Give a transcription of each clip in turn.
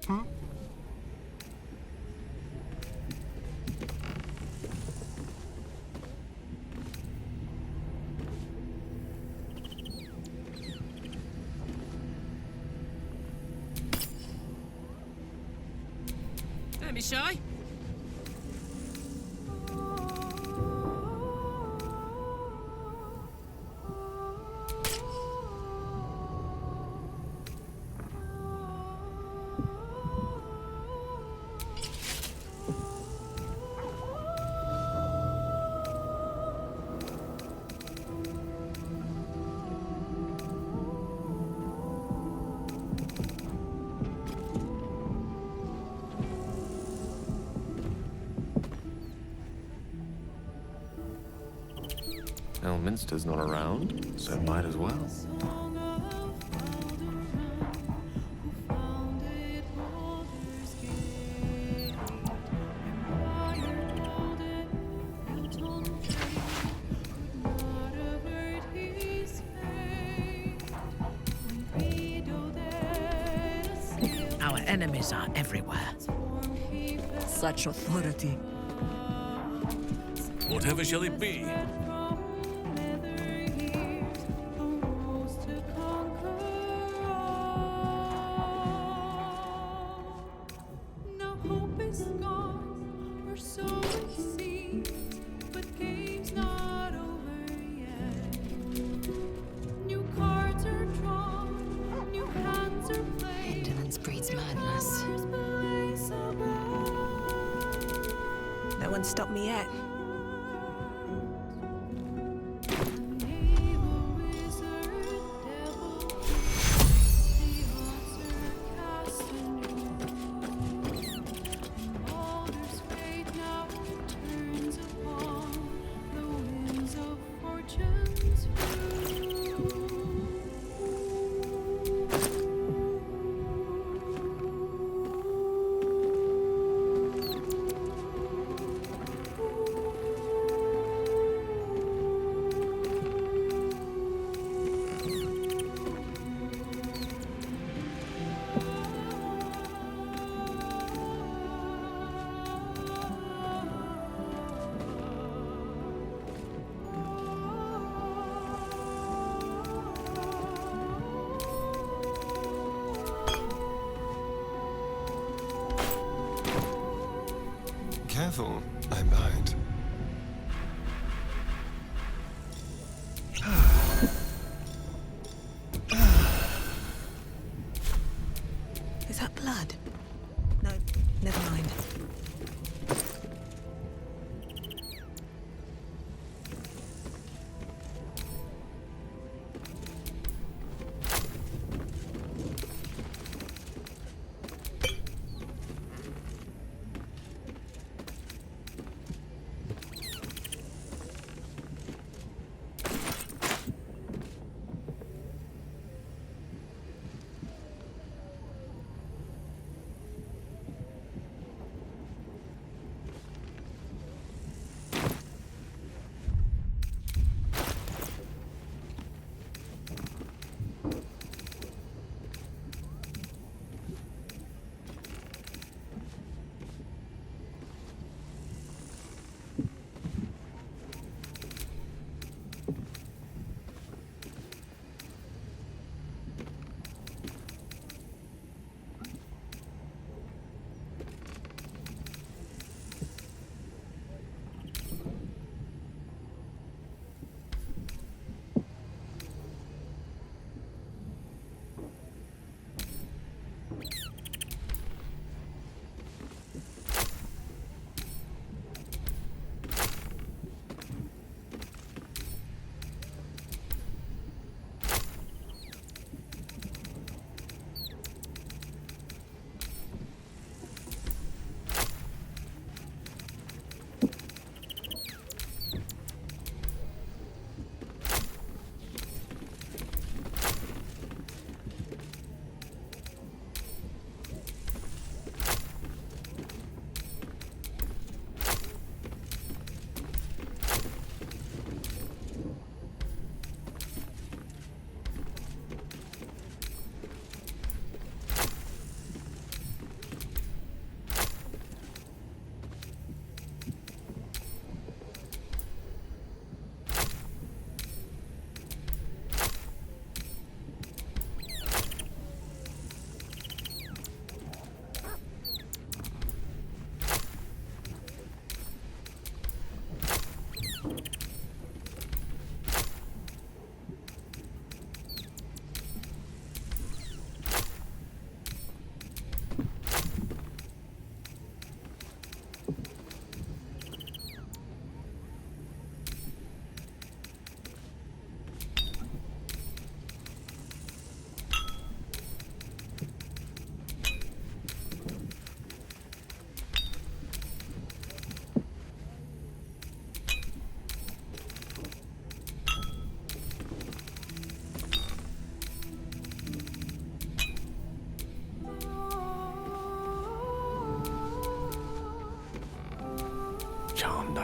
Don't be shy. Elminster's not around, so might as well. Our enemies are everywhere. Such authority. Whatever shall it be? Indolence breeds madness. No one stopped me yet. Careful, I'm behind. Is that blood? No, never mind.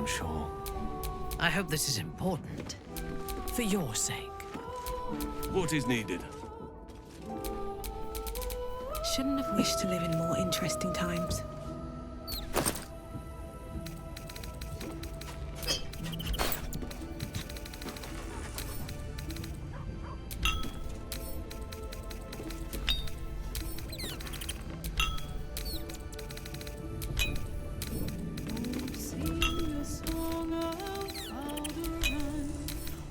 sure. I hope this is important. For your sake. What is needed? Shouldn't have wished to live in more interesting times. Sing a song of Baldur,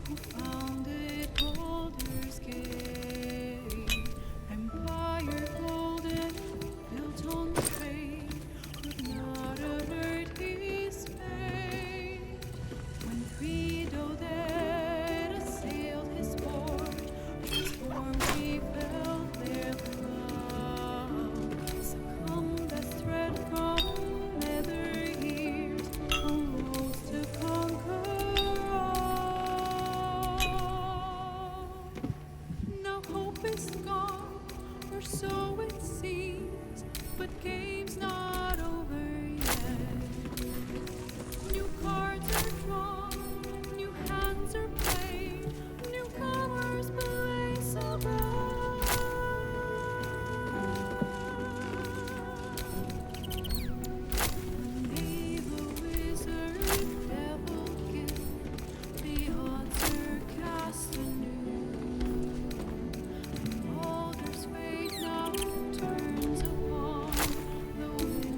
who founded Baldur's Gate. Empire golden, built on trade, could not avert his fate. When Credo that assailed his port, transformed he felt their love. Succumbed as thread from nether years, arose to conquer all. Now hope is gone, or so it seems, but game's not over yet. New cards are drawn, new hands are played, newcomers blaze above. May the wizard devil gift the odds are cast anew. Baldur's fate now turns upon the wind.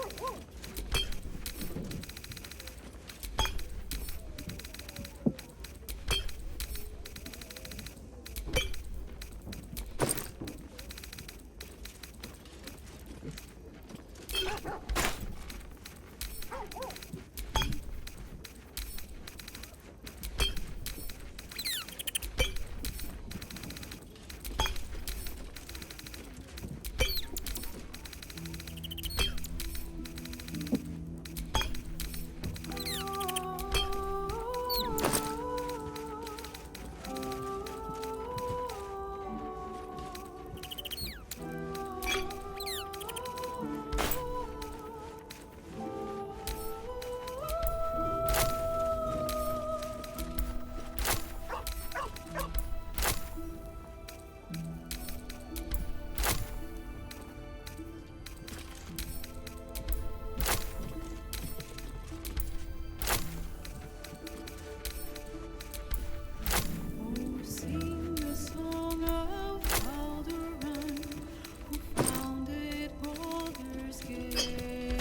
Oh, sing the song of Baldur, who founded Baldur's Gate.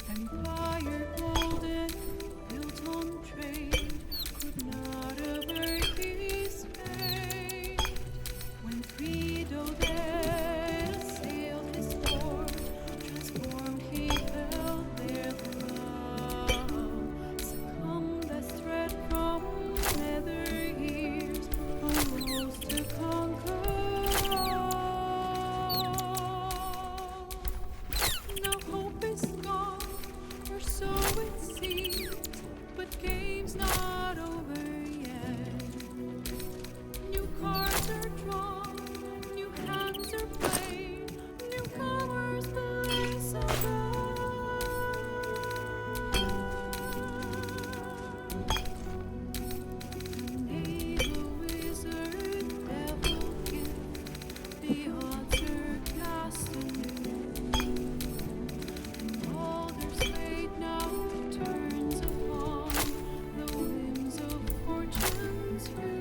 Empire golden, built on trade, could not avert his fate. When Fredo assailed his fort, transformed he felt their brow. Succumbed as threat from nether years, arose to conquer all. Now hope is gone, or so it seems, but game's not over yet. New cards are drawn, new hands are played, newcomers blaze above. May the wizard devil give, the odds are cast anew, and Baldur's fate now turns upon the whims of fortune's view.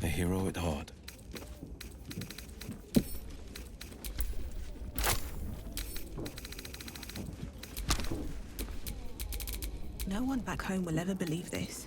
A hero at heart. No one back home will ever believe this.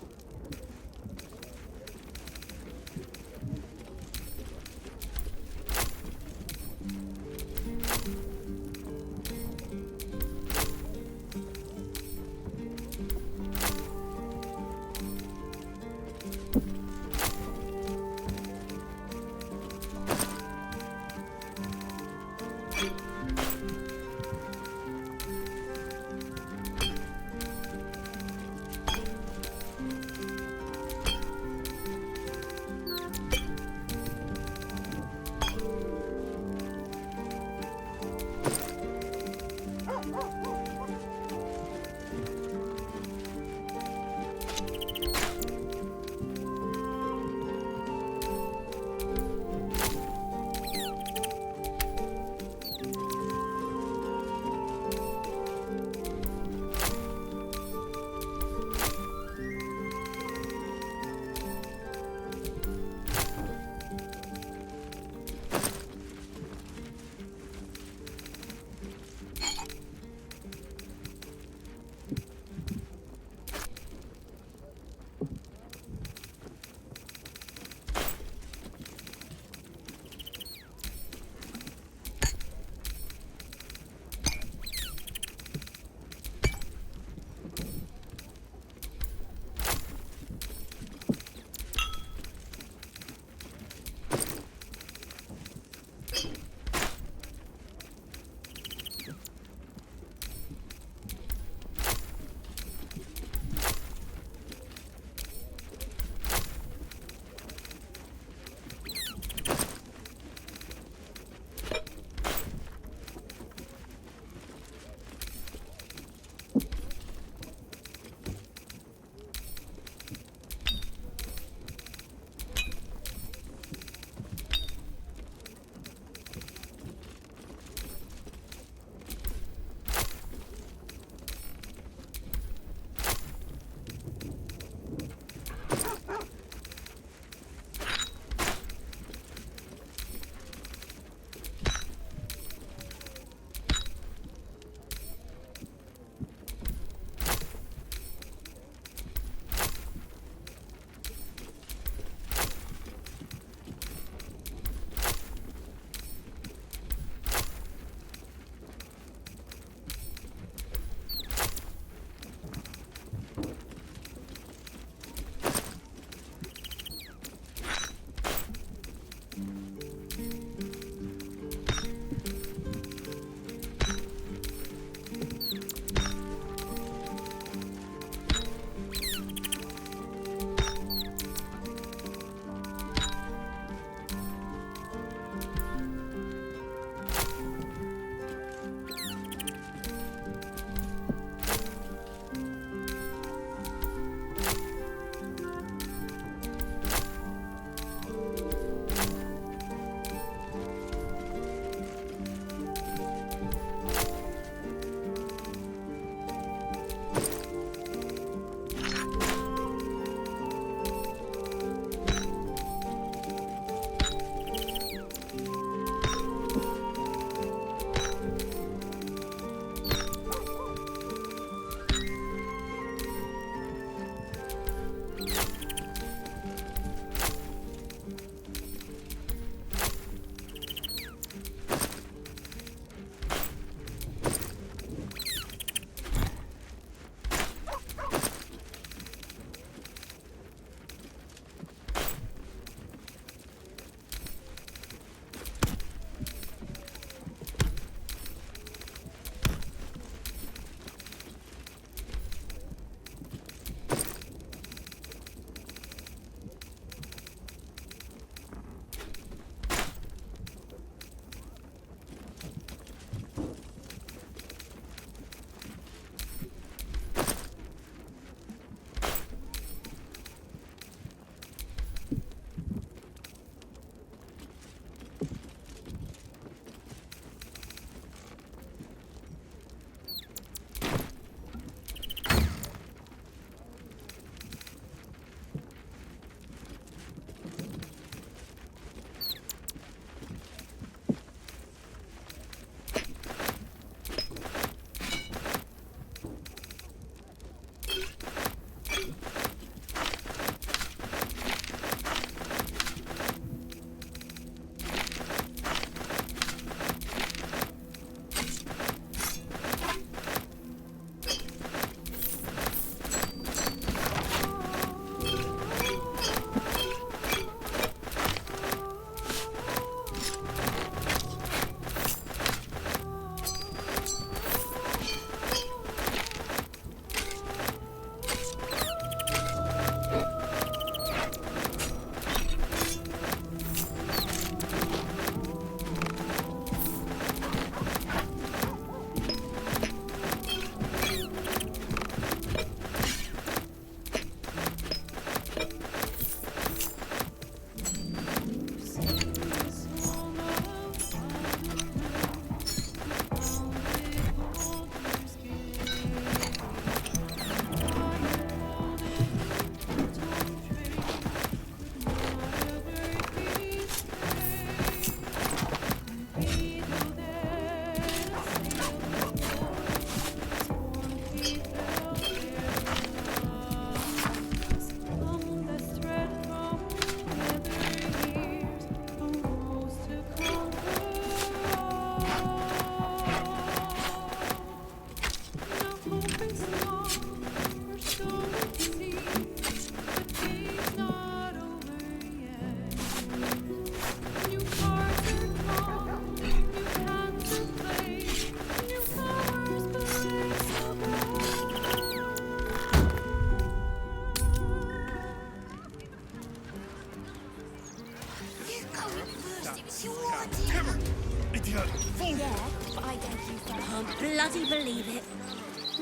Idiot! Fool! Yeah, but I gave you first. Can't bloody believe it.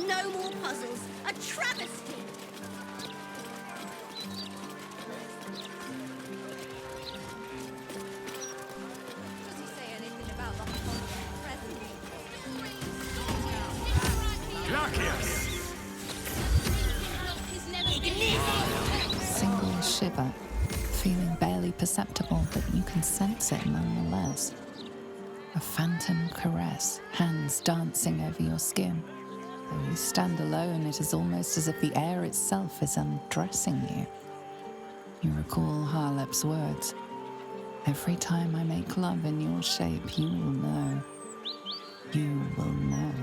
No more puzzles. A travesty. Does he say anything about the present? Single shiver, feeling barely perceptible, but you can sense it nonetheless. A phantom caress, hands dancing over your skin. Though you stand alone, it is almost as if the air itself is undressing you. You recall Harlep's words. Every time I make love in your shape, you will know. You will know.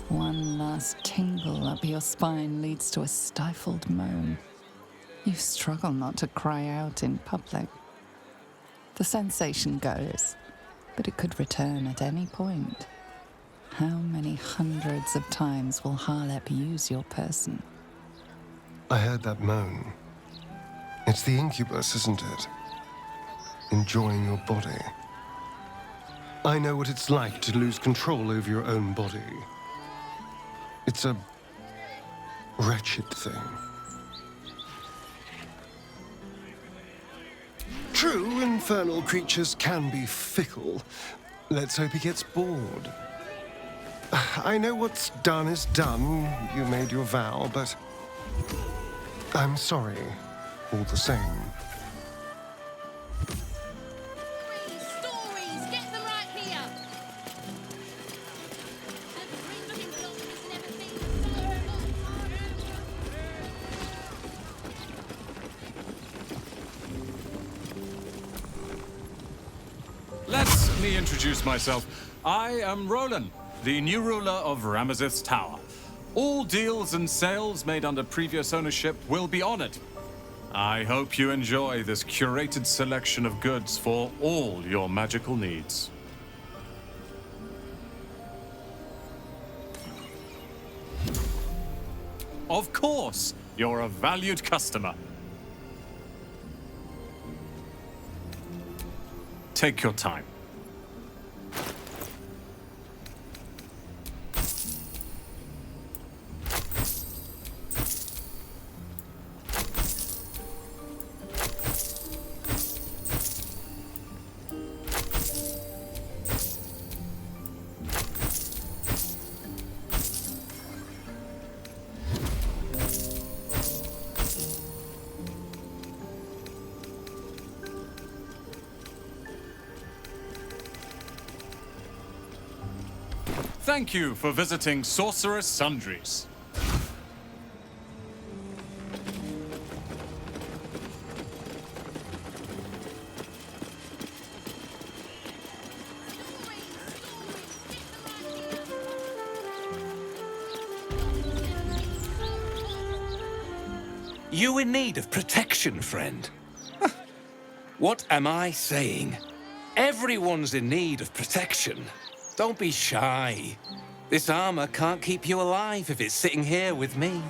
One last tingle up your spine leads to a stifled moan. You struggle not to cry out in public. The sensation goes, but it could return at any point. How many hundreds of times will Harlep use your person? I heard that moan. It's the incubus, isn't it? Enjoying your body. I know what it's like to lose control over your own body. It's a wretched thing. True, infernal creatures can be fickle. Let's hope he gets bored. I know what's done is done. You made your vow, but I'm sorry, all the same. Stories! Get them right here! The green block has never been so Let me introduce myself. I am Roland, the new ruler of Ramazith's Tower. All deals and sales made under previous ownership will be honored. I hope you enjoy this curated selection of goods for all your magical needs. Of course, you're a valued customer. Take your time. Thank you for visiting Sorcerer's Sundries. You in need of protection, friend? What am I saying? Everyone's in need of protection. Don't be shy. This armor can't keep you alive if it's sitting here with me.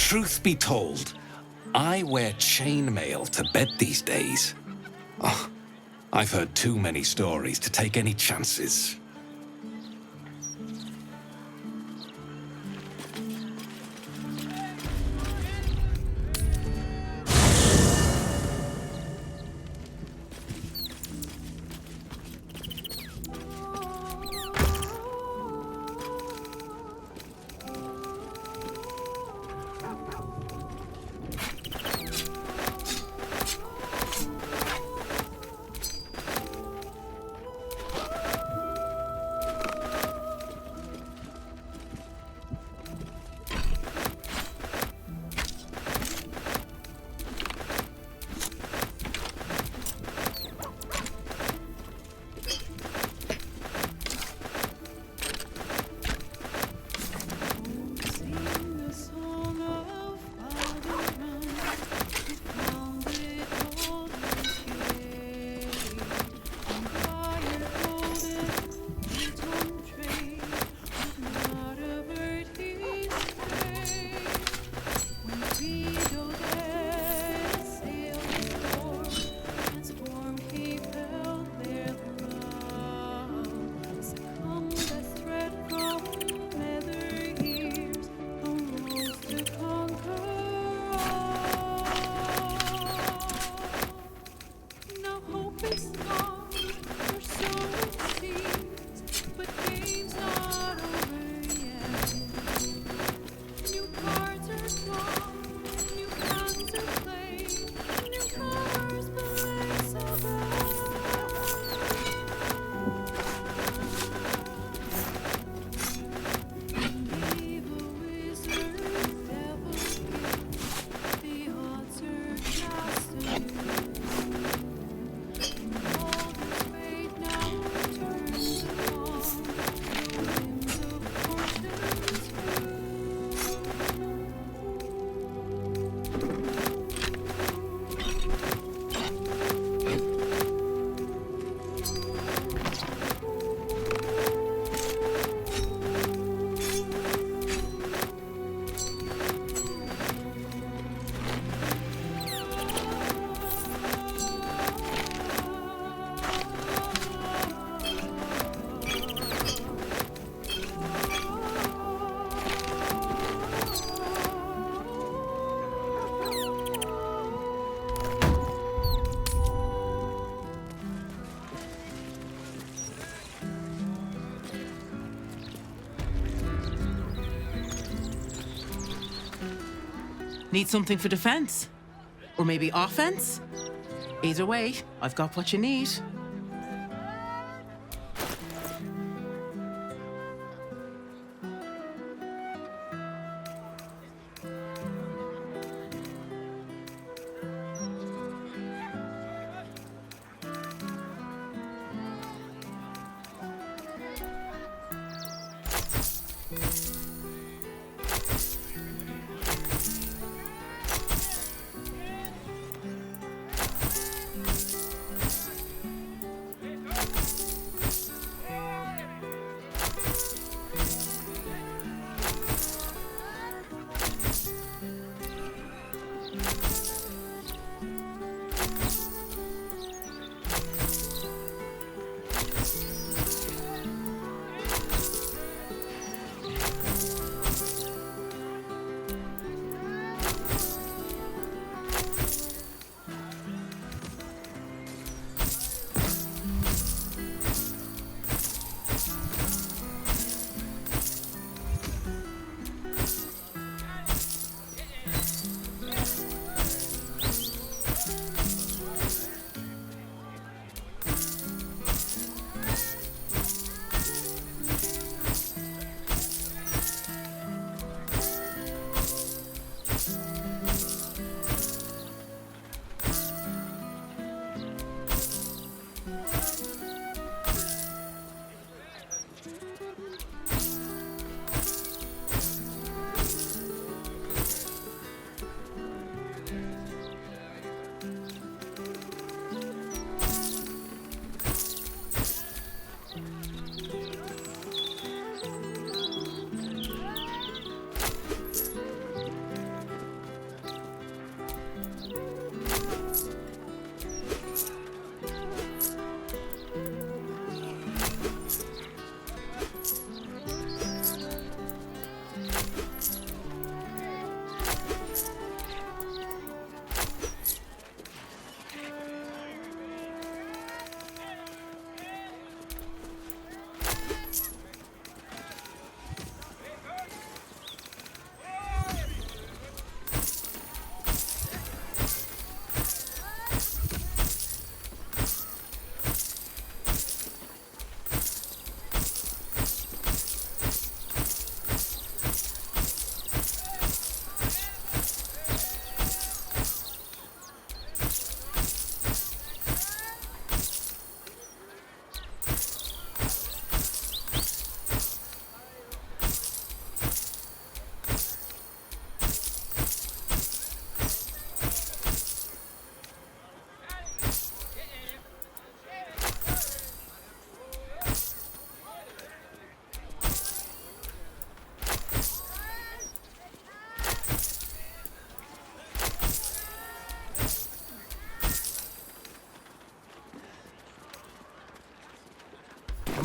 truth be told, I wear chainmail to bed these days. Oh, I've heard too many stories to take any chances. Sing the song of Baldur, who founded Baldur's Gate. On fire golden, Tomb trade, would not avert his fate. When Guido dead sailed before, transformed he felt their love. Succumbed as thread from nether years, arose to conquer all. Now hope is gone, or so it seems, but game's not over yet. New cards are drawn, new plans are played, new colors blaze above. Evil wizard, devil gift, the odds are cast anew. Baldur's fate now turns upon the winds of fortune's view. Need something for defense? Or maybe offense? Either way, I've got what you need.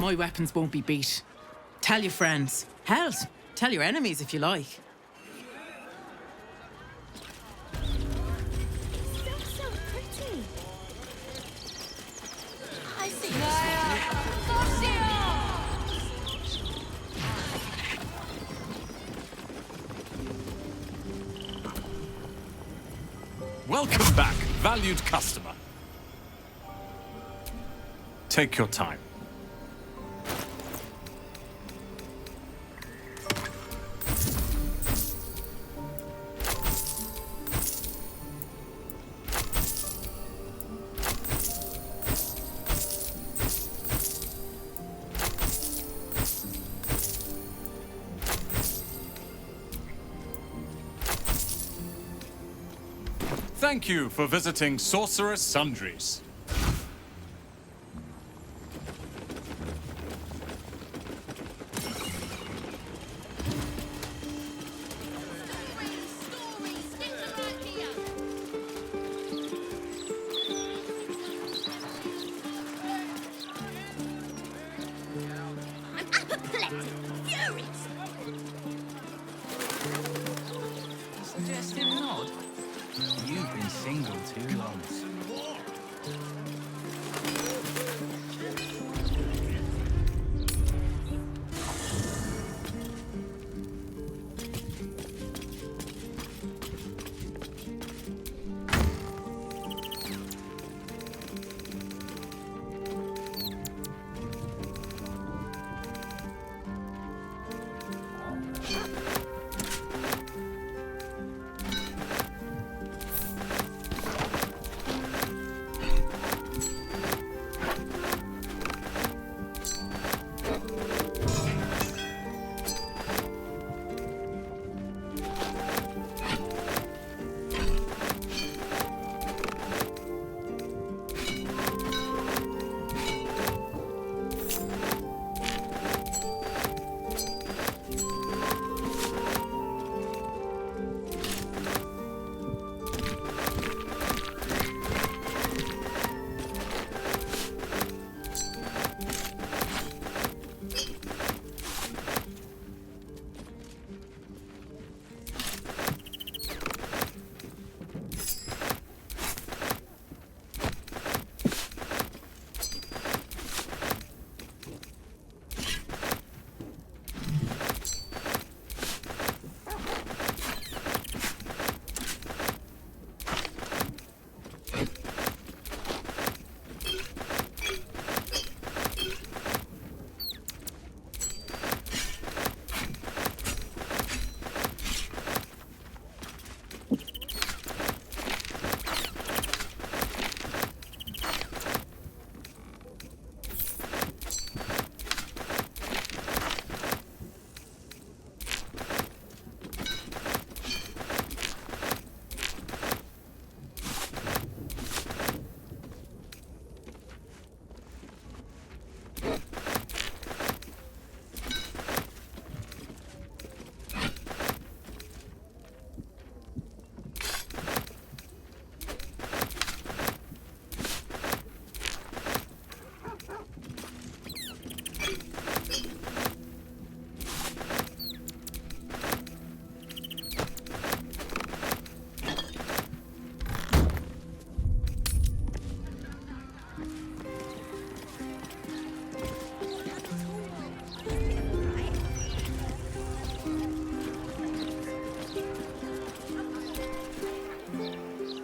My weapons won't be beat. Tell your friends. Hell, tell your enemies if you like. It's so pretty. I see. Welcome back, valued customer. Take your time. Thank you for visiting Sorcerer's Sundries. I'm apoplectic, furious. Suggestive nod? You've been single too long.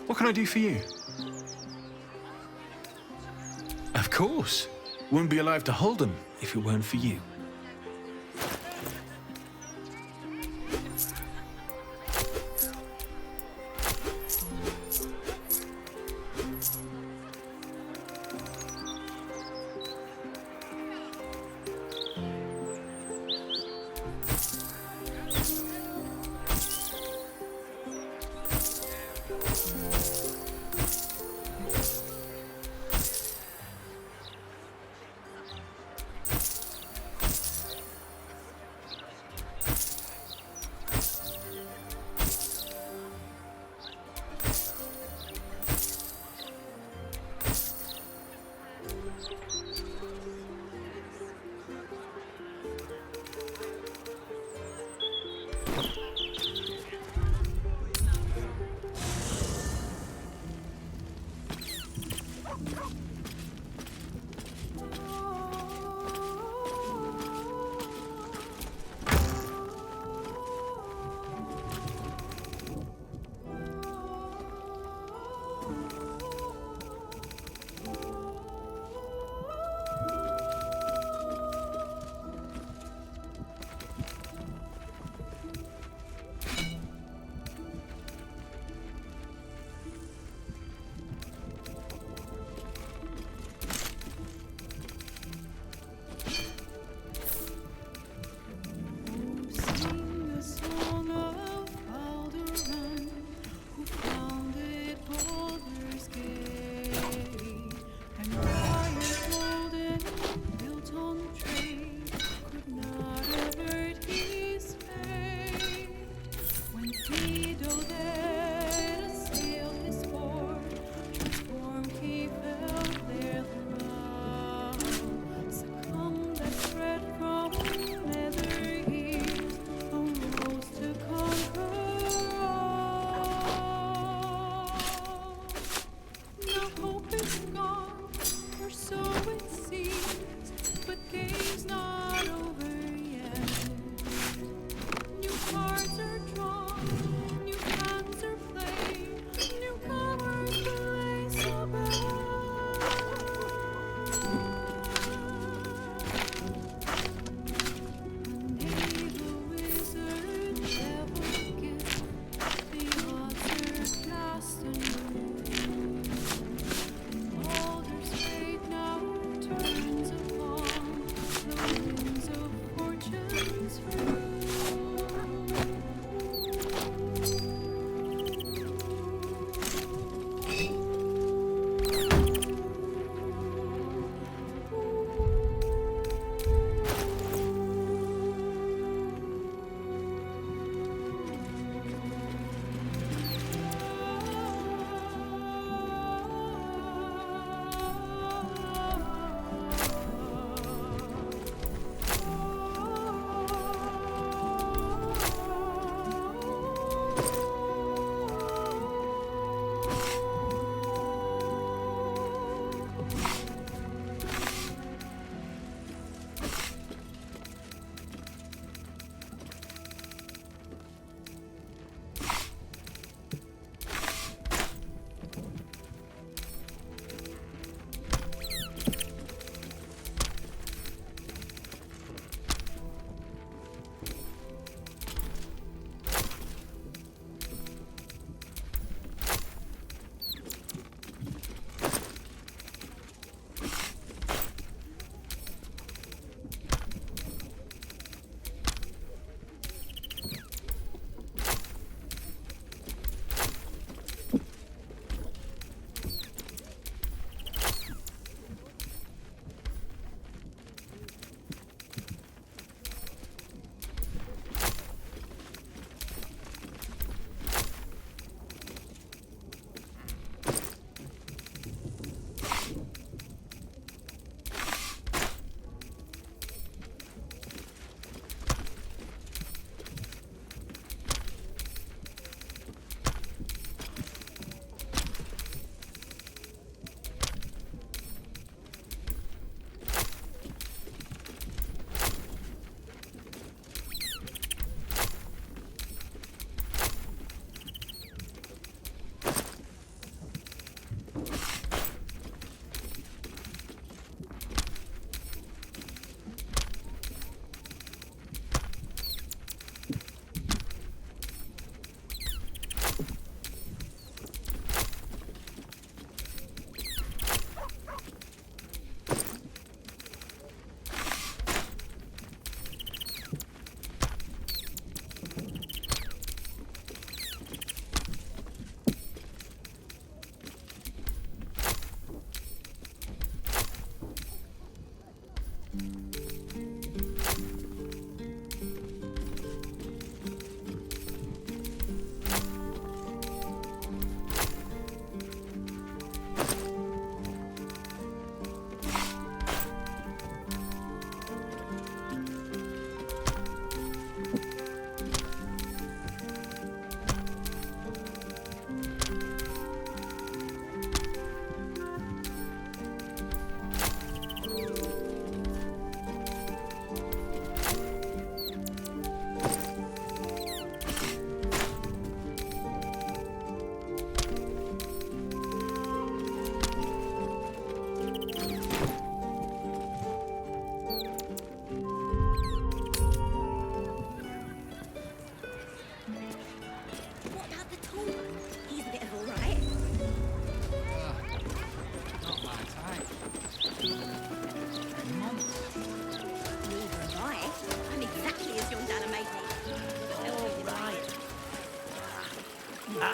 What can I do for you? Of course. Wouldn't be alive to hold them if it weren't for you.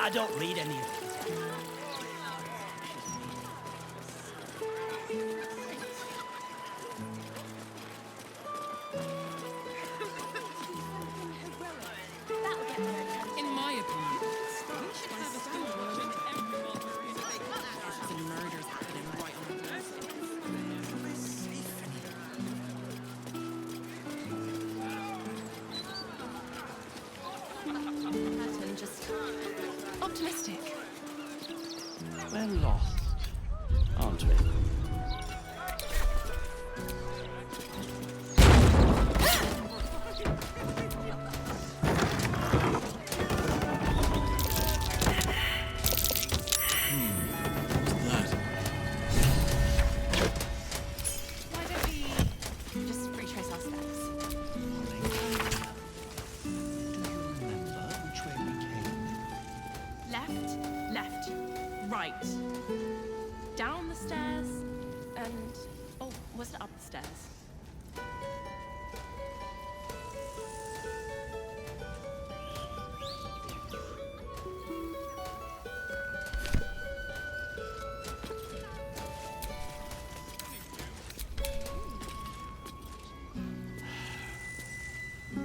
I don't read any of it. In my opinion, we should have a school where everyone the murders happening right on the doorstep. Pattern just optimistic. We're lost, aren't we? Why don't we just retrace our steps? Remember which way we came? Left, right. Down the stairs, and oh, was it up the stairs?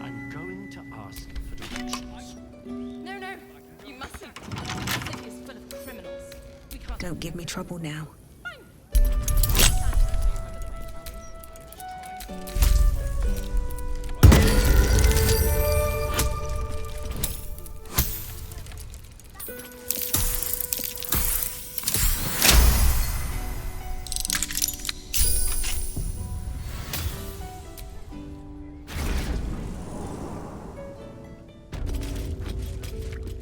I'm going to ask for directions. No, you mustn't. The city is full of criminals. We can't. Don't give me trouble now.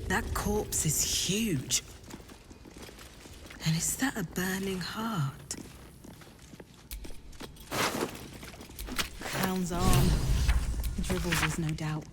That corpse is huge. And is that a burning heart? Hound's arm. Dribbles is no doubt.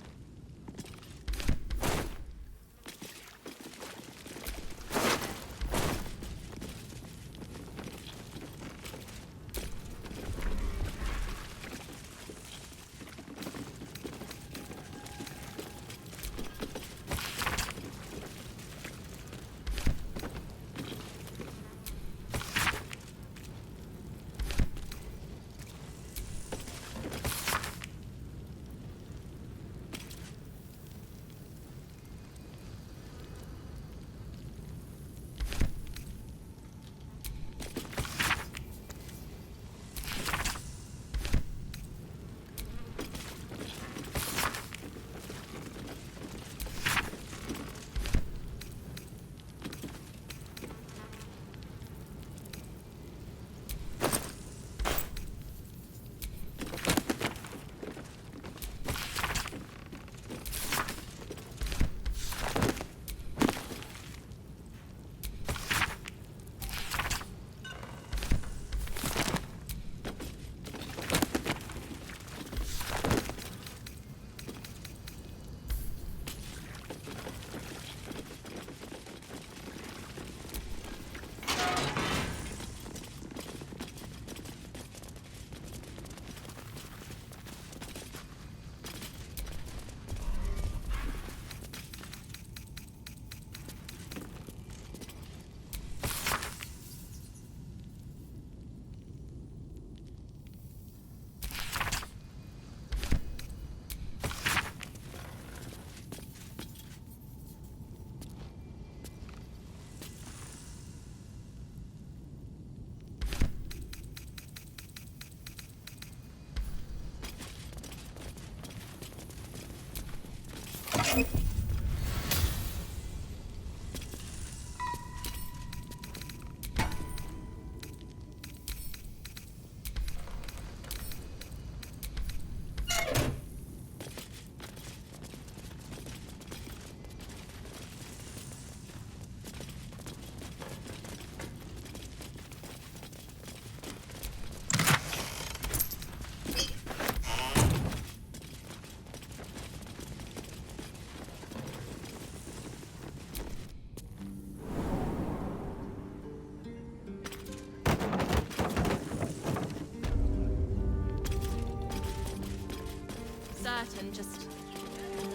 Certain, just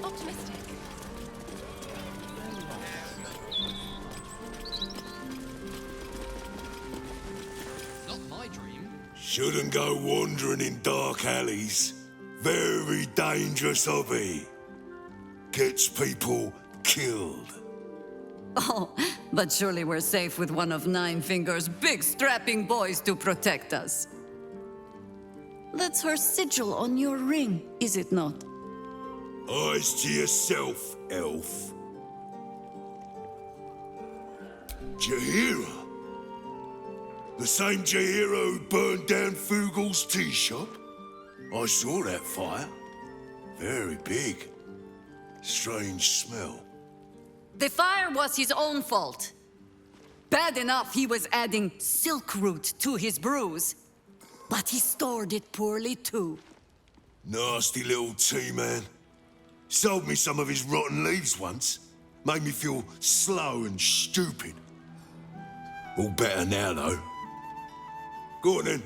optimistic. Shouldn't go wandering in dark alleys. Very dangerous hobby. Gets people killed. Oh, but surely we're safe with one of Nine Fingers' big strapping boys to protect us. That's her sigil on your ring, is it not? Eyes to yourself, elf. Jahira? The same Jahira who burned down Fugal's tea shop? I saw that fire. Very big. Strange smell. The fire was his own fault. Bad enough he was adding silk root to his brews. But he stored it poorly too. Nasty little tea man. Sold me some of his rotten leaves once. Made me feel slow and stupid. All better now, though. Go on then.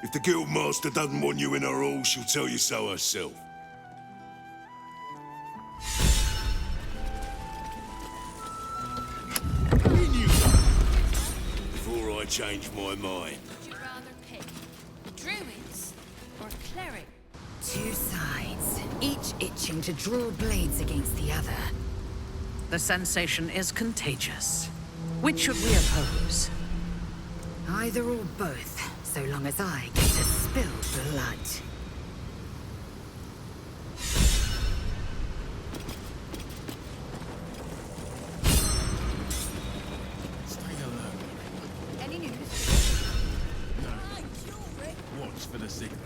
If the guildmaster doesn't want you in her hall, she'll tell you so herself. Before I change my mind. Would you rather pick druids or cleric? Two sides, each itching to draw blades against the other. The sensation is contagious. Which should we oppose? Either or both, so long as I get to spill blood. Stay alert. Any news? Watch for the signal.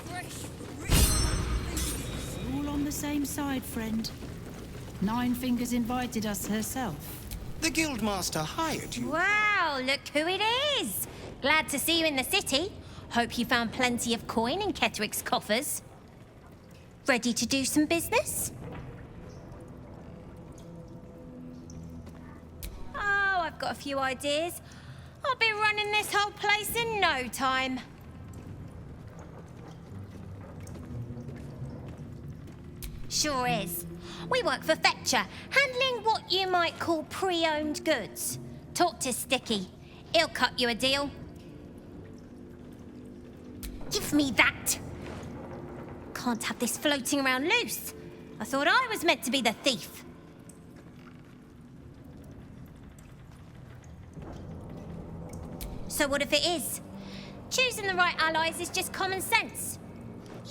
We're all on the same side, friend. Nine Fingers invited us herself. The Guildmaster hired you. Wow, look who it is! Glad to see you in the city. Hope you found plenty of coin in Ketteric's coffers. Ready to do some business? Oh, I've got a few ideas. I'll be running this whole place in no time. Sure is. We work for Fetcher, handling what you might call pre-owned goods. Talk to Sticky. He'll cut you a deal. Give me that! Can't have this floating around loose. I thought I was meant to be the thief. So what if it is? Choosing the right allies is just common sense.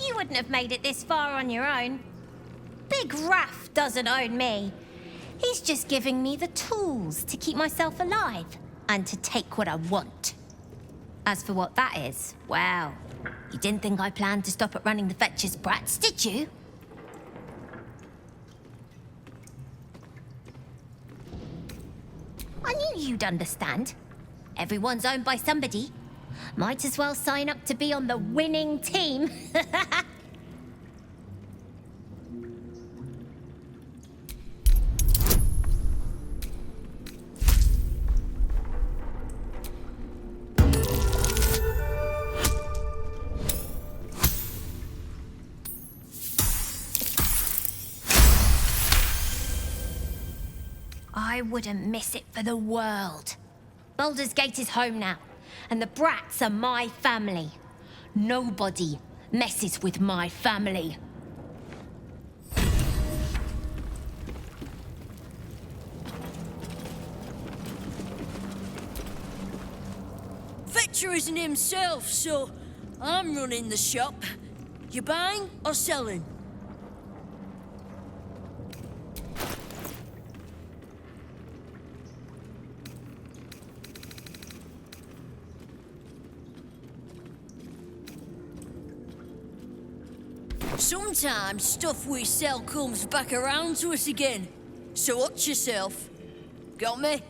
You wouldn't have made it this far on your own. Big Raff doesn't own me. He's just giving me the tools to keep myself alive and to take what I want. As for what that is, well, you didn't think I planned to stop at running the Fetcher's brats, did you? I knew you'd understand. Everyone's owned by somebody. Might as well sign up to be on the winning team. I wouldn't miss it for the world. Baldur's Gate is home now, and the brats are my family. Nobody messes with my family. Fetcher isn't himself, so I'm running the shop. You buying or selling? Sometimes stuff we sell comes back around to us again. So watch yourself. Got me?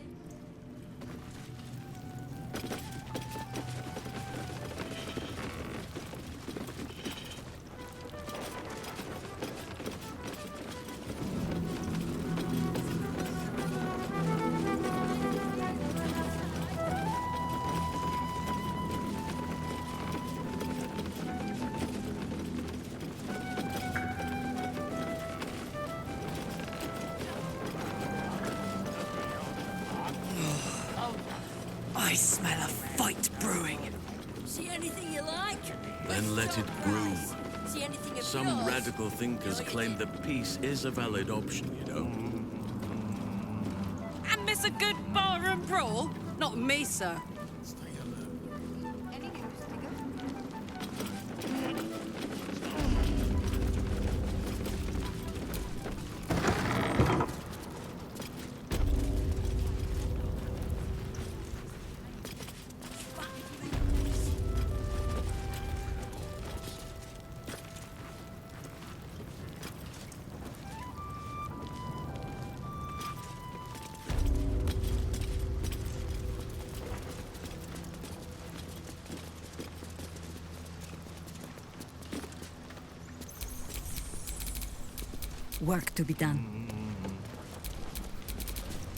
I smell a fight brewing. See anything you like? Then let it grow. See anything of Some yours? radical thinkers claim that peace is a valid option, you know. And miss a good barroom brawl? Not me, sir. Work to be done.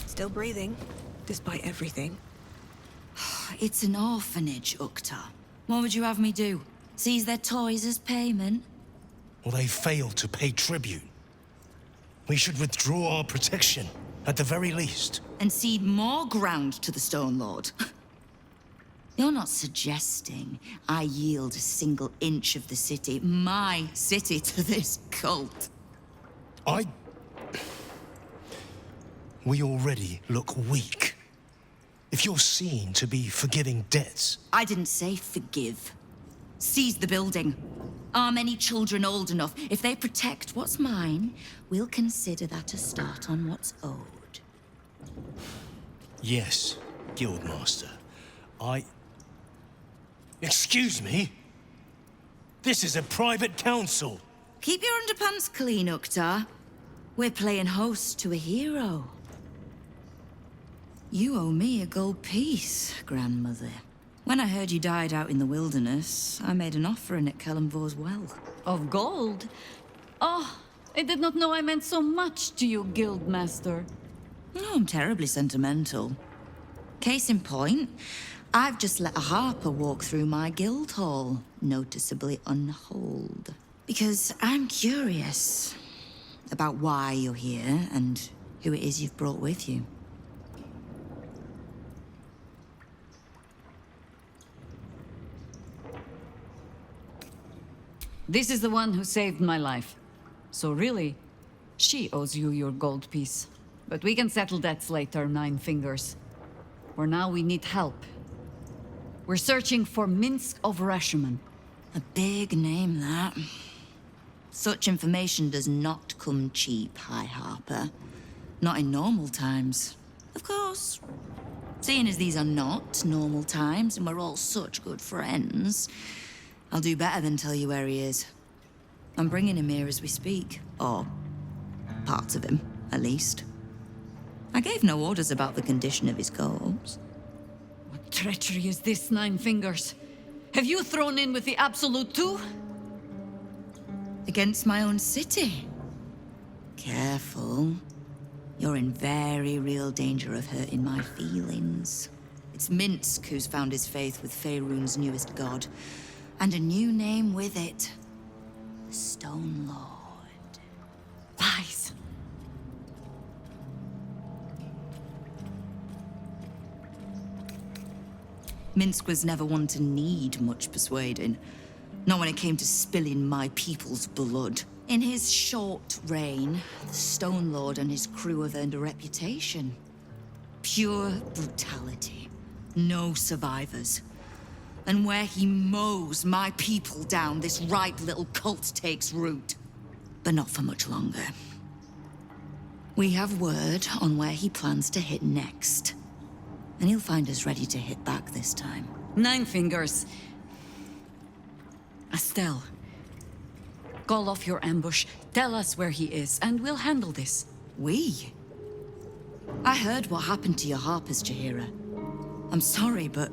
Still breathing, despite everything. It's an orphanage, Ukta. What would you have me do? Seize their toys as payment? Well, they failed to pay tribute. We should withdraw our protection, at the very least. And cede more ground to the Stone Lord? You're not suggesting I yield a single inch of the city, my city, to this cult? We already look weak. If you're seen to be forgiving debts... I didn't say forgive. Seize the building. Arm any children old enough. If they protect what's mine, we'll consider that a start on what's owed. Yes, Guildmaster. Excuse me? This is a private council. Keep your underpants clean, Uktar. We're playing host to a hero. You owe me a gold piece, grandmother. When I heard you died out in the wilderness, I made an offering at Kelemvor's well. Of gold? Oh, I did not know I meant so much to you, Guildmaster. Oh, I'm terribly sentimental. Case in point, I've just let a harper walk through my guild hall, noticeably unholed. Because I'm curious about why you're here and who it is you've brought with you. This is the one who saved my life. So really, she owes you your gold piece. But we can settle debts later, Nine Fingers. For now, we need help. We're searching for Minsk of Rashomon. A big name, that. Such information does not come cheap, High Harper. Not in normal times. Of course. Seeing as these are not normal times and we're all such good friends, I'll do better than tell you where he is. I'm bringing him here as we speak. Or parts of him, at least. I gave no orders about the condition of his corpse. What treachery is this, Nine Fingers? Have you thrown in with the Absolute too? Against my own city. Careful. You're in very real danger of hurting my feelings. It's Minsk who's found his faith with Faerun's newest god. And a new name with it. The Stone Lord. Lies. Minsk was never one to need much persuading. Not when it came to spilling my people's blood. In his short reign, the Stone Lord and his crew have earned a reputation. Pure brutality. No survivors. And where he mows my people down, this ripe little cult takes root. But not for much longer. We have word on where he plans to hit next. And he'll find us ready to hit back this time. Nine Fingers. Estelle. Call off your ambush, tell us where he is, and we'll handle this. We? I heard what happened to your harpers, Jaheira. I'm sorry, but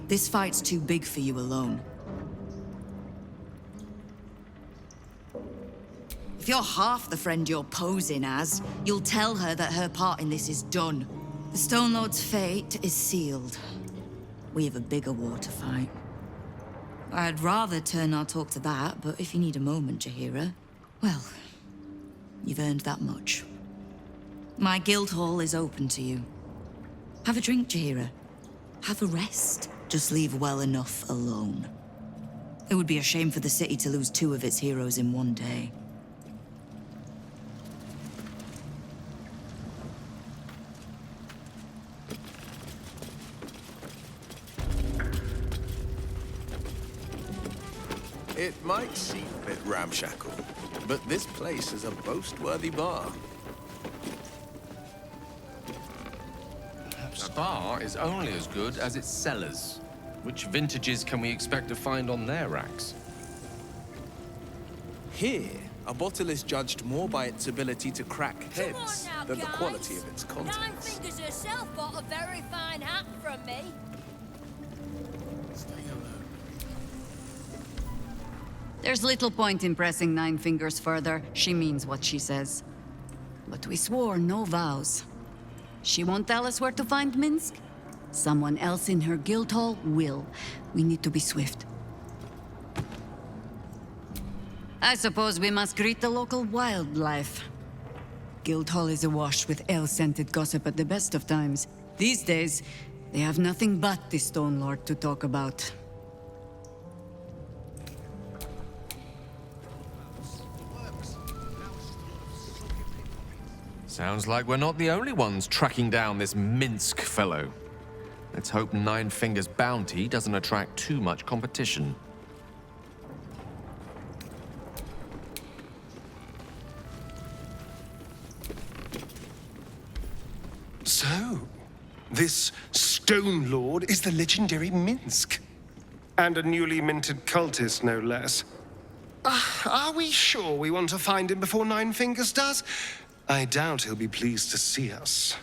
this fight's too big for you alone. If you're half the friend you're posing as, you'll tell her that her part in this is done. The Stone Lord's fate is sealed. We have a bigger war to fight. I'd rather turn our talk to that, but if you need a moment, Jaheira, well, you've earned that much. My guild hall is open to you. Have a drink, Jaheira. Have a rest. Just leave well enough alone. It would be a shame for the city to lose 2 of its heroes in one day. It might seem a bit ramshackle, but this place is a boast-worthy bar. A bar is only as good as its cellars. Which vintages can we expect to find on their racks? Here, a bottle is judged more by its ability to crack heads now, than the guys. quality of its Nine contents. Fingers herself bought a very fine hat from me. There's little point in pressing Nine Fingers further. She means what she says. But we swore no vows. She won't tell us where to find Minsk? Someone else in her guild hall will. We need to be swift. I suppose we must greet the local wildlife. Guildhall is awash with ale-scented gossip at the best of times. These days, they have nothing but the Stone Lord to talk about. Sounds like we're not the only ones tracking down this Minsk fellow. Let's hope Nine Fingers' bounty doesn't attract too much competition. So, this Stone Lord is the legendary Minsk. And a newly minted cultist, no less. Are we sure we want to find him before Nine Fingers does? I doubt he'll be pleased to see us.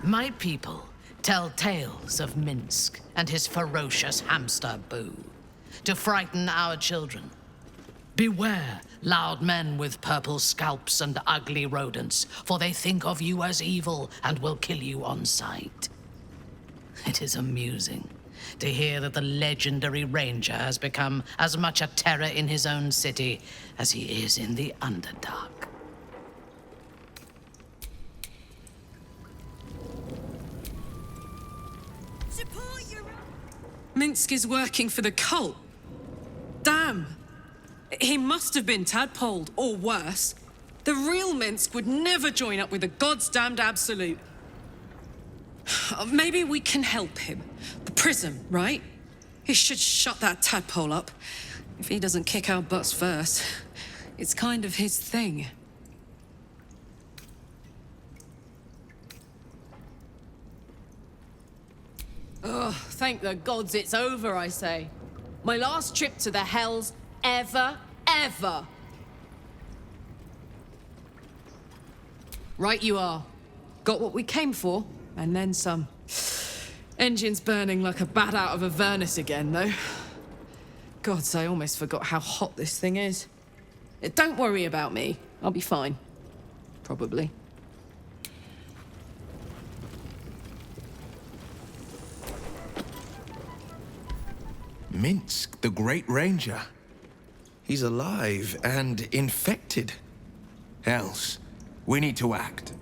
My people tell tales of Minsk and his ferocious hamster boo, to frighten our children. Beware, loud men with purple scalps and ugly rodents, for they think of you as evil and will kill you on sight. It is amusing to hear that the legendary ranger has become as much a terror in his own city as he is in the Underdark. Minsk is working for the cult. Damn. He must have been tadpoled, or worse. The real Minsk would never join up with the God's damned Absolute. Maybe we can help him. The prism, right? He should shut that tadpole up. If he doesn't kick our butts first. It's kind of his thing. Ugh, thank the gods it's over, I say. My last trip to the Hells ever. Right you are. Got what we came for, and then some. Engine's burning like a bat out of a furnace again, though. Gods, I almost forgot how hot this thing is. Don't worry about me. I'll be fine. Probably. Minsk, the Great Ranger. He's alive and infected. Else, we need to act.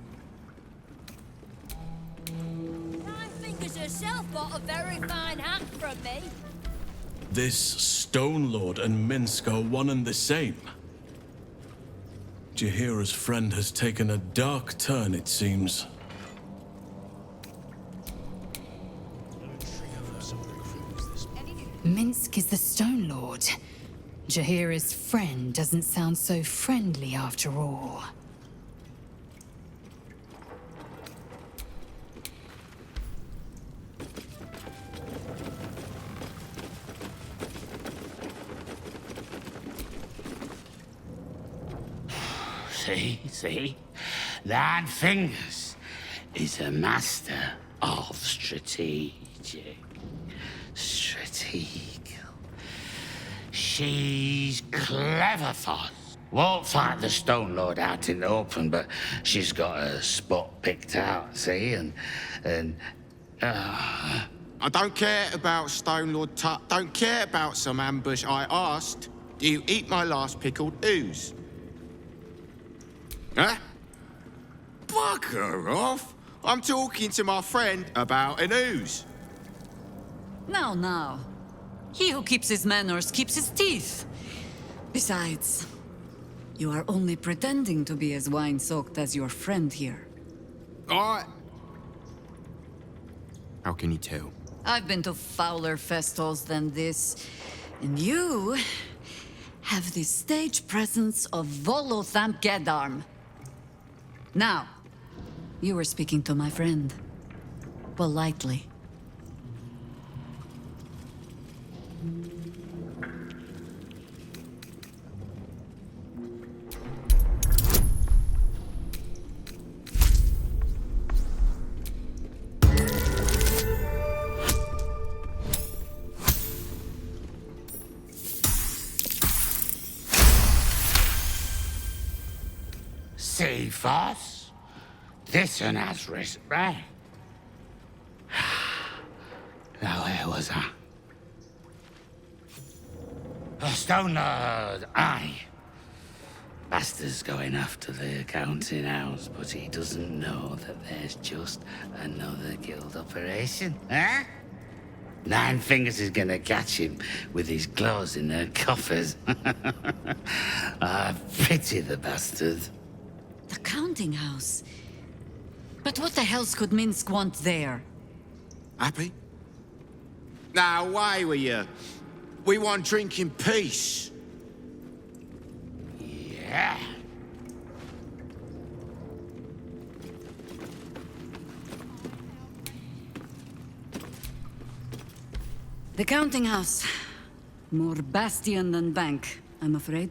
Nine Fingers herself bought a very fine hat from me. This Stone Lord and Minsk are one and the same. Jahira's friend has taken a dark turn, it seems. Minsk is the Stone Lord. Jahira's friend doesn't sound so friendly after all. See? Nine Fingers is a master of strategic. She's clever, Foss. Won't fight the Stone Lord out in the open, but she's got a spot picked out, see? I don't care about Stone Lord Tut. Don't care about some ambush. I asked, do you eat my last pickled ooze? Huh? Fuck her off. I'm talking to my friend about an ooze. Now. He who keeps his manners keeps his teeth. Besides, you are only pretending to be as wine-soaked as your friend here. How can you tell? I've been to fouler festivals than this, and you have the stage presence of Volothamp Gedarm. Now, you were speaking to my friend. Politely. See, Foss? This one has risk, right? Now, where was I? The Stone Lord, aye. Bastard's going after the accounting house, but he doesn't know that there's just another guild operation, huh? Nine Fingers is gonna catch him with his claws in their coffers. I pity the bastard. The counting house? But what the hells could Minsk want there? Happy? Now, away with you. We want drink in peace. Yeah. The counting house. More bastion than bank, I'm afraid.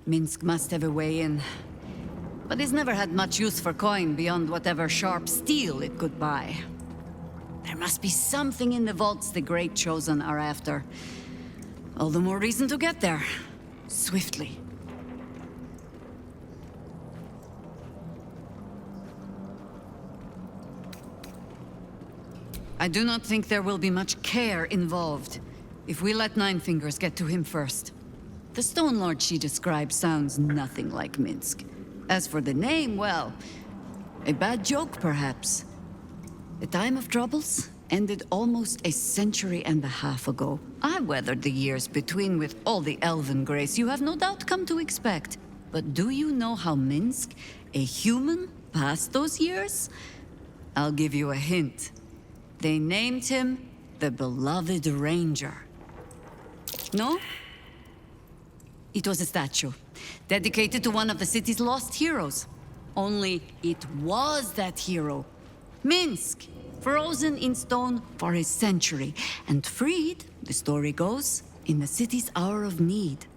Minsk must have a way in. But it's never had much use for coin beyond whatever sharp steel it could buy. There must be something in the vaults the Great Chosen are after. All the more reason to get there. Swiftly. I do not think there will be much care involved if we let Nine Fingers get to him first. The Stone Lord she describes sounds nothing like Minsk. As for the name, well, a bad joke perhaps. The time of troubles ended almost a century and a half ago. I weathered the years between with all the elven grace you have no doubt come to expect. But do you know how Minsk, a human, passed those years? I'll give you a hint. They named him the Beloved Ranger. No? It was a statue, dedicated to one of the city's lost heroes. Only it was that hero, Minsk, frozen in stone for a century, and freed, the story goes, in the city's hour of need.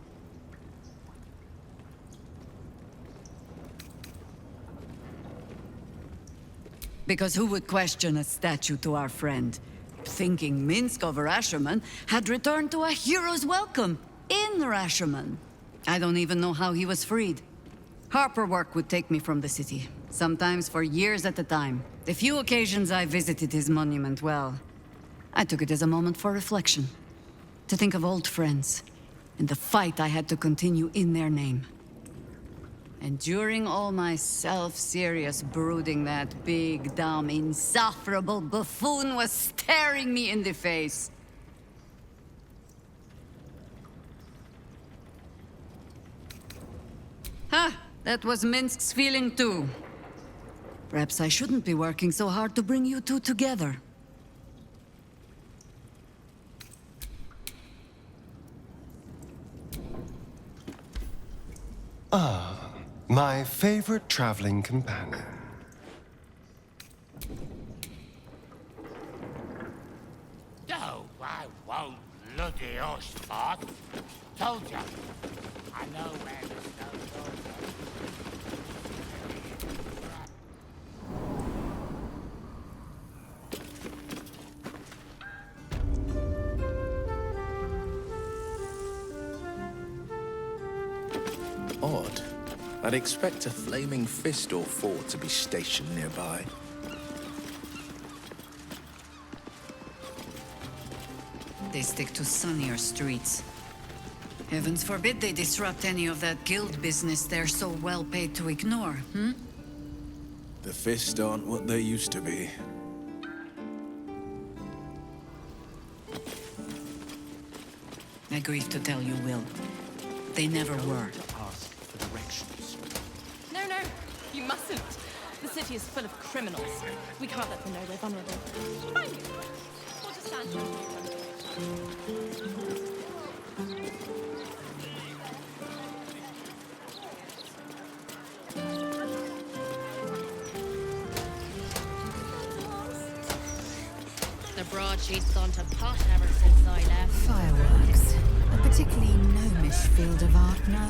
Because who would question a statue to our friend? Thinking Minsk of Rashomon had returned to a hero's welcome in Rashomon. I don't even know how he was freed. Harperwork would take me from the city, sometimes for years at a time. The few occasions I visited his monument, well, I took it as a moment for reflection. To think of old friends, and the fight I had to continue in their name. And during all my self-serious brooding, that big, dumb, insufferable buffoon was staring me in the face. Ha! That was Minsk's feeling too. Perhaps I shouldn't be working so hard to bring you two together. Ah, my favorite traveling companion. No, I won't, bloody horse-fart. Told ya. I know where the Stone Lord Odd. I'd expect a flaming fist or four to be stationed nearby. They stick to sunnier streets. Heavens forbid they disrupt any of that guild business they're so well paid to ignore, hmm? The The fists aren't what they used to be. I grieve to tell you, Will. They never were. Ask for directions. No, you mustn't. The city is full of criminals. We can't let them know we're vulnerable. Fine. We'll just stand here. The broadsheet's gone to pot ever since I left. Fireworks. A particularly gnomish field of art, no?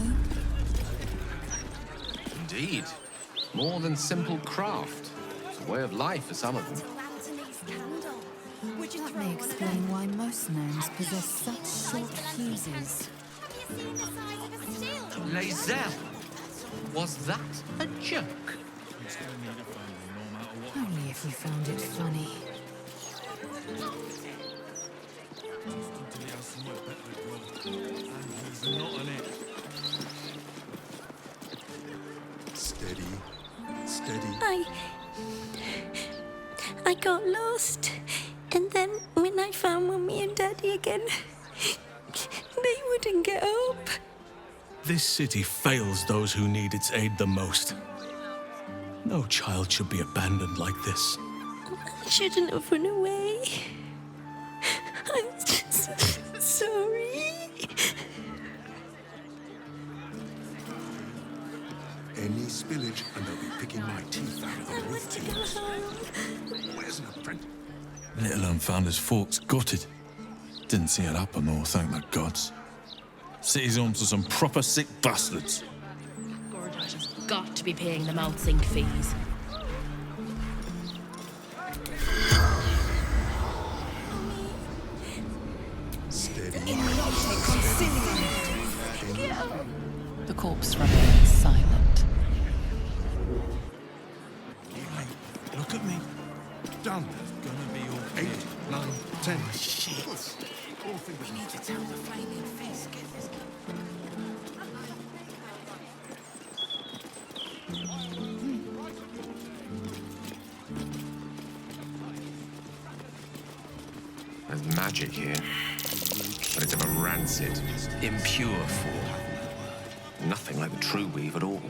Indeed. More than simple craft. It's a way of life for some of them. That may explain why most gnomes possess such short fuses. Lae'zel! Was that a joke? Only if you found it funny. Steady. Steady. I got lost. And then when I found Mummy and Daddy again, they wouldn't get up. This city fails those who need its aid the most. No child should be abandoned like this. I shouldn't have run away. I'm sorry. Any spillage, and they'll be picking my teeth out of the roof tiles. Where's an apprentice? Little un found his forks gutted. Didn't see it happen though, thank the gods. City's home to some proper sick bastards. Gordash has got to be paying them out zinc fees. Steady. The corpse remains silent. Look at me. Done. Gonna be all 8, 9, 10. Shit. We need to tell the Flaming Fist. Get this. There's magic here, but it's of a rancid, impure form. Nothing like the true weave at all.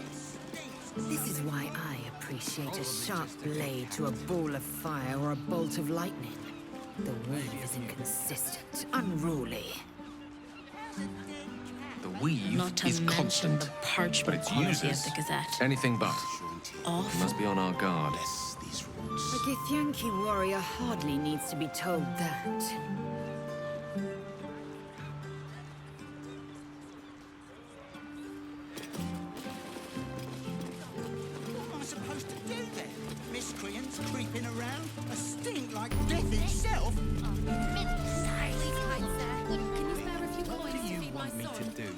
This is why I appreciate a sharp blade to a ball of fire or a bolt of lightning. The weave is inconsistent, unruly. The weave Not to is mention constant, the but parchment its quality users, of the Gazette. anything but. Awful. We must be on our guard. A Githyanki warrior hardly needs to be told that. What am I supposed to do then? Miscreants creeping around? A stink like death itself? What do you want me to do?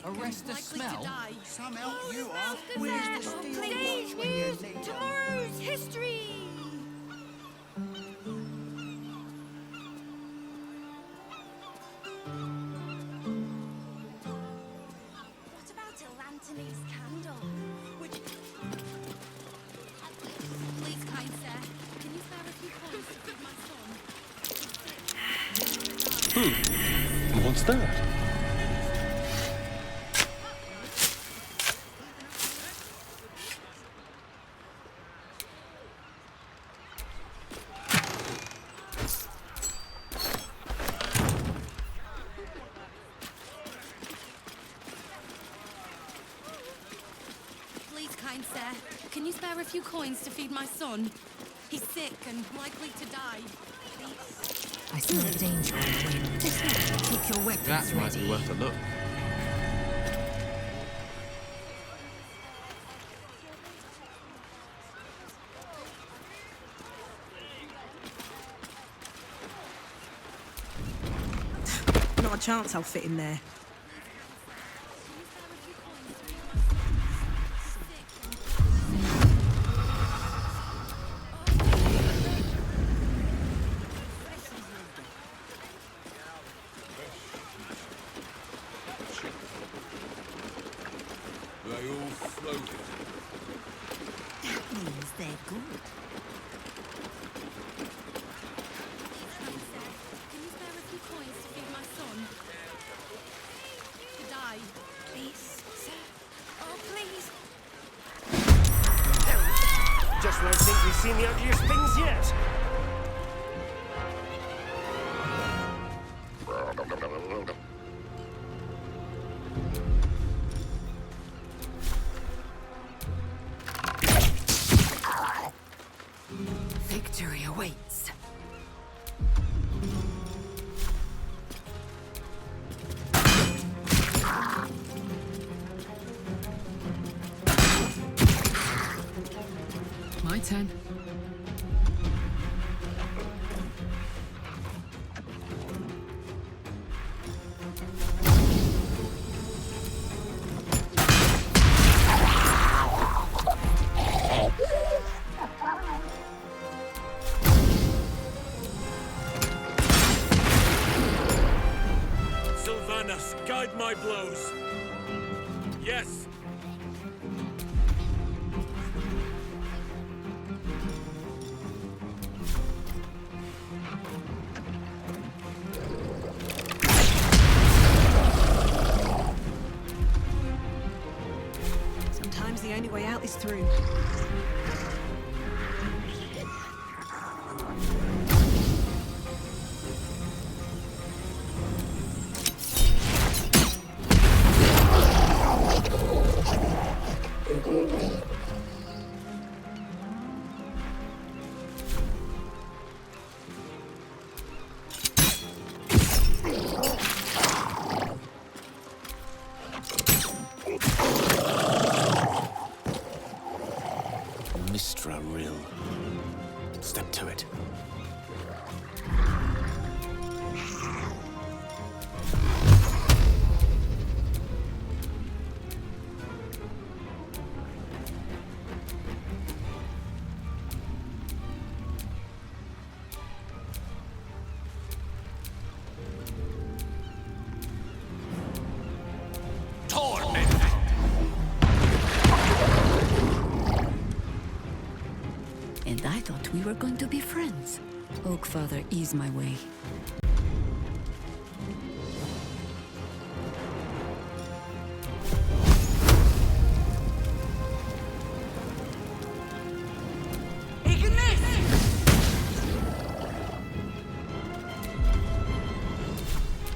Arrest the smell? Some help you are. Where's the steel watch when you need it? Tomorrow's history. What about a Lanthony's candle? Please, kind sir, can you spare a few coins to feed my son? What's that? Please, kind sir, can you spare a few coins to feed my son? He's sick and likely to die. I smell danger on the wind. Keep your weapons That might ready. be worth a look. Not a chance I'll fit in there. They all floated. That means they're good. Can you spare a few coins to feed my son? To die. Please, sir. Oh, please. Just when I think we've seen the ugliest things yet. Victory awaits. My turn. Sylvanas, guide my blows. Yes. Sometimes the only way out is through. Mistra Rill. Step to it. And I thought we were going to be friends. Oak Father, ease my way.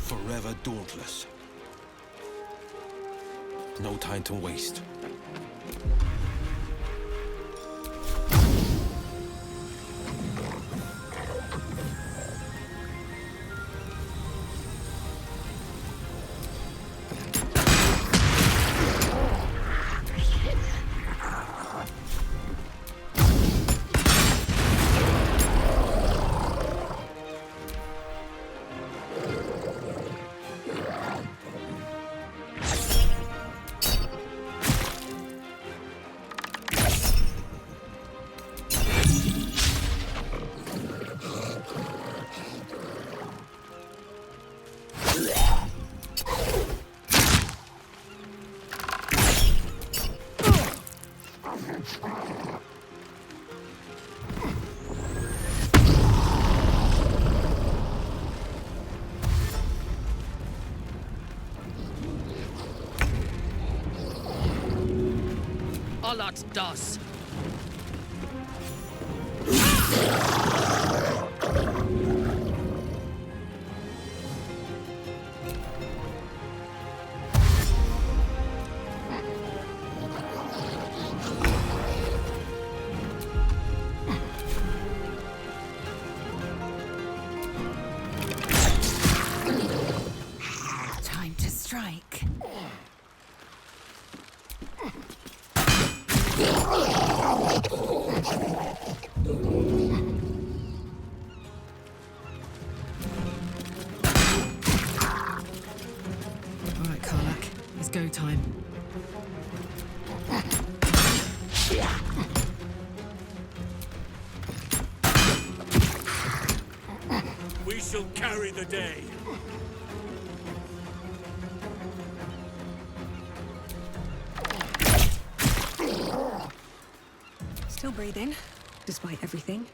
Forever dauntless. No time to waste. Alat das. Time to strike. All right, Karlach, it's go time. We shall carry the day. Still breathing, despite everything.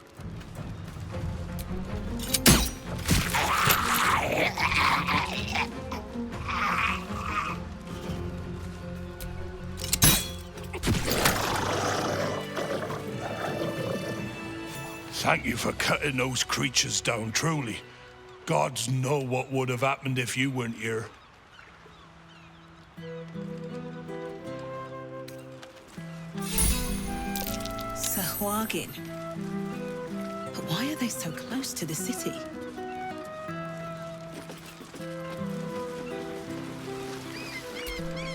Thank you for cutting those creatures down, truly. Gods know what would have happened if you weren't here. Sahwagin. But why are they so close to the city?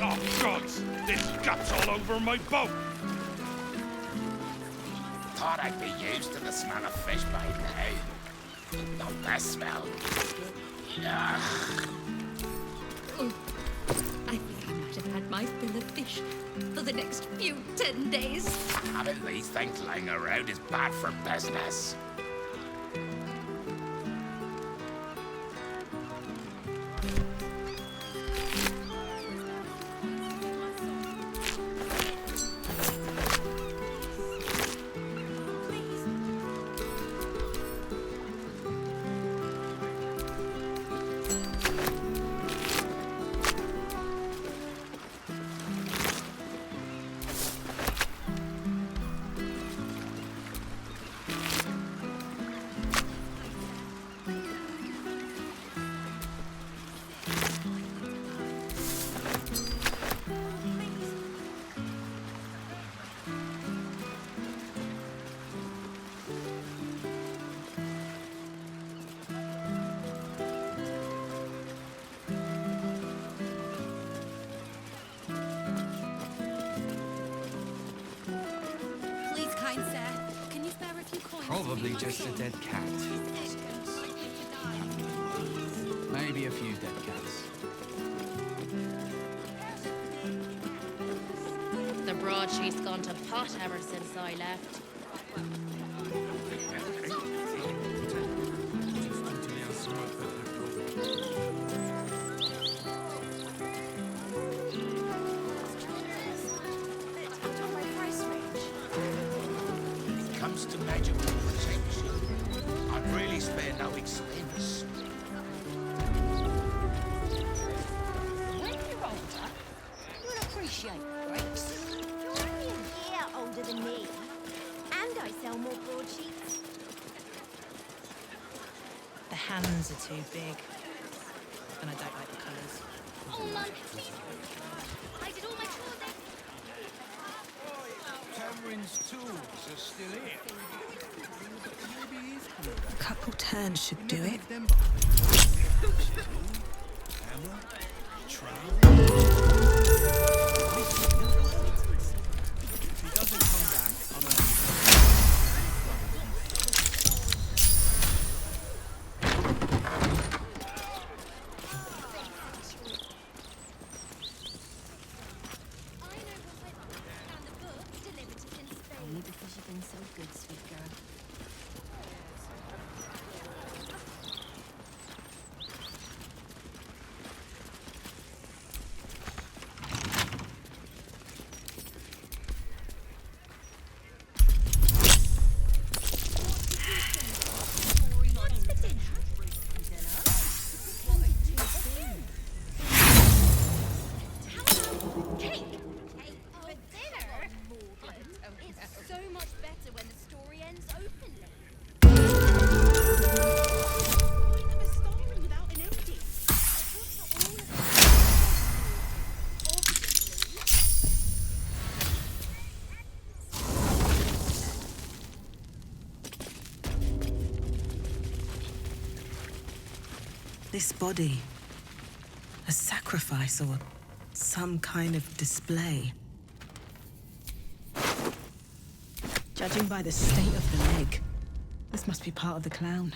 Oh, gods! This gut's all over my boat! Thought I'd be used to the smell of fish by now. Not that smell. Ugh. I think I might have had my fill of fish for the next few 10 days. Having these things lying around is bad for business. Probably just a dead cat. Maybe a few dead cats. The broadsheet's gone to pot ever since I left. To magical protection, I'd really spare no expense. When you're older, you'll appreciate breaks. You're only a year older than me, and I sell more broadsheets. The hands are too big, and I don't like the colours. Oh, Mum, please. I did all my chores. Cameron's tools are still here. A couple turns should do it. Because you've been so good, sweet girl. This body, a sacrifice or some kind of display. Judging by the state of the leg, this must be part of the clown.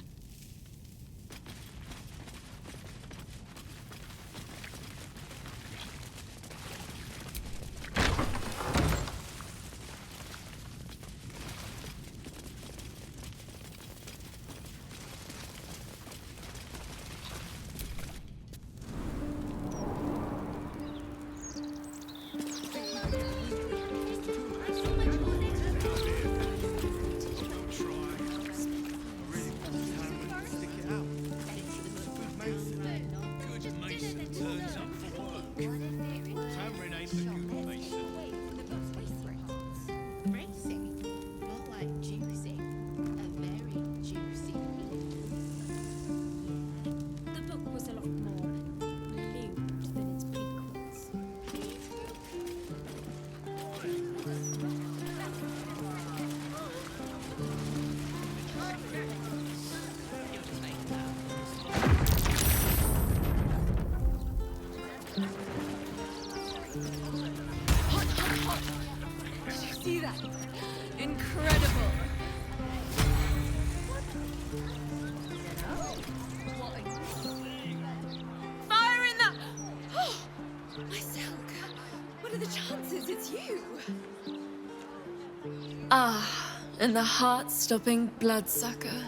Ah, and the heart-stopping bloodsucker.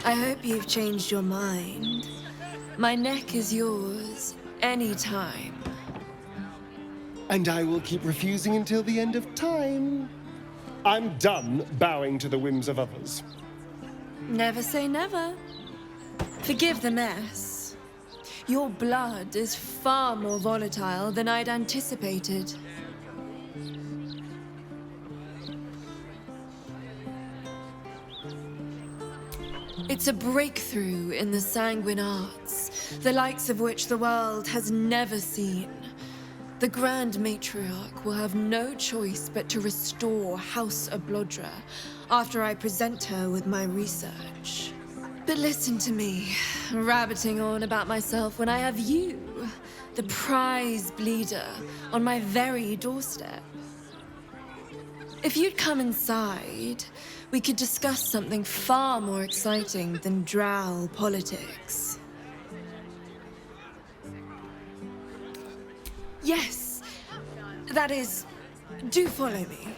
I hope you've changed your mind. My neck is yours, anytime. And I will keep refusing until the end of time. I'm done bowing to the whims of others. Never say never. Forgive the mess. Your blood is far more volatile than I'd anticipated. It's a breakthrough in the sanguine arts, the likes of which the world has never seen. The Grand Matriarch will have no choice but to restore House Ablodra after I present her with my research. But listen to me, rabbiting on about myself when I have you, the prize bleeder, on my very doorstep. If you'd come inside, we could discuss something far more exciting than drow politics. Yes, that is, do follow me.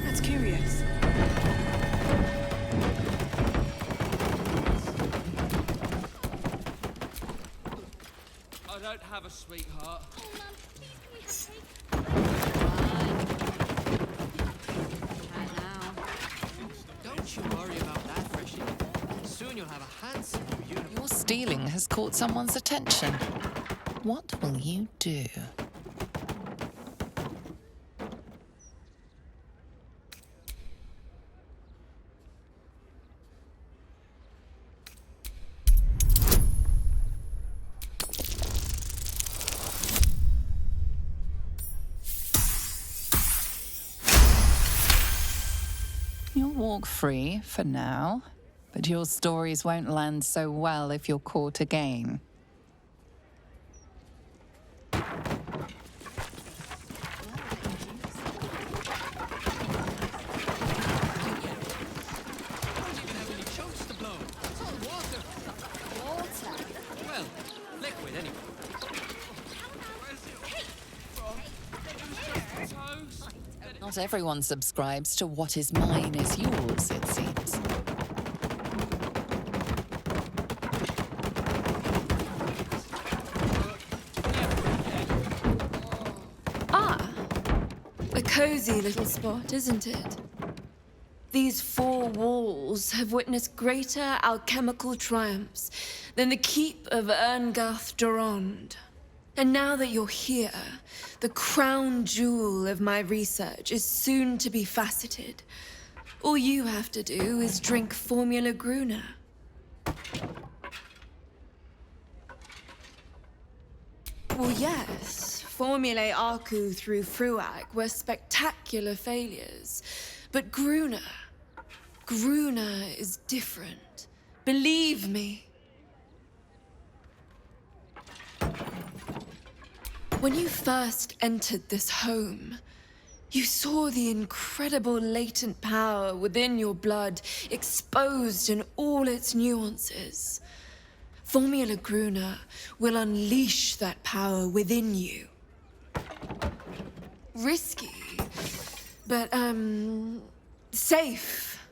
That's curious. I don't have a sweetheart. Don't you worry about that, Freshie. Soon you'll have a handsome new uniform. Your stealing has caught someone's attention. What will you do? You'll walk free for now, but your stories won't land so well if you're caught again. Well, liquid anyway. Not everyone subscribes to what is mine is yours, it seems. Ah, a cozy little spot, isn't it? These four walls have witnessed greater alchemical triumphs than the keep of Erngarth Durand. And now that you're here, the crown jewel of my research is soon to be faceted. All you have to do is drink Formula Gruner. Well, yes, Formulae Arcu through Fruag were spectacular failures. But Gruner is different. Believe me. When you first entered this home, you saw the incredible latent power within your blood exposed in all its nuances. Formula Gruner will unleash that power within you. Risky, but, safe.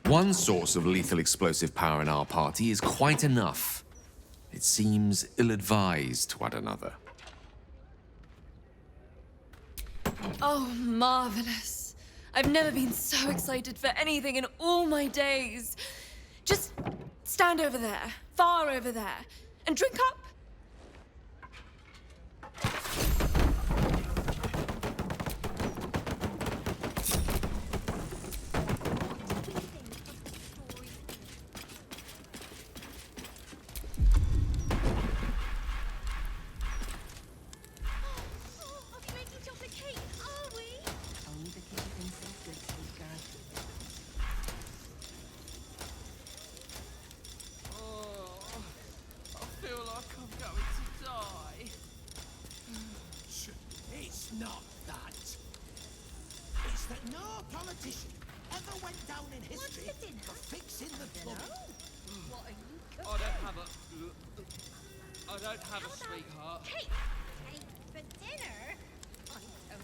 One source of lethal explosive power in our party is quite enough. It seems ill-advised to one another. Oh, marvelous. I've never been so excited for anything in all my days. Just stand over there, far over there, and drink up. It's not that. It's that no politician ever never went down in history for fixing the plumbing. I don't have a sweetheart. Cake for dinner? I don't know.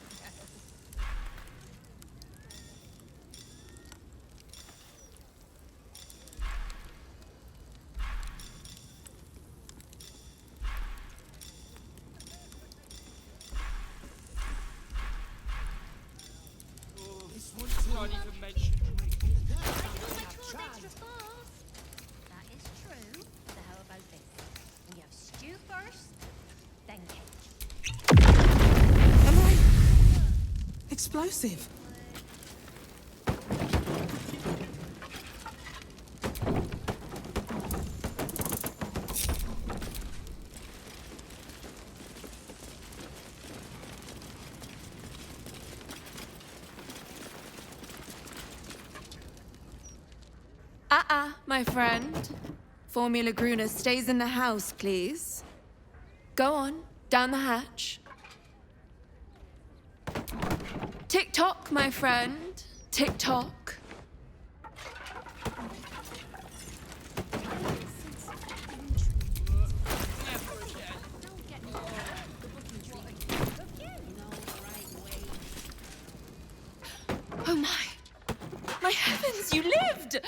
Don't even mention That is true. So how about this? We have stew first, then cake. Am I explosive? My friend. Formula Gruner stays in the house, please. Go on, down the hatch. Tick-tock, my friend. Tick-tock. Oh my. My heavens, you lived!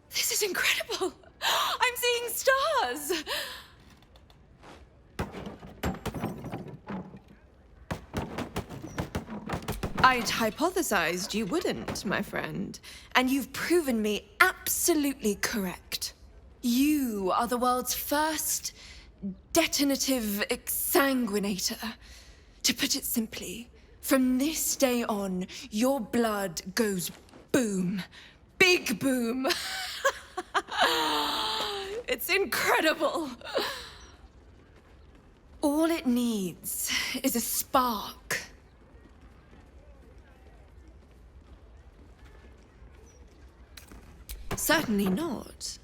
This is incredible! I'm seeing stars! I'd hypothesized you wouldn't, my friend. And you've proven me absolutely correct. You are the world's first detonative exsanguinator. To put it simply, from this day on, your blood goes boom. Big boom. It's incredible. All it needs is a spark. Certainly not.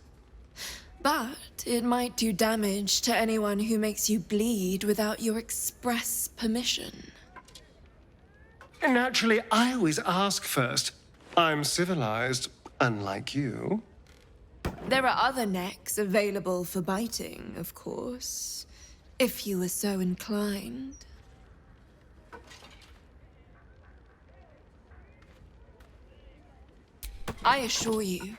But it might do damage to anyone who makes you bleed without your express permission. Naturally, I always ask first. I'm civilized, unlike you. There are other necks available for biting, of course, if you were so inclined. I assure you,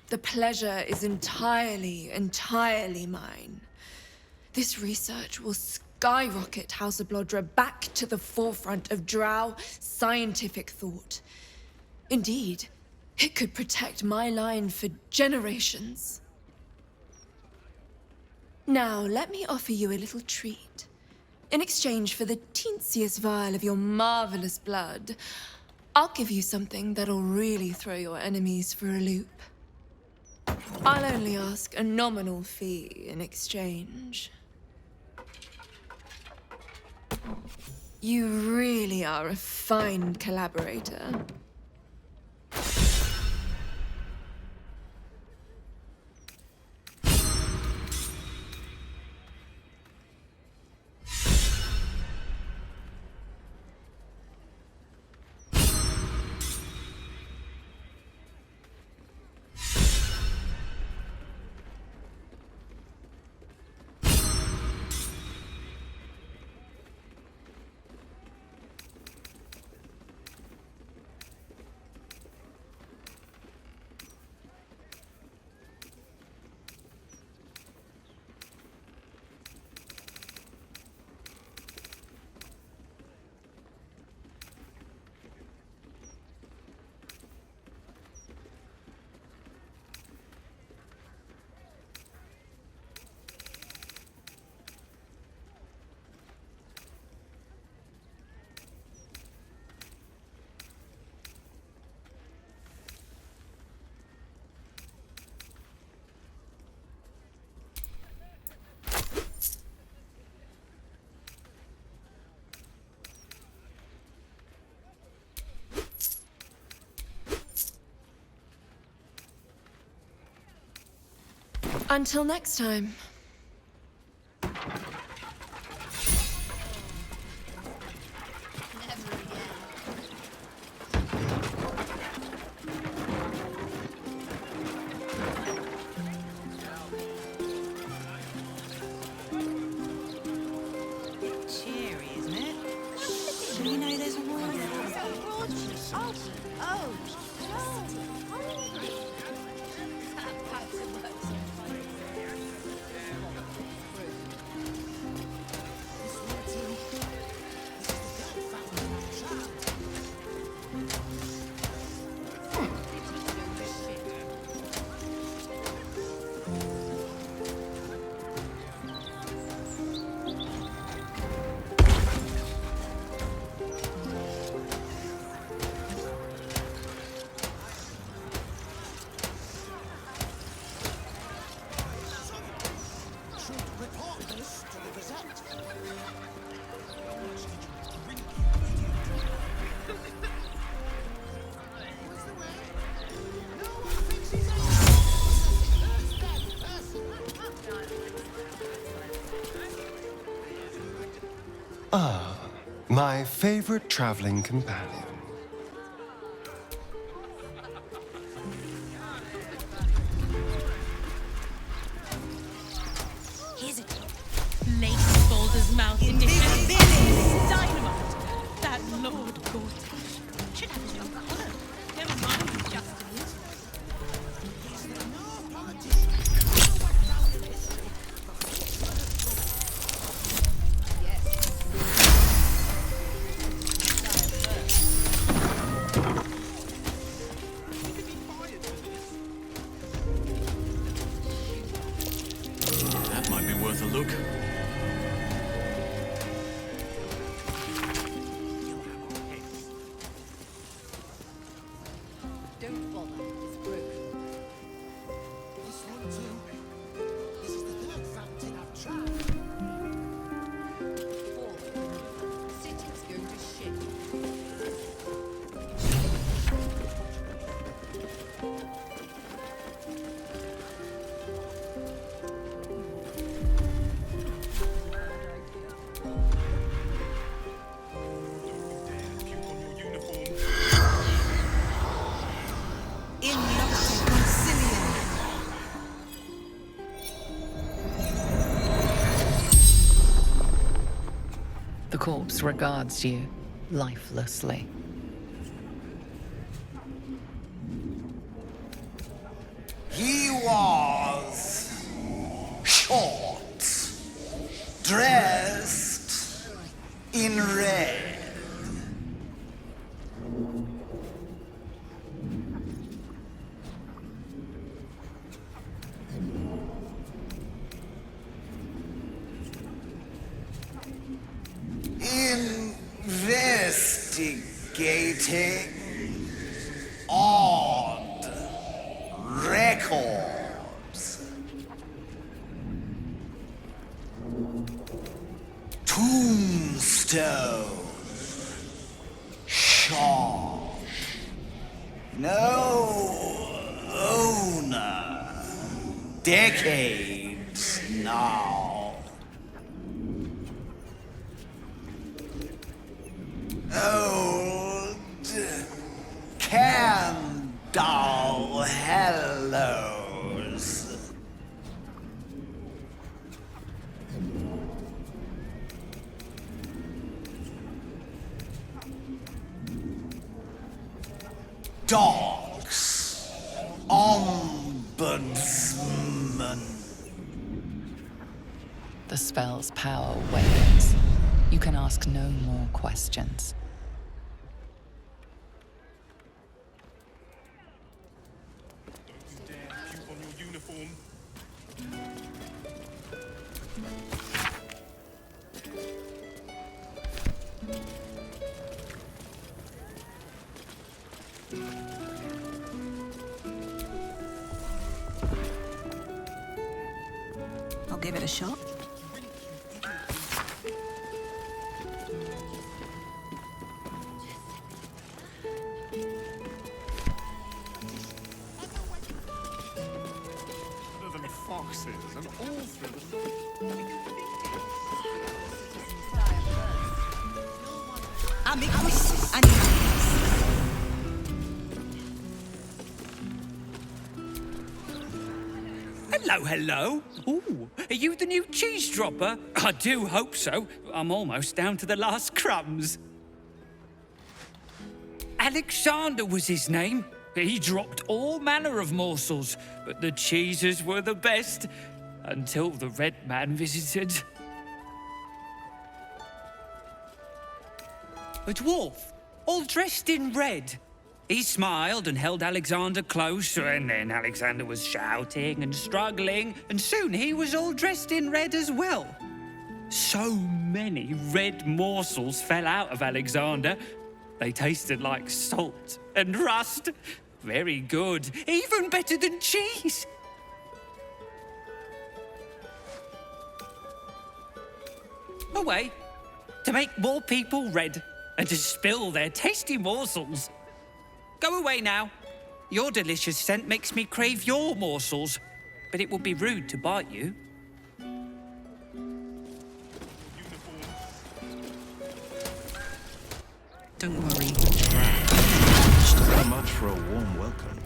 the pleasure is entirely mine. This research will skyrocket House of Blodra back to the forefront of Drow scientific thought. Indeed, it could protect my line for generations. Now, let me offer you a little treat. In exchange for the teensiest vial of your marvelous blood, I'll give you something that'll really throw your enemies for a loop. I'll only ask a nominal fee in exchange. You really are a fine collaborator. Until next time. Never again. Ah, my favorite traveling companion. Here's it. Lady Baldur's mouth edition. Dynamite. That Lord Gortash should have his own colour. Never mind the Justinians. That might be worth a look. Don't bother, it's broken. This one too. This is the third fountain I've tried. The city's going to shit. In loco concilium. The corpse regards you lifelessly. He was short, dressed in red. Investigating odd records. Tombstone shop. No owner. Decades now. Old candle hellos. Dogs. Ombudsman. The spell's power wanes. You can ask no more questions. I'll give it a shot. Than foxes and all through Amicus animalis. Hello, hello. Ooh, are you the new cheese dropper? I do hope so. I'm almost down to the last crumbs. Alexander was his name. He dropped all manner of morsels, but the cheeses were the best, until the Red Man visited. A dwarf, all dressed in red. He smiled and held Alexander close, and then Alexander was shouting and struggling, and soon he was all dressed in red as well. So many red morsels fell out of Alexander. They tasted like salt and rust. Very good, even better than cheese. Away, to make more people red and to spill their tasty morsels. Go away now. Your delicious scent makes me crave your morsels, but it would be rude to bite you. Don't worry. How much for a warm welcome?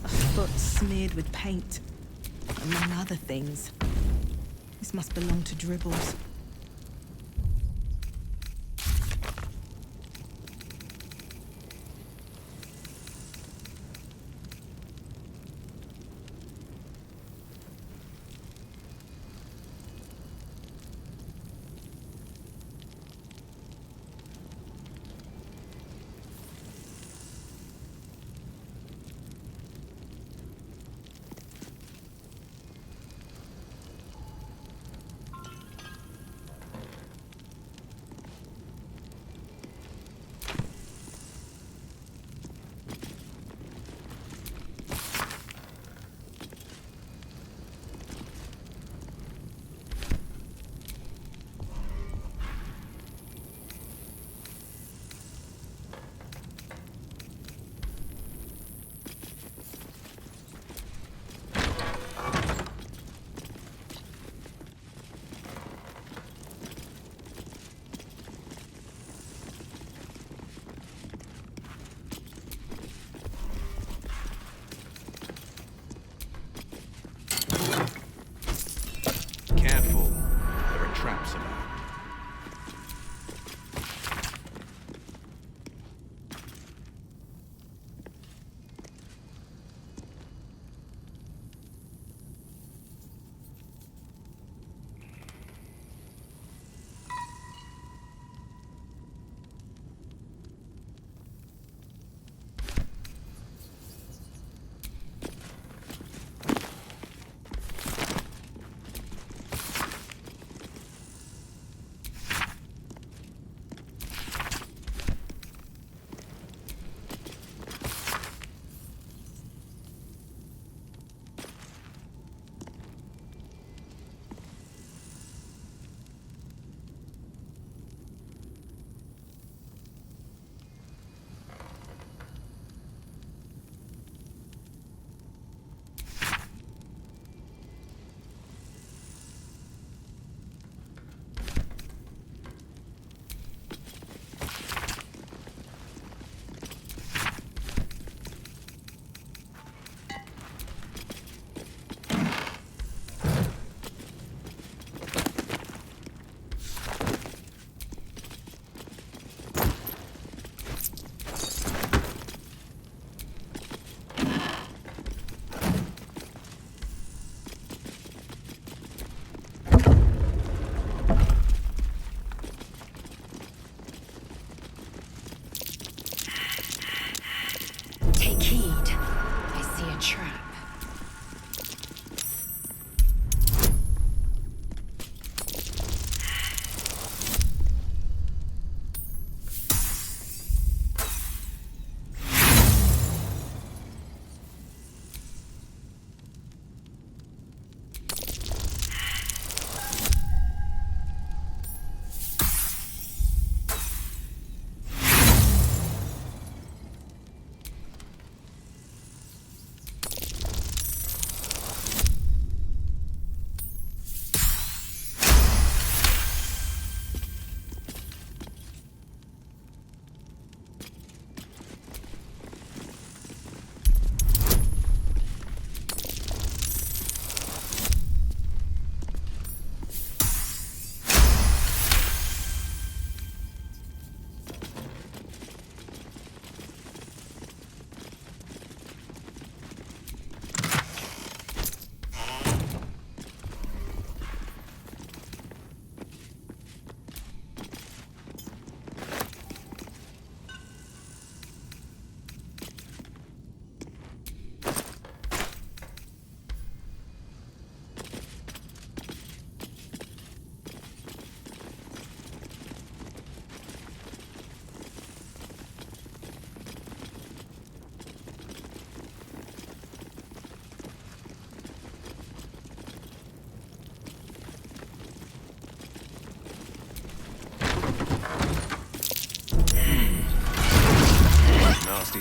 A foot smeared with paint, among other things. This must belong to Dribbles.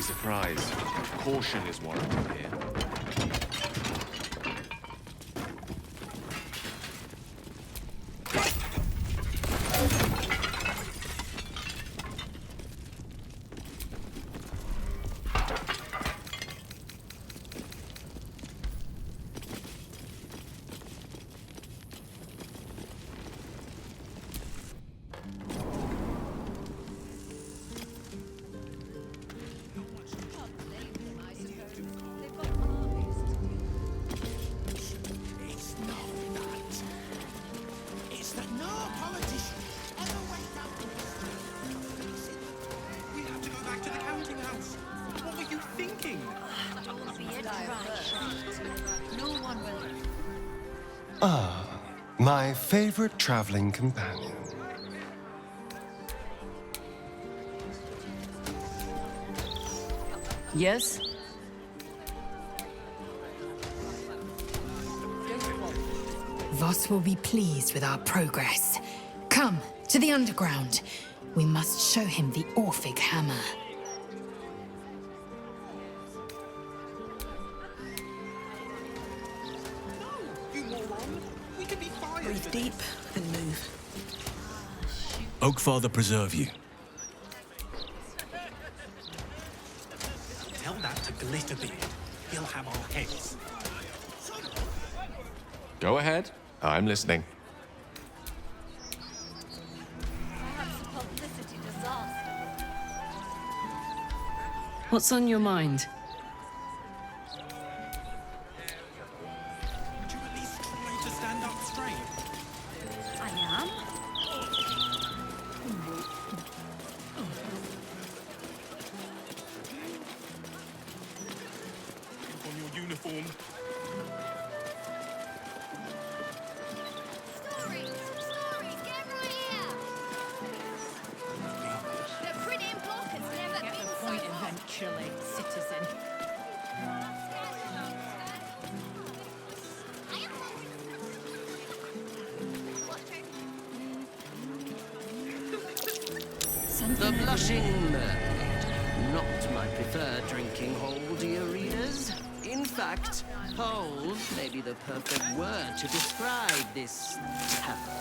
surprised. Caution is warranted here. It's not that. It's that no politician ever went out to the street. We have to go back to the counting house. What were you thinking? Don't be a dry shot. No one will. Ah, my favorite traveling companion. Yes? Voss will be pleased with our progress. Come, to the underground. We must show him the Orphic hammer. You moron! We could be fired. Breathe deep, then move. Oakfather preserve you. Tell that to Glitterbeard. He'll have our heads. Go ahead. I'm listening. Perhaps a publicity disaster. What's on your mind? Would you at least try to stand up straight? I am. Put on your uniform. Stories, get right here. The printing block has never been so hot. Eventually, citizen. The Blushing Mermaid. Not my preferred drinking hole, dear readers. In fact, hole may be the perfect word to describe this tavern.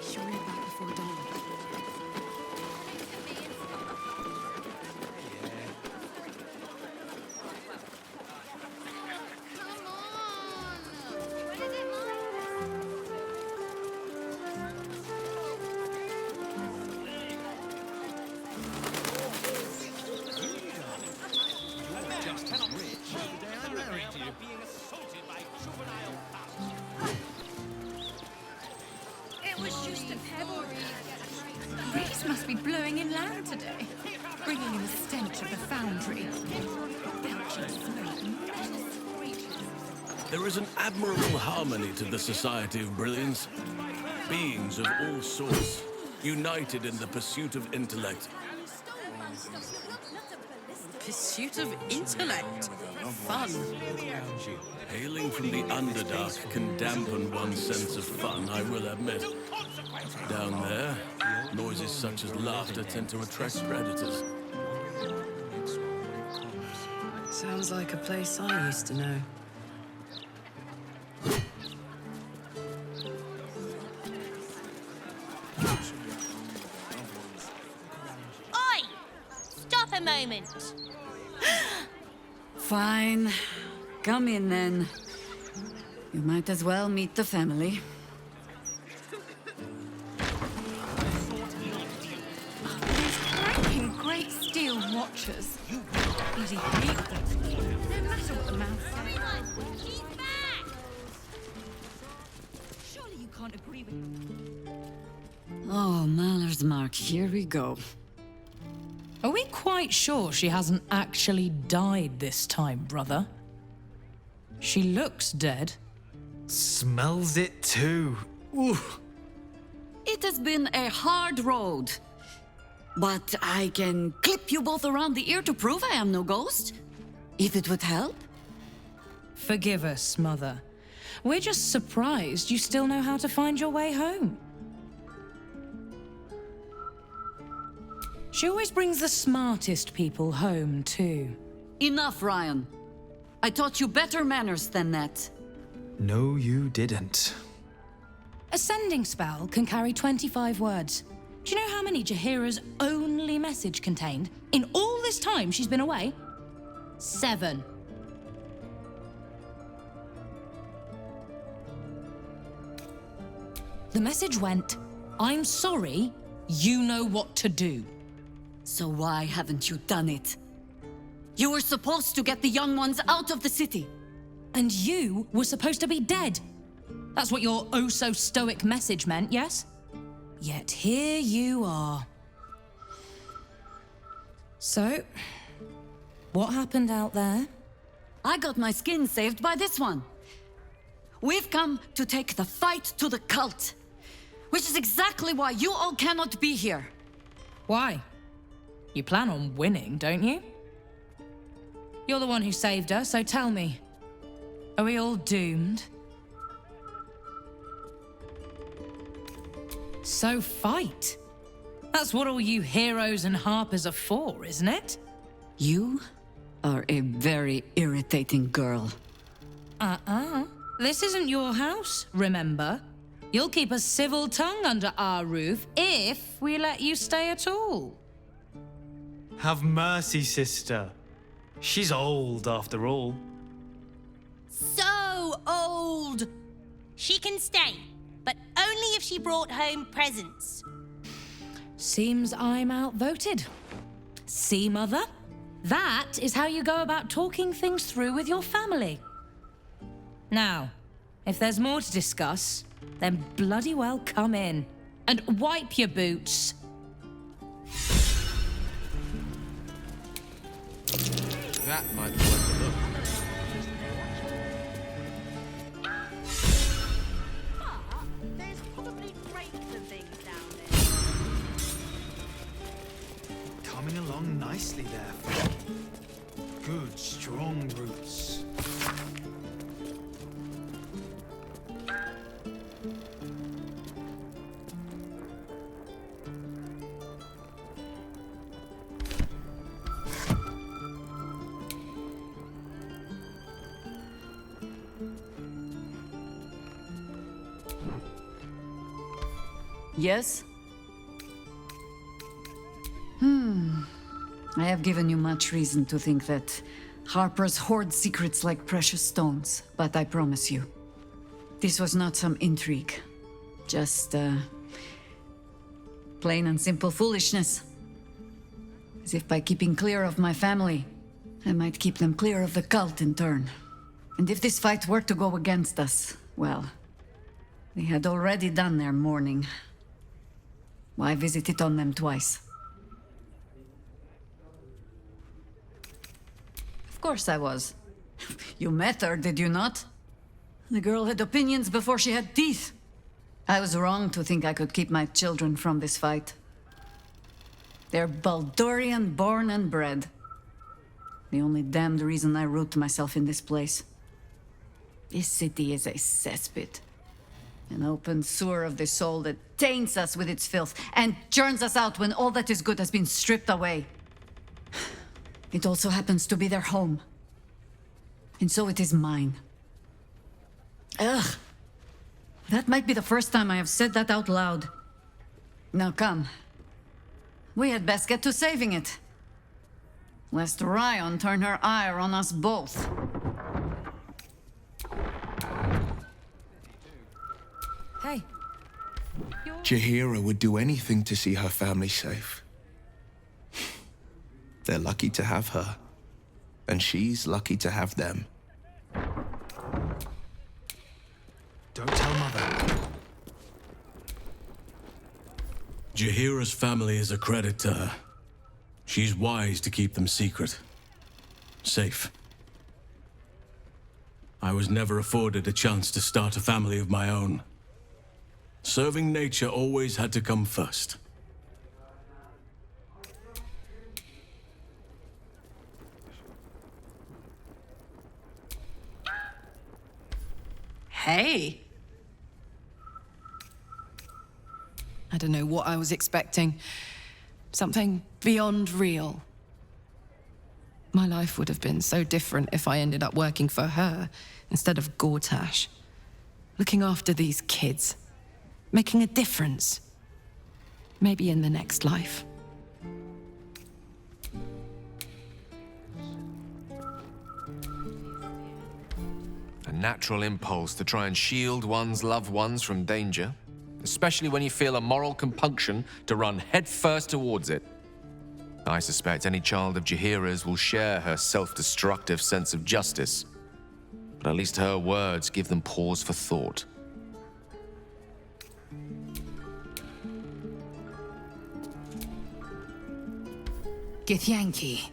Sure you're back before dawn. It was just a pebble. Breeze must be blowing inland today, bringing in the stench of the foundry. Belching smoke. There is an admirable harmony to the Society of Brilliance. Beings of all sorts, united in the pursuit of intellect. Pursuit of intellect. Fun. Hailing from the Underdark can dampen one's sense of fun, I will admit. Down there, noises such as laughter tend to attract predators. Sounds like a place I used to know. Oi! Stop a moment. Fine. Come in then. You might as well meet the family. Breaking great steel watchers. Bloody hate them. No matter what the mouth says. Keep back! Surely you can't agree with Oh, Maller's Mark, here we go. Are we quite sure she hasn't actually died this time, brother? She looks dead. Smells it too. Ooh. It has been a hard road. But I can clip you both around the ear to prove I am no ghost. If it would help? Forgive us, Mother. We're just surprised you still know how to find your way home. She always brings the smartest people home, too. Enough, Ryan. I taught you better manners than that. No, you didn't. A sending spell can carry 25 words. Do you know how many Jaheira's only message contained? In all this time she's been away? 7. The message went, "I'm sorry, you know what to do." So why haven't you done it? You were supposed to get the young ones out of the city. And you were supposed to be dead. That's what your oh-so-stoic message meant, yes? Yet here you are. So, what happened out there? I got my skin saved by this one. We've come to take the fight to the cult, which is exactly why you all cannot be here. Why? You plan on winning, don't you? You're the one who saved her, so tell me. Are we all doomed? So fight. That's what all you heroes and harpers are for, isn't it? You are a very irritating girl. This isn't your house, remember? You'll keep a civil tongue under our roof if we let you stay at all. Have mercy, sister. She's old, after all. So old! She can stay, but only if she brought home presents. Seems I'm outvoted. See, Mother? That is how you go about talking things through with your family. Now, if there's more to discuss, then bloody well come in. And wipe your boots. That might be worth a look. There's probably grapes and things down there. Coming along nicely there. Good, strong roots. Yes? I have given you much reason to think that Harpers hoard secrets like precious stones, but I promise you, this was not some intrigue. Just, plain and simple foolishness. As if by keeping clear of my family, I might keep them clear of the cult in turn. And if this fight were to go against us, well, they had already done their mourning. Why visit it on them twice? Of course I was. You met her, did you not? The girl had opinions before she had teeth. I was wrong to think I could keep my children from this fight. They're Baldurian born and bred. The only damned reason I root myself in this place. This city is a cesspit. An open sewer of the soul that taints us with its filth and churns us out when all that is good has been stripped away. It also happens to be their home. And so it is mine. Ugh. That might be the first time I have said that out loud. Now come. We had best get to saving it. Lest Ryan turn her ire on us both. Hey. Jaheira would do anything to see her family safe. They're lucky to have her, and she's lucky to have them. Don't tell Mother. Jaheira's family is a credit to her. She's wise to keep them secret. Safe. I was never afforded a chance to start a family of my own. Serving nature always had to come first. Hey. I don't know what I was expecting. Something beyond real. My life would have been so different if I ended up working for her instead of Gortash. Looking after these kids. Making a difference. Maybe in the next life. A natural impulse to try and shield one's loved ones from danger, especially when you feel a moral compunction to run headfirst towards it. I suspect any child of Jaheira's will share her self-destructive sense of justice, but at least her words give them pause for thought. Githyanki.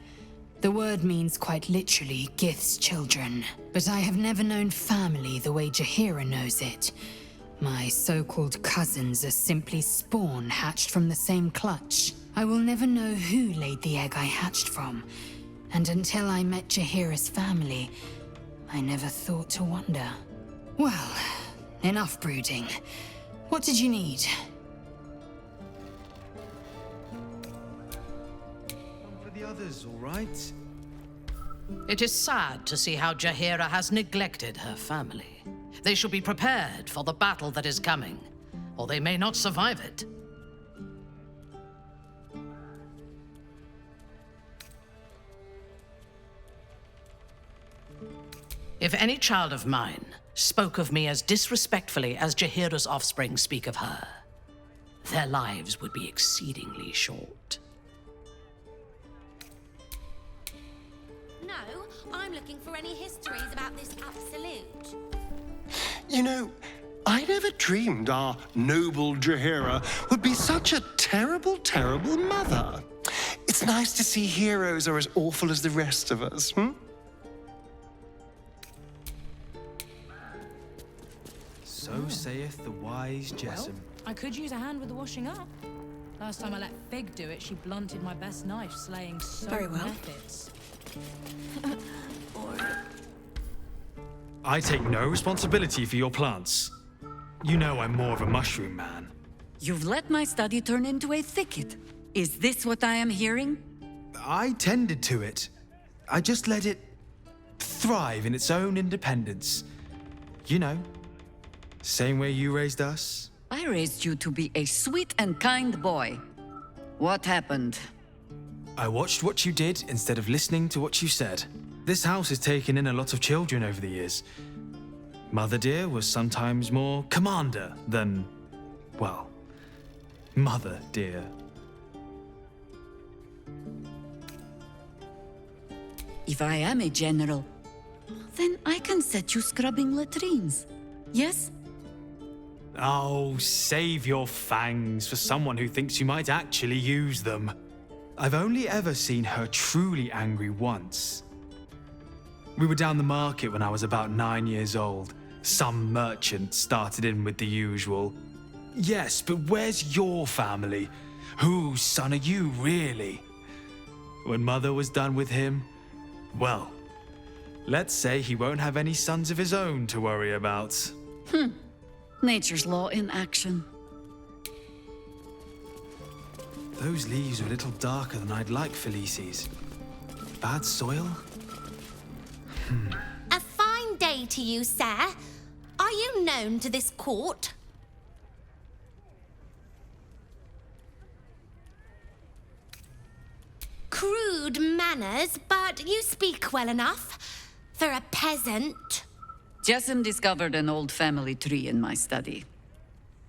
The word means quite literally Gith's children, but I have never known family the way Jaheira knows it. My so-called cousins are simply spawn hatched from the same clutch. I will never know who laid the egg I hatched from, and until I met Jaheira's family, I never thought to wonder. Well, enough brooding. What did you need? For the others, all right? It is sad to see how Jaheira has neglected her family. They should be prepared for the battle that is coming, or they may not survive it. If any child of mine spoke of me as disrespectfully as Jaheira's offspring speak of her, their lives would be exceedingly short. No, I'm looking for any histories about this absolute. You know, I never dreamed our noble Jaheira would be such a terrible, terrible mother. It's nice to see heroes are as awful as the rest of us, hmm? So saith the wise Jessamine. Well, I could use a hand with the washing up. Last time I let Fig do it, she blunted my best knife, slaying so Very well. methods. I take no responsibility for your plants. You know I'm more of a mushroom man. You've let my study turn into a thicket. Is this what I am hearing? I tended to it. I just let it thrive in its own independence. You know, same way you raised us. I raised you to be a sweet and kind boy. What happened? I watched what you did instead of listening to what you said. This house has taken in a lot of children over the years. Mother dear was sometimes more commander than, well, mother dear. If I am a general, then I can set you scrubbing latrines. Yes? Oh, save your fangs for someone who thinks you might actually use them. I've only ever seen her truly angry once. We were down the market when I was about 9 years old. Some merchant started in with the usual. Yes, but where's your family? Whose son are you, really? When Mother was done with him, well, let's say he won't have any sons of his own to worry about. Nature's law in action. Those leaves are a little darker than I'd like, Felices. Bad soil? A fine day to you, sir. Are you known to this court? Crude manners, but you speak well enough for a peasant. Jessam discovered an old family tree in my study.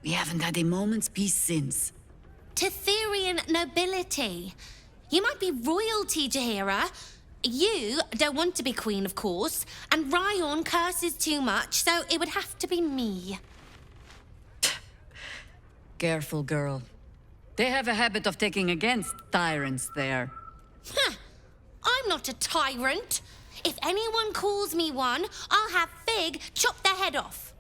We haven't had a moment's peace since. Tetherian nobility. You might be royalty, Jaheira. You don't want to be queen, of course, and Ryon curses too much, so it would have to be me. Careful, girl. They have a habit of taking against tyrants there. I'm not a tyrant. If anyone calls me one, I'll have Fig chop their head off.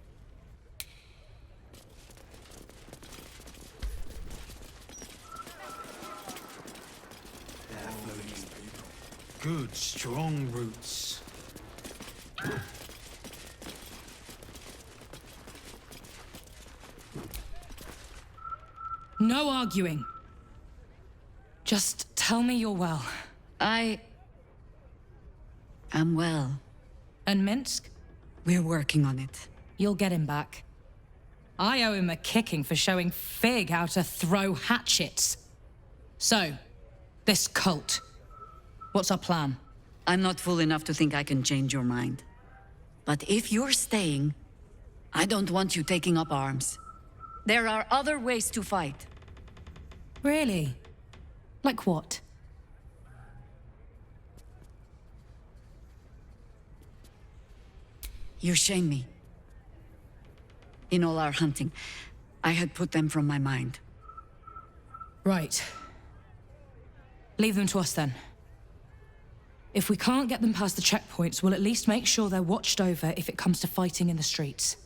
Good, strong roots. No arguing. Just tell me you're well. I'm well. And Minsk? We're working on it. You'll get him back. I owe him a kicking for showing Fig how to throw hatchets. So, this cult. What's our plan? I'm not fool enough to think I can change your mind. But if you're staying, I don't want you taking up arms. There are other ways to fight. Really? Like what? You shame me. In all our hunting, I had put them from my mind. Right. Leave them to us then. If we can't get them past the checkpoints, we'll at least make sure they're watched over if it comes to fighting in the streets.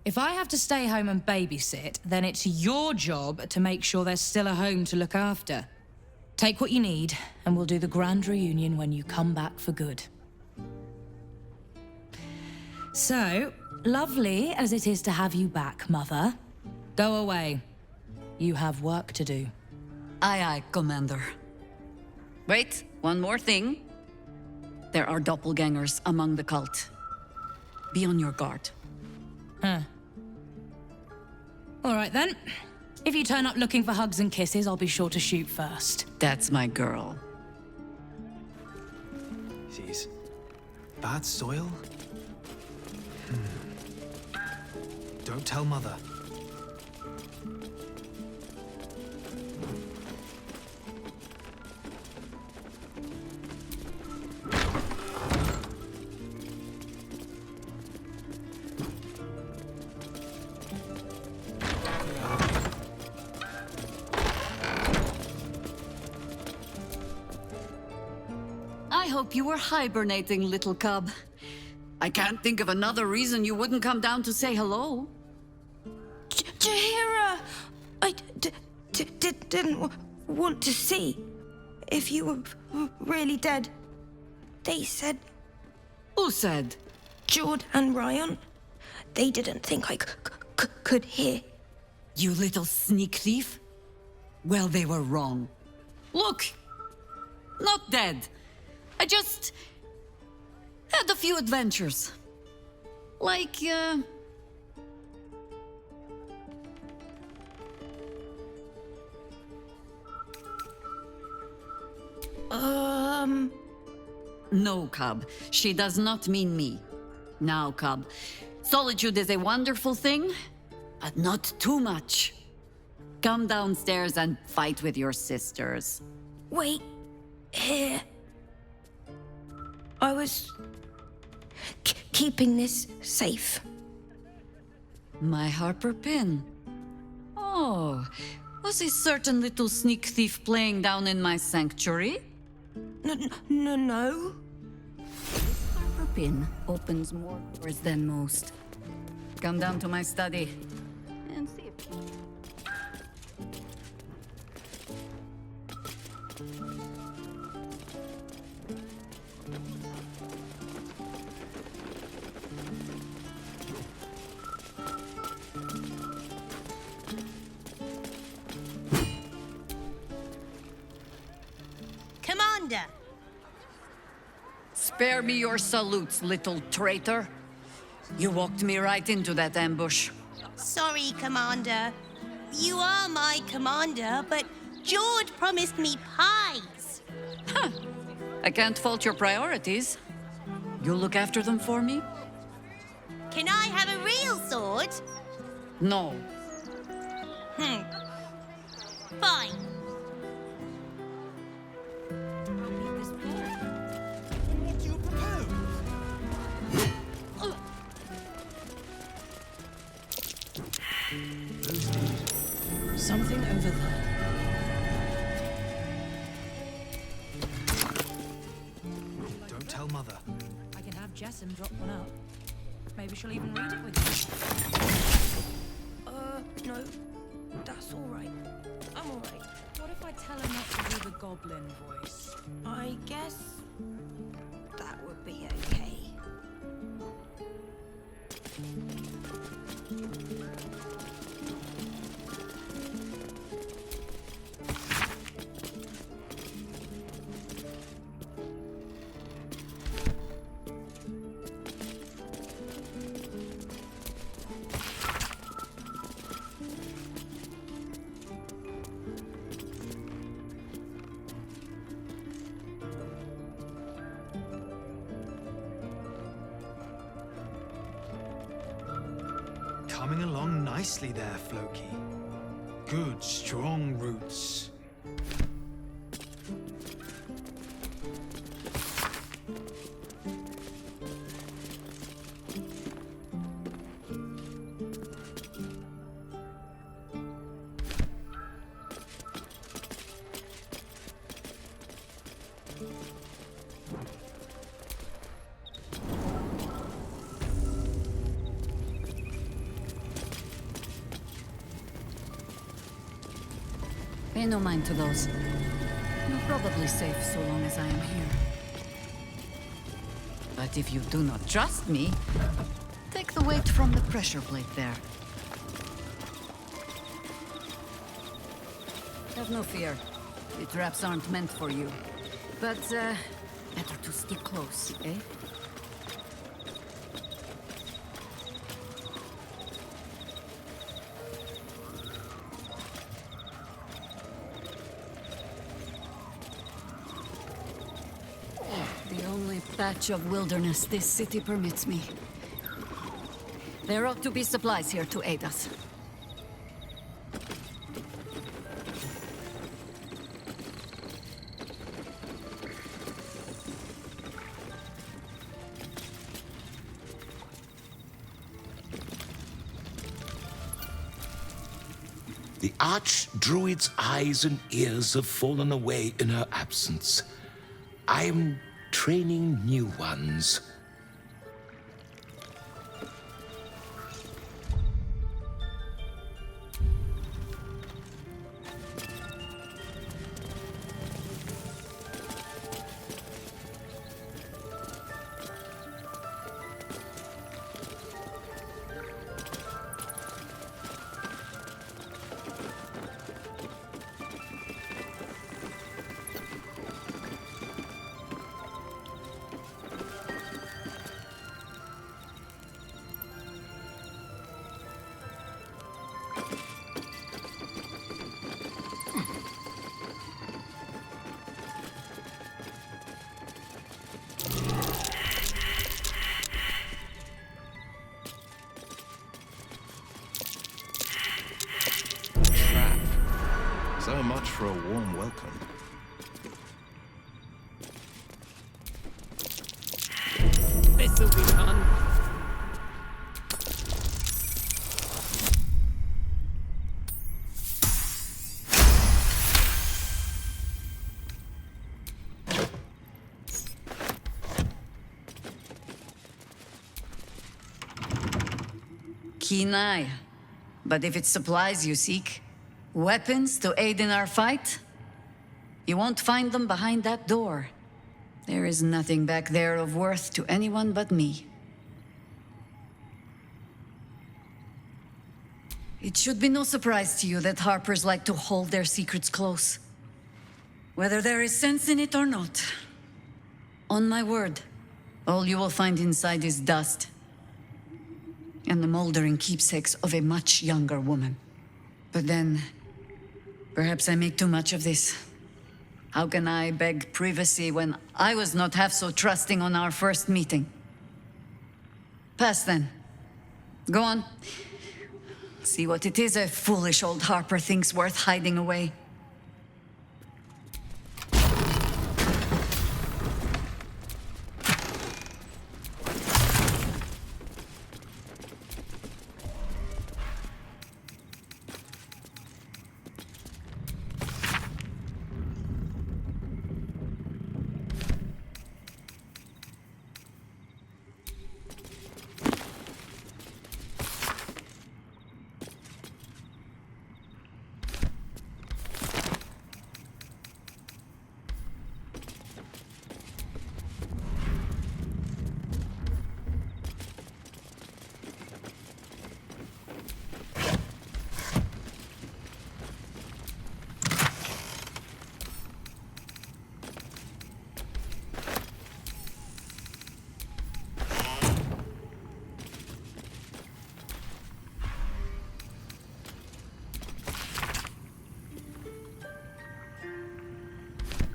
If I have to stay home and babysit, then it's your job to make sure there's still a home to look after. Take what you need, and we'll do the grand reunion when you come back for good. So, lovely as it is to have you back, Mother. Go away. You have work to do. Aye, aye, Commander. Wait, one more thing. There are doppelgangers among the cult. Be on your guard. Huh. All right then. If you turn up looking for hugs and kisses, I'll be sure to shoot first. That's my girl. Jeez. Bad soil? Don't tell Mother. I hope you were hibernating, little cub. I can't think of another reason you wouldn't come down to say hello. Jaheira! I didn't want to see if you were really dead. They said... Who said? Jord and Ryan. They didn't think I could hear. You little sneak thief? Well, they were wrong. Look! Not dead. I just... had a few adventures. Like, No, Cub. She does not mean me. Now, Cub. Solitude is a wonderful thing, but not too much. Come downstairs and fight with your sisters. Wait. Here. I was... keeping this safe. My Harper pin. Oh, was a certain little sneak thief playing down in my sanctuary? No. This Harper pin opens more doors than most. Come down to my study and see if... Commander! Spare me your salutes, little traitor. You walked me right into that ambush. Sorry, Commander. You are my commander, but Jord promised me pies. Huh. I can't fault your priorities. You'll look after them for me? Can I have a real sword? No. Fine. What do you propose? Something over there. Don't tell Mother. I can have Jessim drop one out. Maybe she'll even read it with you. No. That's all right. I'm all right. What if I tell her not to do the goblin voice? I guess... that would be okay. coming along nicely there, Floki. Good, strong roots. Pay no mind to those. You're probably safe so long as I am here. But if you do not trust me, take the weight from the pressure plate there. Have no fear. The traps aren't meant for you. But, better to stick close, eh? The only patch of wilderness this city permits me. There ought to be supplies here to aid us. The Archdruid's eyes and ears have fallen away in her absence. I am training new ones. So much for a warm welcome. This'll be fun. Keen eye. But if it's supplies you seek, weapons to aid in our fight, you won't find them behind that door. There is nothing back there of worth to anyone but me. It should be no surprise to you that Harpers like to hold their secrets close. Whether there is sense in it or not. On my word, all you will find inside is dust. And the moldering keepsakes of a much younger woman. But then, perhaps I make too much of this. How can I beg privacy when I was not half so trusting on our first meeting? Pass then. Go on. See what it is a foolish old Harper thinks worth hiding away.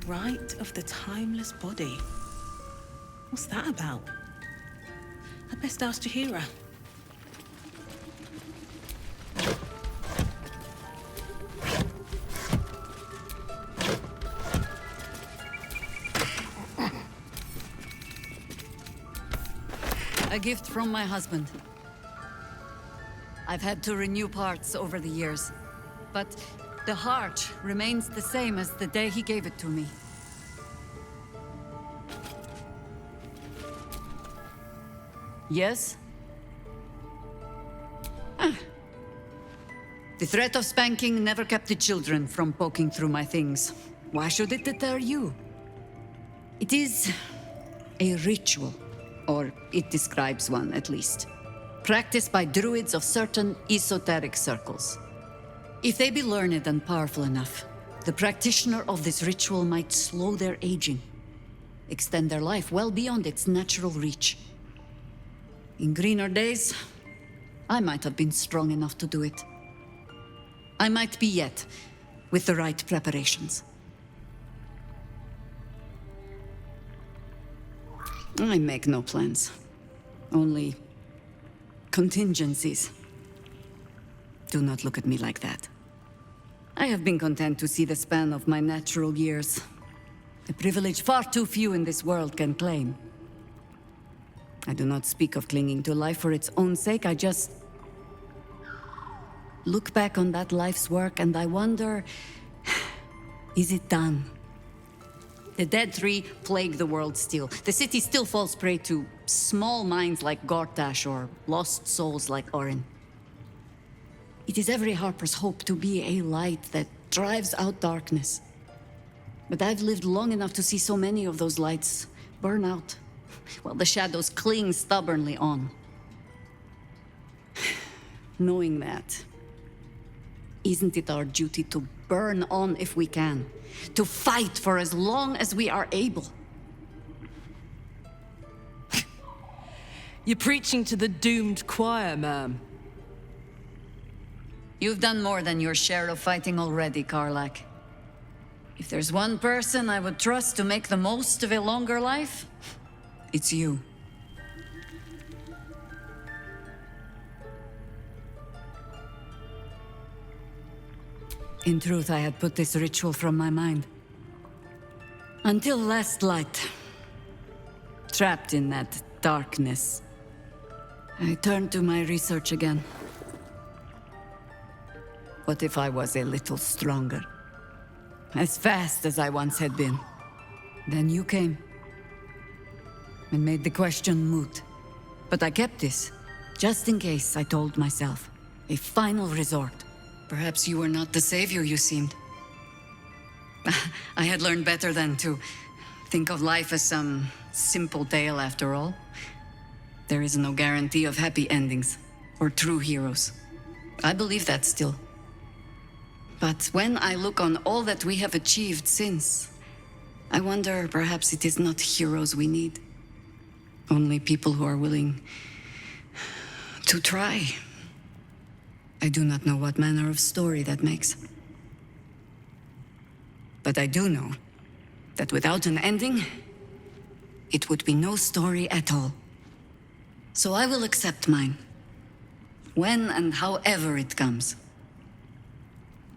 Rite of the timeless body. What's that about? I'd best ask Jahira. A gift from my husband. I've had to renew parts over the years, but the heart remains the same as the day he gave it to me. Yes? The threat of spanking never kept the children from poking through my things. Why should it deter you? It is a ritual, or it describes one at least, practiced by druids of certain esoteric circles. If they be learned and powerful enough, the practitioner of this ritual might slow their aging, extend their life well beyond its natural reach. In greener days, I might have been strong enough to do it. I might be yet, with the right preparations. I make no plans, only contingencies. Do not look at me like that. I have been content to see the span of my natural years, a privilege far too few in this world can claim. I do not speak of clinging to life for its own sake, I just look back on that life's work and I wonder, is it done? The dead tree plague the world still. The city still falls prey to small minds like Gortash or lost souls like Orin. It is every Harper's hope to be a light that drives out darkness. But I've lived long enough to see so many of those lights burn out, while the shadows cling stubbornly on. Knowing that, isn't it our duty to burn on if we can? To fight for as long as we are able? You're preaching to the doomed choir, ma'am. You've done more than your share of fighting already, Karlach. If there's one person I would trust to make the most of a longer life, it's you. In truth, I had put this ritual from my mind. Until last light. Trapped in that darkness, I turned to my research again. What if I was a little stronger? As fast as I once had been. Then you came. And made the question moot. But I kept this, just in case, I told myself. A final resort. Perhaps you were not the savior you seemed. I had learned better than to think of life as some simple tale after all. There is no guarantee of happy endings, or true heroes. I believe that still. But when I look on all that we have achieved since, I wonder perhaps it is not heroes we need. Only people who are willing to try. I do not know what manner of story that makes. But I do know that without an ending, it would be no story at all. So I will accept mine, when and however it comes.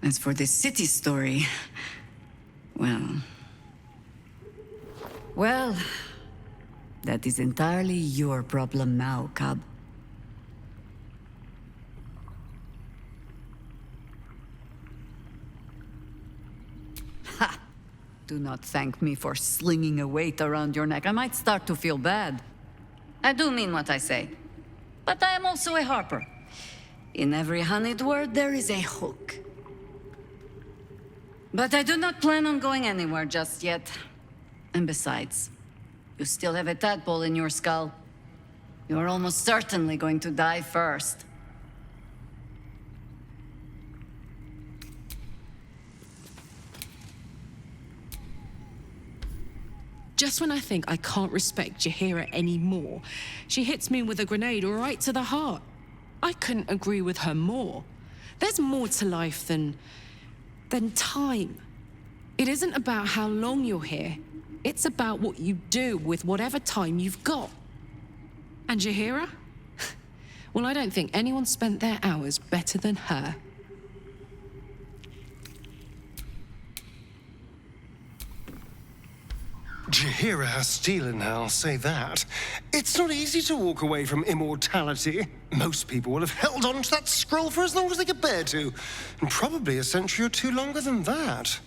As for this city story, well, that is entirely your problem now, Cub. Ha! Do not thank me for slinging a weight around your neck. I might start to feel bad. I do mean what I say. But I am also a harper. In every honeyed word, there is a hook. But I do not plan on going anywhere just yet. And besides, you still have a tadpole in your skull. You are almost certainly going to die first. Just when I think I can't respect Jaheira anymore, she hits me with a grenade right to the heart. I couldn't agree with her more. There's more to life than time. It isn't about how long you're here. It's about what you do with whatever time you've got. And Jaheira? Well, I don't think anyone spent their hours better than her. Jaheira has steel in her, I'll say that. It's not easy to walk away from immortality. Most people will have held on to that scroll for as long as they could bear to, and probably a century or two longer than that.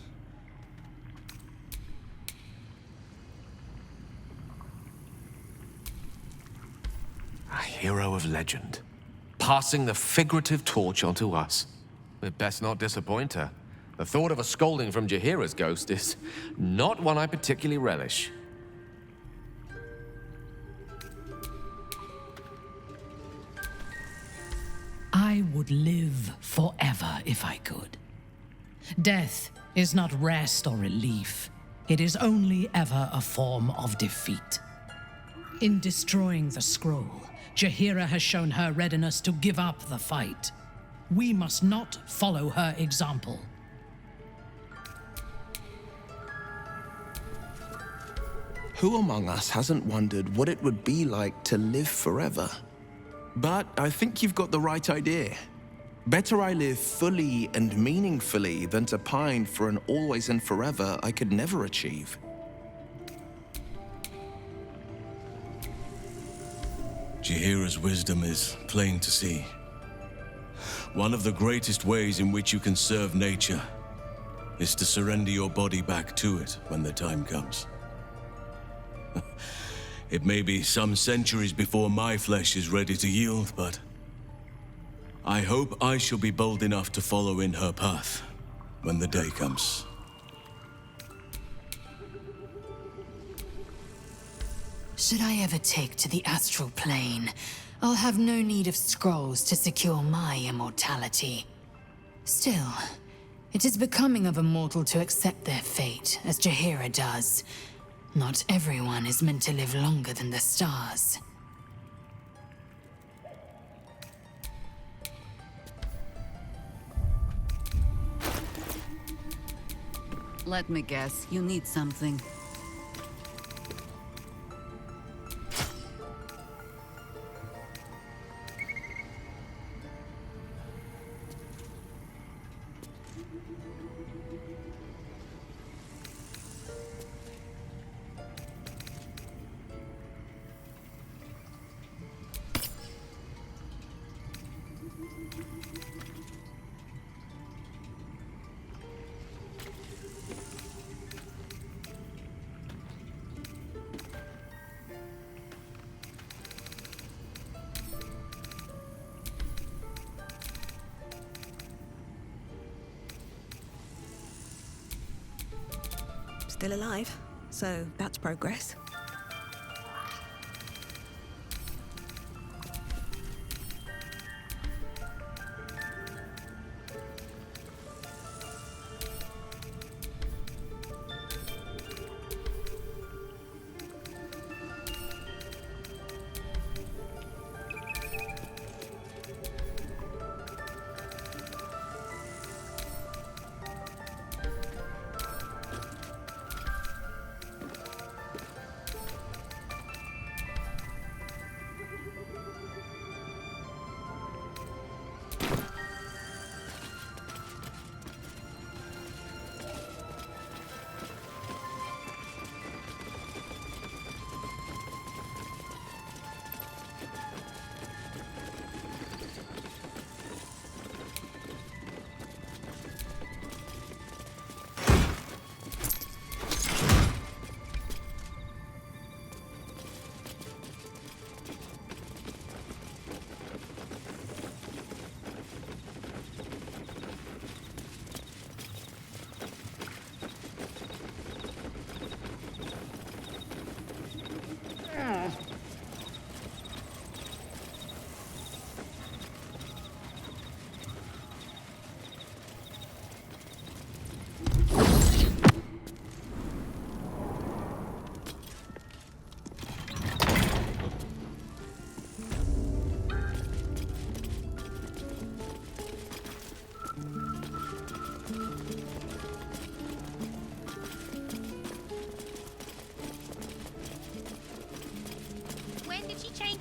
A hero of legend, passing the figurative torch onto us. We'd best not disappoint her. The thought of a scolding from Jaheira's ghost is not one I particularly relish. I would live forever if I could. Death is not rest or relief. It is only ever a form of defeat. In destroying the scroll, Jaheira has shown her readiness to give up the fight. We must not follow her example. Who among us hasn't wondered what it would be like to live forever? But I think you've got the right idea. Better I live fully and meaningfully than to pine for an always and forever I could never achieve. Jaheira's wisdom is plain to see. One of the greatest ways in which you can serve nature is to surrender your body back to it when the time comes. It may be some centuries before my flesh is ready to yield, but I hope I shall be bold enough to follow in her path when the day comes. Should I ever take to the astral plane, I'll have no need of scrolls to secure my immortality. Still, it is becoming of a mortal to accept their fate, as Jaheira does. Not everyone is meant to live longer than the stars. Let me guess, you need something. Still alive, so that's progress.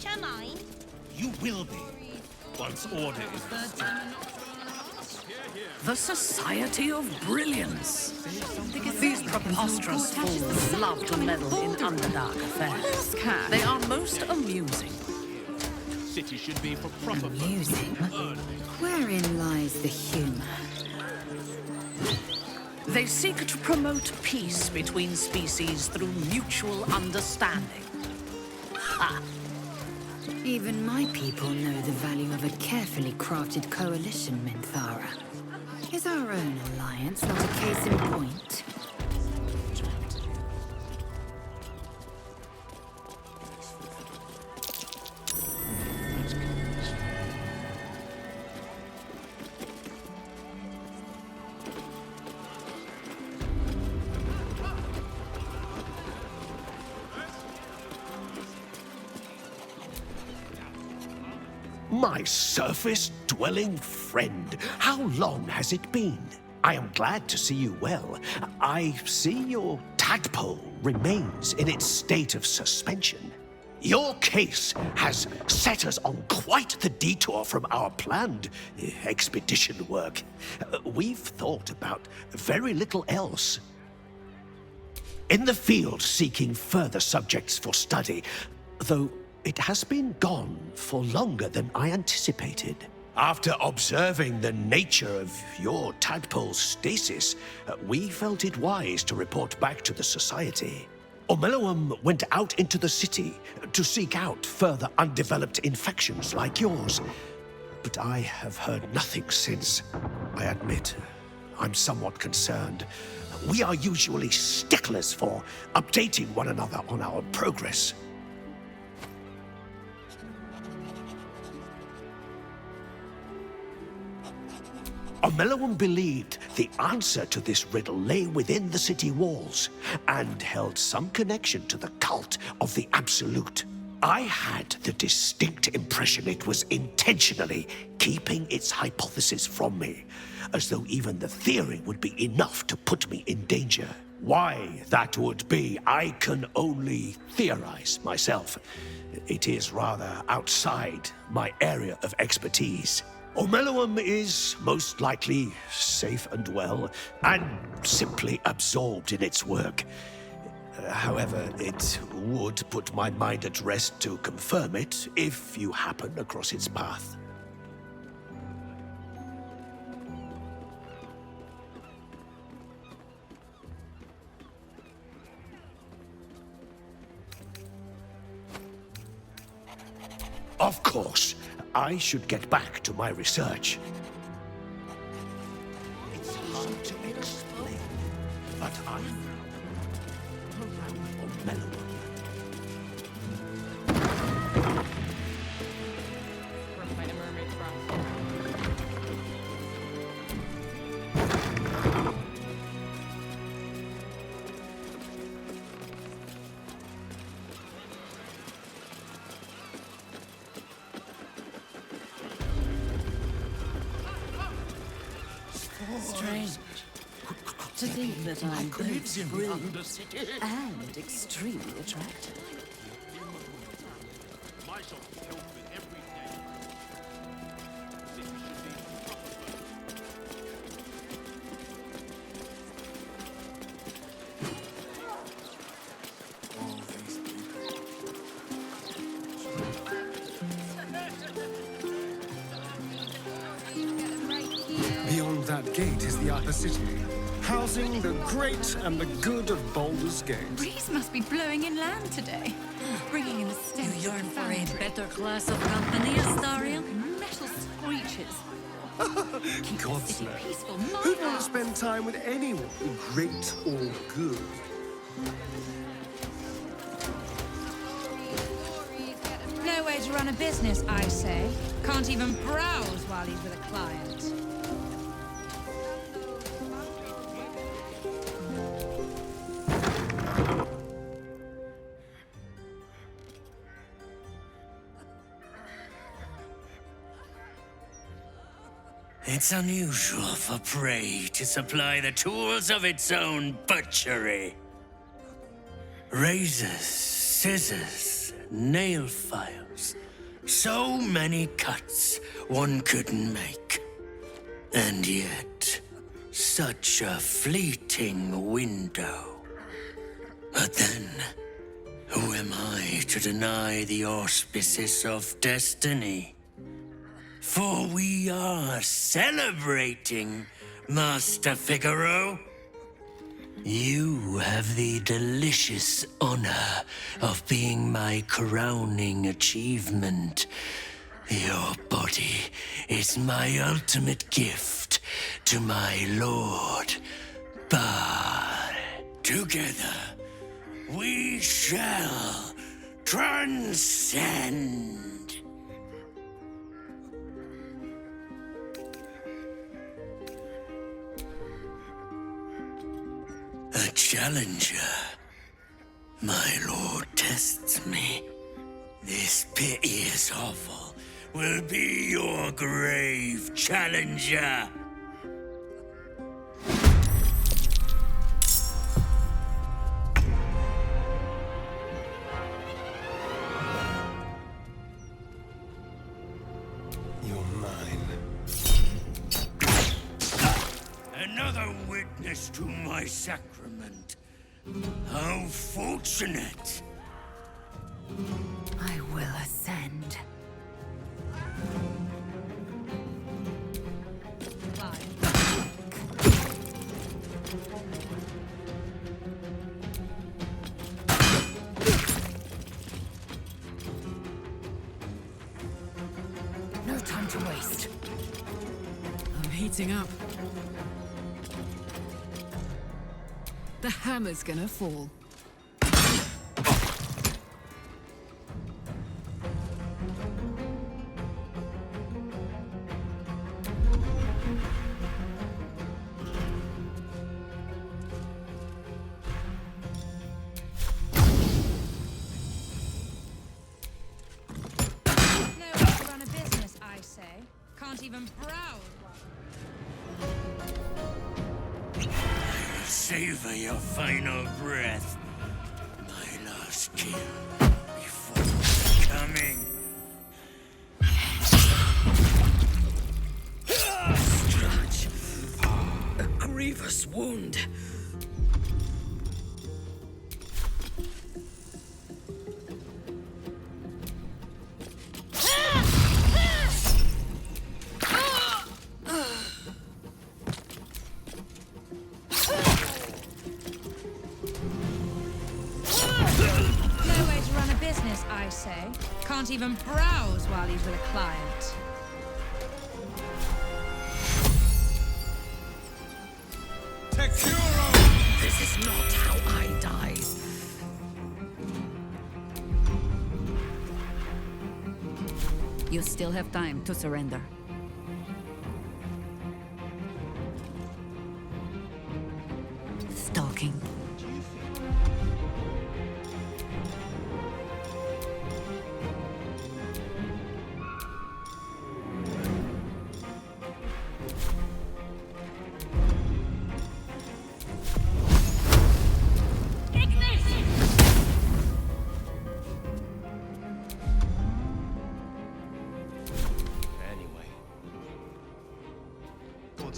Her mind? You will be, once order is restored. The Society of Brilliance. These preposterous fools love to meddle in Underdark affairs. They are most amusing. City should be for proper Amusing? Wherein lies the humor? They seek to promote peace between species through mutual understanding. Ha! Even my people know the value of a carefully crafted coalition, Minthara. Is our own alliance not a case in point? My surface-dwelling friend, how long has it been? I am glad to see you well. I see your tadpole remains in its state of suspension. Your case has set us on quite the detour from our planned expedition work. We've thought about very little else. In the field seeking further subjects for study, though it has been gone for longer than I anticipated. After observing the nature of your tadpole's stasis, we felt it wise to report back to the Society. Omeluum went out into the city to seek out further undeveloped infections like yours. But I have heard nothing since. I admit, I'm somewhat concerned. We are usually sticklers for updating one another on our progress. Omeluum believed the answer to this riddle lay within the city walls and held some connection to the cult of the Absolute. I had the distinct impression it was intentionally keeping its hypothesis from me, as though even the theory would be enough to put me in danger. Why that would be, I can only theorize myself. It is rather outside my area of expertise. Omeluum is most likely safe and well, and simply absorbed in its work. However, it would put my mind at rest to confirm it if you happen across its path. Of course, I should get back to my research. It's hard to explain, but I'm around Omeluum. Strange to think that I'm both brilliant and extremely attractive. Beyond that gate is the upper city, housing the great and the good of Baldur's Gate. Breeze must be blowing inland today, bringing in the stench. You yearn for a better class of company, Astarion? Metal screeches. God's City no. peaceful, Who'd want to spend time with anyone, great or good? No way to run a business, I say. Can't even browse while he's with a client. It's unusual for prey to supply the tools of its own butchery. Razors, scissors, nail files. So many cuts one couldn't make. And yet, Such a fleeting window. But then, who am I to deny the auspices of destiny? For we are celebrating, Master Figaro. You have the delicious honor of being my crowning achievement. Your body is my ultimate gift to my lord, Bard. Together, we shall transcend. A challenger. My lord tests me. This piteous hovel will be your grave, challenger. You're mine. Another witness to my sacrament. How fortunate. I will ascend. No time to waste. I'm heating up. The hammer's gonna fall. Even browse. Savor your final breath. My last kill before coming. Scratch. A grievous wound. Can't even browse while he's with a client. This is not how I die. You still have time to surrender. Stalking.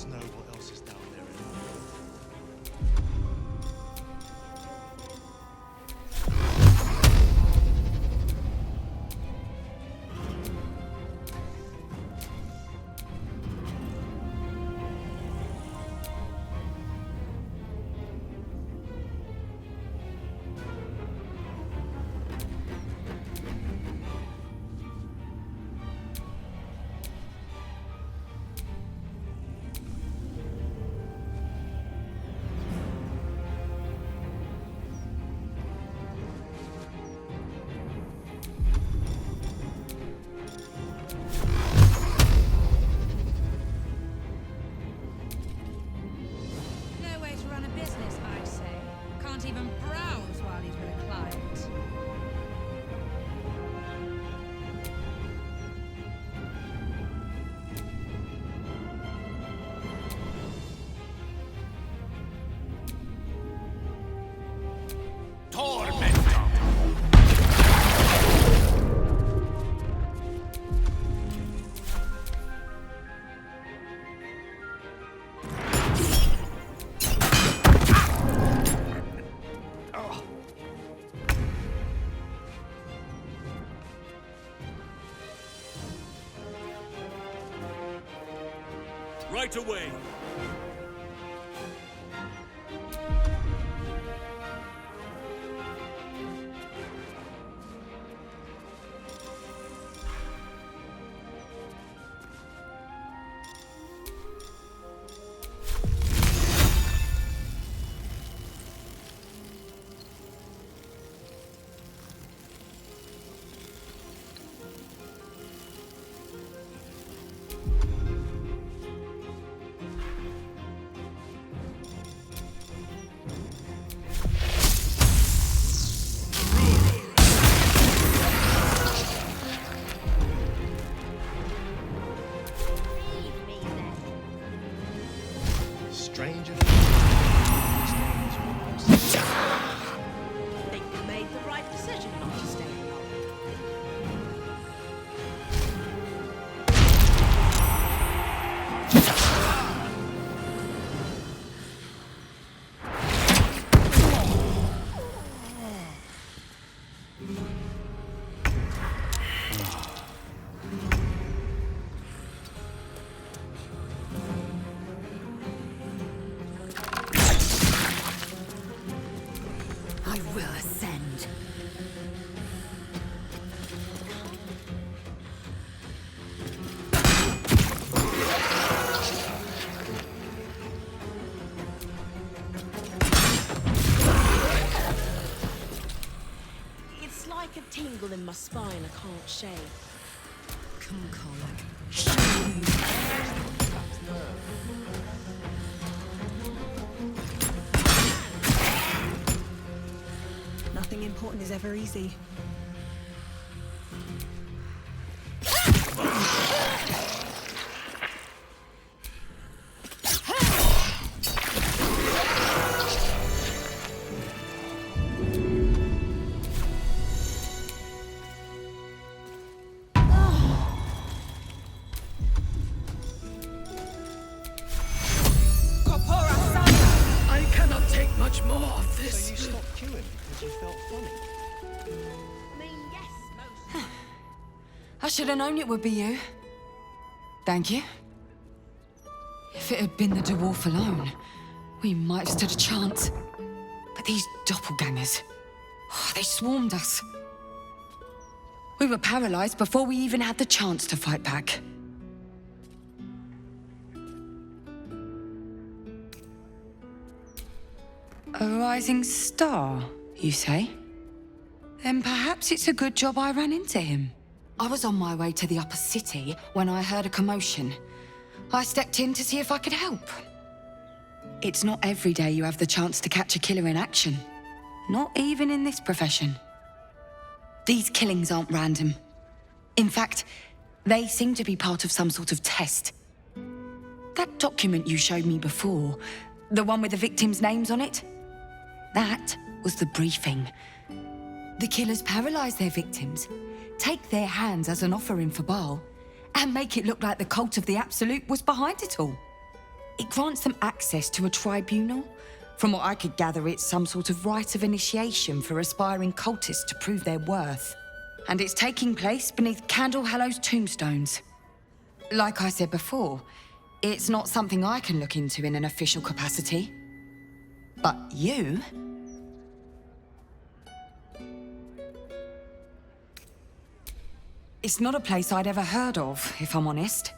Know what else is down there anymore. Even browse while he's with a client. right away. Stranger I think you made the right decision not to stay long. I will ascend. It's like a tingle in my spine I can't shake. Come, Karlach. Nothing important is ever easy. I cannot take much more of this. So you stopped queuing because you felt funny? I mean, yes, most. I should have known it would be you. Thank you. If it had been the dwarf alone, we might have stood a chance. But these doppelgangers, they swarmed us. We were paralyzed before we even had the chance to fight back. A rising star, you say? Then perhaps it's a good job I ran into him. I was on my way to the upper city when I heard a commotion. I stepped in to see if I could help. It's not every day you have the chance to catch a killer in action. Not even in this profession. These killings aren't random. In fact, they seem to be part of some sort of test. That document you showed me before, the one with the victims' names on it, that was the briefing. The killers paralyze their victims, take their hands as an offering for Baal, and make it look like the cult of the Absolute was behind it all. It grants them access to a tribunal. From what I could gather, it's some sort of rite of initiation for aspiring cultists to prove their worth. And it's taking place beneath Candle Hallow's tombstones. Like I said before, it's not something I can look into in an official capacity. But you... It's not a place I'd ever heard of, if I'm honest.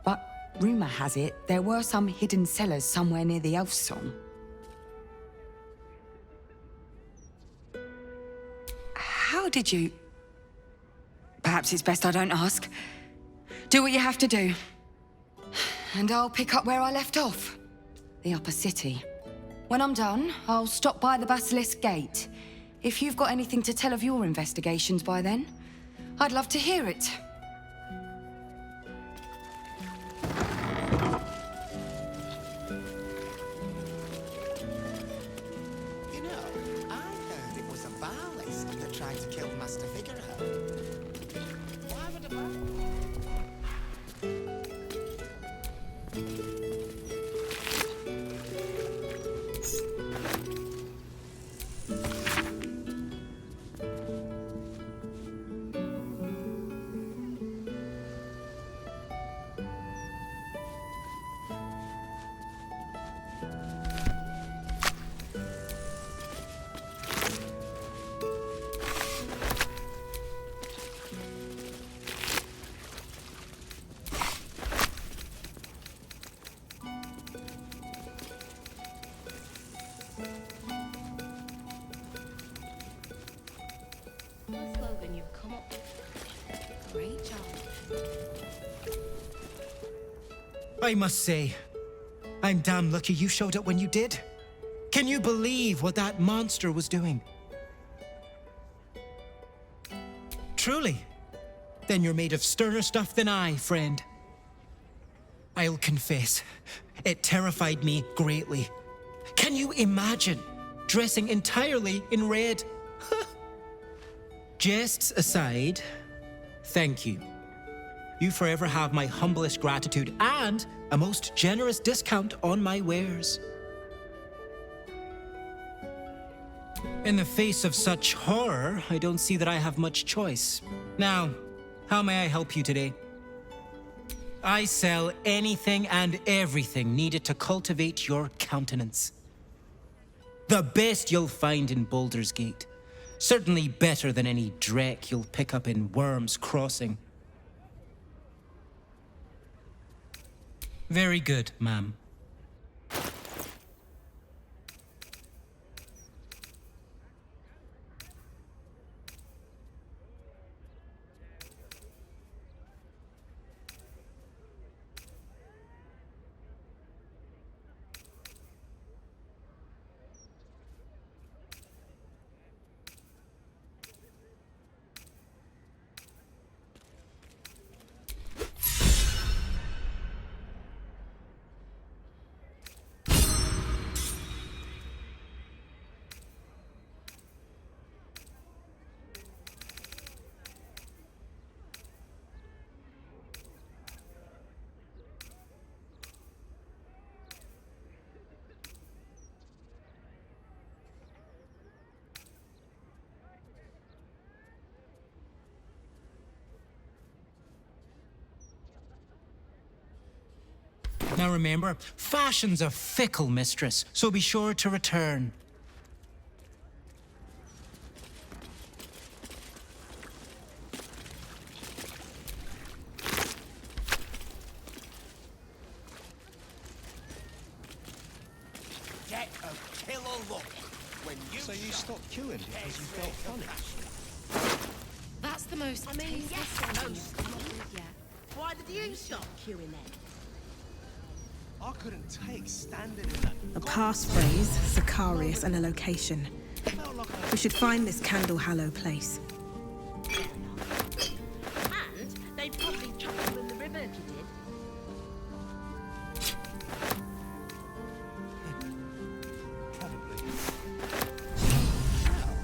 But rumor has it there were some hidden cellars somewhere near the Elf Song. How did you... Perhaps it's best I don't ask. Do what you have to do. And I'll pick up where I left off. The upper city. When I'm done, I'll stop by the Basilisk Gate. If you've got anything to tell of your investigations by then, I'd love to hear it. You know, I heard it was a Balist that tried to kill Master Figurehead. Why would a The slogan you've come up with. Great job. I must say, I'm damn lucky you showed up when you did. Can you believe what that monster was doing? Truly. Then you're made of sterner stuff than I, friend. I'll confess, it terrified me greatly. Can you imagine dressing entirely in red? Jests aside, thank you. You forever have my humblest gratitude and a most generous discount on my wares. In the face of such horror, I don't see that I have much choice. Now, how may I help you today? I sell anything and everything needed to cultivate your countenance. The best you'll find in Baldur's Gate. Certainly better than any dreck you'll pick up in Worm's Crossing. Very good, ma'am. Now remember, fashion's a fickle mistress, so be sure to return. Get a killer look when you. So you stopped queuing because you felt punished? That's the most tasteless slogan you've come up with yet. Why did you stop queuing then? I couldn't take standing in that. A passphrase, Sicarius, and a location. We should find this Candle Hallow place. And they'd probably chuck you in the river if you did.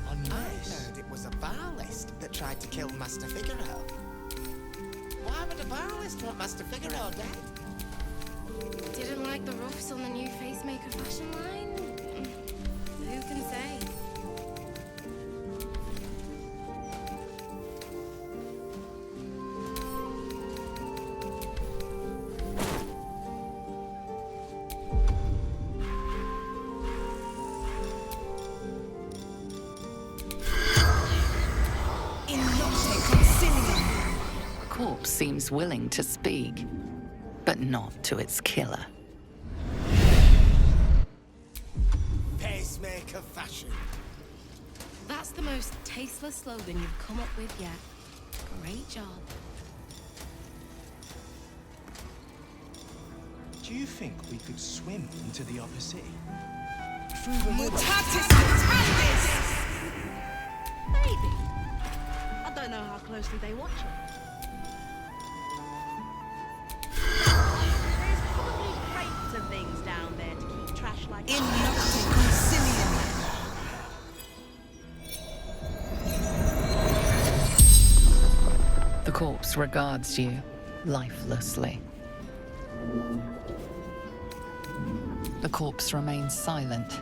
I heard it was a Balist that tried to kill Master Figaro. Why would a Balist want Master Figaro dead? Didn't like the roughs on the new Facemaker fashion line? Who can say? The corpse seems willing to speak, but not to its killer. Pacemaker fashion. That's the most tasteless slogan you've come up with yet. Great job. Do you think we could swim into the upper sea? Maybe. I don't know how closely they watch it. There's probably crates and things down there to keep trash like The corpse regards you lifelessly. The corpse remains silent.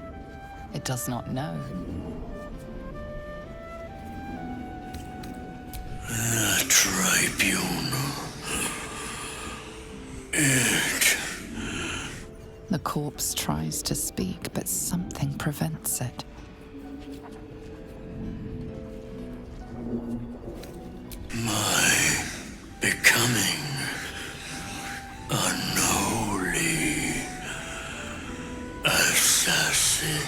It does not know. The tribunal. It. The corpse tries to speak, but something prevents it. My becoming unholy assassin.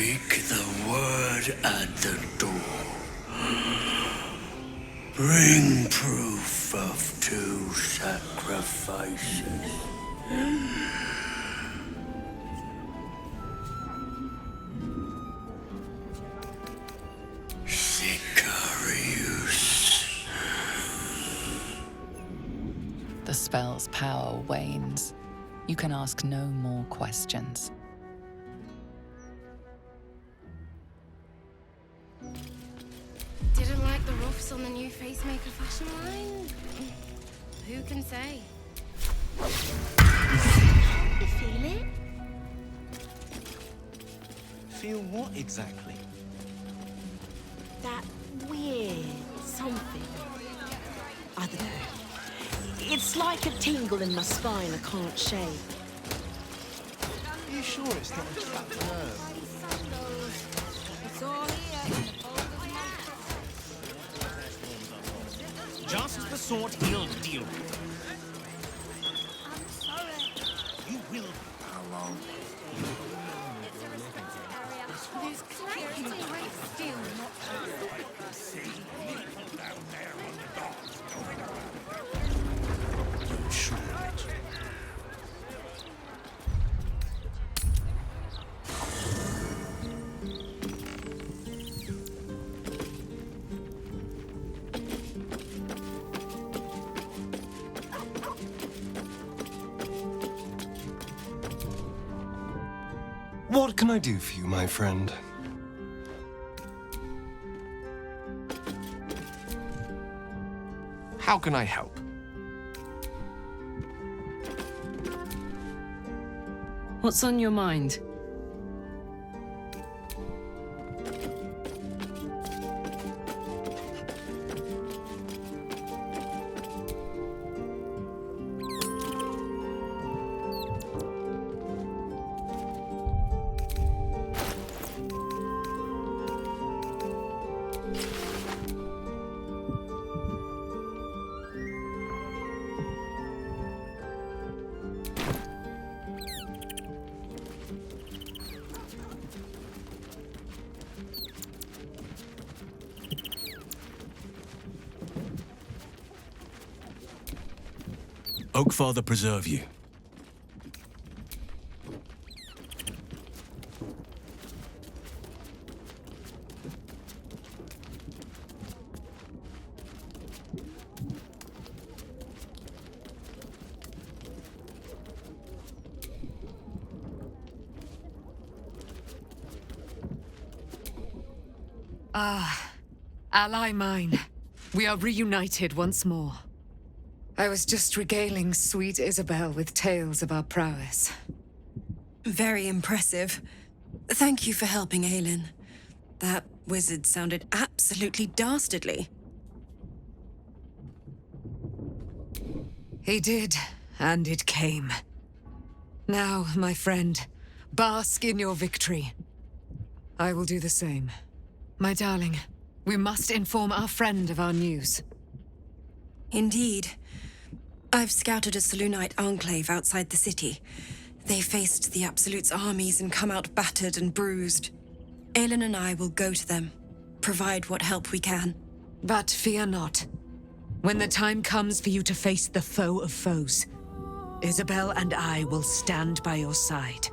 Speak the word at the door. Bring proof of 2 sacrifices. Sicarius. The spell's power wanes. You can ask no more questions. Didn't like the ruffs on the new Facemaker fashion line? Who can say? You feel it? Feel what exactly? That weird something. I don't know. It's like a tingle in my spine I can't shake. Are you sure it's not a trapped nerve? It's all here. Just the sort he'll deal with. I'm sorry. You will. How long? There's clarity right still, not Down there on the docks. You shrewd. What can I do for you, my friend? How can I help? What's on your mind? Oakfather preserve you. Ah, ally mine. We are reunited once more. I was just regaling sweet Isabel with tales of our prowess. Very impressive. Thank you for helping Aelin. That wizard sounded absolutely dastardly. He did, and it came. Now, my friend, bask in your victory. I will do the same. My darling, we must inform our friend of our news. Indeed. I've scouted a Selûnite enclave outside the city. They faced the Absolute's armies and come out battered and bruised. Aelin and I will go to them, provide what help we can. But fear not. When the time comes for you to face the foe of foes, Isabel and I will stand by your side.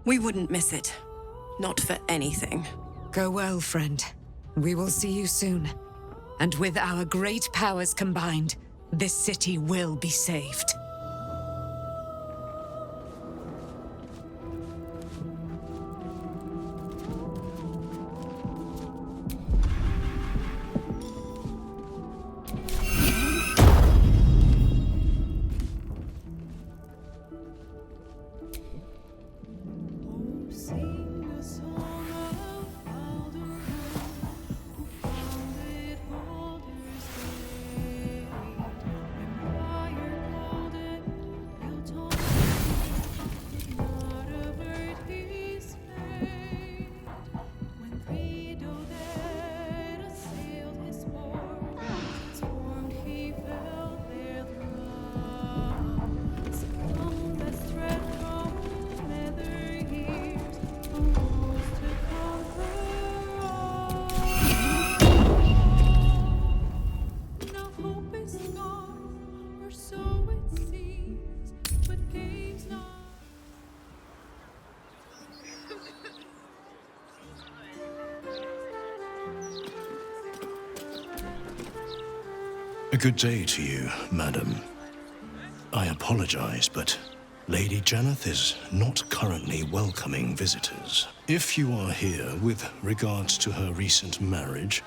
We wouldn't miss it. Not for anything. Go well, friend. We will see you soon. And with our great powers combined, this city will be saved. A good day to you, madam. I apologize, but Lady Janeth is not currently welcoming visitors. If you are here with regards to her recent marriage,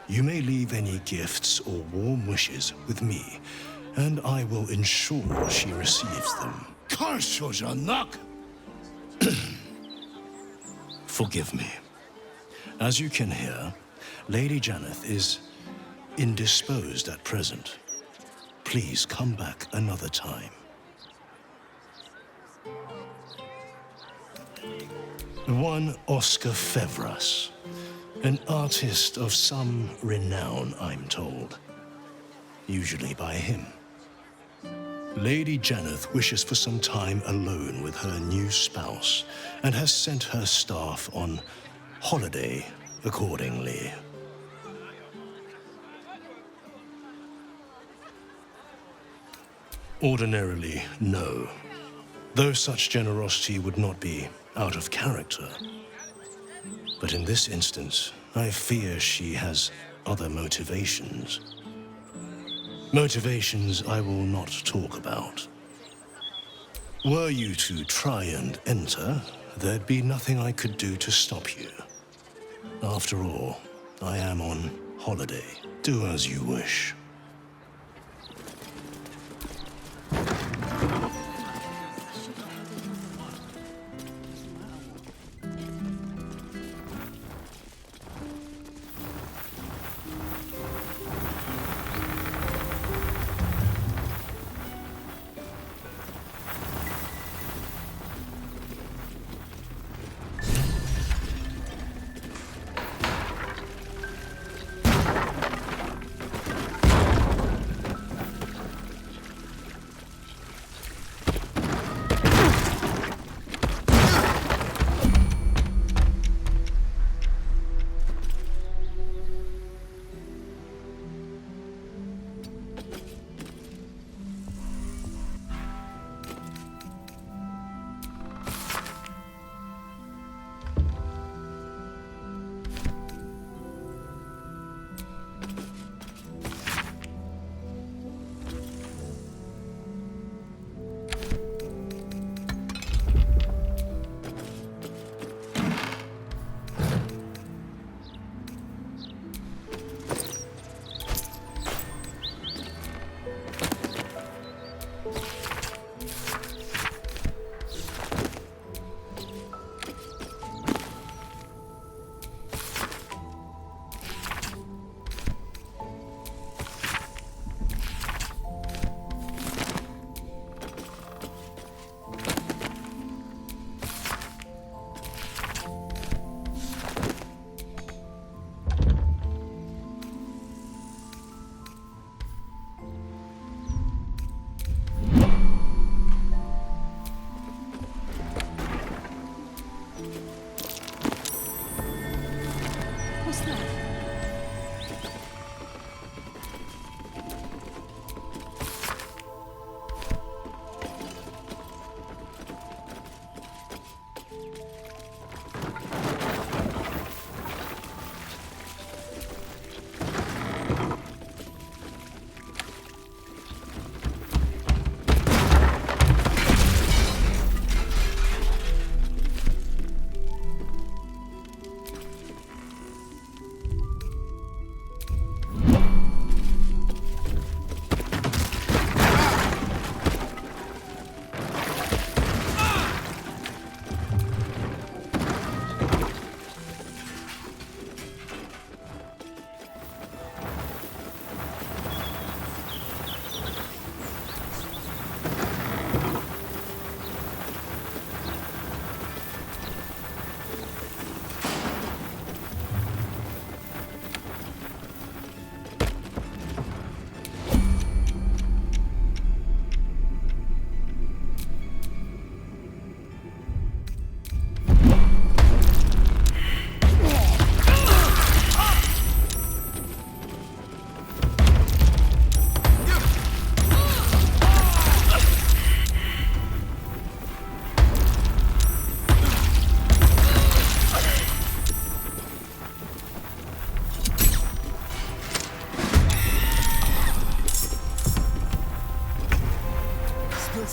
you may leave any gifts or warm wishes with me, and I will ensure she receives them. Forgive me. As you can hear, Lady Janeth is indisposed at present. Please come back another time. One Oscar Fevras, an artist of some renown, I'm told. Usually by him. Lady Janeth wishes for some time alone with her new spouse and has sent her staff on holiday accordingly. Ordinarily, no. Though such generosity would not be out of character. But in this instance, I fear she has other motivations. Motivations I will not talk about. Were you to try and enter, there'd be nothing I could do to stop you. After all, I am on holiday. Do as you wish.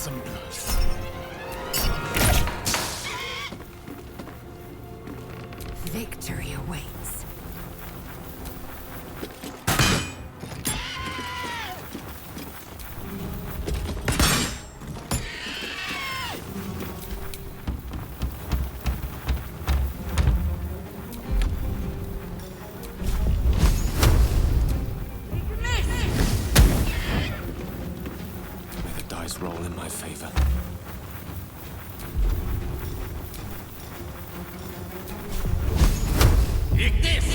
some peace. Victory awaits. May the dice roll in my favor. Take this!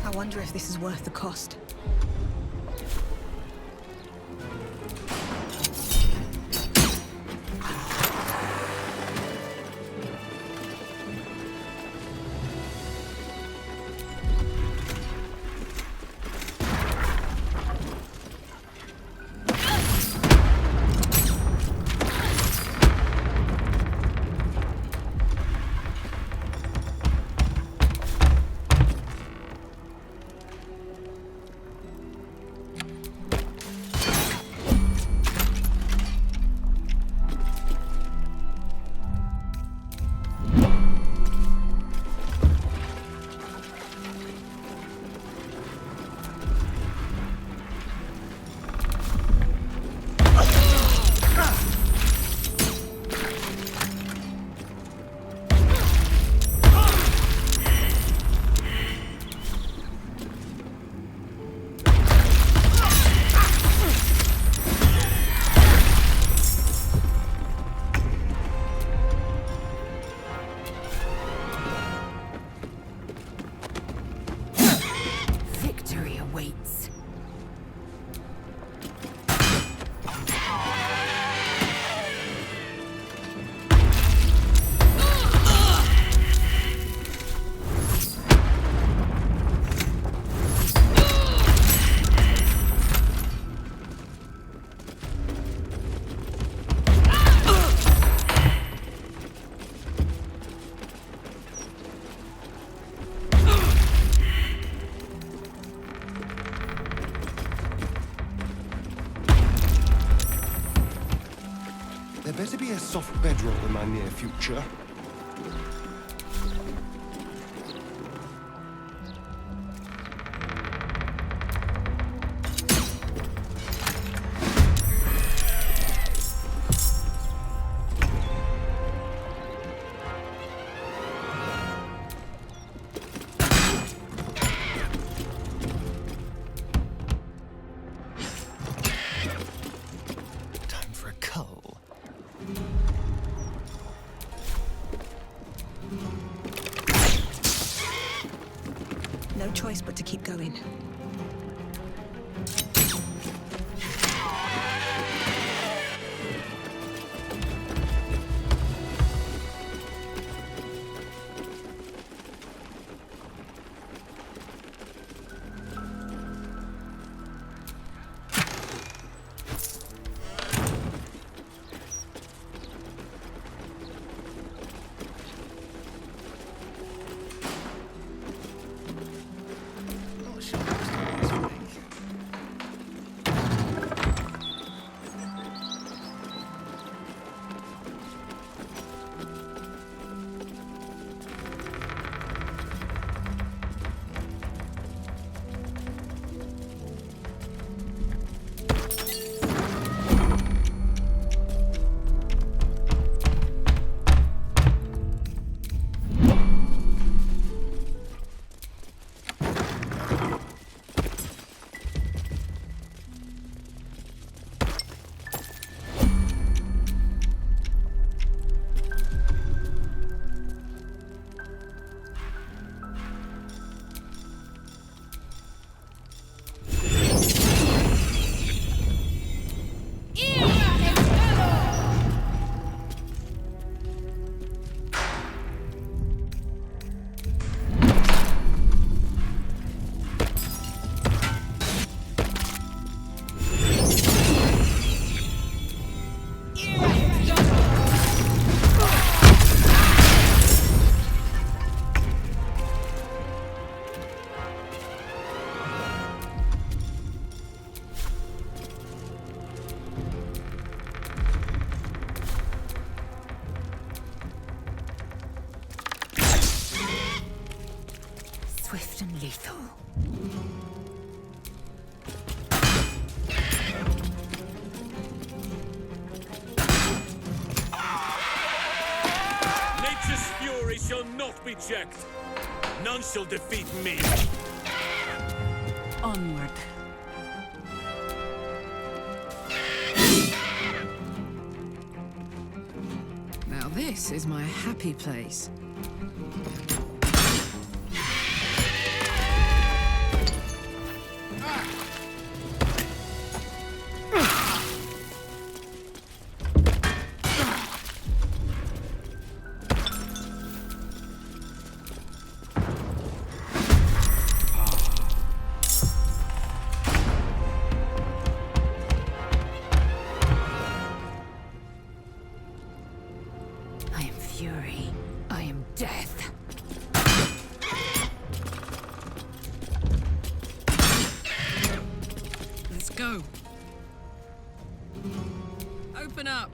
I wonder if this is worth the cost. There better be a soft bedroll in my near future. Time for a cull. but to keep going. Swift and lethal. Nature's fury shall not be checked. None shall defeat me. Onward. Now this is my happy place. I am fury. I am death. Let's go. Open up.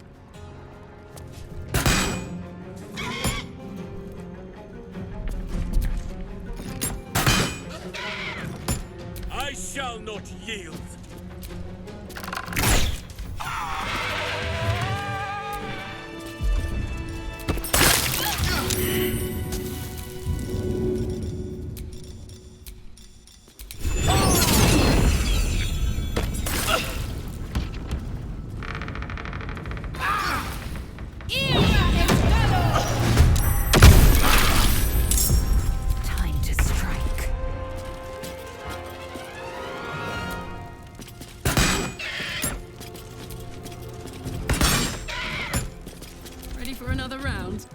I shall not yield. Time to strike. Ready for another round?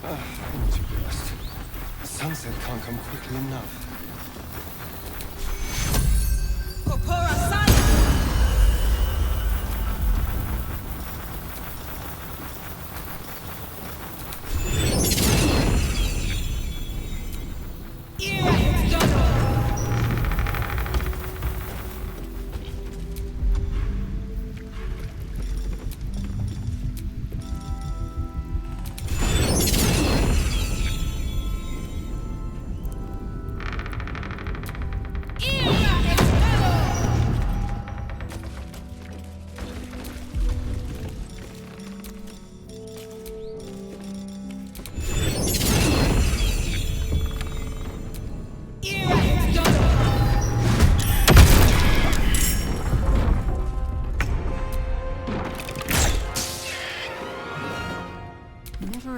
Energy burst. Sunset can't come quickly enough.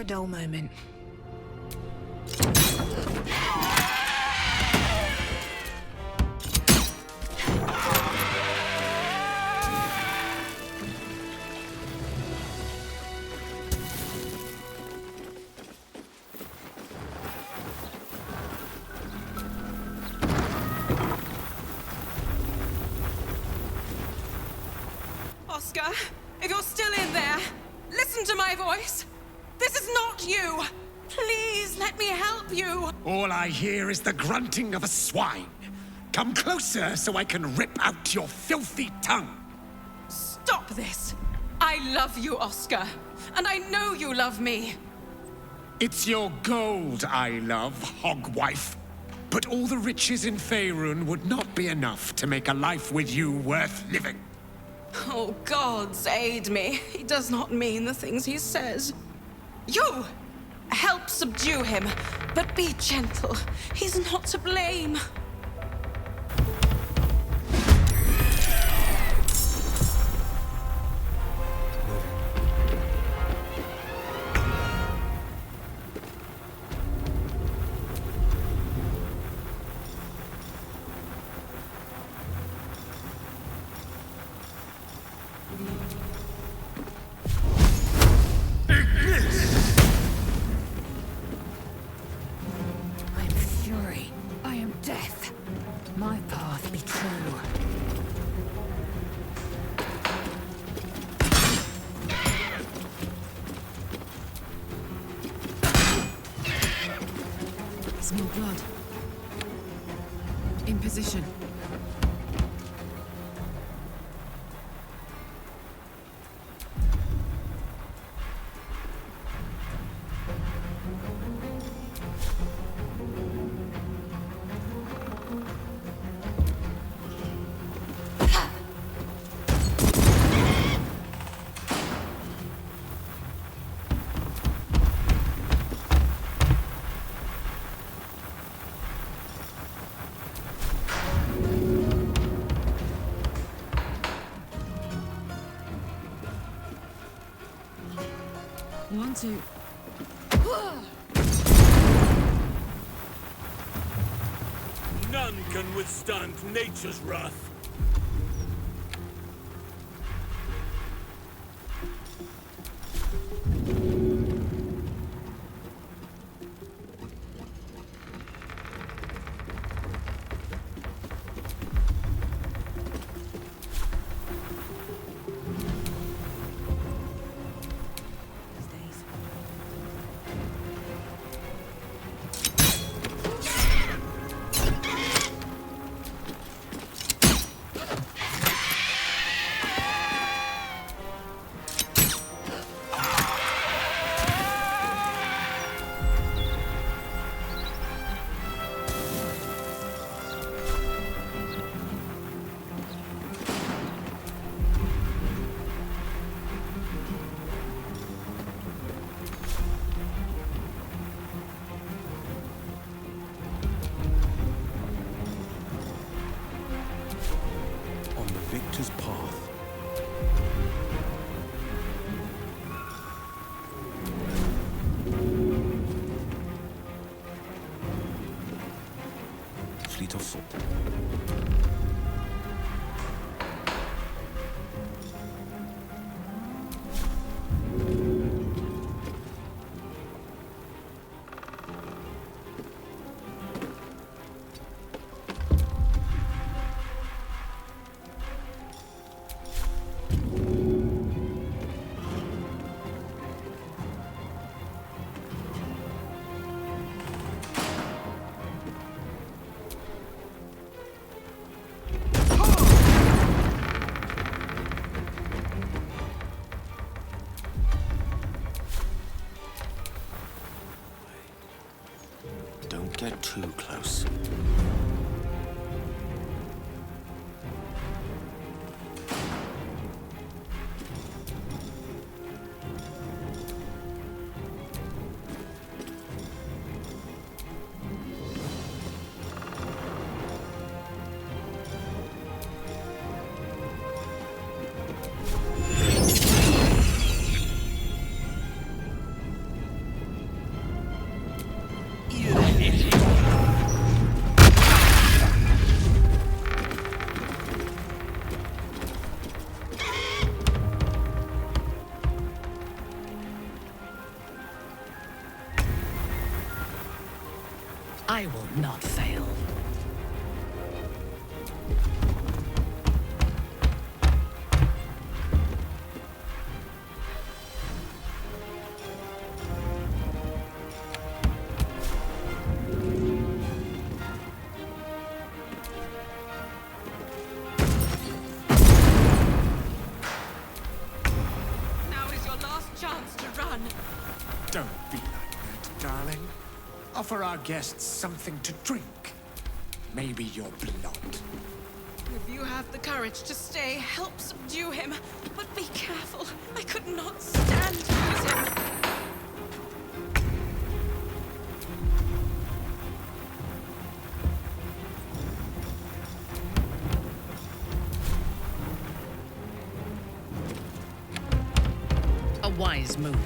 a dull moment. Oscar, if you're still in there, listen to my voice. This is not you. Please let me help you. All I hear is the grunting of a swine. Come closer so I can rip out your filthy tongue. Stop this. I love you, Oscar. And I know you love me. It's your gold I love, hogwife. But all the riches in Faerun would not be enough to make a life with you worth living. Oh, gods aid me. He does not mean the things he says. You! Help subdue him, but be gentle. He's not to blame. I am fury. I am death. My path be true. Small blood. In position. One, two. None can withstand nature's wrath. On the victor's path. Fleet of foot. Don't get too close. I will not fail. Now is your last chance to run. Don't be like that, darling. Offer our guests something to drink. Maybe your blood. If you have the courage to stay, help subdue him. But be careful. I could not stand to lose him. A wise move.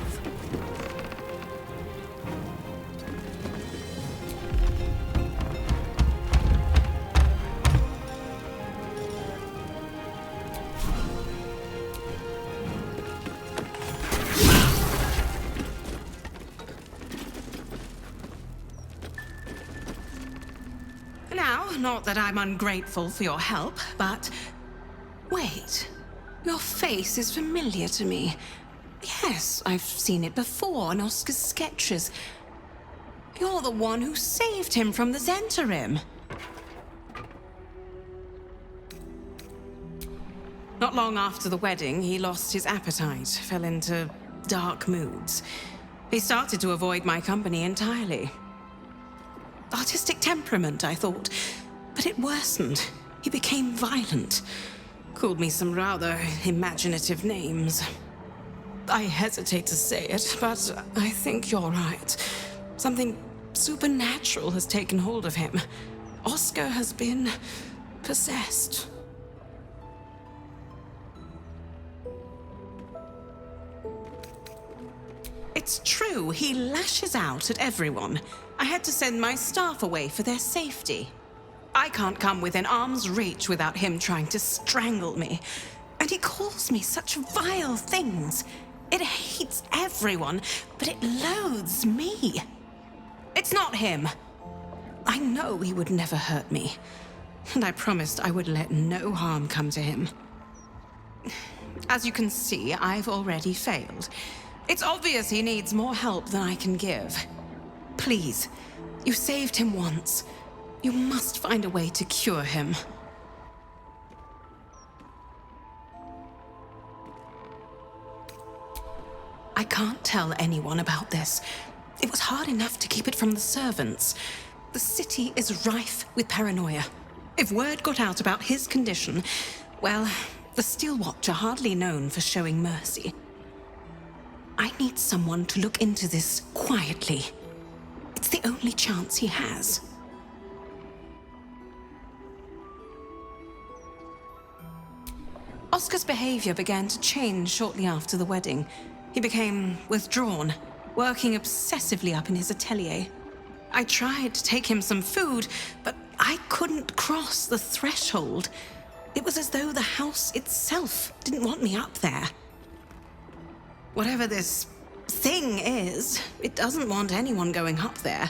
Now, not that I'm ungrateful for your help, but... Wait. Your face is familiar to me. Yes, I've seen it before in Oscar's sketches. You're the one who saved him from the Zentarim. Not long after the wedding, he lost his appetite, fell into dark moods. He started to avoid my company entirely. Artistic temperament, I thought, but it worsened. He became violent. Called me some rather imaginative names. I hesitate to say it, but I think you're right. Something supernatural has taken hold of him. Oscar has been possessed. It's true, he lashes out at everyone. I had to send my staff away for their safety. I can't come within arm's reach without him trying to strangle me. And he calls me such vile things. It hates everyone, but it loathes me. It's not him. I know he would never hurt me. And I promised I would let no harm come to him. As you can see, I've already failed. It's obvious he needs more help than I can give. Please, you saved him once. You must find a way to cure him. I can't tell anyone about this. It was hard enough to keep it from the servants. The city is rife with paranoia. If word got out about his condition, well, the Steel Watch are hardly known for showing mercy. I need someone to look into this quietly. It's the only chance he has. Oscar's behavior began to change shortly after the wedding. He became withdrawn, working obsessively up in his atelier. I tried to take him some food, but I couldn't cross the threshold. It was as though the house itself didn't want me up there. Whatever this thing is, it doesn't want anyone going up there.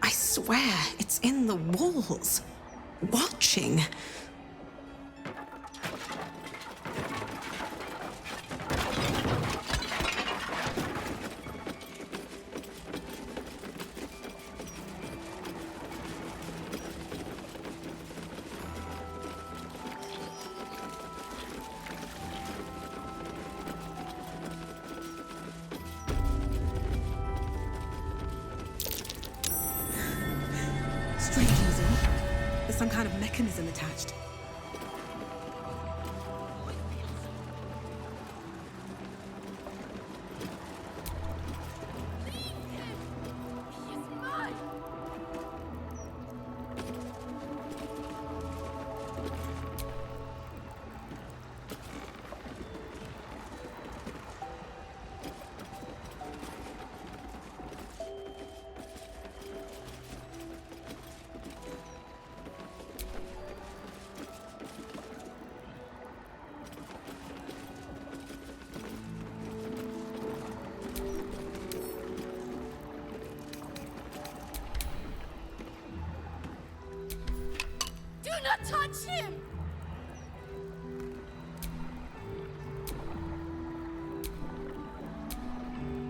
I swear it's in the walls, watching. There's some kind of mechanism attached. touch him!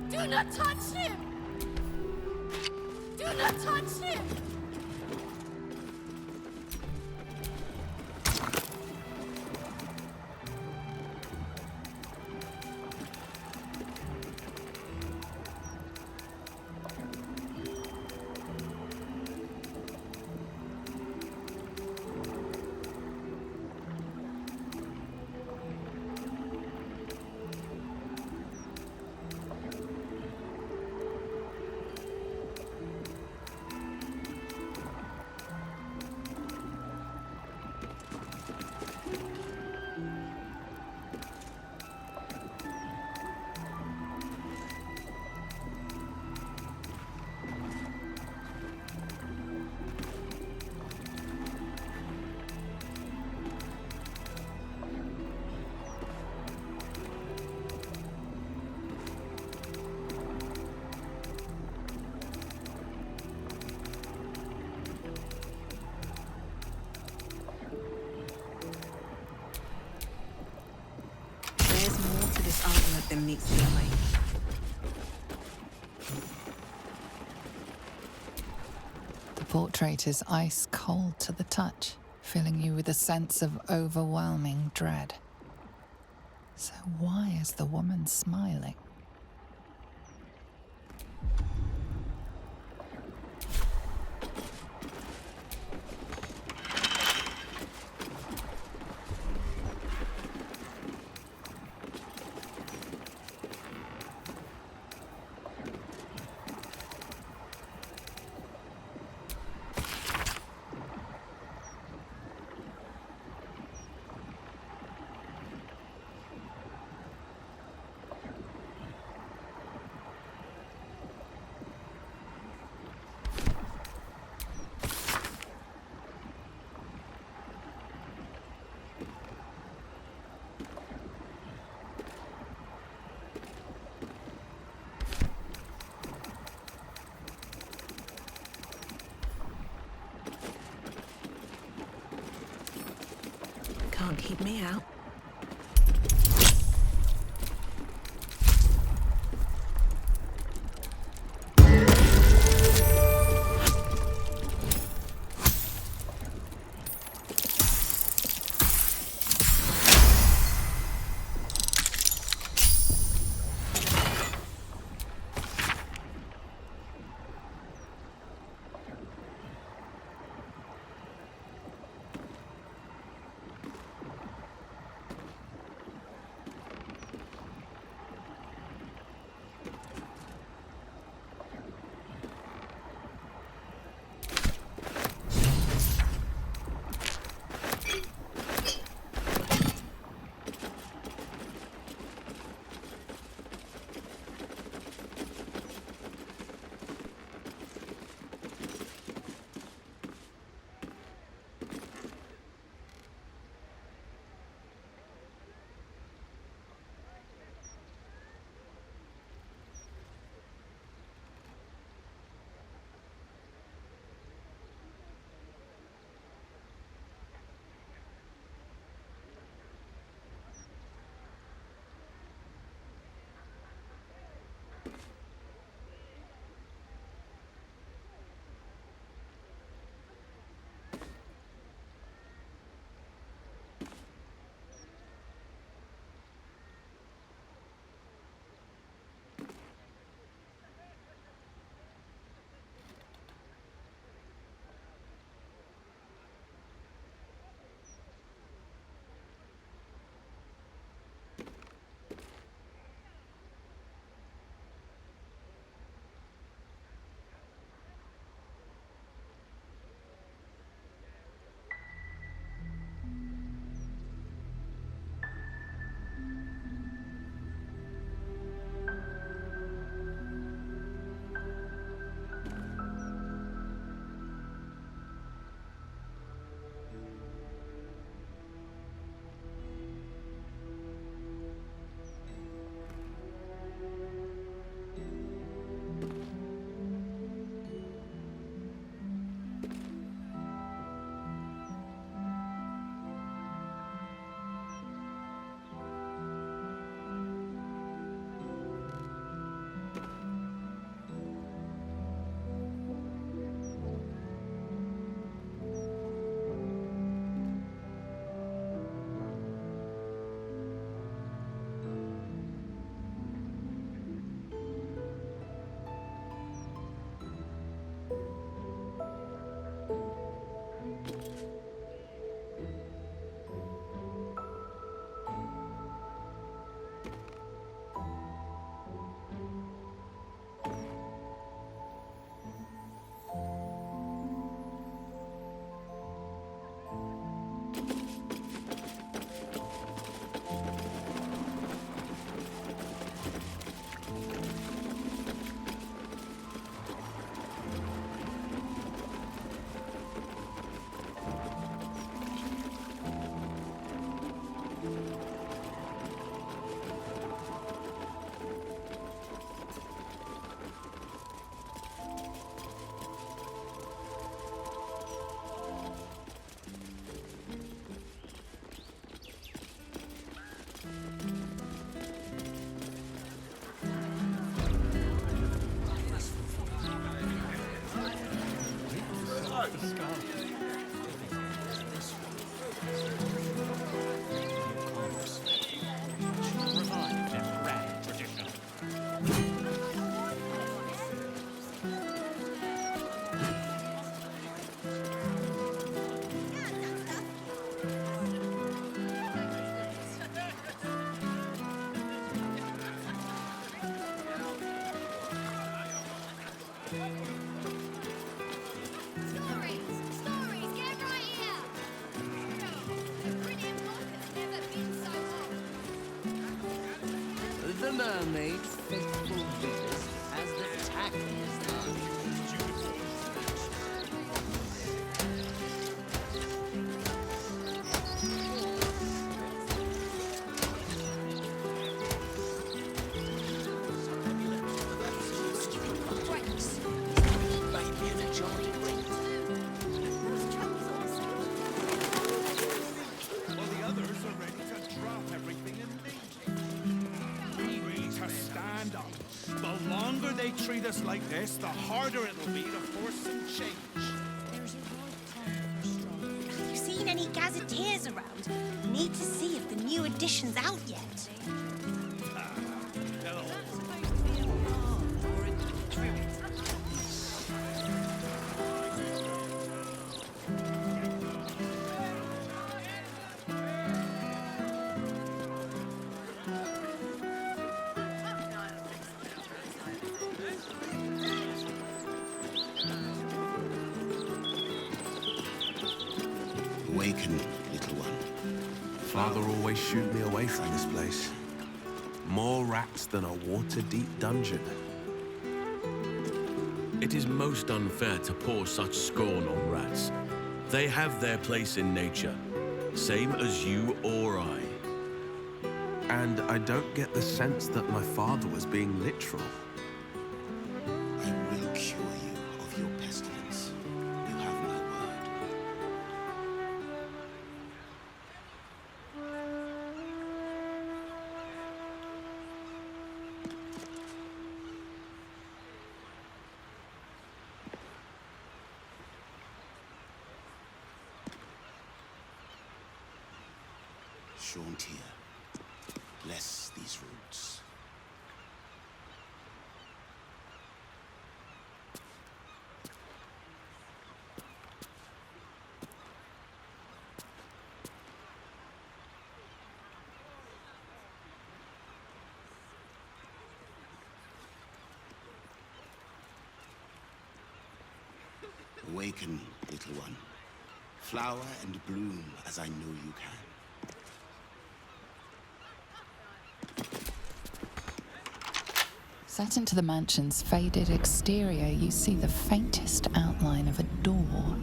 Do not touch him! Do not touch him! There's more to this artwork than meets the eye. The portrait is ice cold to the touch, filling you with a sense of overwhelming dread. So why is the woman smiling? Can't keep me out. Revive that grand tradition. Stories, get right here! The British book has never been so hot. The mermaid's faithful Venus has the tackiest heart. Well, the others are ready to drop everything and leave. We need to stand up. The longer they treat us like this, the harder it'll be to force some change. Have you seen any gazetteers around? Need to see if the new edition's out yet. Awaken, little one. Father always shooed me away from this place. More rats than a water-deep dungeon. It is most unfair to pour such scorn on rats. They have their place in nature, same as you or I. And I don't get the sense that my father was being literal. I will cure you of your pestilence. You have my word. Shauntir, bless these roots. Awaken, little one. Flower and bloom as I know you can. Set into the mansion's faded exterior, you see the faintest outline of a door,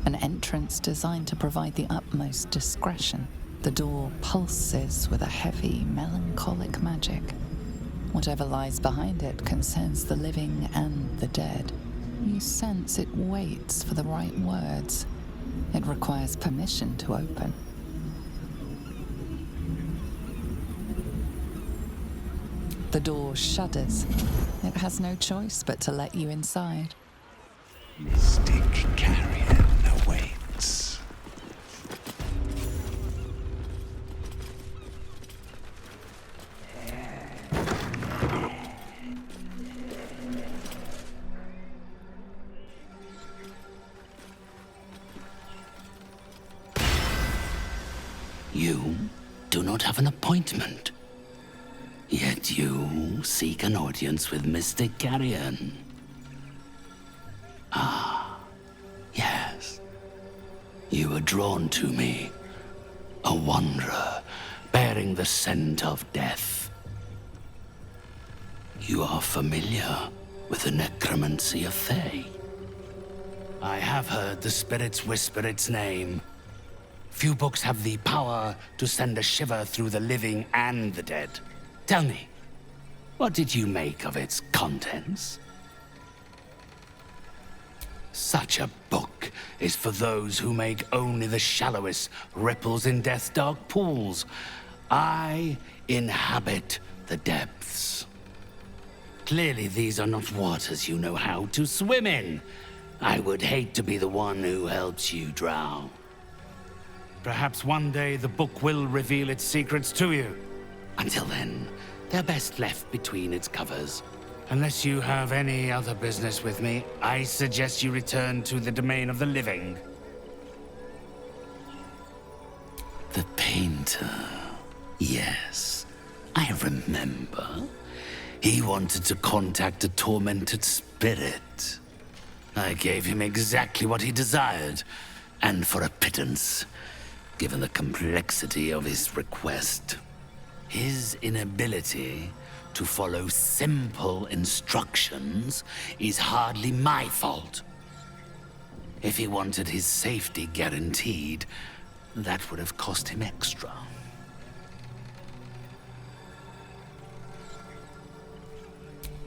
an entrance designed to provide the utmost discretion. The door pulses with a heavy, melancholic magic. Whatever lies behind it concerns the living and the dead. You sense it waits for the right words. It requires permission to open. The door shudders. It has no choice but to let you inside. Mystic carrion awaits. You do not have an appointment. Yet you seek an audience with Mystic Carrion. Ah, yes. You were drawn to me, a wanderer bearing the scent of death. You are familiar with the necromancy of Fae. I have heard the spirits whisper its name. Few books have the power to send a shiver through the living and the dead. Tell me, what did you make of its contents? Such a book is for those who make only the shallowest ripples in death's dark pools. I inhabit the depths. Clearly these are not waters you know how to swim in. I would hate to be the one who helps you drown. Perhaps one day the book will reveal its secrets to you. Until then, they're best left between its covers. Unless you have any other business with me, I suggest you return to the domain of the living. The painter. Yes, I remember. He wanted to contact a tormented spirit. I gave him exactly what he desired, and for a pittance, given the complexity of his request. His inability to follow simple instructions is hardly my fault. If he wanted his safety guaranteed, that would have cost him extra.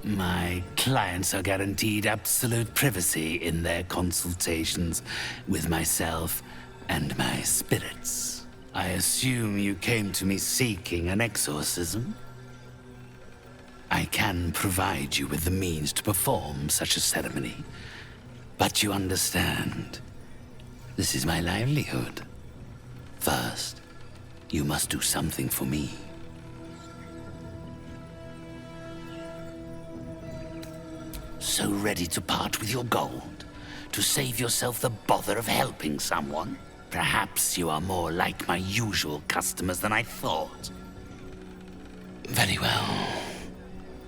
My clients are guaranteed absolute privacy in their consultations with myself and my spirits. I assume you came to me seeking an exorcism? I can provide you with the means to perform such a ceremony, but you understand, this is my livelihood. First, you must do something for me. So ready to part with your gold? To save yourself the bother of helping someone? Perhaps you are more like my usual customers than I thought. Very well.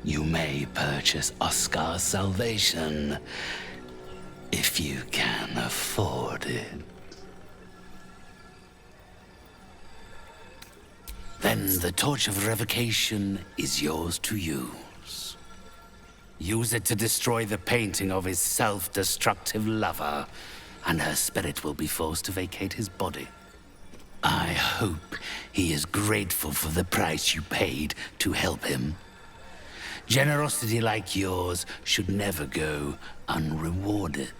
You may purchase Oscar's salvation, if you can afford it. Then the Torch of Revocation is yours to use. Use it to destroy the painting of his self-destructive lover, and her spirit will be forced to vacate his body. I hope he is grateful for the price you paid to help him. Generosity like yours should never go unrewarded.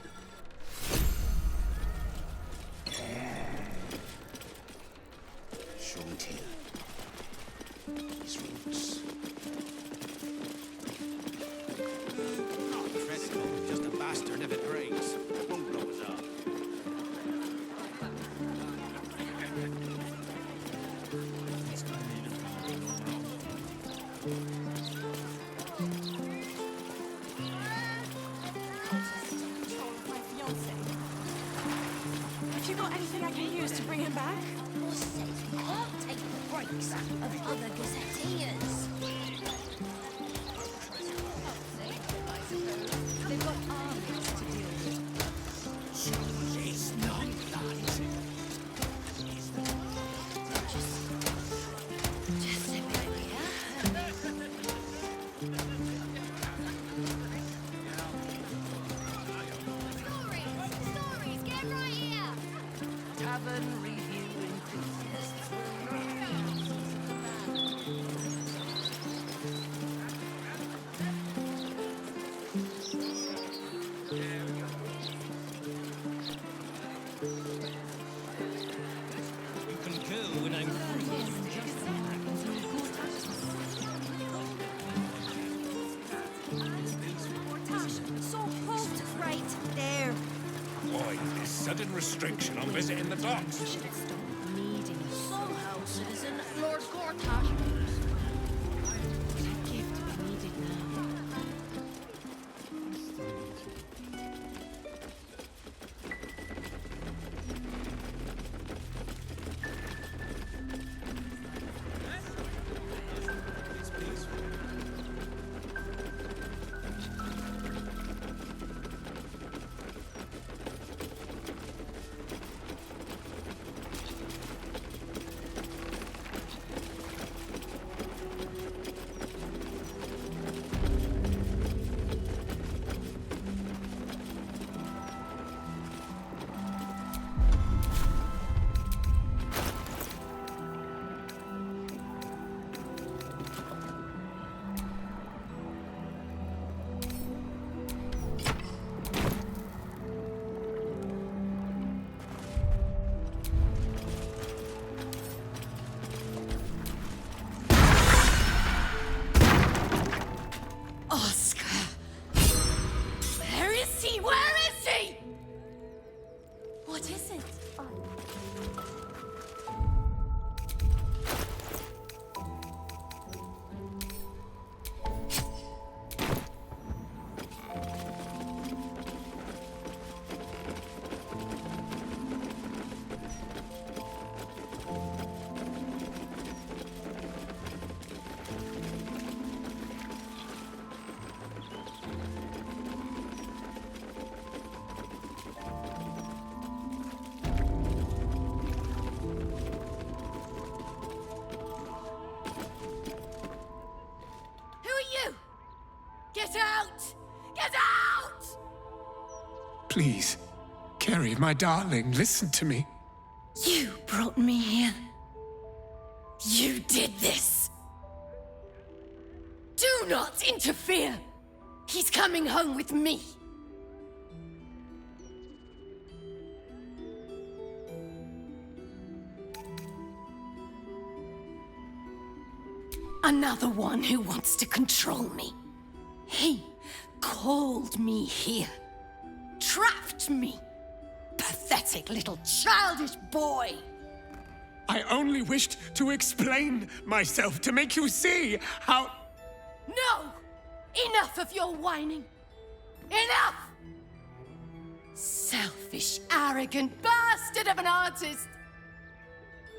Short here. These roots. Not critical, just a bastard if it breaks. It won't blow us up. Have you got anything I can use to bring him back? Boss says we can't take the breaks of other gazetteers. They've got armies to deal with. It's not that. Just a minute here. Stories, get right here. Tavern review enthusiasts will You can go when I'm So halt right there. Why, this sudden restriction on visiting the docks? Should have stopped needing us. Somehow, citizen Lord Gortash. What a gift we needed now. Get out! Get out! Please, Carrie, my darling, listen to me. You brought me here. You did this. Do not interfere. He's coming home with me. Another one who wants to control me. He called me here. Trapped me. Pathetic little childish boy. I only wished to explain myself to make you see how... No! Enough of your whining. Enough! Selfish, arrogant bastard of an artist.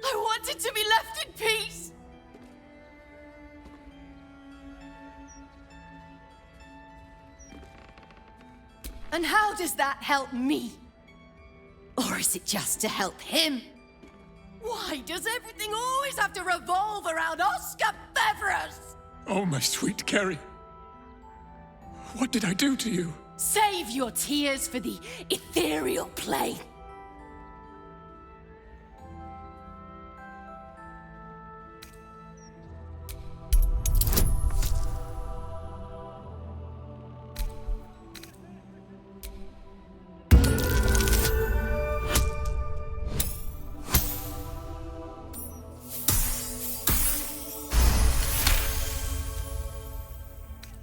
I wanted to be left in peace. And how does that help me? Or is it just to help him? Why does everything always have to revolve around Oscar Beverus? Oh, my sweet Carrie. What did I do to you? Save your tears for the ethereal plane.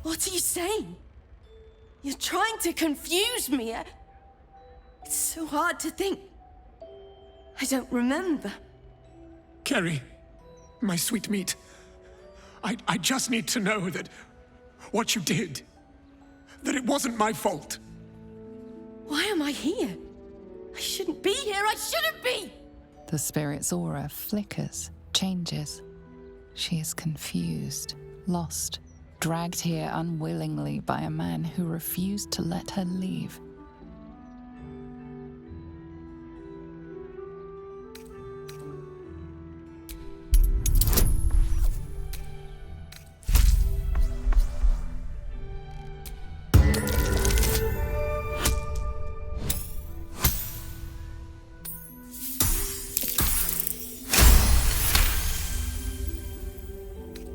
What are you saying? You're trying to confuse me. It's so hard to think. I don't remember. Carrie, my sweet meat. I just need to know that what you did, that it wasn't my fault. Why am I here? I shouldn't be here. I shouldn't be! The spirit's aura flickers, changes. She is confused, lost, dragged here unwillingly by a man who refused to let her leave.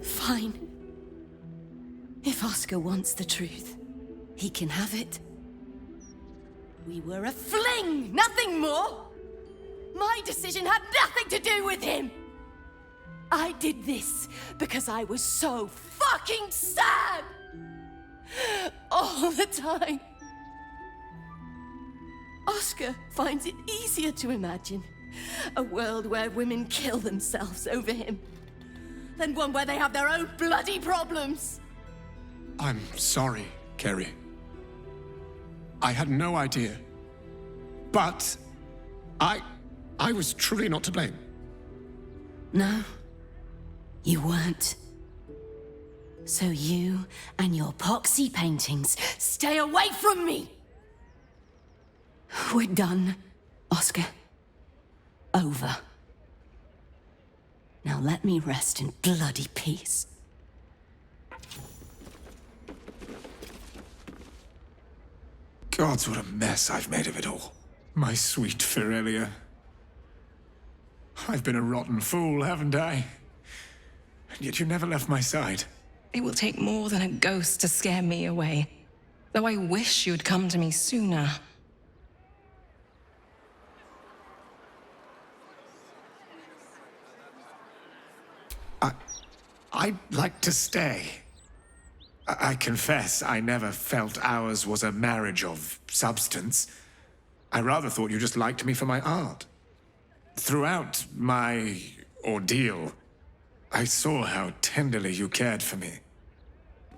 Fine. If Oscar wants the truth, he can have it. We were a fling, nothing more. My decision had nothing to do with him. I did this because I was so fucking sad. All the time. Oscar finds it easier to imagine a world where women kill themselves over him than one where they have their own bloody problems. I'm sorry, Carrie. I had no idea. But I was truly not to blame. No, you weren't. So you and your poxy paintings stay away from me! We're done, Oscar. Over. Now let me rest in bloody peace. Gods, what a mess I've made of it all. My sweet Firelia. I've been a rotten fool, haven't I? And yet you never left my side. It will take more than a ghost to scare me away. Though I wish you'd come to me sooner. I'd like to stay. I confess I never felt ours was a marriage of substance. I rather thought you just liked me for my art. Throughout my ordeal, I saw how tenderly you cared for me.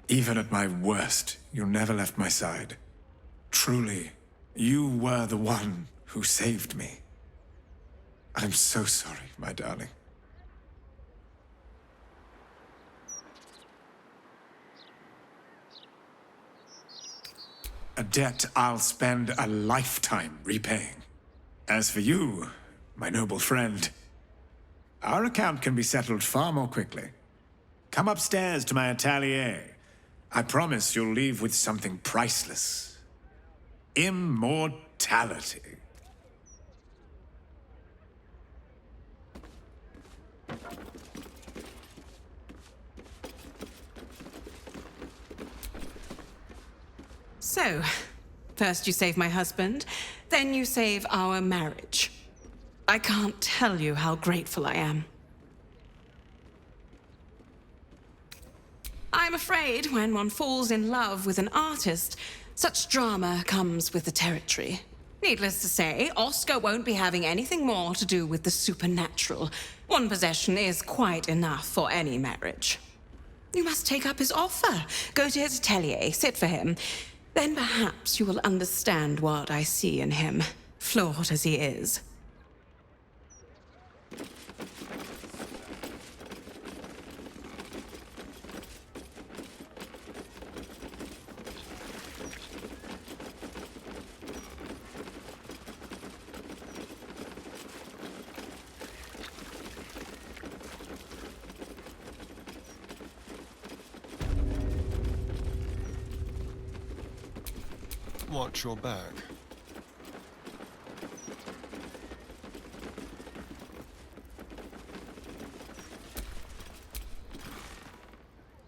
Even at my worst, you never left my side. Truly, you were the one who saved me. I'm so sorry, my darling. A debt I'll spend a lifetime repaying. As for you, my noble friend, our account can be settled far more quickly. Come upstairs to my atelier. I promise you'll leave with something priceless. Immortality. So, first you save my husband, then you save our marriage. I can't tell you how grateful I am. I'm afraid when one falls in love with an artist, such drama comes with the territory. Needless to say, Oscar won't be having anything more to do with the supernatural. One possession is quite enough for any marriage. You must take up his offer. Go to his atelier, sit for him. Then perhaps you will understand what I see in him, flawed as he is. Watch your back.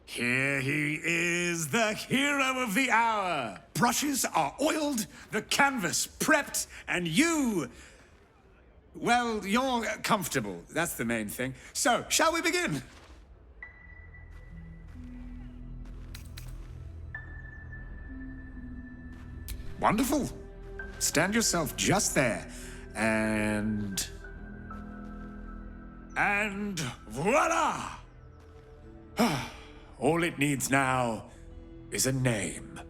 Here he is, the hero of the hour. Brushes are oiled, the canvas prepped, and you... well, you're comfortable. That's the main thing. So, shall we begin? Wonderful. Stand yourself just there. And voila! All it needs now is a name.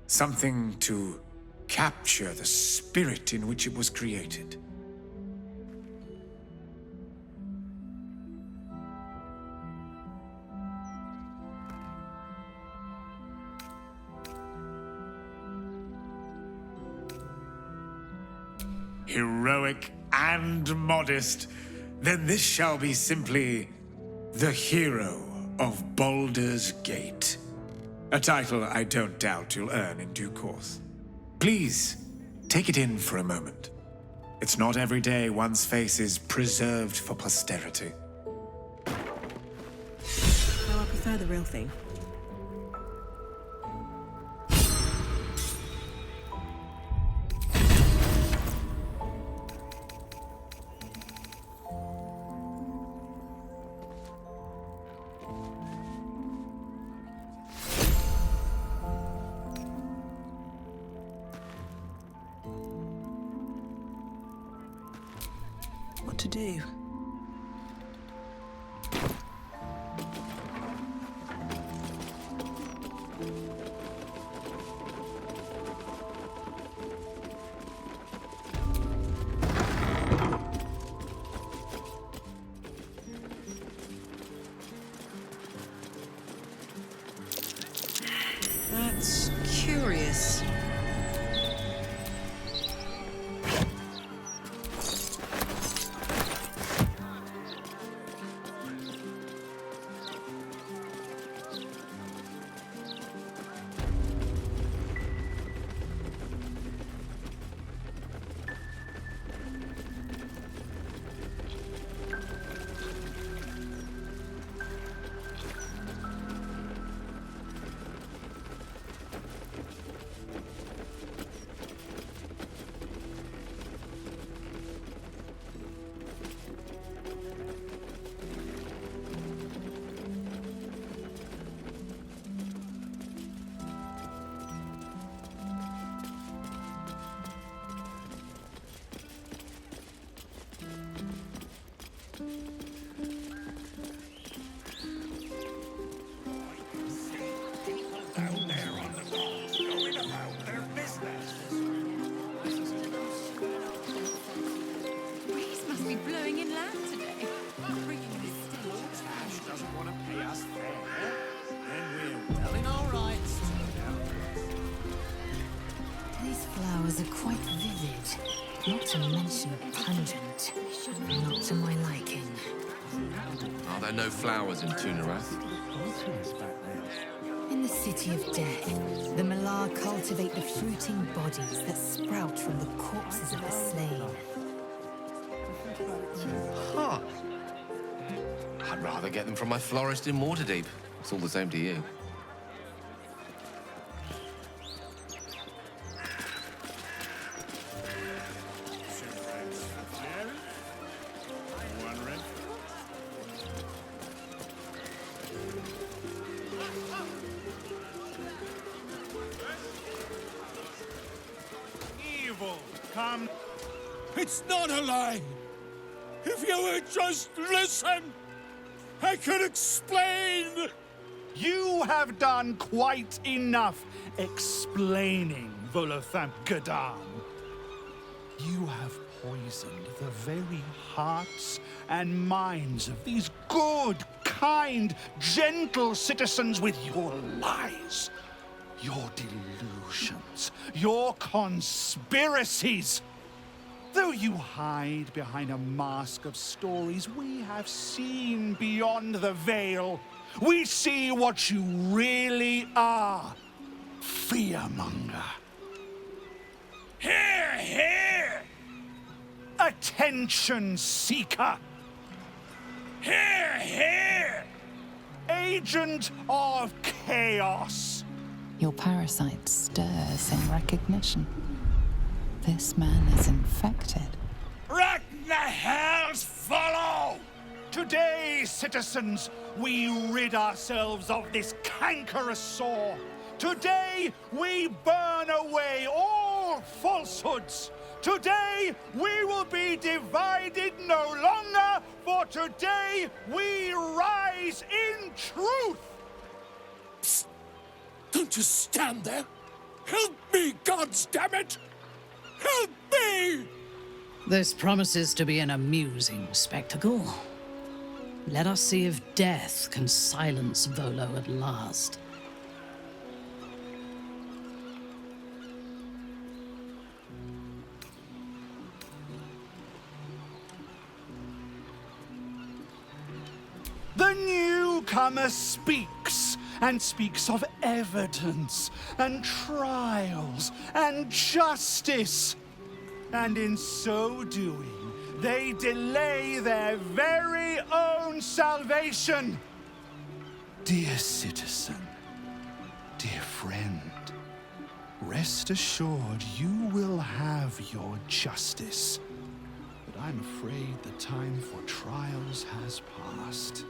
Something to capture the spirit in which it was created. Heroic and modest, then this shall be simply the hero of Baldur's Gate. A title I don't doubt you'll earn in due course. Please, take it in for a moment. It's not every day one's face is preserved for posterity. No, I prefer the real thing. What to do? That's curious. Are quite vivid, not to mention pungent. Not to my liking. Are there no flowers in Tunarath? In the City of Death, the Malar cultivate the fruiting bodies that sprout from the corpses of the slain. Huh. I'd rather get them from my florist in Waterdeep. It's all the same to you. Evil, come. It's not a lie. If you would just listen, I could explain. You have done quite enough explaining, Volothamp Gadam. You have poisoned the very hearts and minds of these good, kind, gentle citizens with your lies, your delusions, your conspiracies. Though you hide behind a mask of stories, we have seen beyond the veil. We see what you really are. Fearmonger. Hear, hear! Attention seeker. Hear, hear! Agent of chaos. Your parasite stirs in recognition. This man is infected. Ragnahells follow! Today, citizens, we rid ourselves of this cankerous sore. Today, we burn away all falsehoods. Today, we will be divided no longer, for today, we rise in truth. Psst. Don't just stand there. Help me, goddammit! Help me! This promises to be an amusing spectacle. Let us see if death can silence Volo at last. The newcomer speaks, and speaks of evidence, and trials, and justice. And in so doing, they delay their very own salvation. Dear citizen, dear friend, rest assured you will have your justice. But I'm afraid the time for trials has passed.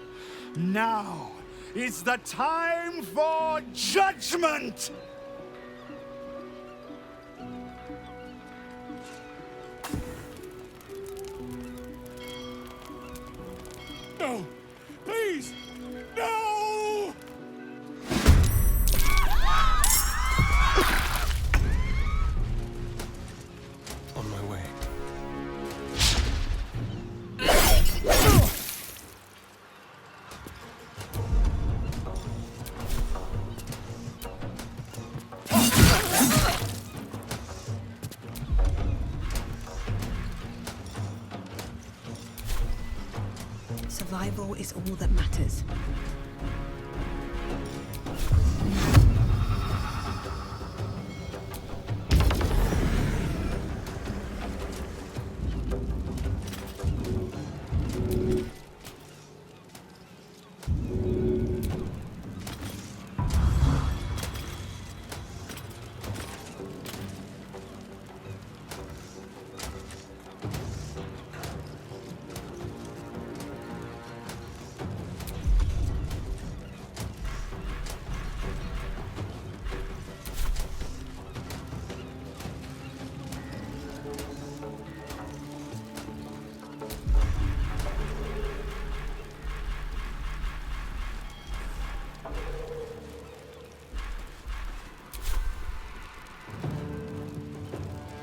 Now is the time for judgment! No! Please! No! On my way. Survival is all that matters.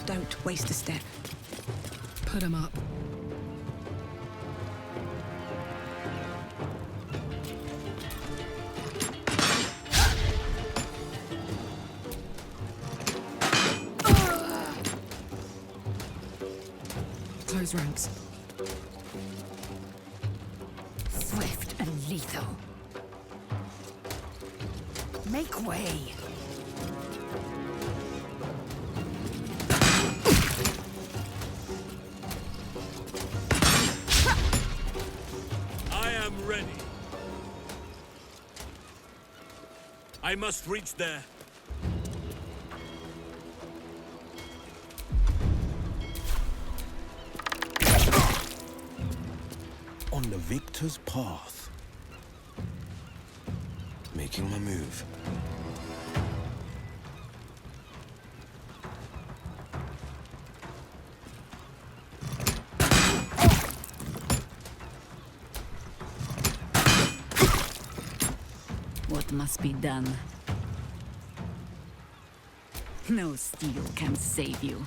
Don't waste a step. Put him up. Close ranks. Swift and lethal. Make away. I am ready. I must reach there. On the victor's path. Making my move. What must be done? No steel can save you.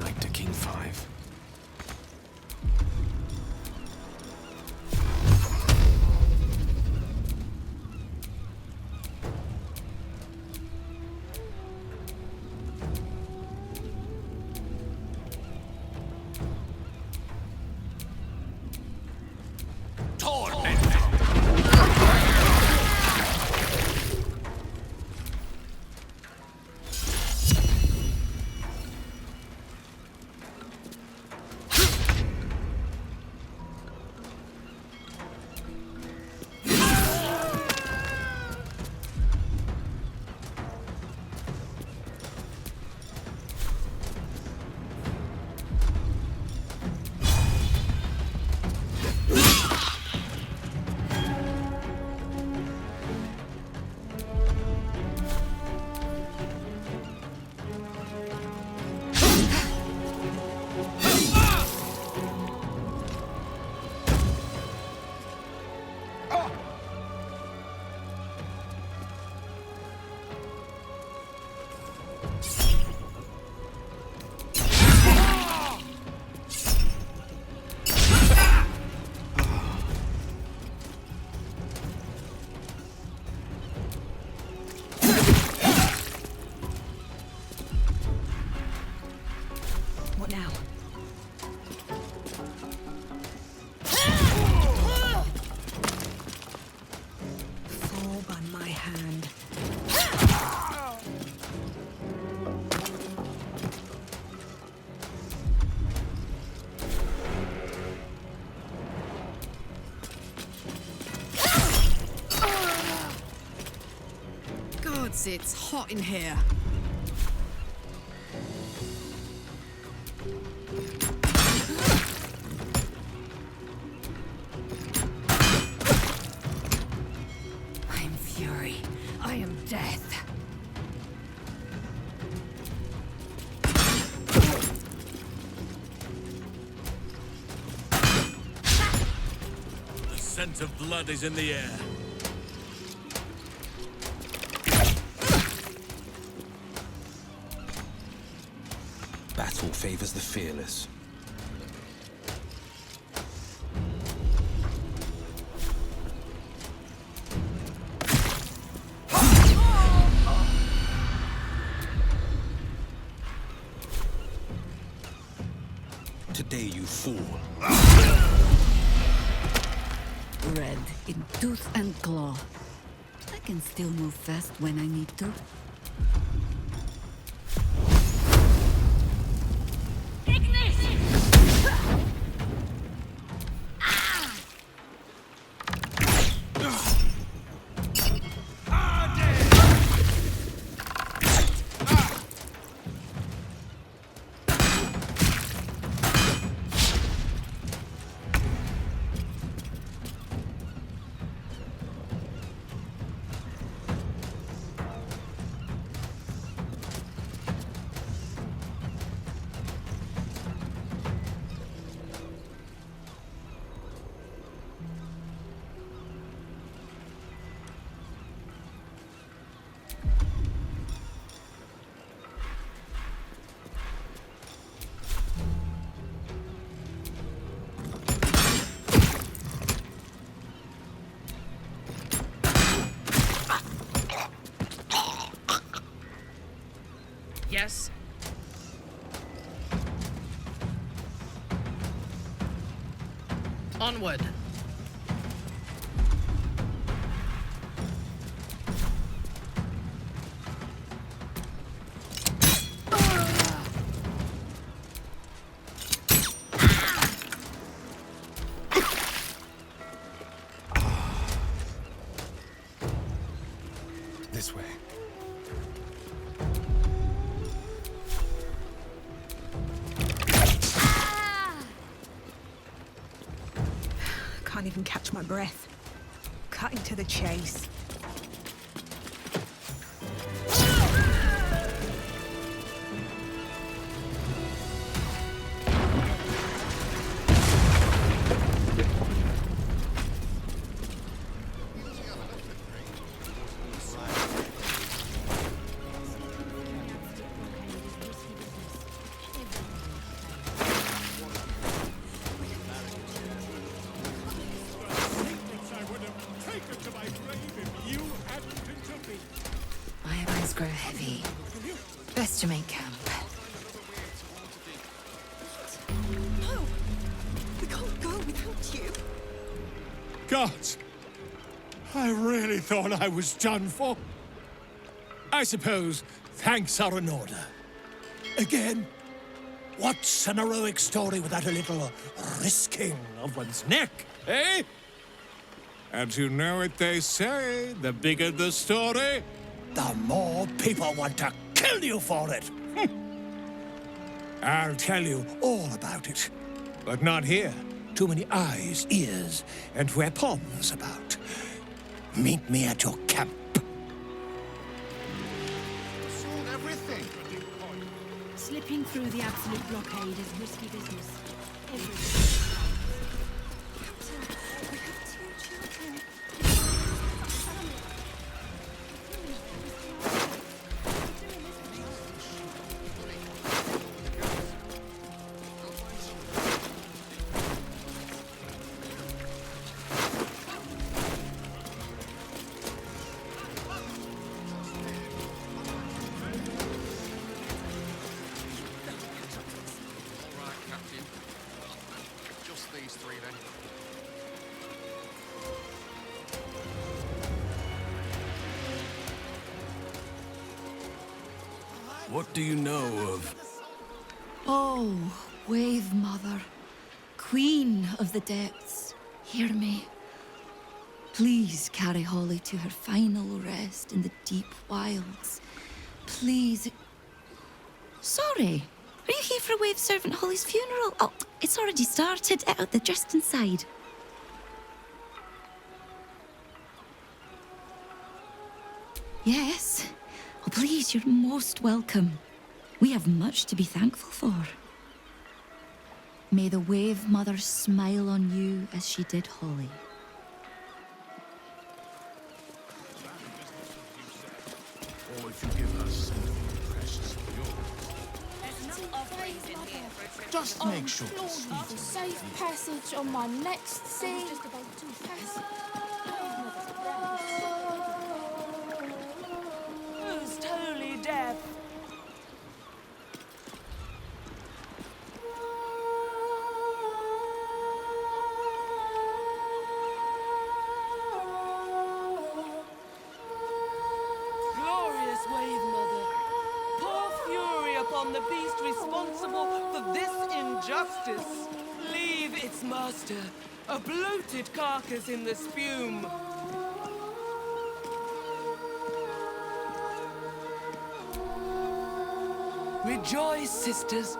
Knight to King 5. What now? Fall by my hand. Gods, it's hot in here. I am fury. I am death. The scent of blood is in the air. Battle favors the fearless. Today you fall. Red in tooth and claw. I can still move fast when I need to. Onward. This way. Can't even catch my breath. Cutting to the chase. My eyes grow heavy. Best to make camp. No! We can't go without you. Gods! I really thought I was done for. I suppose thanks are in order. Again, what's an heroic story without a little risking of one's neck, eh? And you know what they say, the bigger the story, the more people want to kill you for it. I'll tell you all about it, but not here. Too many eyes, ears, and weapons about. Meet me at your camp. Sold everything. Slipping through the absolute blockade is risky business. Everything. We have two children. These three then. What do you know of... Oh, Wave Mother, Queen of the Depths, hear me. Please carry Holly to her final rest in the deep wilds. Please. Sorry, are you here for Wave Servant Holly's funeral? Oh, it's already started. They're just inside. Yes. Oh, please, you're most welcome. We have much to be thankful for. May the Wave Mother smile on you as she did Holly. Or if you give her something precious of yours. Just make sure to For sweeten safe passage on my next sea. Most holy death. Glorious Wave Mother, pour fury upon the beast responsible for this injustice. Leave its master, a bloated carcass in the spume. Rejoice, sisters,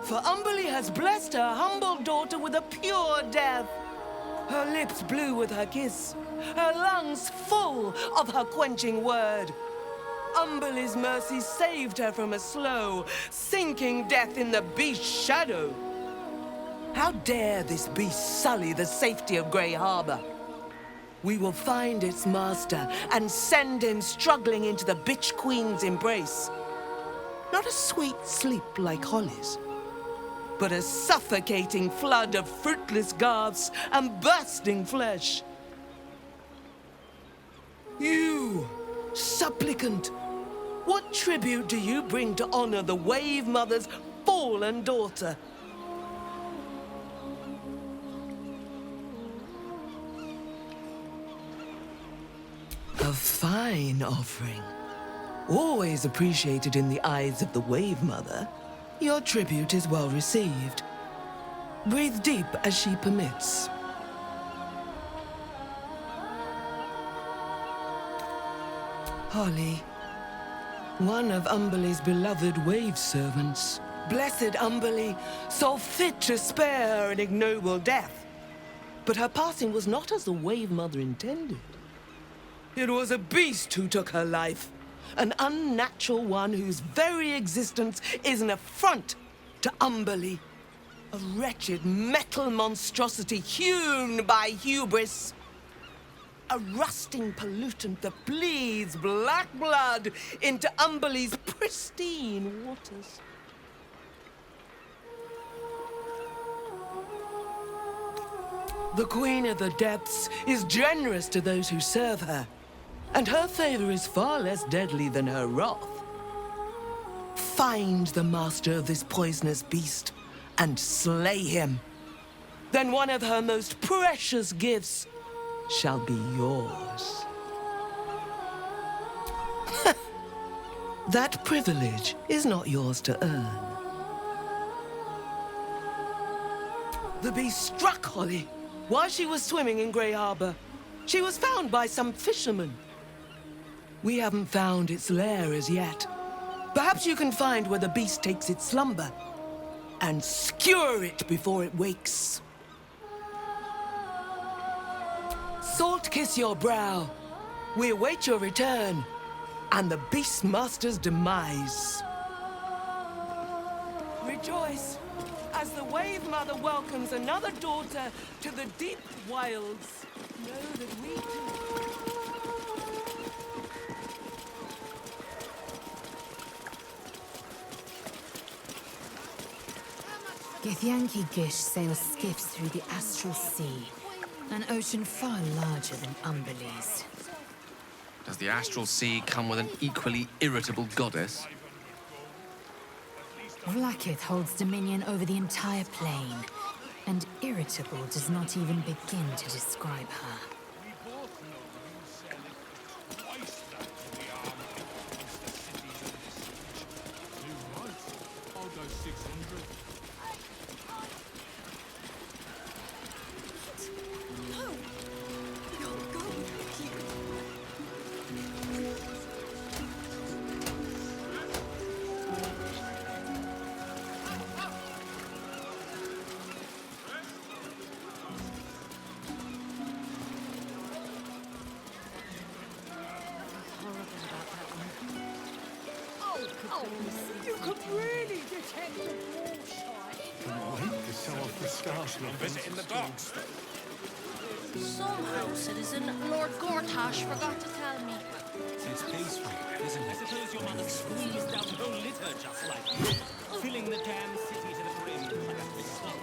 for Umberly has blessed her humble daughter with a pure death. Her lips blue with her kiss, her lungs full of her quenching word. Umberly's mercy saved her from a slow, sinking death in the beast's shadow. How dare this beast sully the safety of Grey Harbor? We will find its master and send him struggling into the bitch queen's embrace. Not a sweet sleep like Holly's, but a suffocating flood of fruitless garths and bursting flesh. You, supplicant, what tribute do you bring to honor the Wave Mother's fallen daughter? A fine offering. Always appreciated in the eyes of the Wave Mother. Your tribute is well received. Breathe deep as she permits. Holly, one of Umberlee's beloved wave servants. Blessed Umberlee, so fit to spare an ignoble death. But her passing was not as the Wave Mother intended. It was a beast who took her life. An unnatural one whose very existence is an affront to Umberlee. A wretched metal monstrosity hewn by hubris. A rusting pollutant that bleeds black blood into Umberlee's pristine waters. The Queen of the Depths is generous to those who serve her, and her favor is far less deadly than her wrath. Find the master of this poisonous beast and slay him. Then one of her most precious gifts shall be yours. That privilege is not yours to earn. The beast struck Holly while she was swimming in Grey Harbor. She was found by some fishermen. We haven't found its lair as yet. Perhaps you can find where the beast takes its slumber and skewer it before it wakes. Salt kiss your brow. We await your return and the Beastmaster's demise. Rejoice as the Wave Mother welcomes another daughter to the deep wilds. Know that we too. Githyanki Gish sails skiffs through the astral sea, an ocean far larger than Umberlee's. Does the astral sea come with an equally irritable goddess? Vlakith holds dominion over the entire plane, and irritable does not even begin to describe her. You could really detect the bullshit. To show off the stars from visiting the docks. Somehow, citizen, Lord Gortash forgot to tell me. It's peaceful, isn't it? Suppose your mother squeezed out the whole litter just like you, filling the damn city to the brim like a big slump.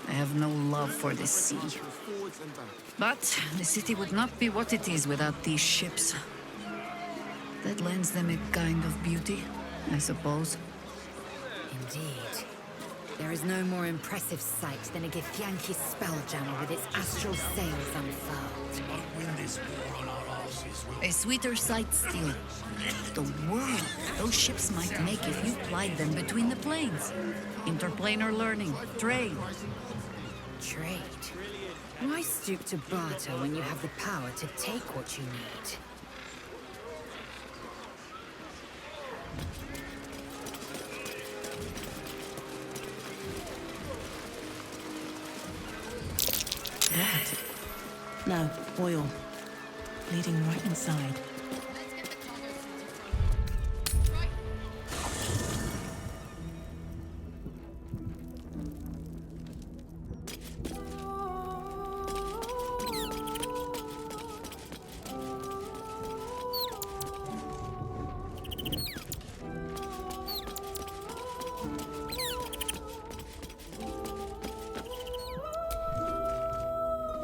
I have no love for this sea. But the city would not be what it is without these ships. That lends them a kind of beauty, I suppose. Indeed. There is no more impressive sight than a Githyanki spelljammer with its astral sails unfurled. A sweeter sight still. The world those ships might make if you plied them between the planes. Interplanar learning, trade. Trade? Why stoop to barter when you have the power to take what you need? Blood? No, oil. Bleeding right inside.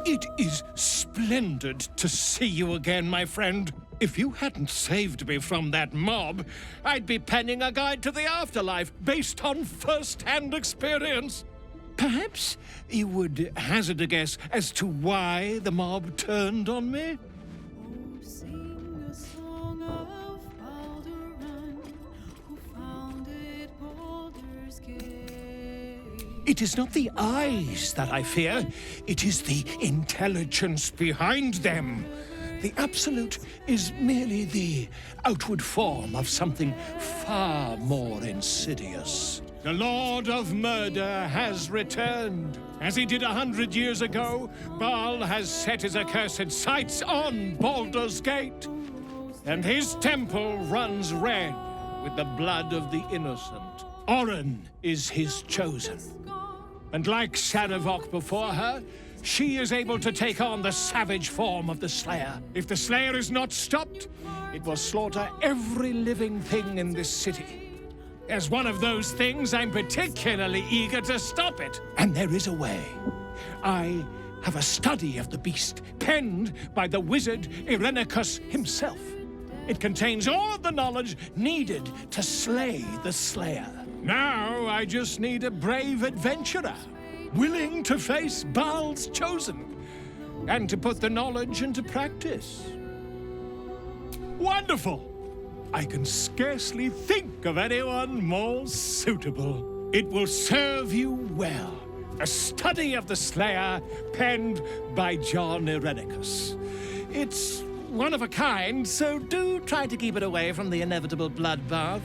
It is splendid to see you again, my friend. If you hadn't saved me from that mob, I'd be penning a guide to the afterlife based on first-hand experience. Perhaps you would hazard a guess as to why the mob turned on me? It is not the eyes that I fear, it is the intelligence behind them. The Absolute is merely the outward form of something far more insidious. The Lord of Murder has returned. As he did 100 years ago, Baal has set his accursed sights on Baldur's Gate. And his temple runs red with the blood of the innocent. Oren is his chosen. And like Sarevok before her, she is able to take on the savage form of the Slayer. If the Slayer is not stopped, it will slaughter every living thing in this city. As one of those things, I'm particularly eager to stop it. And there is a way. I have a study of the beast, penned by the wizard Irenicus himself. It contains all of the knowledge needed to slay the Slayer. Now I just need a brave adventurer, willing to face Baal's chosen, and to put the knowledge into practice. Wonderful! I can scarcely think of anyone more suitable. It will serve you well. A study of the Slayer, penned by John Irenicus. It's one of a kind, so do try to keep it away from the inevitable bloodbath.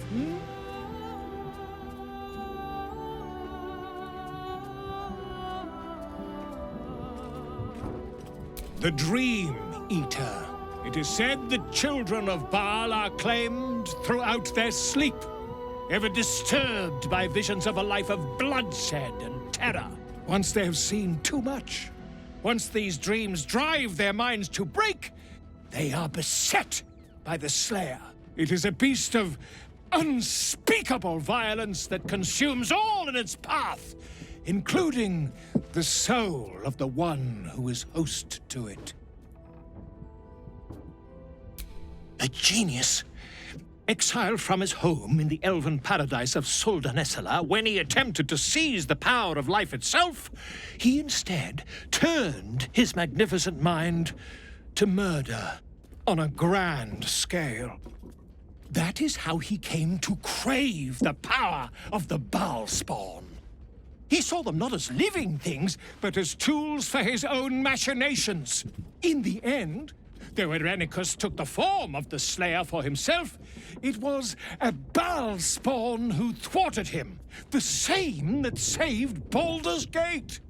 The Dream Eater. It is said the children of Baal are claimed throughout their sleep, ever disturbed by visions of a life of bloodshed and terror. Once they have seen too much, once these dreams drive their minds to break, they are beset by the Slayer. It is a beast of unspeakable violence that consumes all in its path, including the soul of the one who is host to it. A genius, exiled from his home in the elven paradise of Soldanessala, when he attempted to seize the power of life itself, he instead turned his magnificent mind to murder on a grand scale. That is how he came to crave the power of the Baal spawn. He saw them not as living things, but as tools for his own machinations. In the end, though Irenicus took the form of the Slayer for himself, it was a Baal spawn who thwarted him, the same that saved Baldur's Gate.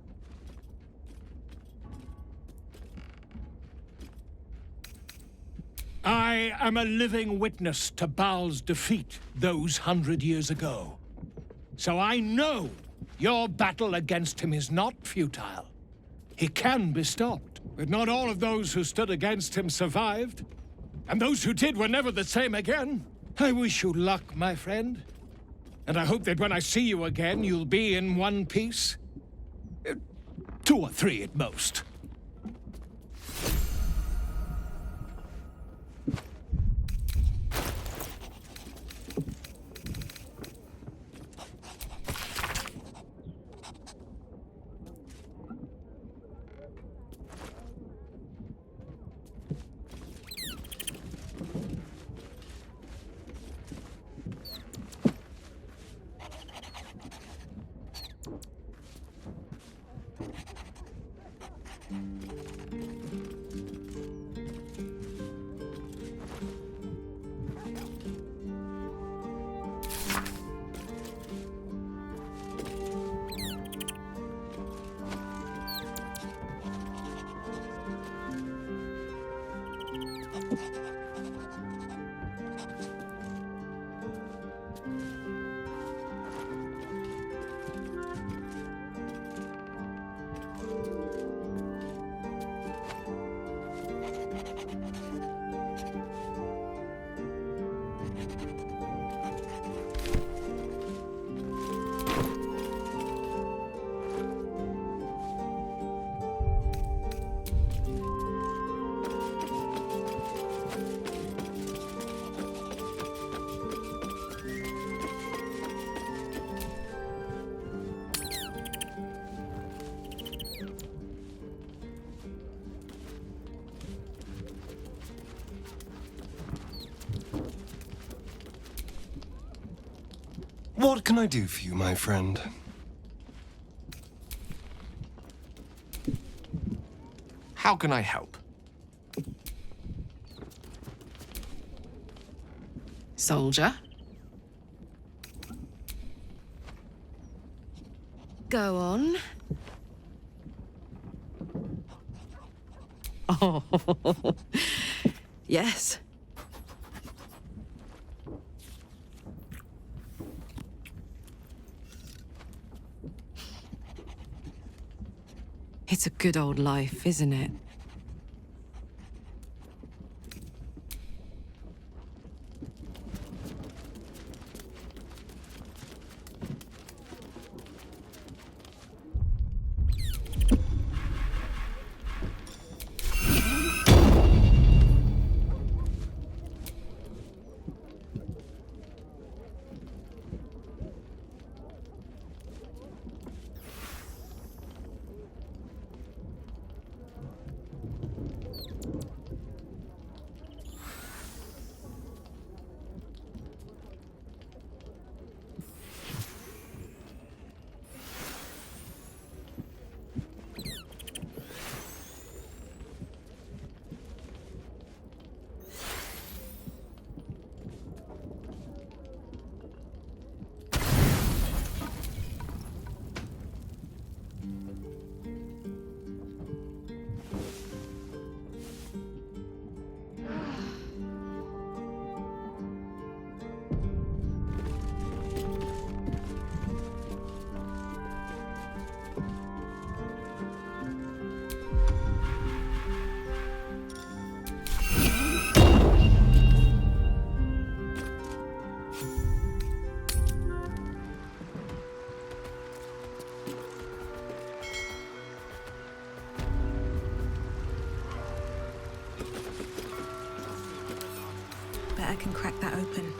I am a living witness to Baal's defeat those 100 years ago. So I know your battle against him is not futile. He can be stopped, but not all of those who stood against him survived. And those who did were never the same again. I wish you luck, my friend. And I hope that when I see you again, you'll be in one piece. 2 or 3 at most. What can I do for you, my friend? How can I help? Soldier. Go on. Oh, yes. It's a good old life, isn't it? I can crack that open.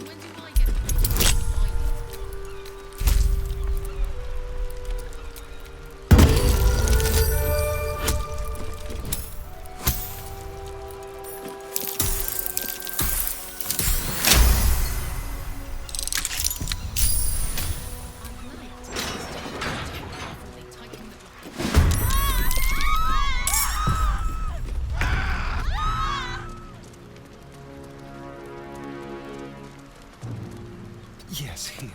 Yes, here.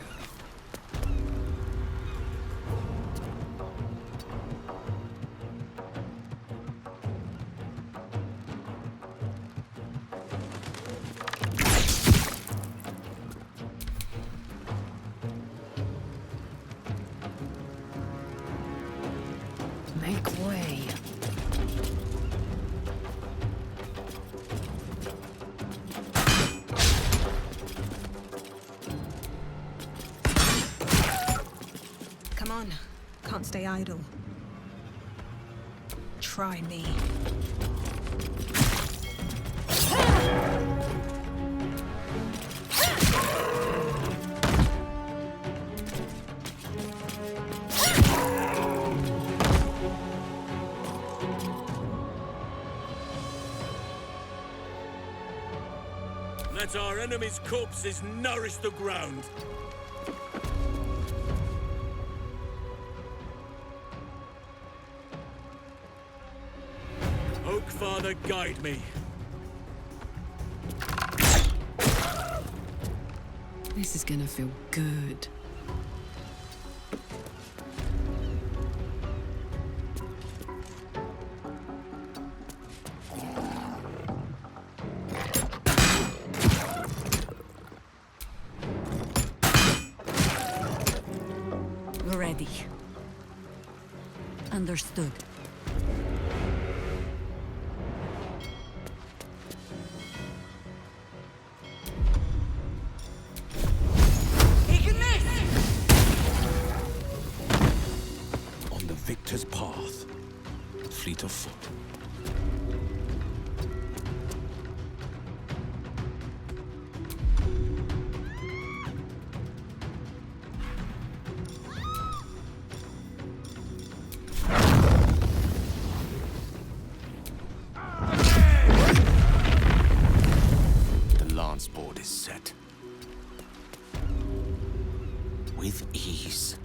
Make way. Come on. Can't stay idle. Try me. Let our enemies' corpses nourish the ground. Oak Father, guide me. This is gonna feel good. Ready. Understood. On the victor's path, fleet of foot. The lance board is set. with ease.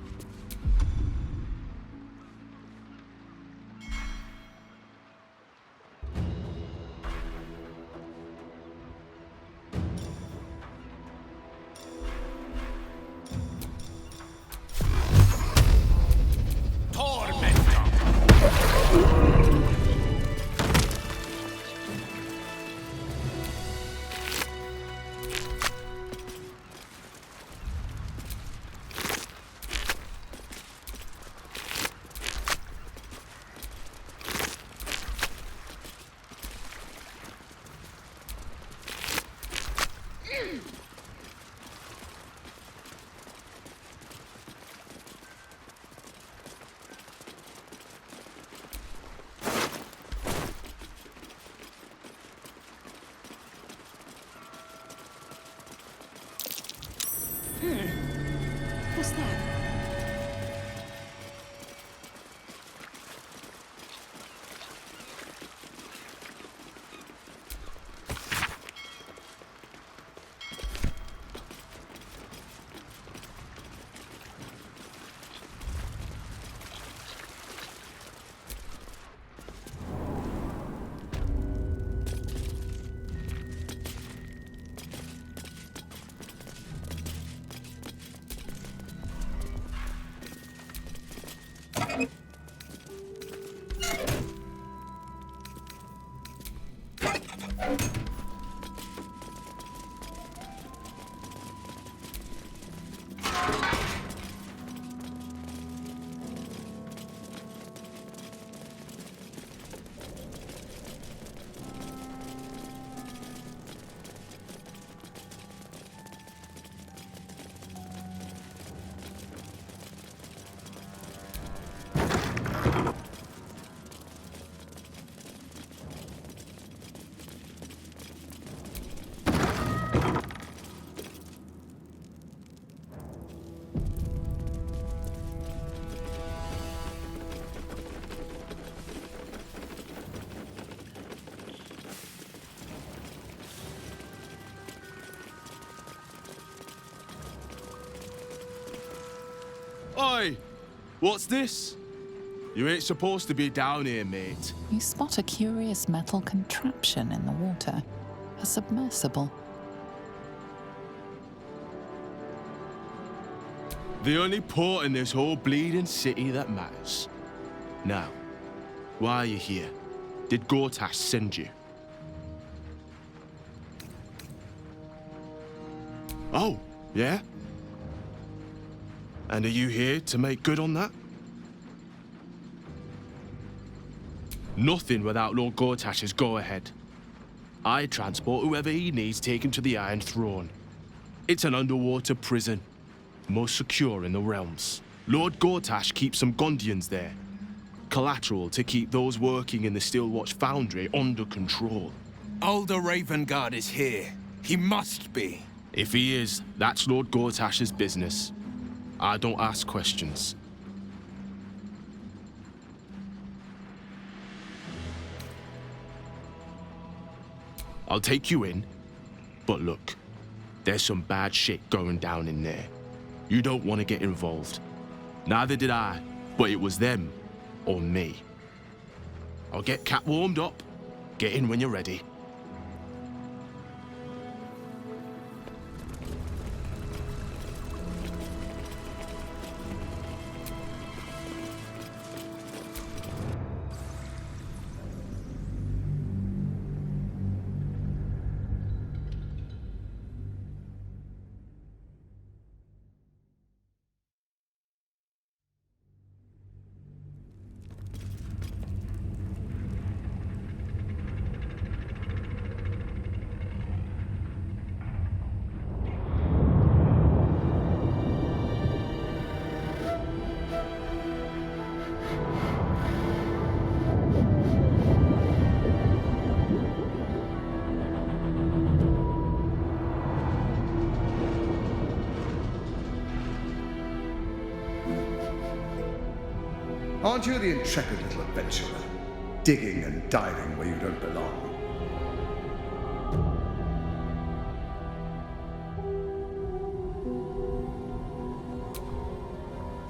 What's that? Oi! What's this? You ain't supposed to be down here, mate. You spot a curious metal contraption in the water. A submersible. The only port in this whole bleeding city that matters. Now, why are you here? Did Gortash send you? Oh, yeah? And are you here to make good on that? Nothing without Lord Gortash's go-ahead. I transport whoever he needs taken to the Iron Throne. It's an underwater prison, most secure in the realms. Lord Gortash keeps some Gondians there. Collateral to keep those working in the Steelwatch Foundry under control. Older Ravenguard is here. He must be. If he is, that's Lord Gortash's business. I don't ask questions. I'll take you in, but look, there's some bad shit going down in there. You don't want to get involved. Neither did I, but it was them or me. I'll get Cat warmed up. Get in when you're ready. Aren't you the intrepid little adventurer, digging and diving where you don't belong?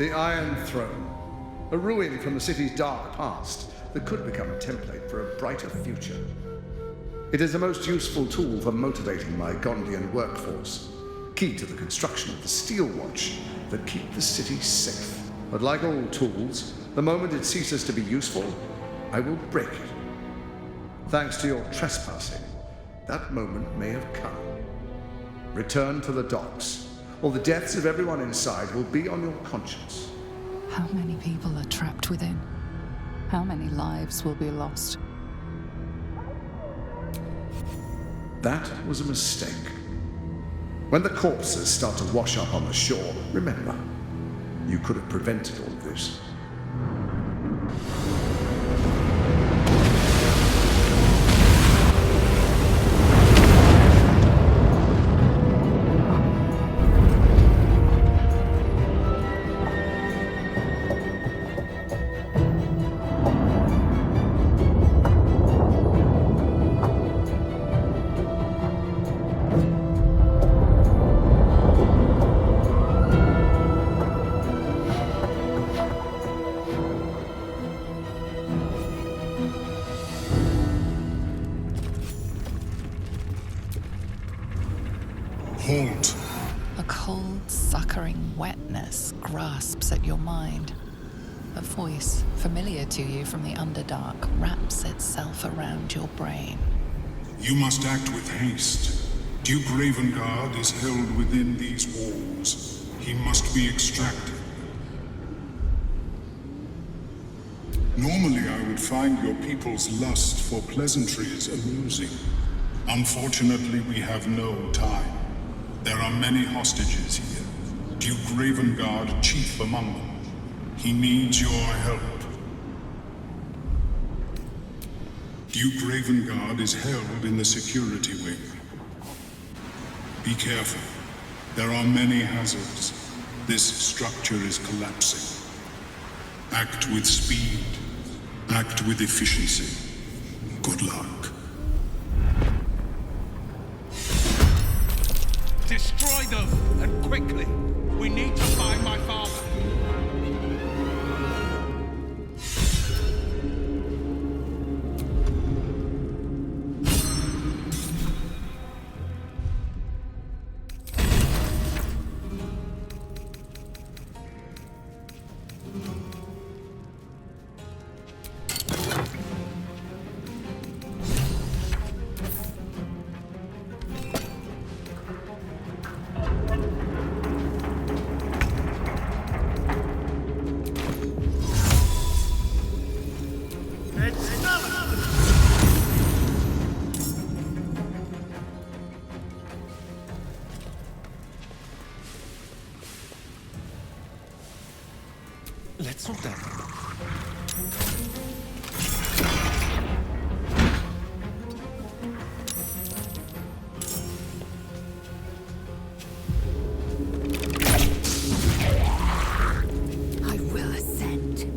The Iron Throne. A ruin from the city's dark past that could become a template for a brighter future. It is a most useful tool for motivating my Gondian workforce, key to the construction of the Steel Watch that keep the city safe. But like all tools, the moment it ceases to be useful, I will break it. Thanks to your trespassing, that moment may have come. Return to the docks, or the deaths of everyone inside will be on your conscience. How many people are trapped within? How many lives will be lost? That was a mistake. When the corpses start to wash up on the shore, remember, you could have prevented all of this. Halt. A cold, suckering wetness grasps at your mind. A voice, familiar to you from the Underdark, wraps itself around your brain. You must act with haste. Duke Ravengard is held within these walls. He must be extracted. Normally, I would find your people's lust for pleasantries amusing. Unfortunately, we have no time. There are many hostages here. Duke Ravengard, chief among them. He needs your help. Duke Ravengard is held in the security wing. Be careful. There are many hazards. This structure is collapsing. Act with speed. Act with efficiency. Good luck. Destroy them, and quickly. We need to find my father. Let's not that. I will ascend.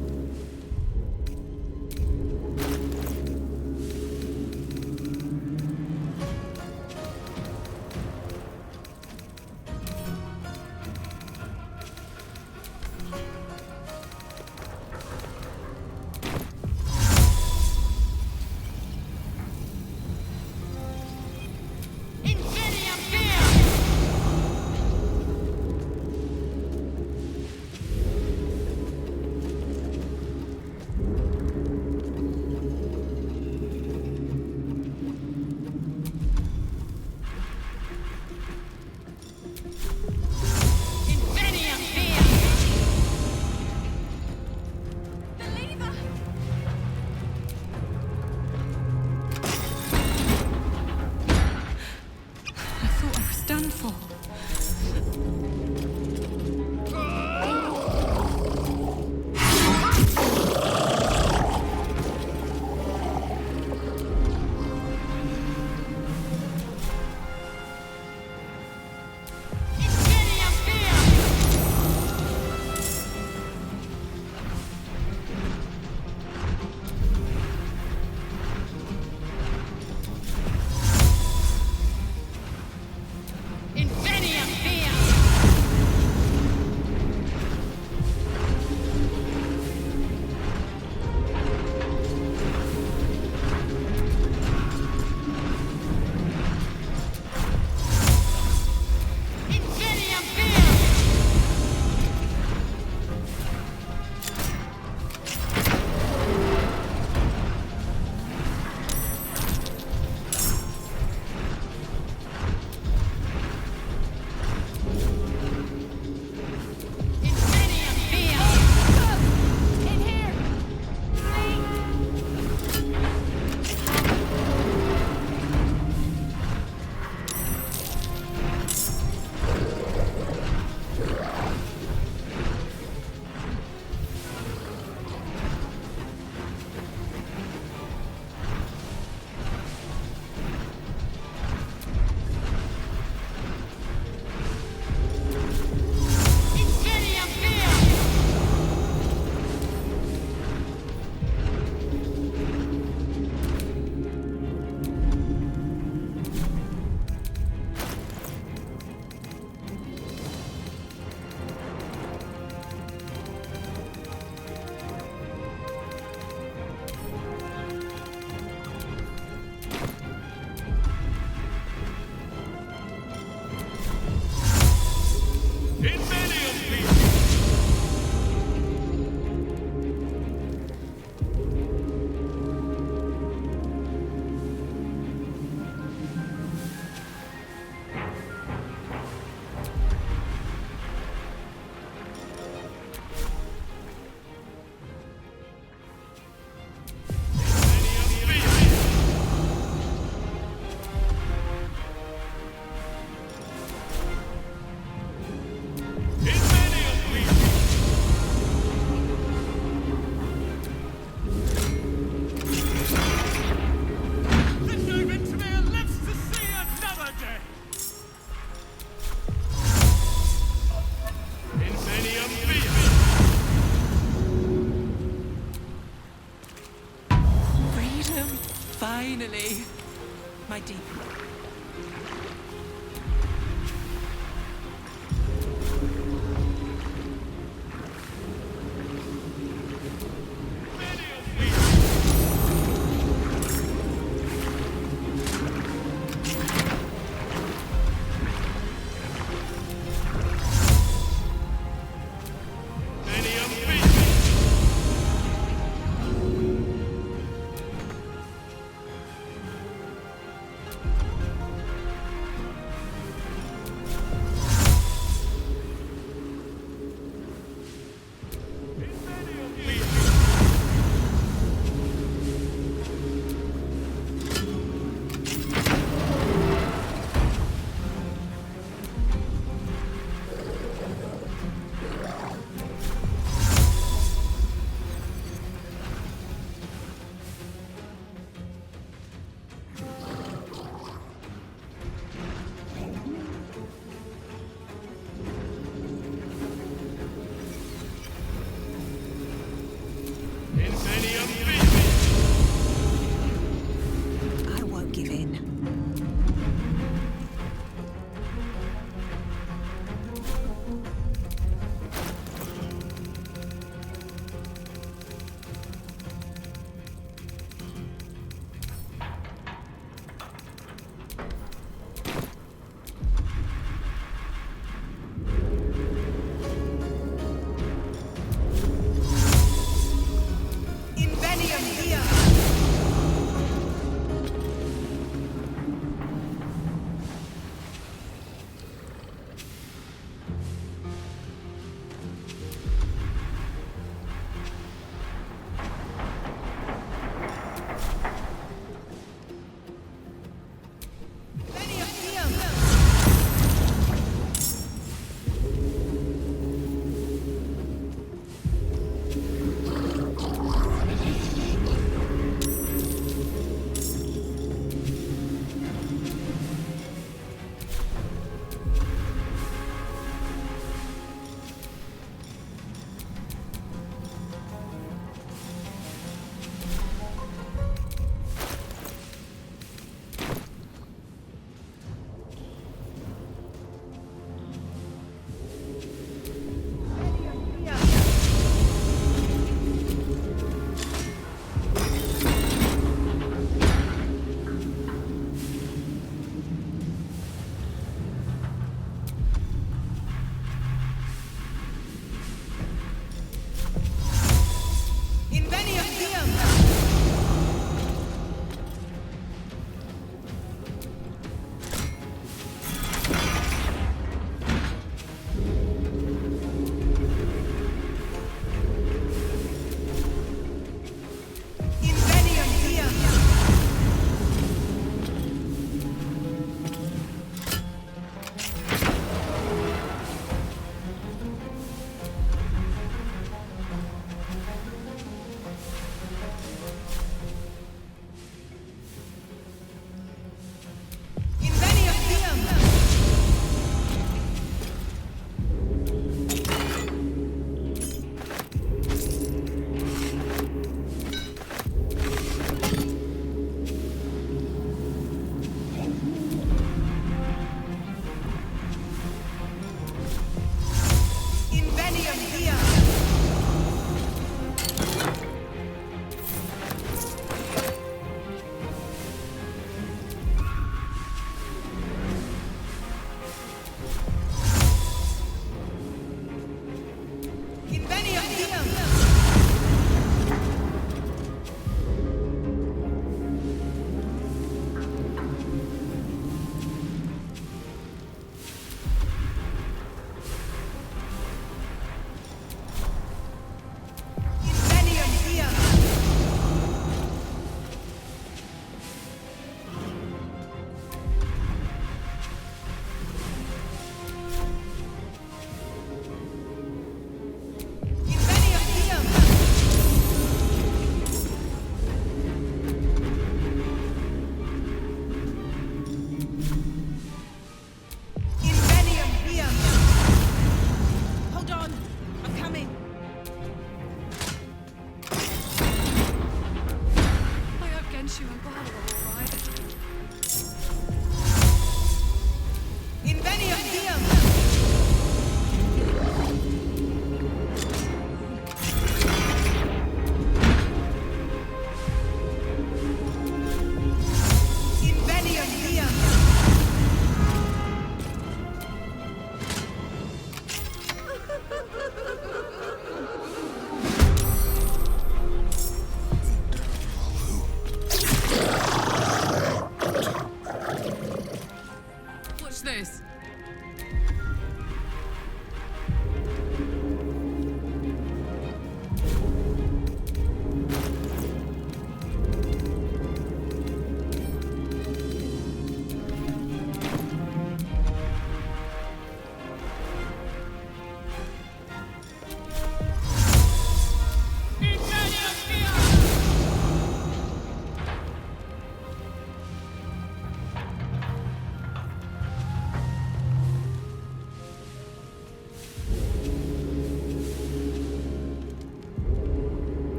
my deep.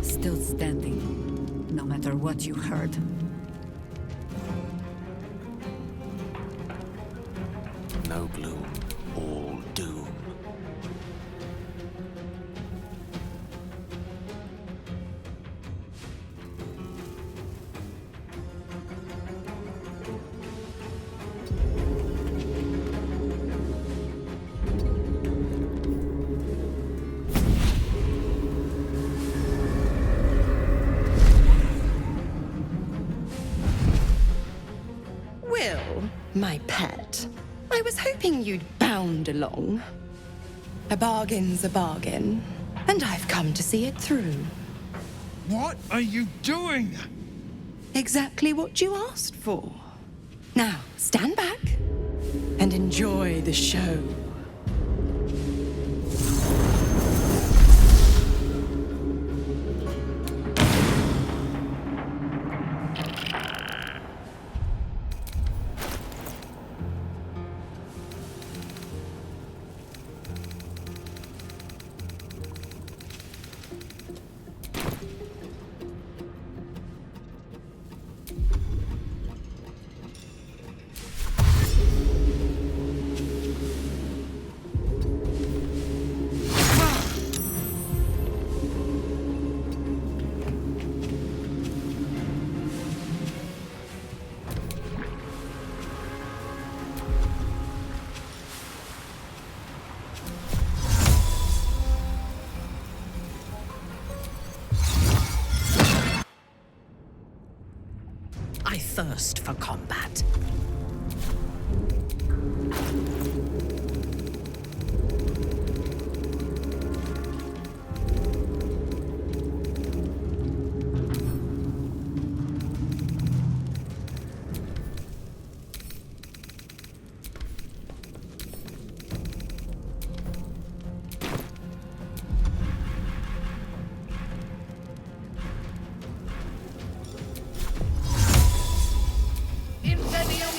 Still standing, no matter what you heard. No gloom, all doom. My pet, I was hoping you'd bound along. A bargain's a bargain, and I've come to see it through. What are you doing? Exactly what you asked for. Now, stand back and enjoy the show. I thirst for combat. Incendium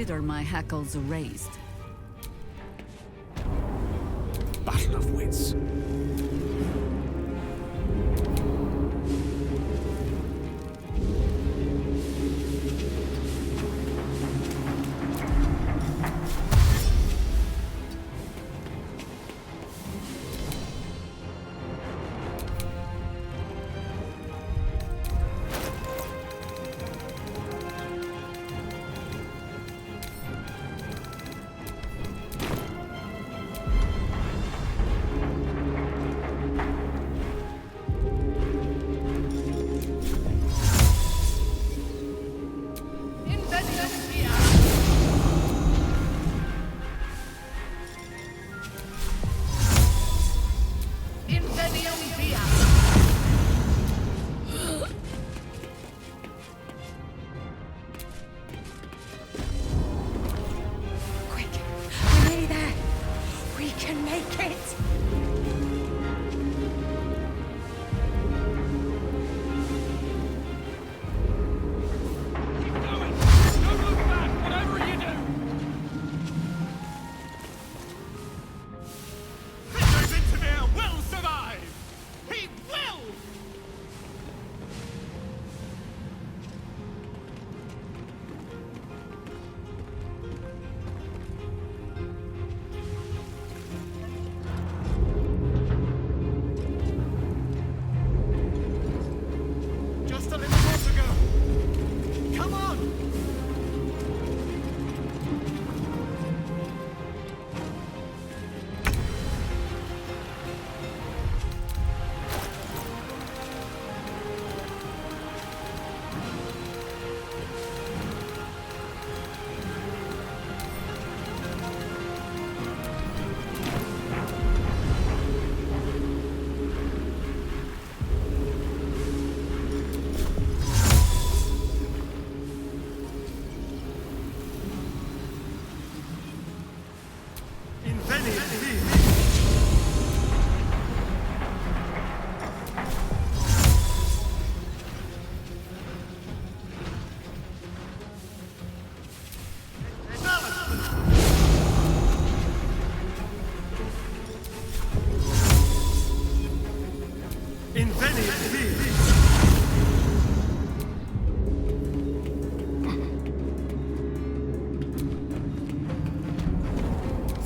consider my hackles raised. Battle of wits.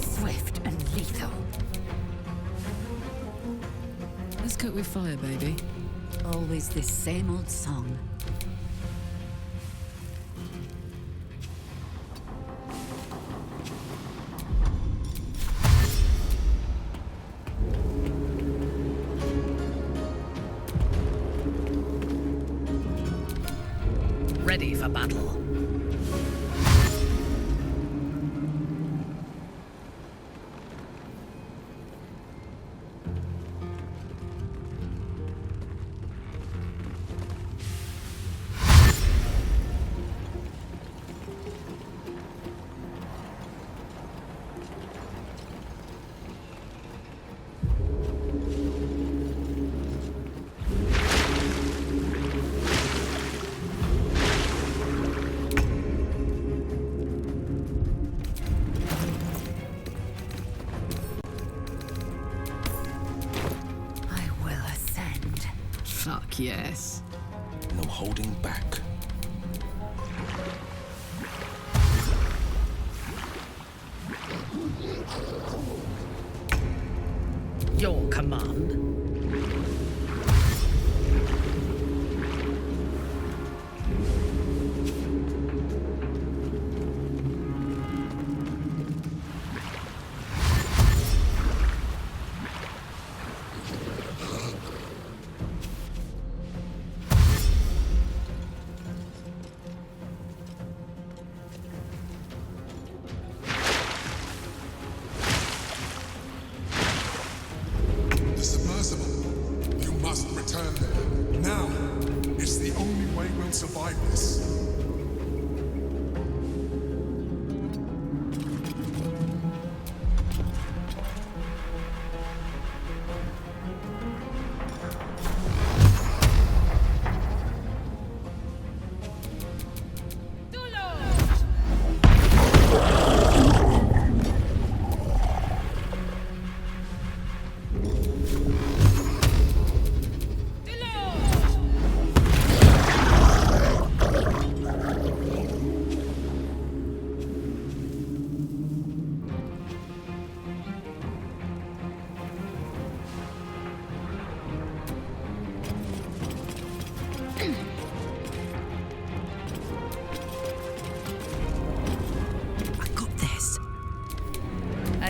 Swift and lethal. Let's cook with fire, baby. Always this same old song. Ready for battle. Fuck yes. No holding back. Your command. survive this.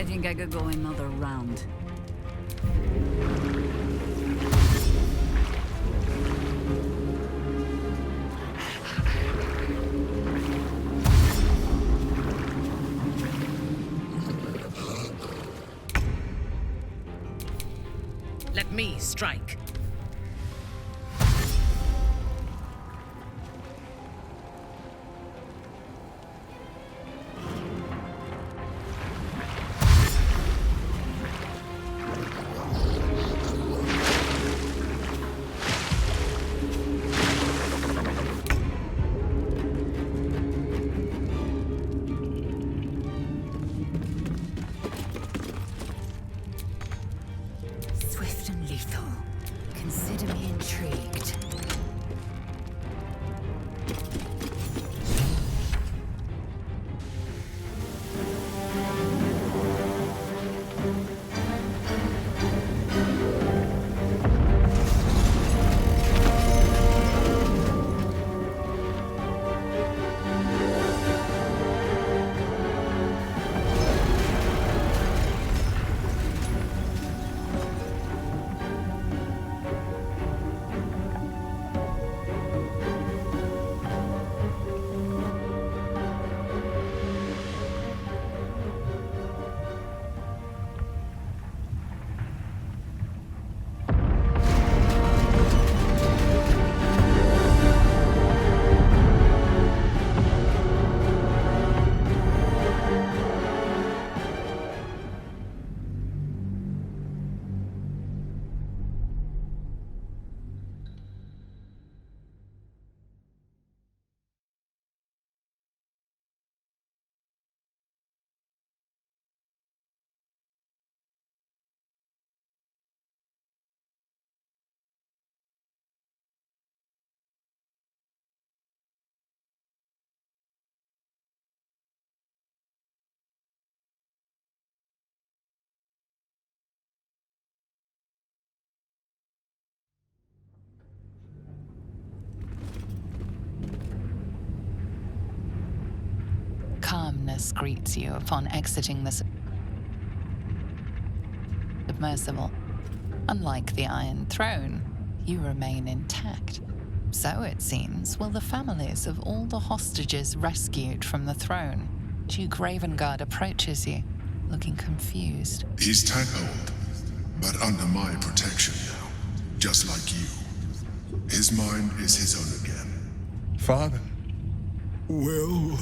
I think I could go another round. Let me strike. Swift and lethal. Consider me intrigued. Calmness greets you upon exiting the submersible. Unlike the Iron Throne, you remain intact. So, it seems, will the families of all the hostages rescued from the throne. Duke Ravengard approaches you, looking confused. He's tackled, but under my protection now, just like you. His mind is his own again. Father. Will.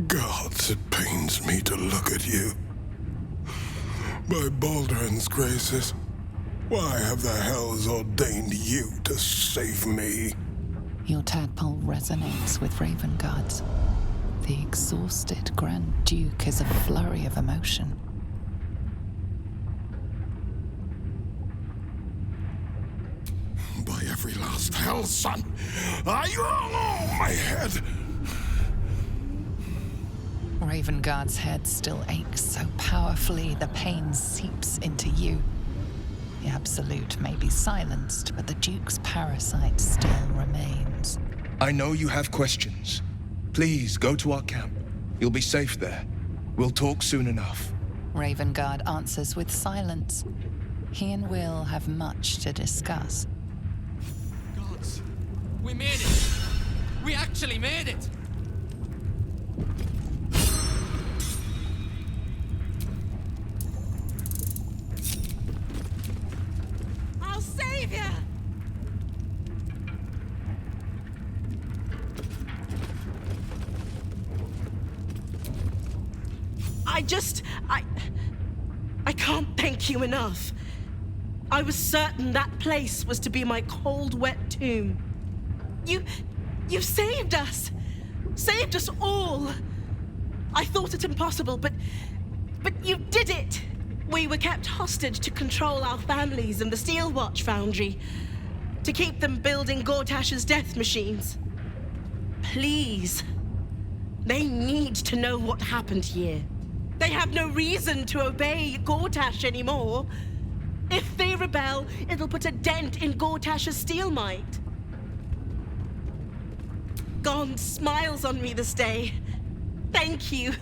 Gods, it pains me to look at you. By Baldur's graces, why have the hells ordained you to save me? Your tadpole resonates with Ravengard's. The exhausted Grand Duke is a flurry of emotion. By every last hell, son, my head. Ravengard's head still aches so powerfully the pain seeps into you. The Absolute may be silenced, but the Duke's parasite still remains. I know you have questions. Please, go to our camp. You'll be safe there. We'll talk soon enough. Ravengard answers with silence. He and Will have much to discuss. Gods, we made it! We actually made it! I'll save you! I can't thank you enough. I was certain that place was to be my cold, wet tomb. You saved us! Saved us all! I thought it impossible, but you did it! We were kept hostage to control our families and the Steel Watch Foundry, to keep them building Gortash's death machines. Please. They need to know what happened here. They have no reason to obey Gortash anymore. If they rebel, it'll put a dent in Gortash's steel might. Gond smiles on me this day. Thank you.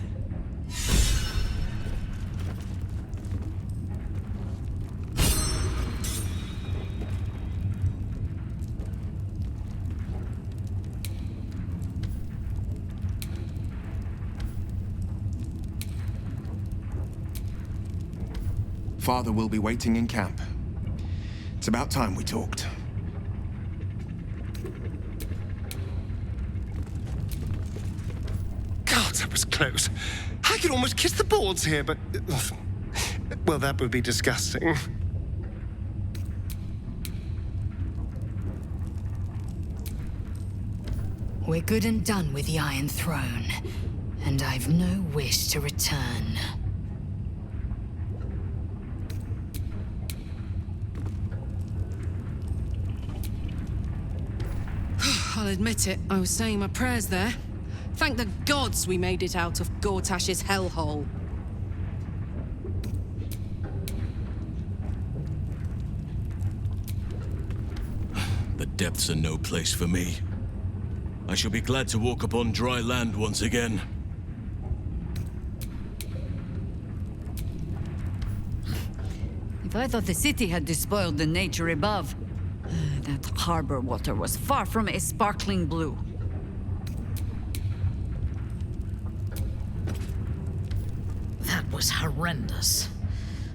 Father will be waiting in camp. It's about time we talked. God, that was close. I could almost kiss the boards here, but... well, that would be disgusting. We're good and done with the Iron Throne, and I've no wish to return. I'll admit it, I was saying my prayers there. Thank the gods we made it out of Gortash's hellhole. The depths are no place for me. I shall be glad to walk upon dry land once again. If I thought the city had despoiled the nature above, that harbor water was far from a sparkling blue. That was horrendous.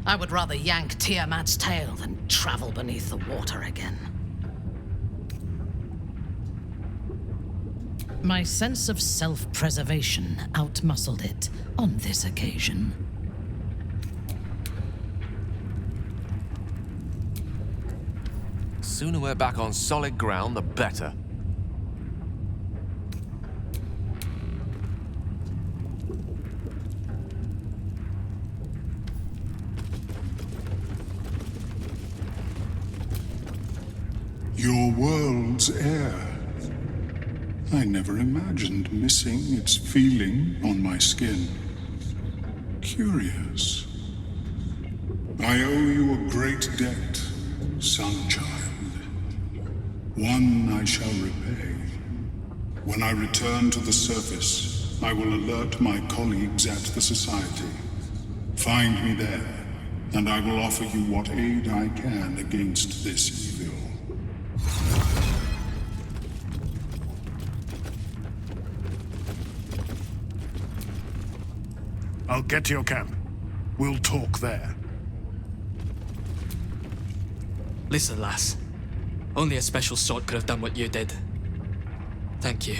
I would rather yank Tiamat's tail than travel beneath the water again. My sense of self-preservation outmuscled it on this occasion. Sooner we're back on solid ground, the better. Your world's air. I never imagined missing its feeling on my skin. Curious. I owe you a great debt, son-child. One I shall repay. When I return to the surface, I will alert my colleagues at the Society. Find me there, and I will offer you what aid I can against this evil. I'll get to your camp. We'll talk there. Listen, lass. Only a special sort could have done what you did. Thank you.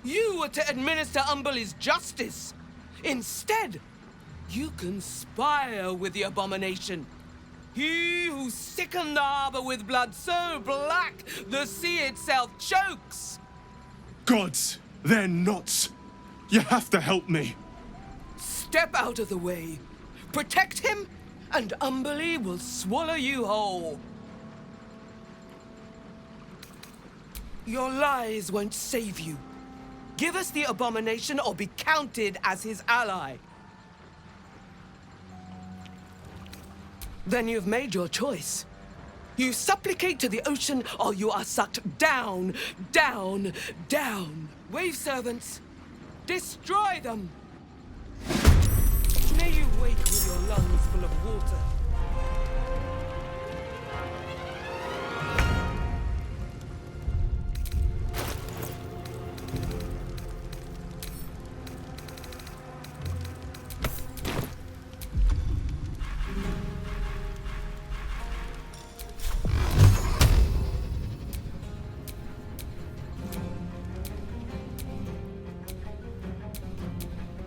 You were to administer Umberlee's justice. Instead, you conspire with the abomination. He who sickened the harbor with blood so black the sea itself chokes. Gods, they're nuts. You have to help me. Step out of the way. Protect him, and Umberlee will swallow you whole. Your lies won't save you. Give us the abomination or be counted as his ally. Then you've made your choice. You supplicate to the ocean, or you are sucked down, down, down. Wave servants, destroy them! May you wake with your lungs full of water.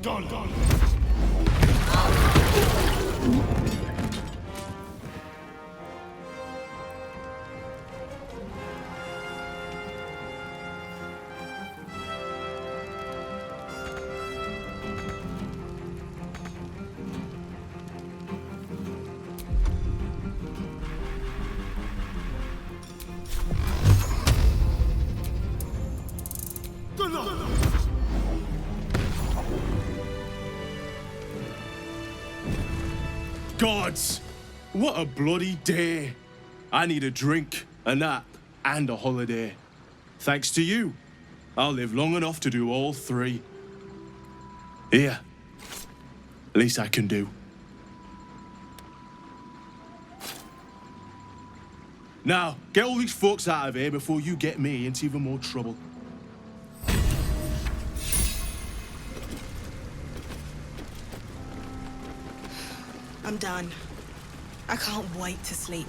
Gone. Gods! What a bloody day. I need a drink, a nap, and a holiday. Thanks to you, I'll live long enough to do all three. Here. Least I can do. Now, get all these folks out of here before you get me into even more trouble. I'm done. I can't wait to sleep.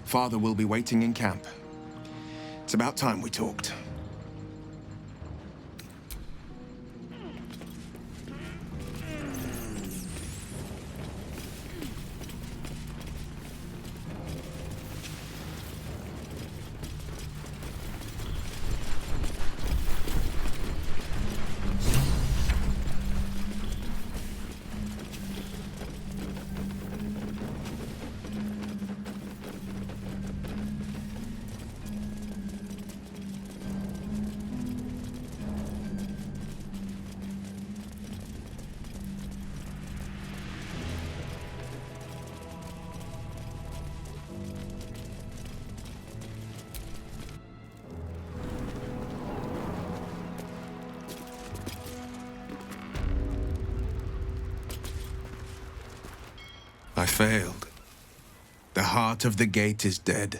Father will be waiting in camp. It's about time we talked. I failed. The heart of the gate is dead.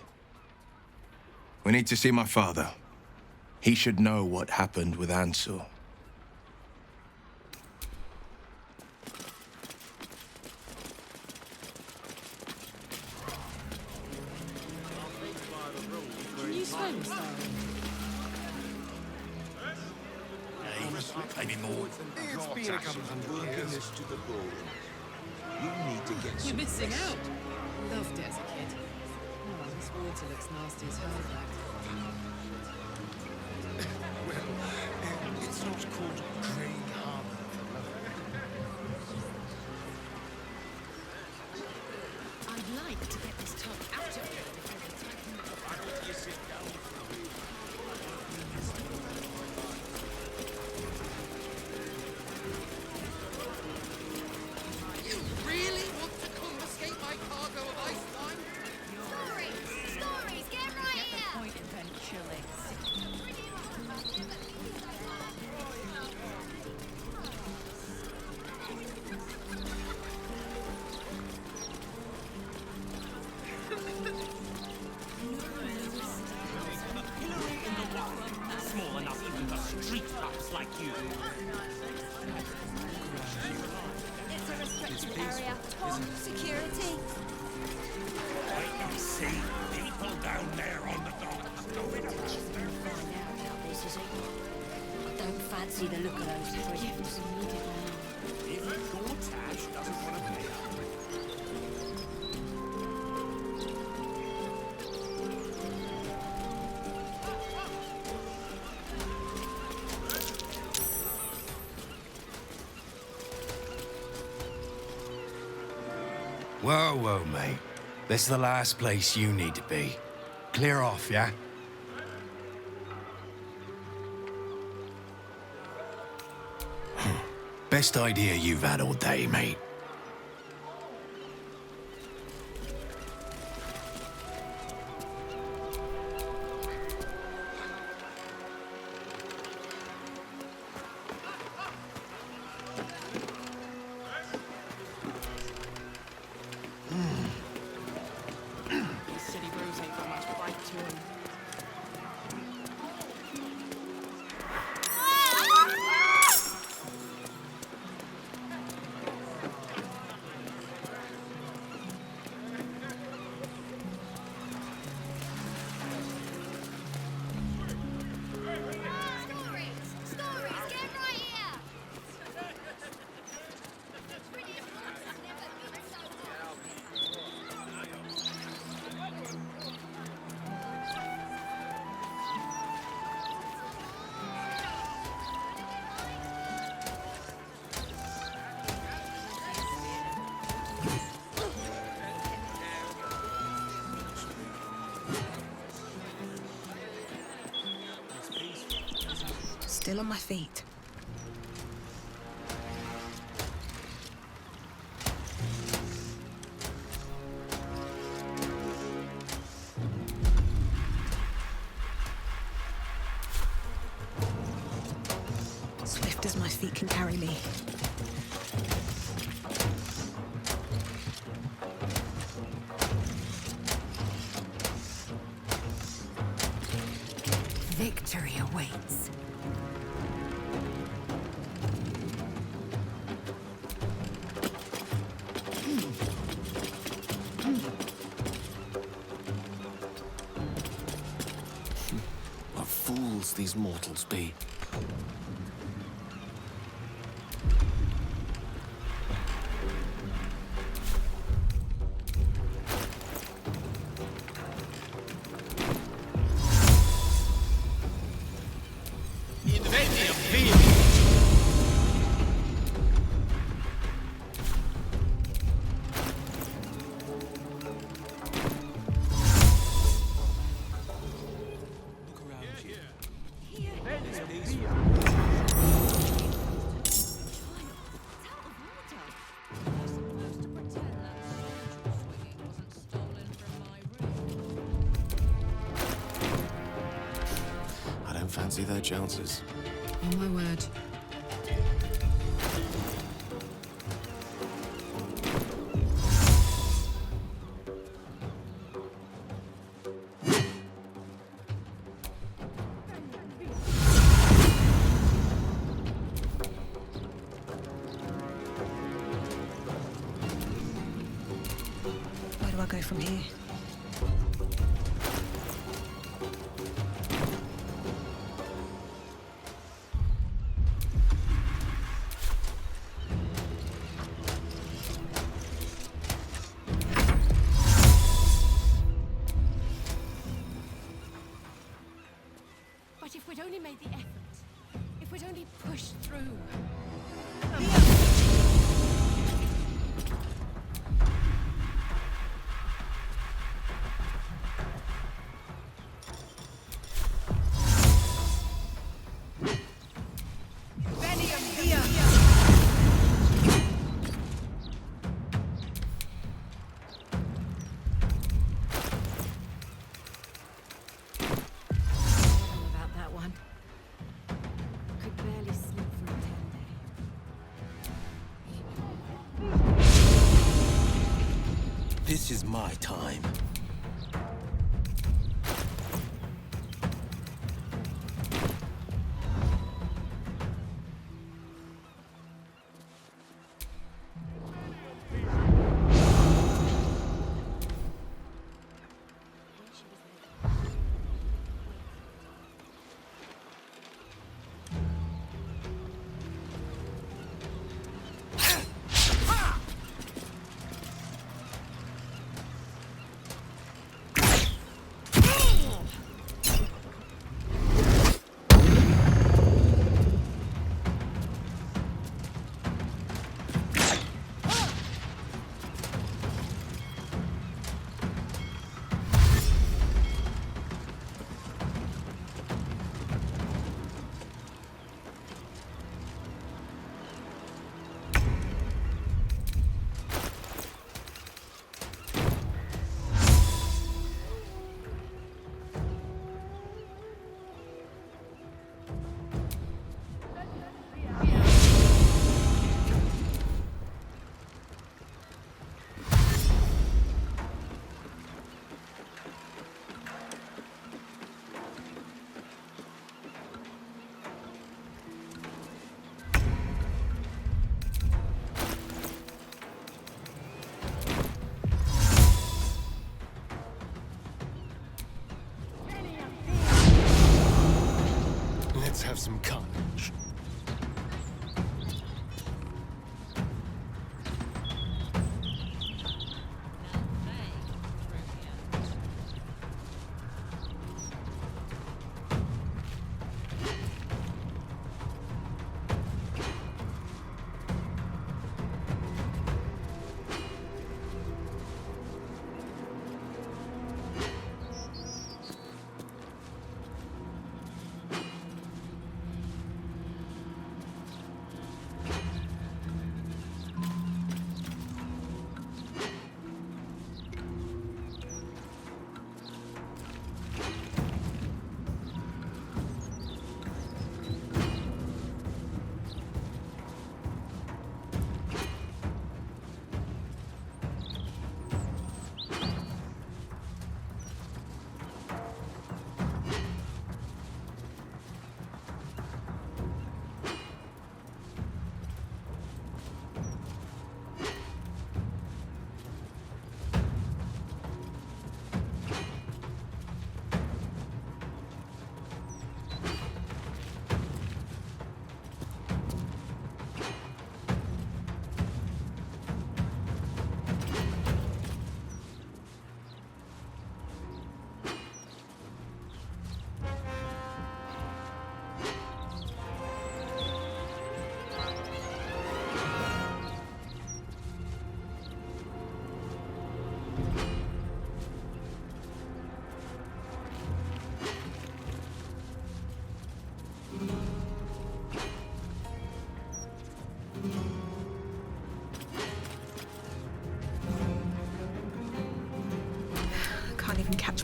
We need to see my father. He should know what happened with Ansel. Can you swim, Starry? Maybe more. It's been a couple of years. To the ball. You need to get You're missing out. Loved it as a kid. Oh, this water looks nasty as hell, though. Well, it's not called Drain Harbor for nothing. I'd like to get this tub out of here before they tighten it up. Why don't you sit down? You really want to confiscate my cargo of ice wine? Stories, get right here! Point eventually. Small enough even for street pups like you. It's a restricted area. Tom, security. I can see people down there on the docks going around their I don't fancy the look of those prisons. Even Gortash doesn't want to pay up. Whoa, whoa, mate. This is the last place you need to be. Clear off, yeah? Best idea you've had all day, mate. These city roads ain't got much bite to them. Still on my feet. Swift as my feet can carry me. Victory awaits. What fools these mortals be. Fancy their chances. Oh my word. Where do I go from here? But if we'd only made the effort, if we'd only pushed through. This is my time. Let's have some carnage.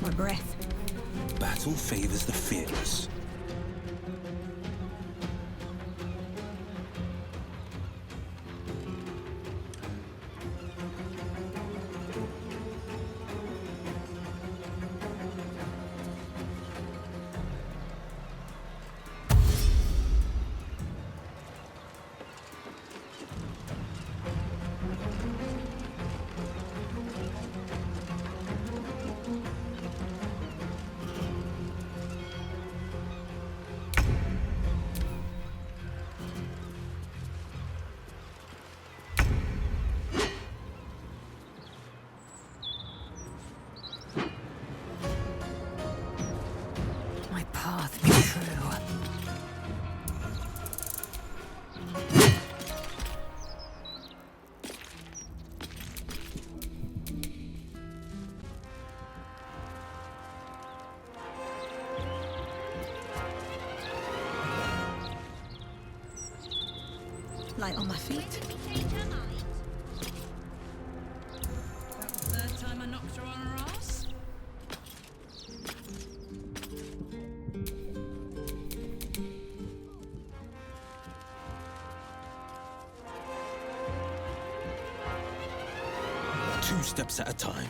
a breath. Battle favors the fearless. My path be true. Light on my feet. About the third time I knocked her on her ass. Two steps at a time.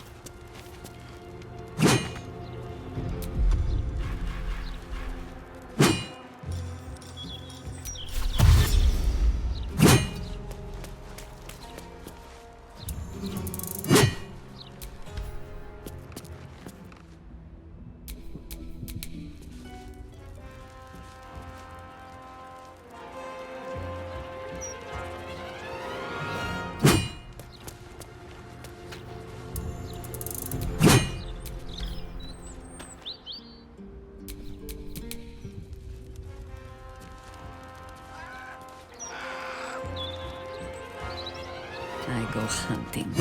I go hunting.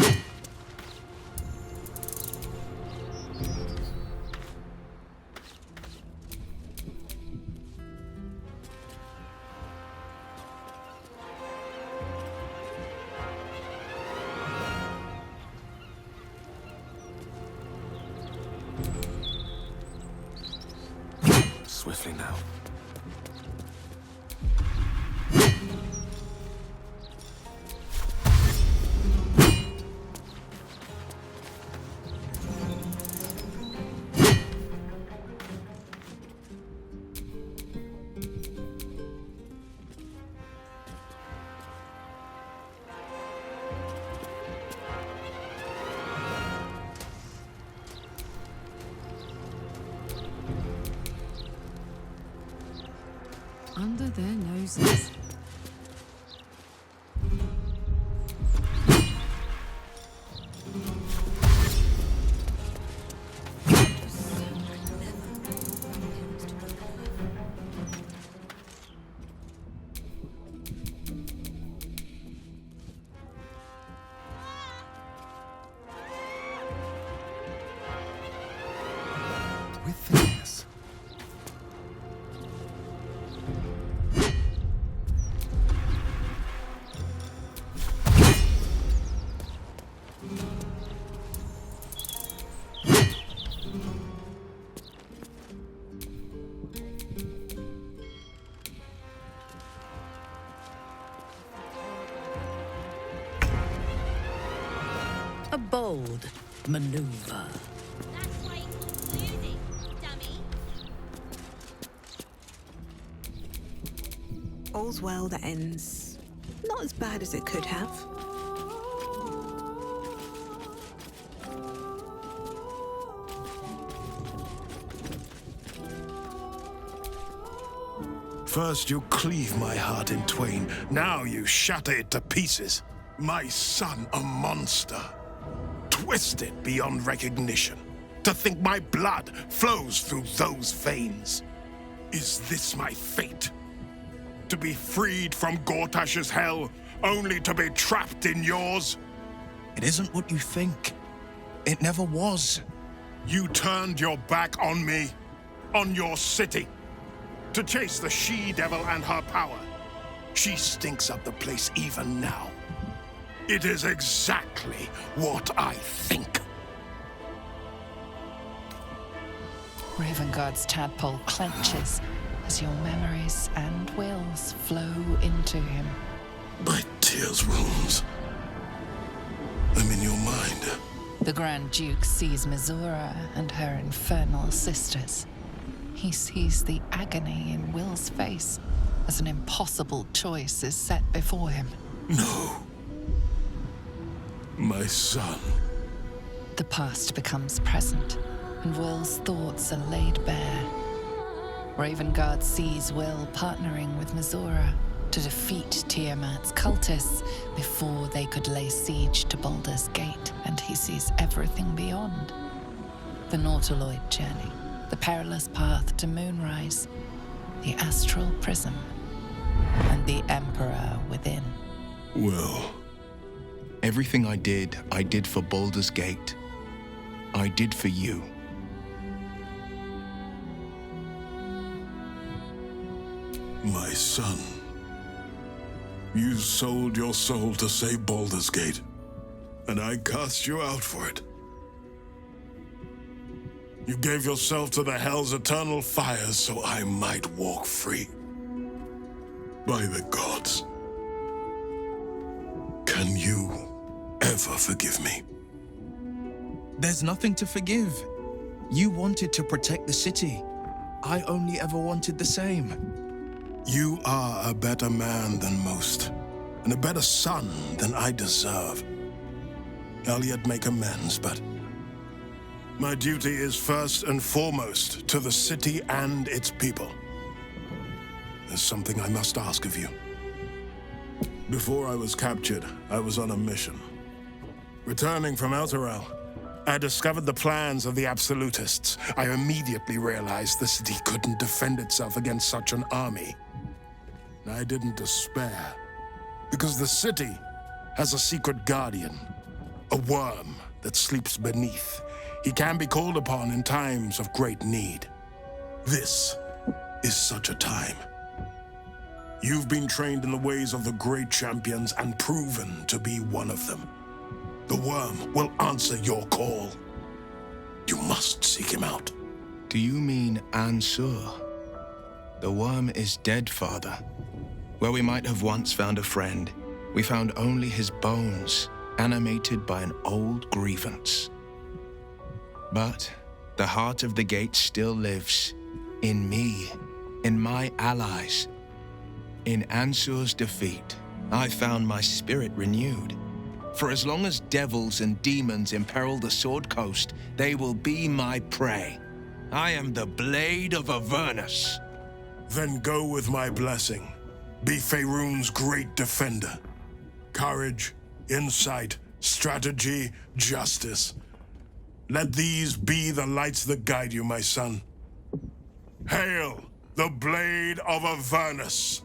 Swiftly now. Under their noses. With finesse. A bold maneuver. That's why it's called losing, dummy. All's well that ends not as bad as it could have. First you cleave my heart in twain, now you shatter it to pieces. My son, a monster. Twisted beyond recognition. To think my blood flows through those veins. Is this my fate? To be freed from Gortash's hell, only to be trapped in yours? It isn't what you think. It never was. You turned your back on me, on your city, to chase the she-devil and her power. She stinks up the place even now. It is exactly what I think. Ravenguard's tadpole clenches as your memories and wills flow into him. My tears runes. I'm in your mind. The Grand Duke sees Mizora and her infernal sisters. He sees the agony in Will's face as an impossible choice is set before him. No. My son. The past becomes present, and Will's thoughts are laid bare. Ravenguard sees Will partnering with Mizora to defeat Tiamat's cultists before they could lay siege to Baldur's Gate, and he sees everything beyond. The Nautiloid journey, the perilous path to Moonrise, the astral prism, and the Emperor within. Well, everything I did for Baldur's Gate. I did for you. My son. You sold your soul to save Baldur's Gate, and I cast you out for it. You gave yourself to the Hell's eternal fires so I might walk free. By the gods. Can you ever forgive me? There's nothing to forgive. You wanted to protect the city. I only ever wanted the same. You are a better man than most, and a better son than I deserve. I'll yet make amends, but my duty is first and foremost to the city and its people. There's something I must ask of you. Before I was captured, I was on a mission. Returning from Elturel, I discovered the plans of the Absolutists. I immediately realized the city couldn't defend itself against such an army. I didn't despair, because the city has a secret guardian, a worm that sleeps beneath. He can be called upon in times of great need. This is such a time. You've been trained in the ways of the great champions and proven to be one of them. The worm will answer your call. You must seek him out. Do you mean Ansur? The worm is dead, Father. Where we might have once found a friend, we found only his bones, animated by an old grievance. But the heart of the gate still lives, in me, in my allies. In Ansur's defeat, I found my spirit renewed. For as long as devils and demons imperil the Sword Coast, they will be my prey. I am the Blade of Avernus. Then go with my blessing. Be Faerun's great defender. Courage, insight, strategy, justice. Let these be the lights that guide you, my son. Hail, the Blade of Avernus!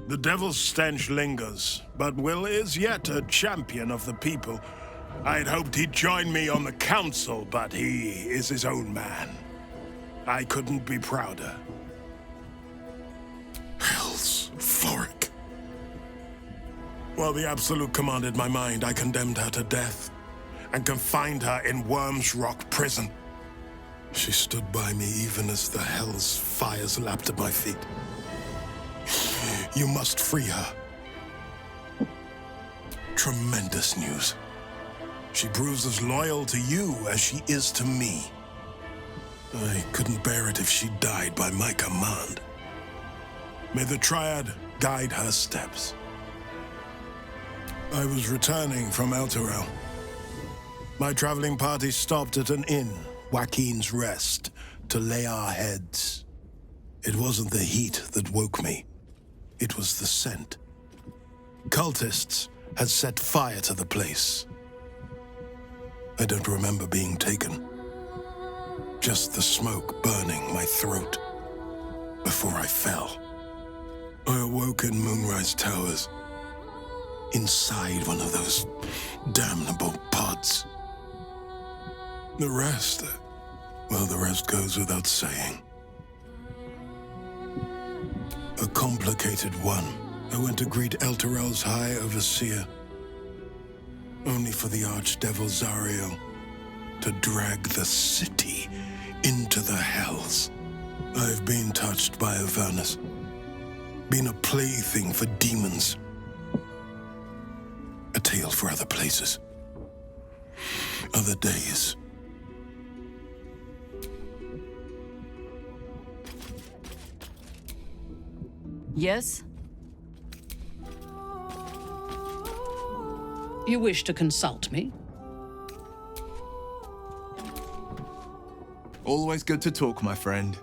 The devil's stench lingers, but Will is yet a champion of the people. I'd hoped he'd join me on the council, but he is his own man. I couldn't be prouder. Hell's Cleric. While the Absolute commanded my mind, I condemned her to death and confined her in Worm's Rock prison. She stood by me even as the Hell's fires lapped at my feet. You must free her. Tremendous news. She proves as loyal to you as she is to me. I couldn't bear it if she died by my command. May the Triad guide her steps. I was returning from Elturel. My traveling party stopped at an inn, Joaquin's Rest, to lay our heads. It wasn't the heat that woke me. It was the scent. Cultists had set fire to the place. I don't remember being taken. Just the smoke burning my throat before I fell. I awoke in Moonrise Towers, inside one of those damnable pods. The rest, well, the rest goes without saying. A complicated one. I went to greet Elturel's High Overseer. only for the Archdevil Zariel to drag the city into the hells. I've been touched by Avernus, been a plaything for demons. A tale for other places, other days. Yes? You wish to consult me? Always good to talk, my friend.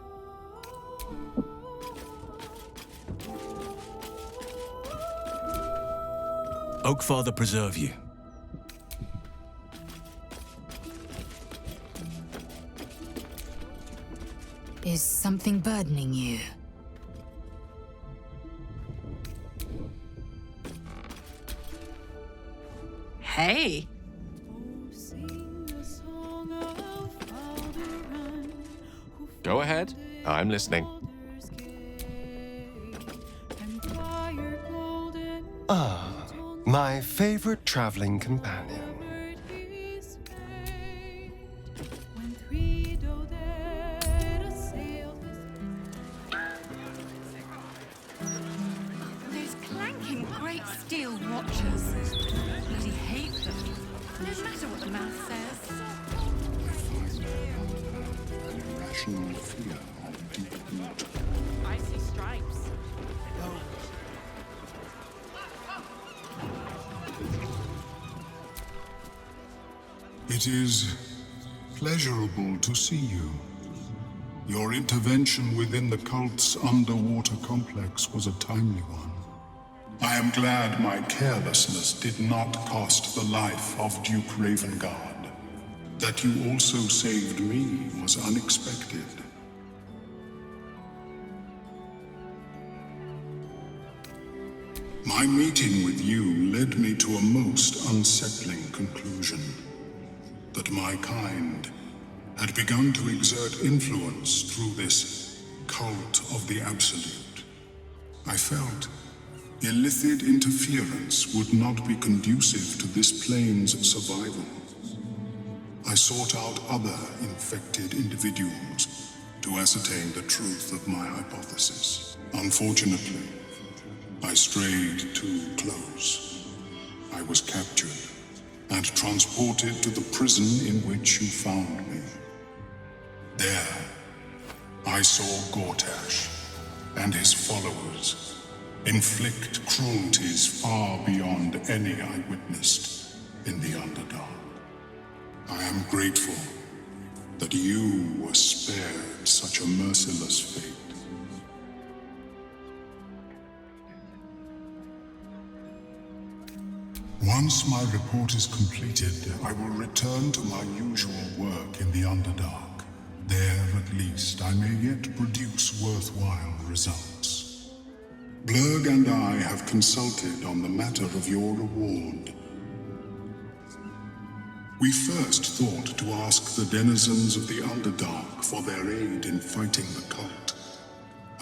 Oakfather preserve you. Is something burdening you? Hey! Go ahead. I'm listening. Ah, my favorite traveling companion. Those clanking great steel watchers. Bloody hate them. No matter what the math says. Irrational fear of deep water. I see stripes. It is pleasurable to see you. Your intervention within the cult's underwater complex was a timely one. I am glad my carelessness did not cost the life of Duke Ravengard. That you also saved me was unexpected. My meeting with you led me to a most unsettling conclusion. That my kind had begun to exert influence through this cult of the Absolute. I felt illicit interference would not be conducive to this plane's survival. I sought out other infected individuals to ascertain the truth of my hypothesis. Unfortunately, I strayed too close. I was captured and transported to the prison in which you found me. There, I saw Gortash and his followers inflict cruelties far beyond any I witnessed in the Underdark. I am grateful that you were spared such a merciless fate. Once my report is completed, I will return to my usual work in the Underdark. There, at least, I may yet produce worthwhile results. Blurg and I have consulted on the matter of your reward. We first thought to ask the denizens of the Underdark for their aid in fighting the cult.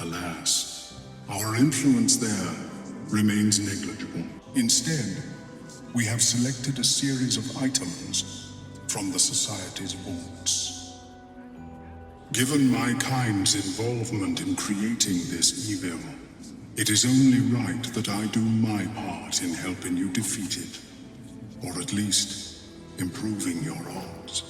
Alas, our influence there remains negligible. Instead, we have selected a series of items from the Society's vaults. Given my kind's involvement in creating this evil, it is only right that I do my part in helping you defeat it, or at least improving your odds.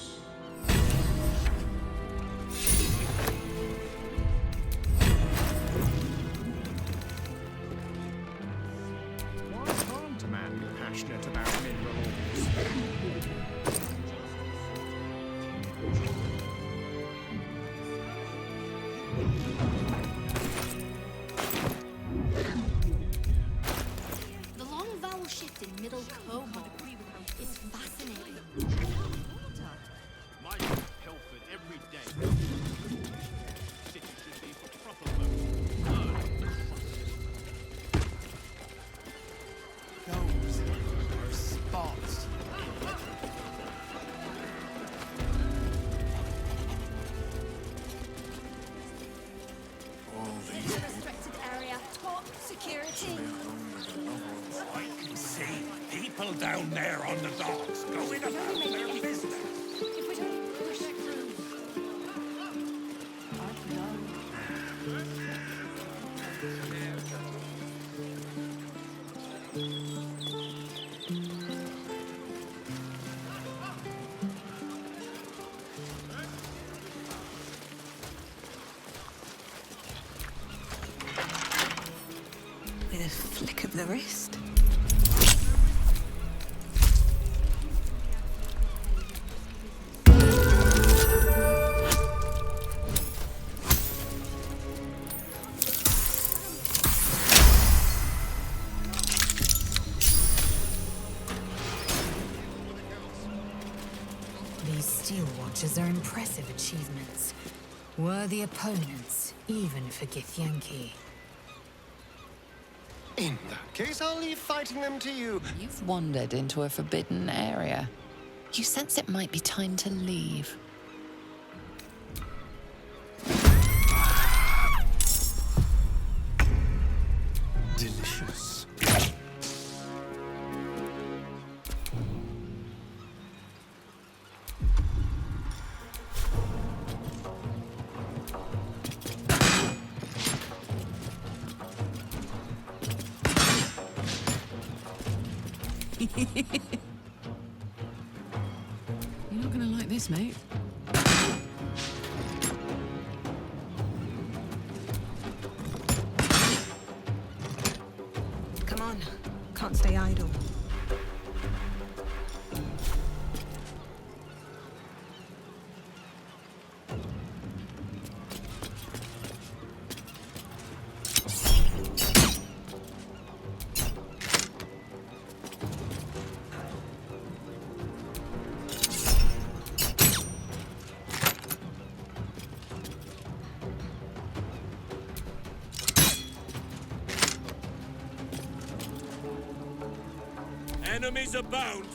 What's harm to man be passionate about mineral ores? The long vowel shift in Middle Cobalt is fascinating. Mine is pilfered every day. City should be for proper Those are spots. people down there on the docks going about their business. If we don't push through. With a flick of the wrist. These Steel Watchers are impressive achievements. Worthy opponents, even for Githyanki. In that case, I'll leave fighting them to you. You've wandered into a forbidden area. You sense it might be time to leave. Delicious. You're not gonna like this, mate. Come on, can't stay idle. Enemies abound.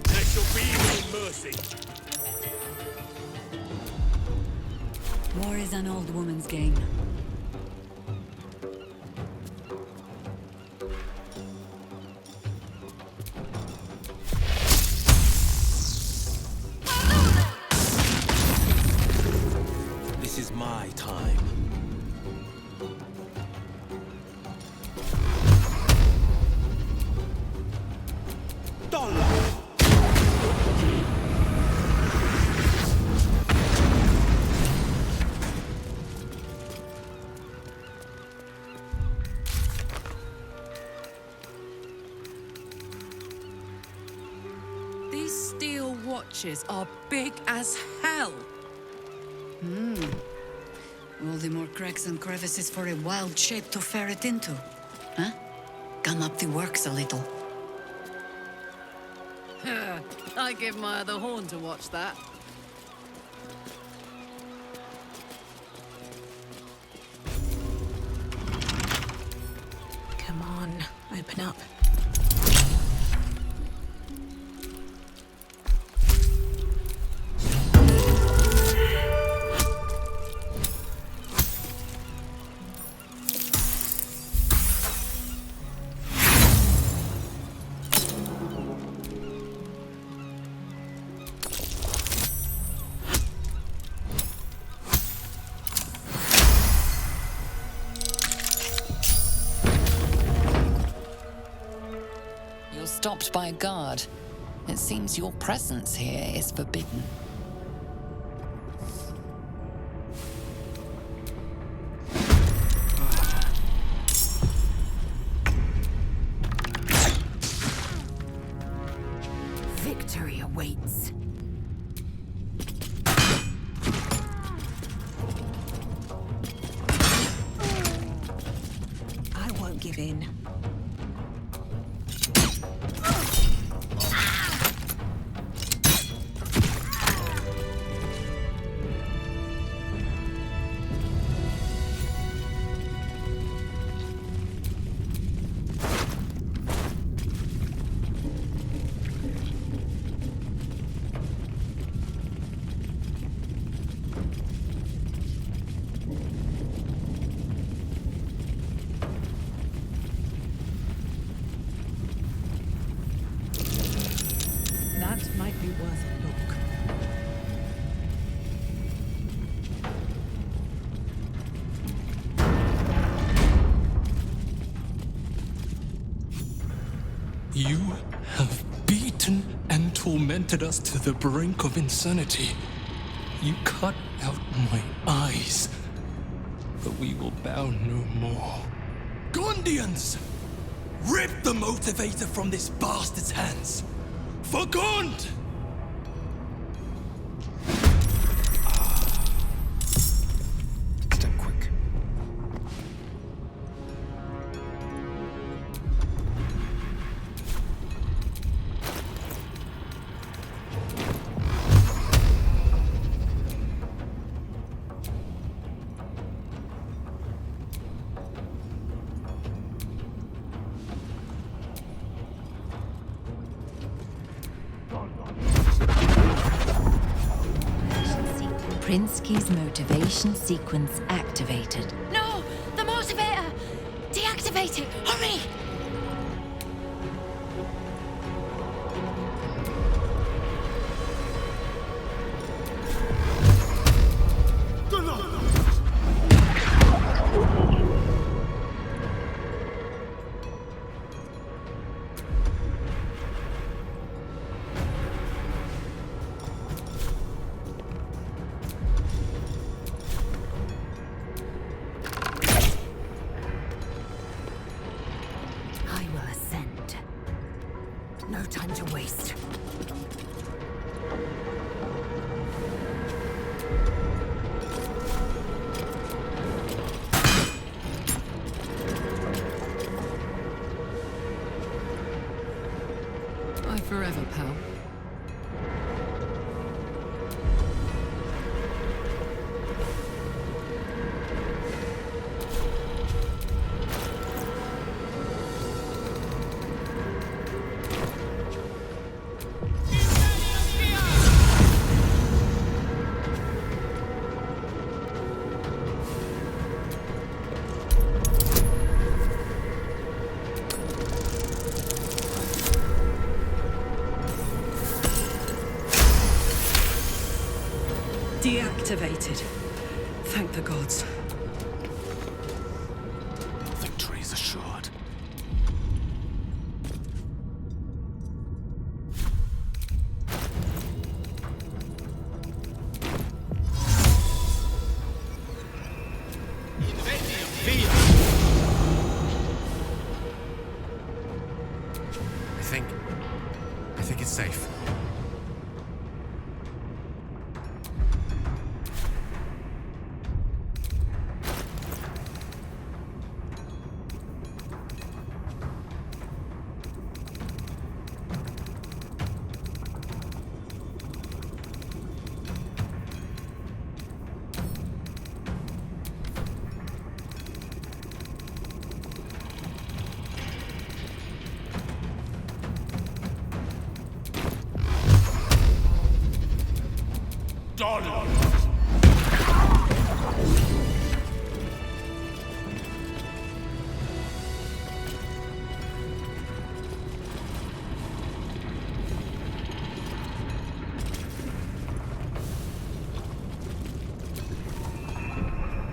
There shall be no mercy. War is an old woman's game. This is my time. These Steel Watches are big as hell. All the more cracks and crevices for a wild shape to ferret into. Huh? Gum up the works a little. I give my other horn to watch that. Come on, open up. Stopped by a guard. It seems your presence here is forbidden. Victory awaits. I won't give in. tempted us to the brink of insanity. You cut out my eyes. But we will bow no more. Gondians! Rip the motivator from this bastard's hands! For Gond! Step quick. Prinsky's motivation sequence activated. No! The motivator! Deactivate it! Hurry! No time to waste. Bye forever, pal. Deactivated. Thank the gods. Victory is assured. I think it's safe.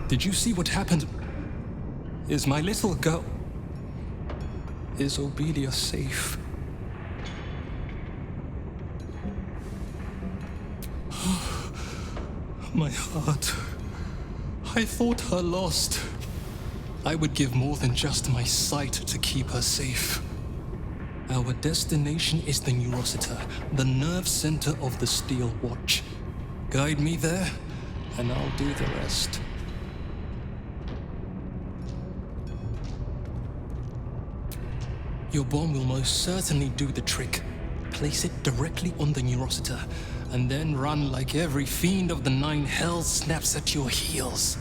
Did you see what happened? Is my little girl... Is Obedia safe? My heart. I thought her lost. I would give more than just my sight to keep her safe. Our destination is the Neurosita, the nerve center of the Steel Watch. Guide me there, and I'll do the rest. Your bomb will most certainly do the trick. Place it directly on the Neurosita, and then run like every fiend of the Nine Hells snaps at your heels.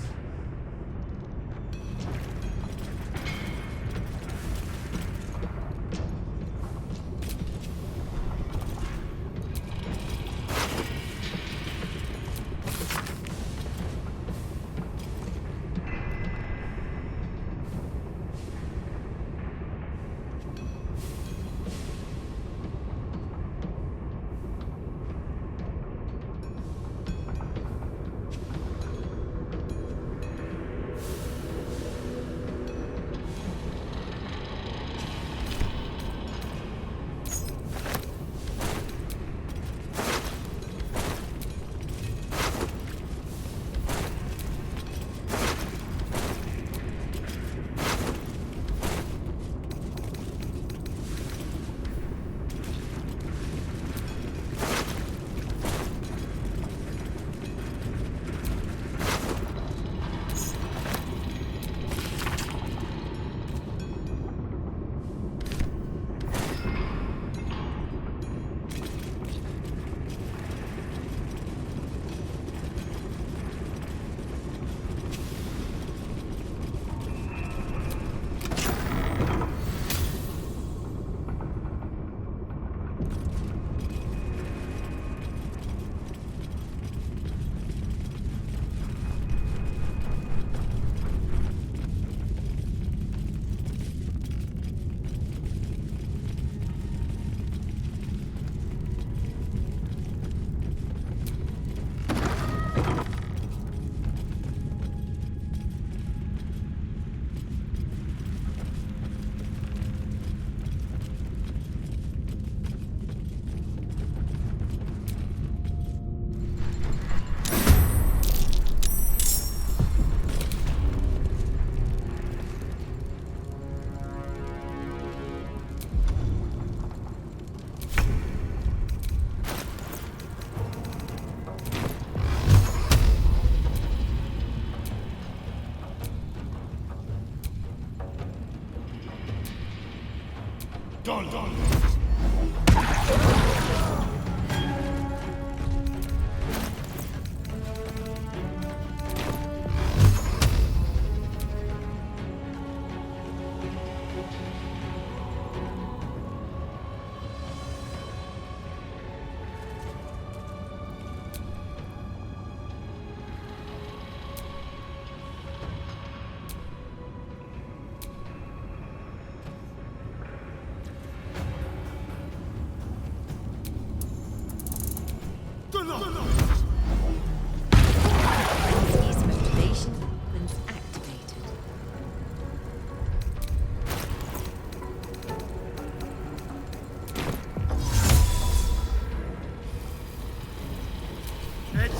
And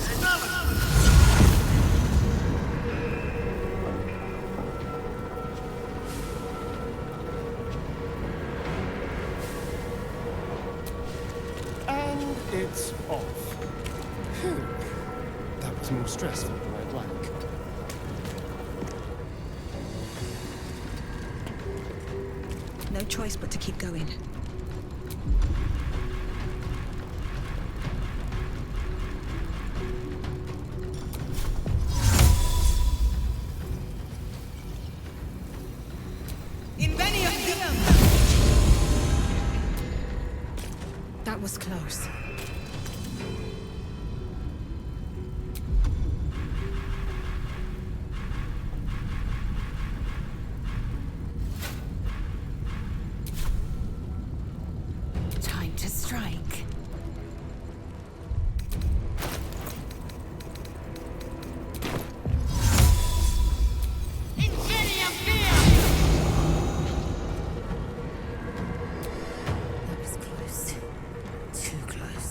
it's off. Phew. That was more stressful than I'd like. No choice but to keep going. That was close. Time to strike. That was close. Too close.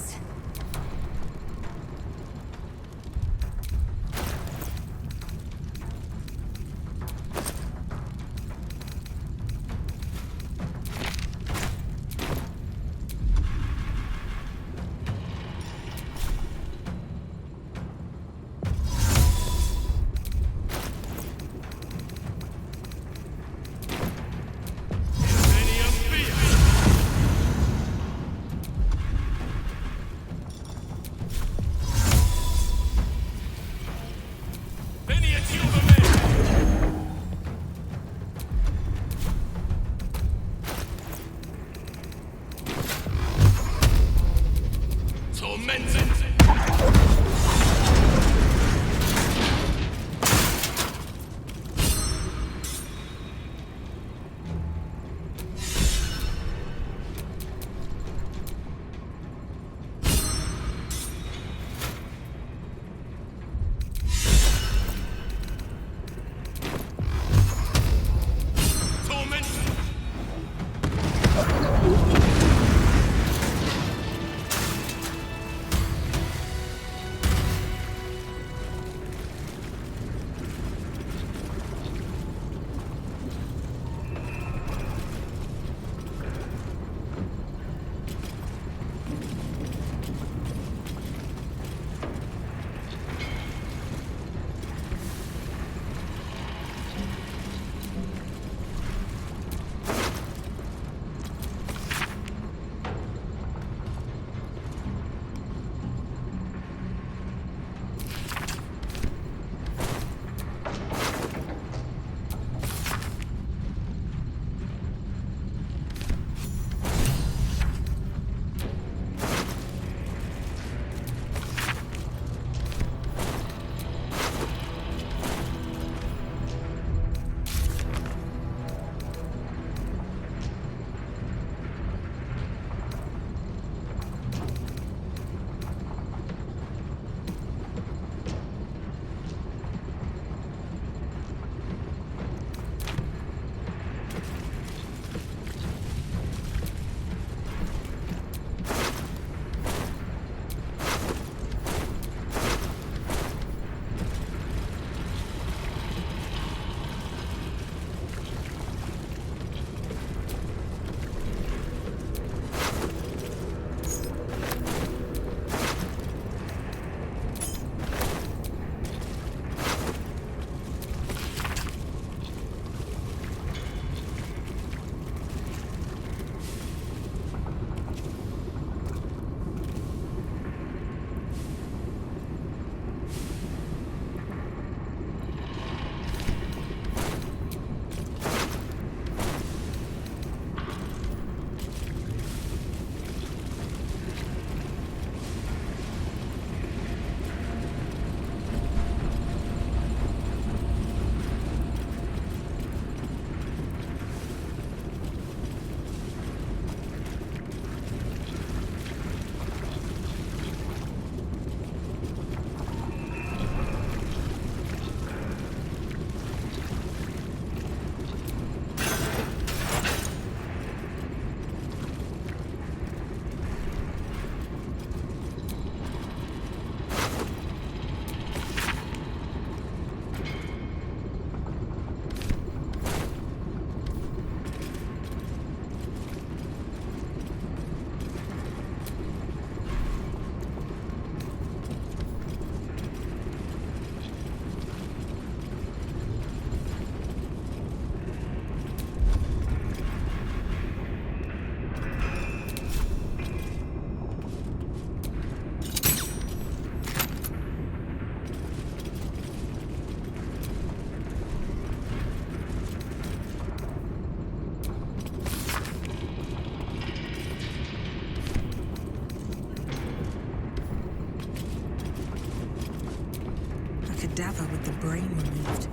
cadaver with the brain removed.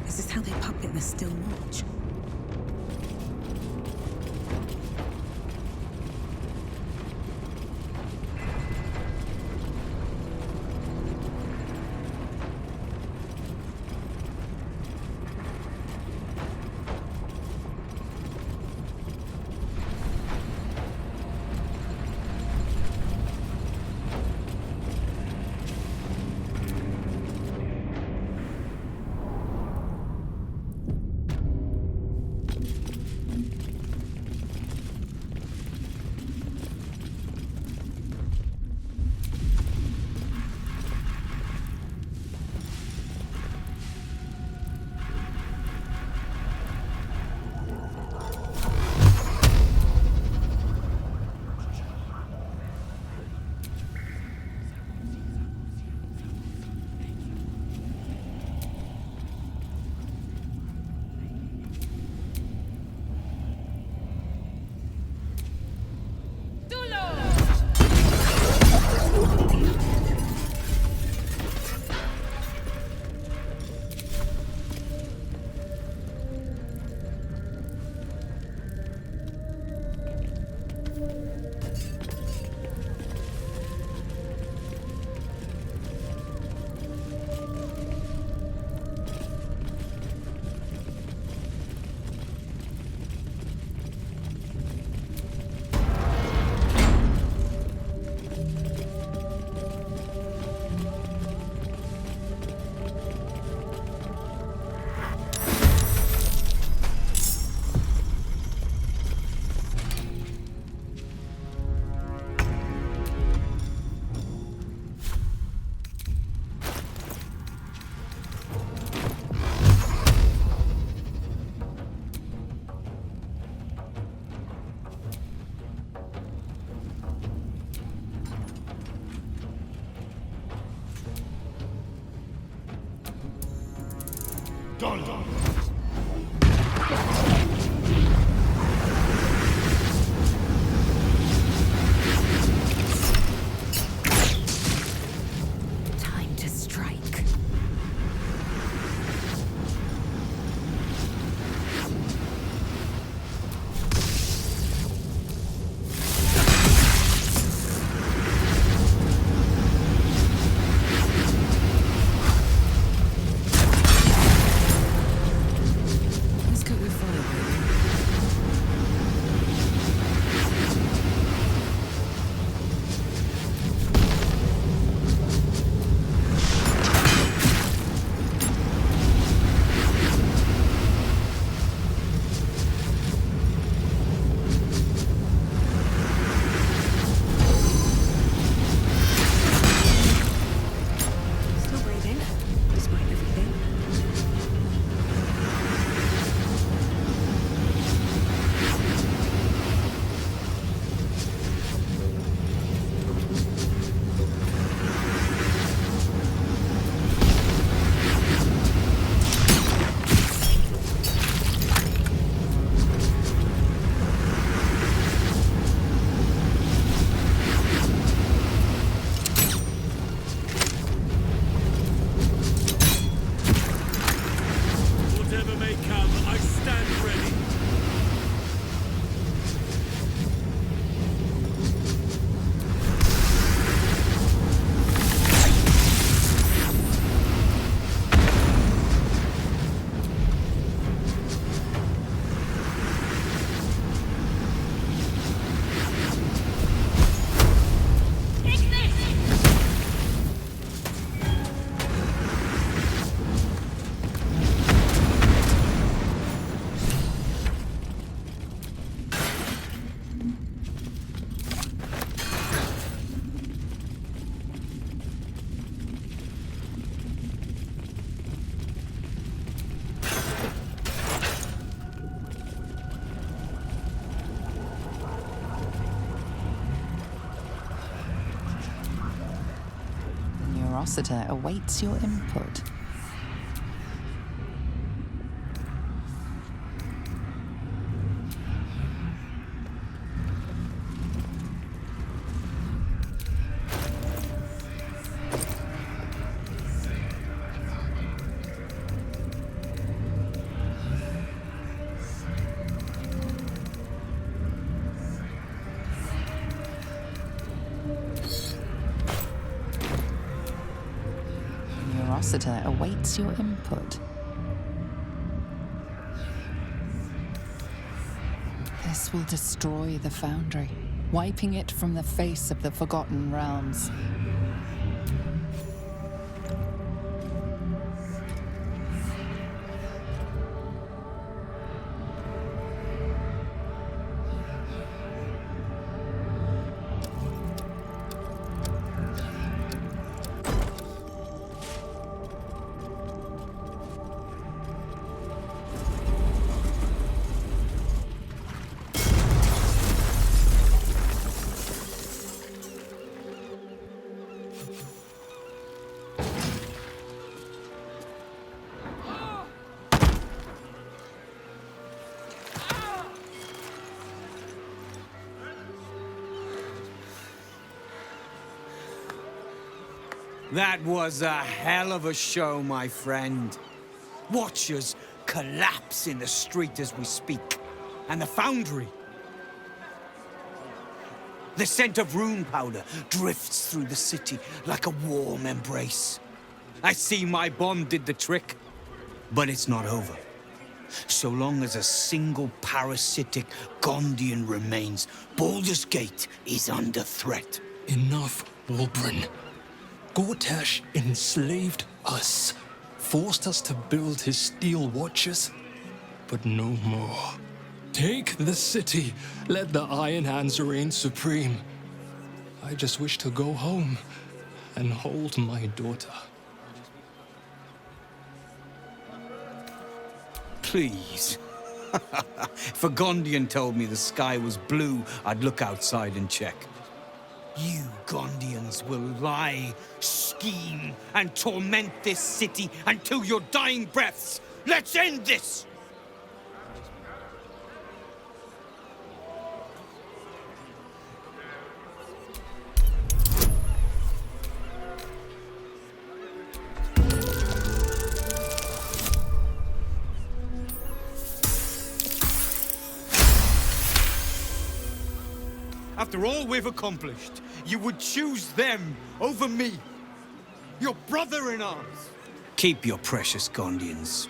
Is this how they puppet the Still Watch? Time to strike. Let's cook with fire, baby. Still breathing, despite everything. Whatever may come, I stand ready. The Neurosita awaits your input. Neurossiter awaits your input. This will destroy the Foundry, wiping it from the face of the Forgotten Realms. That was a hell of a show, my friend. Watchers collapse in the street as we speak. And the Foundry. The scent of rune powder drifts through the city like a warm embrace. I see my bomb did the trick, but it's not over. So long as a single parasitic Gondian remains, Baldur's Gate is under threat. Enough, Wulbren. Gortash enslaved us, forced us to build his steel watches, but no more. Take the city, let the Iron Hands reign supreme. I just wish to go home and hold my daughter. Please. If a Gondian told me the sky was blue, I'd look outside and check. You Gondians will lie, scheme, and torment this city until your dying breaths. Let's end this! After all we've accomplished, you would choose them over me, your brother in arms. Keep your precious Gondians.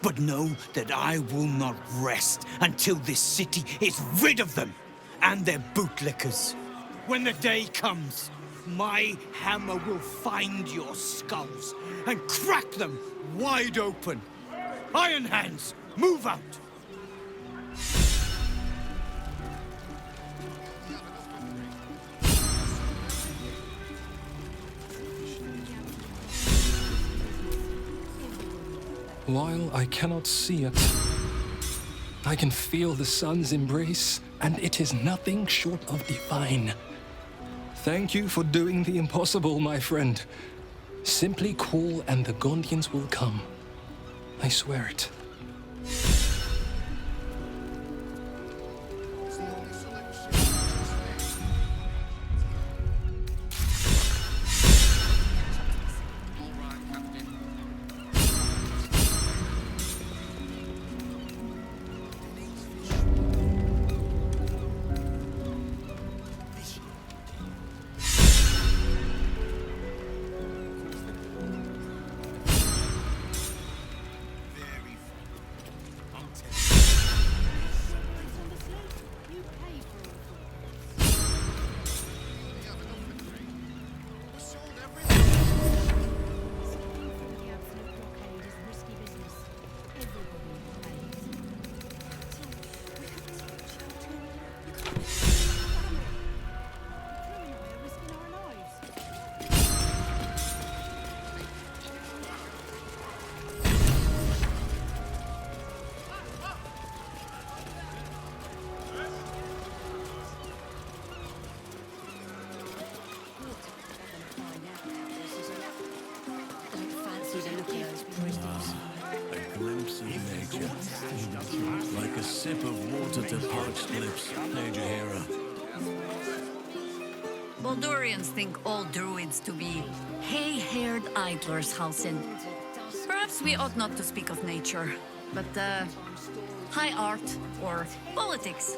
But know that I will not rest until this city is rid of them and their bootlickers. When the day comes, my hammer will find your skulls and crack them wide open. Iron Hands, move out! While I cannot see it, I can feel the sun's embrace, and it is nothing short of divine. Thank you for doing the impossible, my friend. Simply call and the Gondians will come. I swear it. A glimpse of nature. Like a sip of water to parched lips. Major Hera. Baldurians think all druids to be hay-haired idlers, Halsin. Perhaps we ought not to speak of nature, but high art or politics.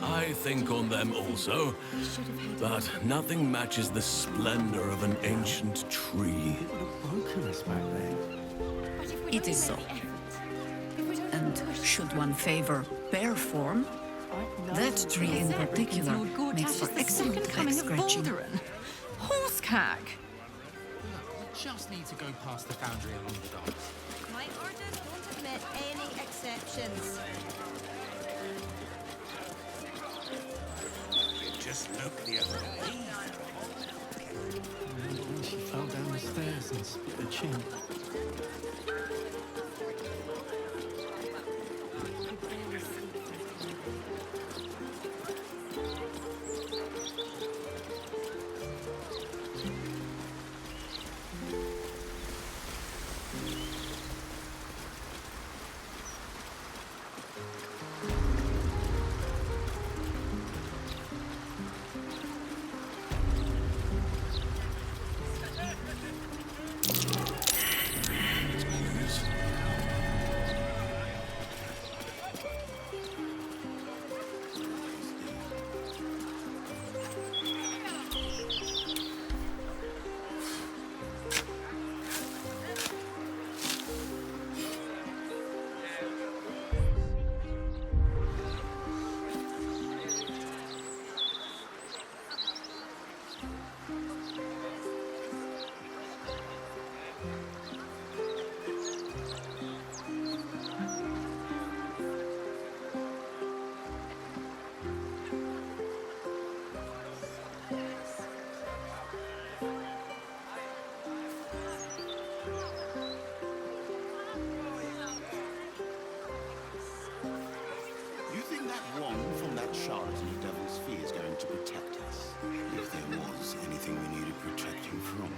I think on them also, but nothing matches the splendor of an ancient tree. It is so. And should one favor bear form, that tree in particular makes for excellent back scratching. Horsecag! We just need to go past the foundry along the docks. My orders won't admit any exceptions. Just look the other way. Remember when she fell down the stairs and split her chin? Charlatan Devil's Fee is going to protect us. If there was anything we needed protecting from.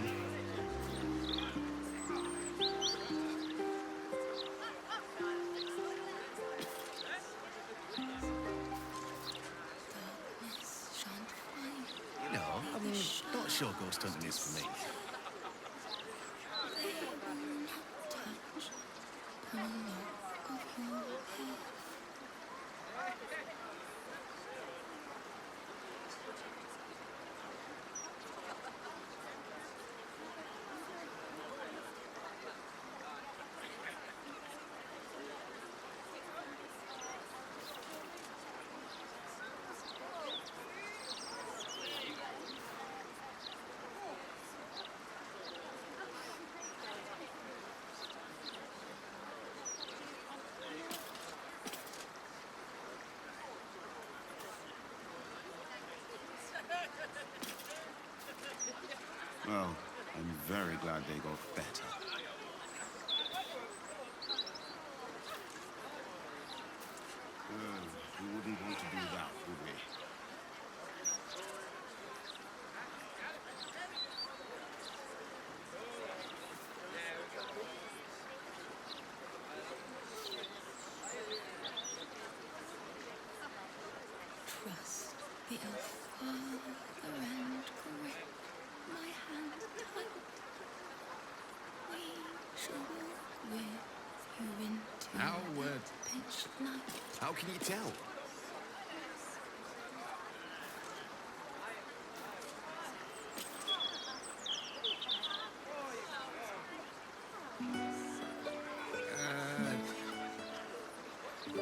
You know, I'm not sure ghost hunting is for me. Well, I'm very glad they got better. We wouldn't want to do that, would we? Trust the elf father and grip my hand tight. We shall walk with you into the pitch night. How can you tell?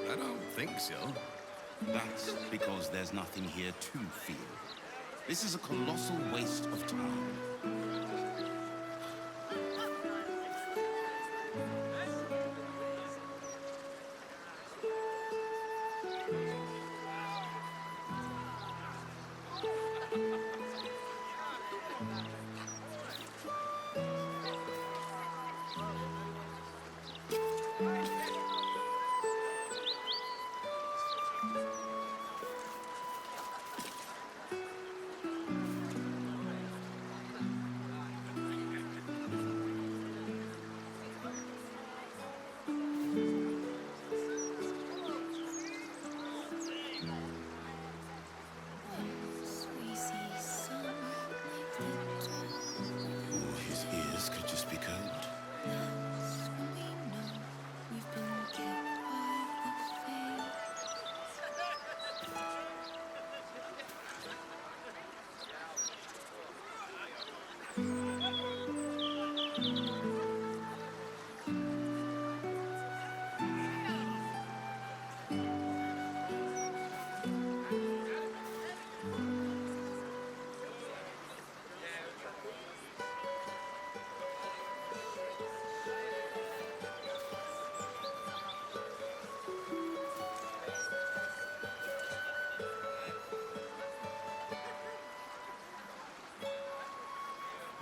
I don't think so. That's because there's nothing here to feel. This is a colossal waste of time.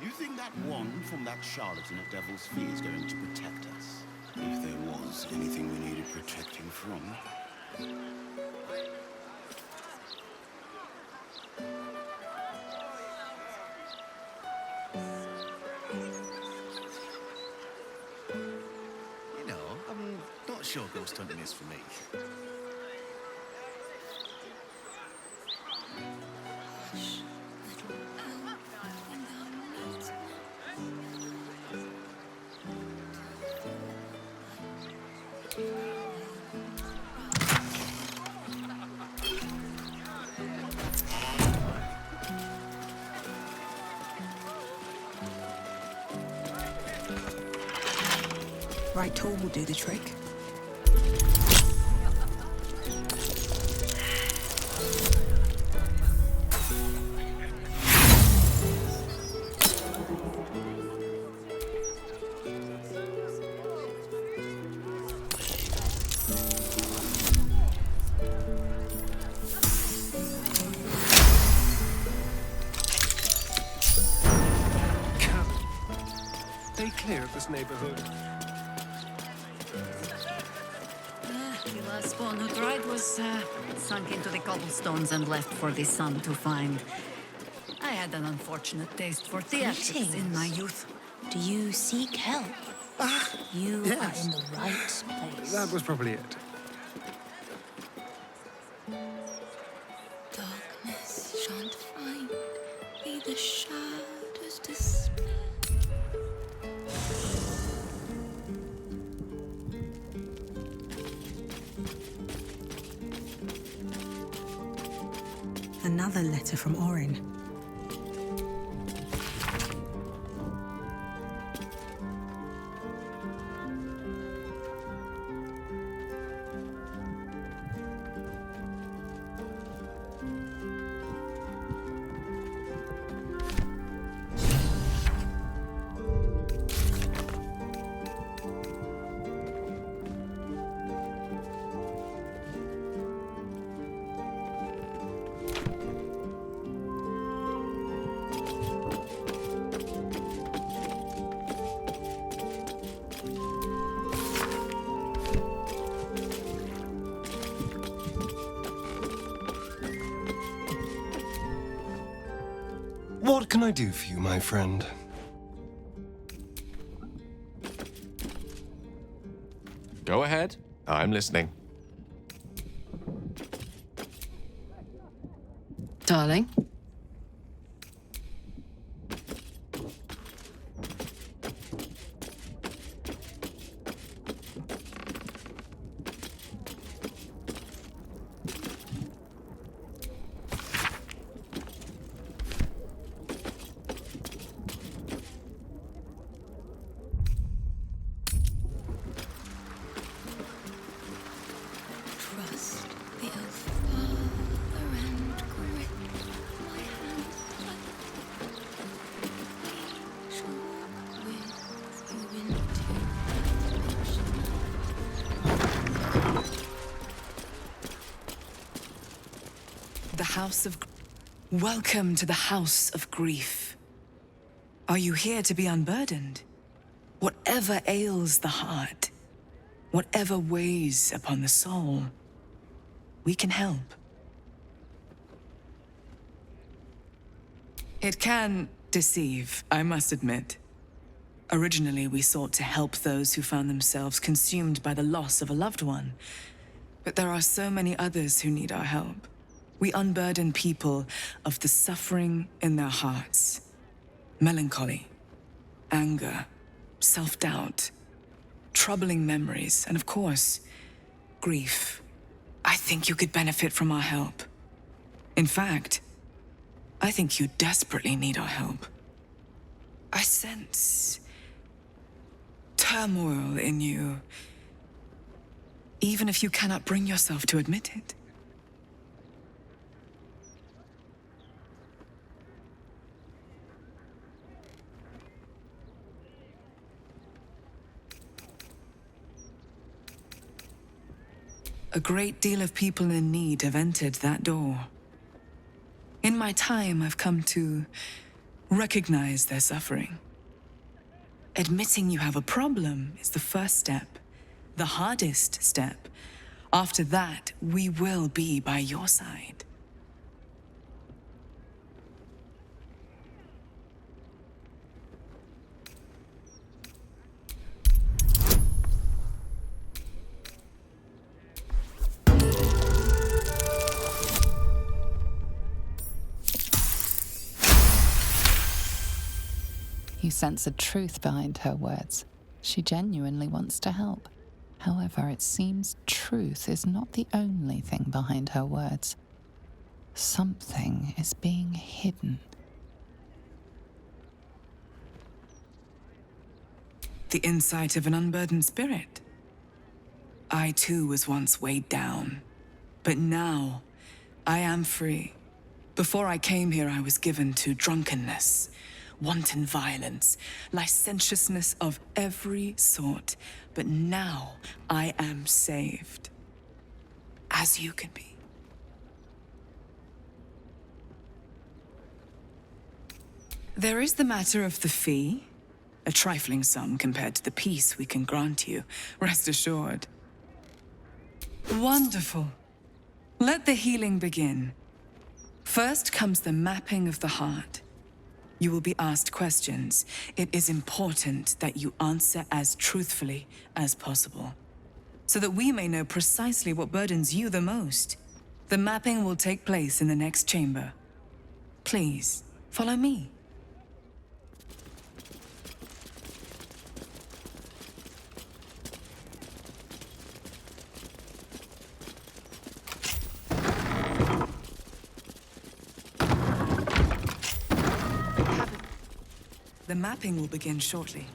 You think that wand from that charlatan at Devil's Fee is going to protect us? If there was anything we needed protecting from. You know, I'm not sure ghost hunting is for me. Right tool will do the trick. Stay clear of this neighborhood. The last spawn who tried was sunk into the cobblestones and left for the sun to find. I had an unfortunate taste for theatrics in my youth. Do you seek help? You Yes. are in the right place. That was probably it. Darkness shan't find thee, the shadows despair. Another letter from Orin. What can I do for you, my friend? Go ahead. I'm listening. Darling? Trust the Elf Father and grip my hand tight. We shall walk with you into The House of... Welcome to the House of Grief. Are you here to be unburdened? Whatever ails the heart, whatever weighs upon the soul, we can help. It can deceive, I must admit. Originally, we sought to help those who found themselves consumed by the loss of a loved one. But there are so many others who need our help. We unburden people of the suffering in their hearts. Melancholy, anger, self-doubt, troubling memories, and of course, grief. I think you could benefit from our help. In fact, I think you desperately need our help. I sense turmoil in you, even if you cannot bring yourself to admit it. A great deal of people in need have entered that door. In my time, I've come to Recognize their suffering. Admitting you have a problem is the first step, the hardest step. After that, we will be by your side. You sense a truth behind her words. She genuinely wants to help. However, it seems truth is not the only thing behind her words. Something is being hidden. The insight of an unburdened spirit. I too was once weighed down, but now I am free. Before I came here, I was given to drunkenness, wanton violence, licentiousness of every sort. But now I am saved, as you can be. There is the matter of the fee, a trifling sum compared to the peace we can grant you, rest assured. Wonderful. Let the healing begin. First comes the mapping of the heart. You will be asked questions. It is important that you answer as truthfully as possible, so that we may know precisely what burdens you the most. The mapping will take place in the next chamber. Please, follow me. The mapping will begin shortly.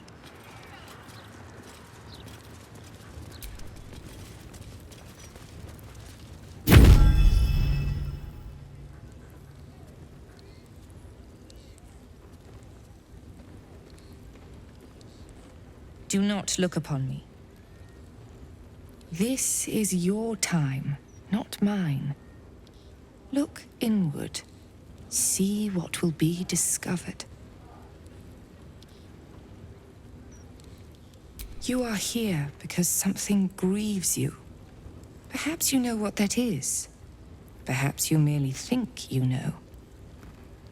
Do not look upon me. This is your time, not mine. Look inward. See what will be discovered. You are here because something grieves you. Perhaps you know what that is. Perhaps you merely think you know.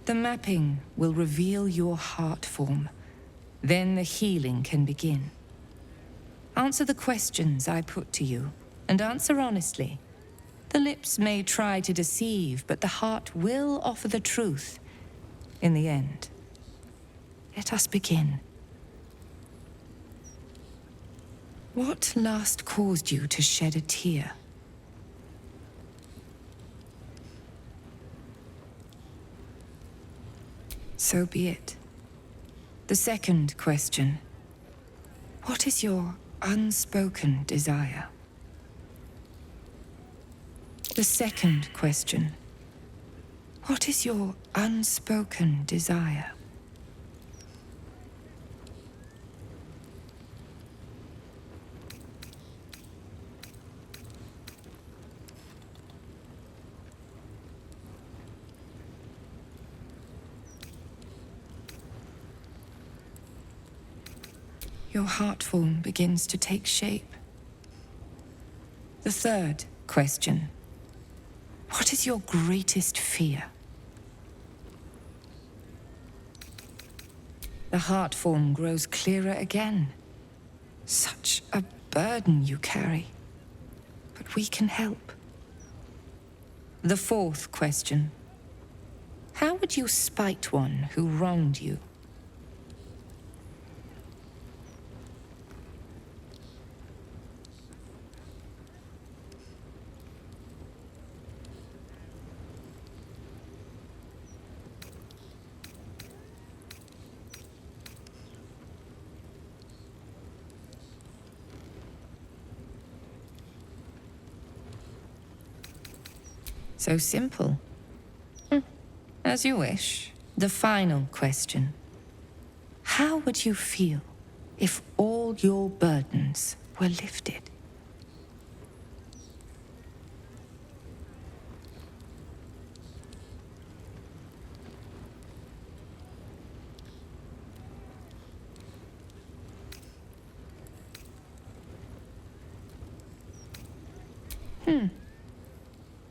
The mapping will reveal your heart form. Then the healing can begin. Answer the questions I put to you, and answer honestly. The lips may try to deceive, but the heart will offer the truth in the end. Let us begin. What last caused you to shed a tear? So be it. The second question. What is your unspoken desire? The second question. What is your unspoken desire? Your heart form begins to take shape. The third question. What is your greatest fear? The heart form grows clearer again. Such a burden you carry. But we can help. The fourth question. How would you spite one who wronged you? So simple. As you wish. The final question. How would you feel if all your burdens were lifted?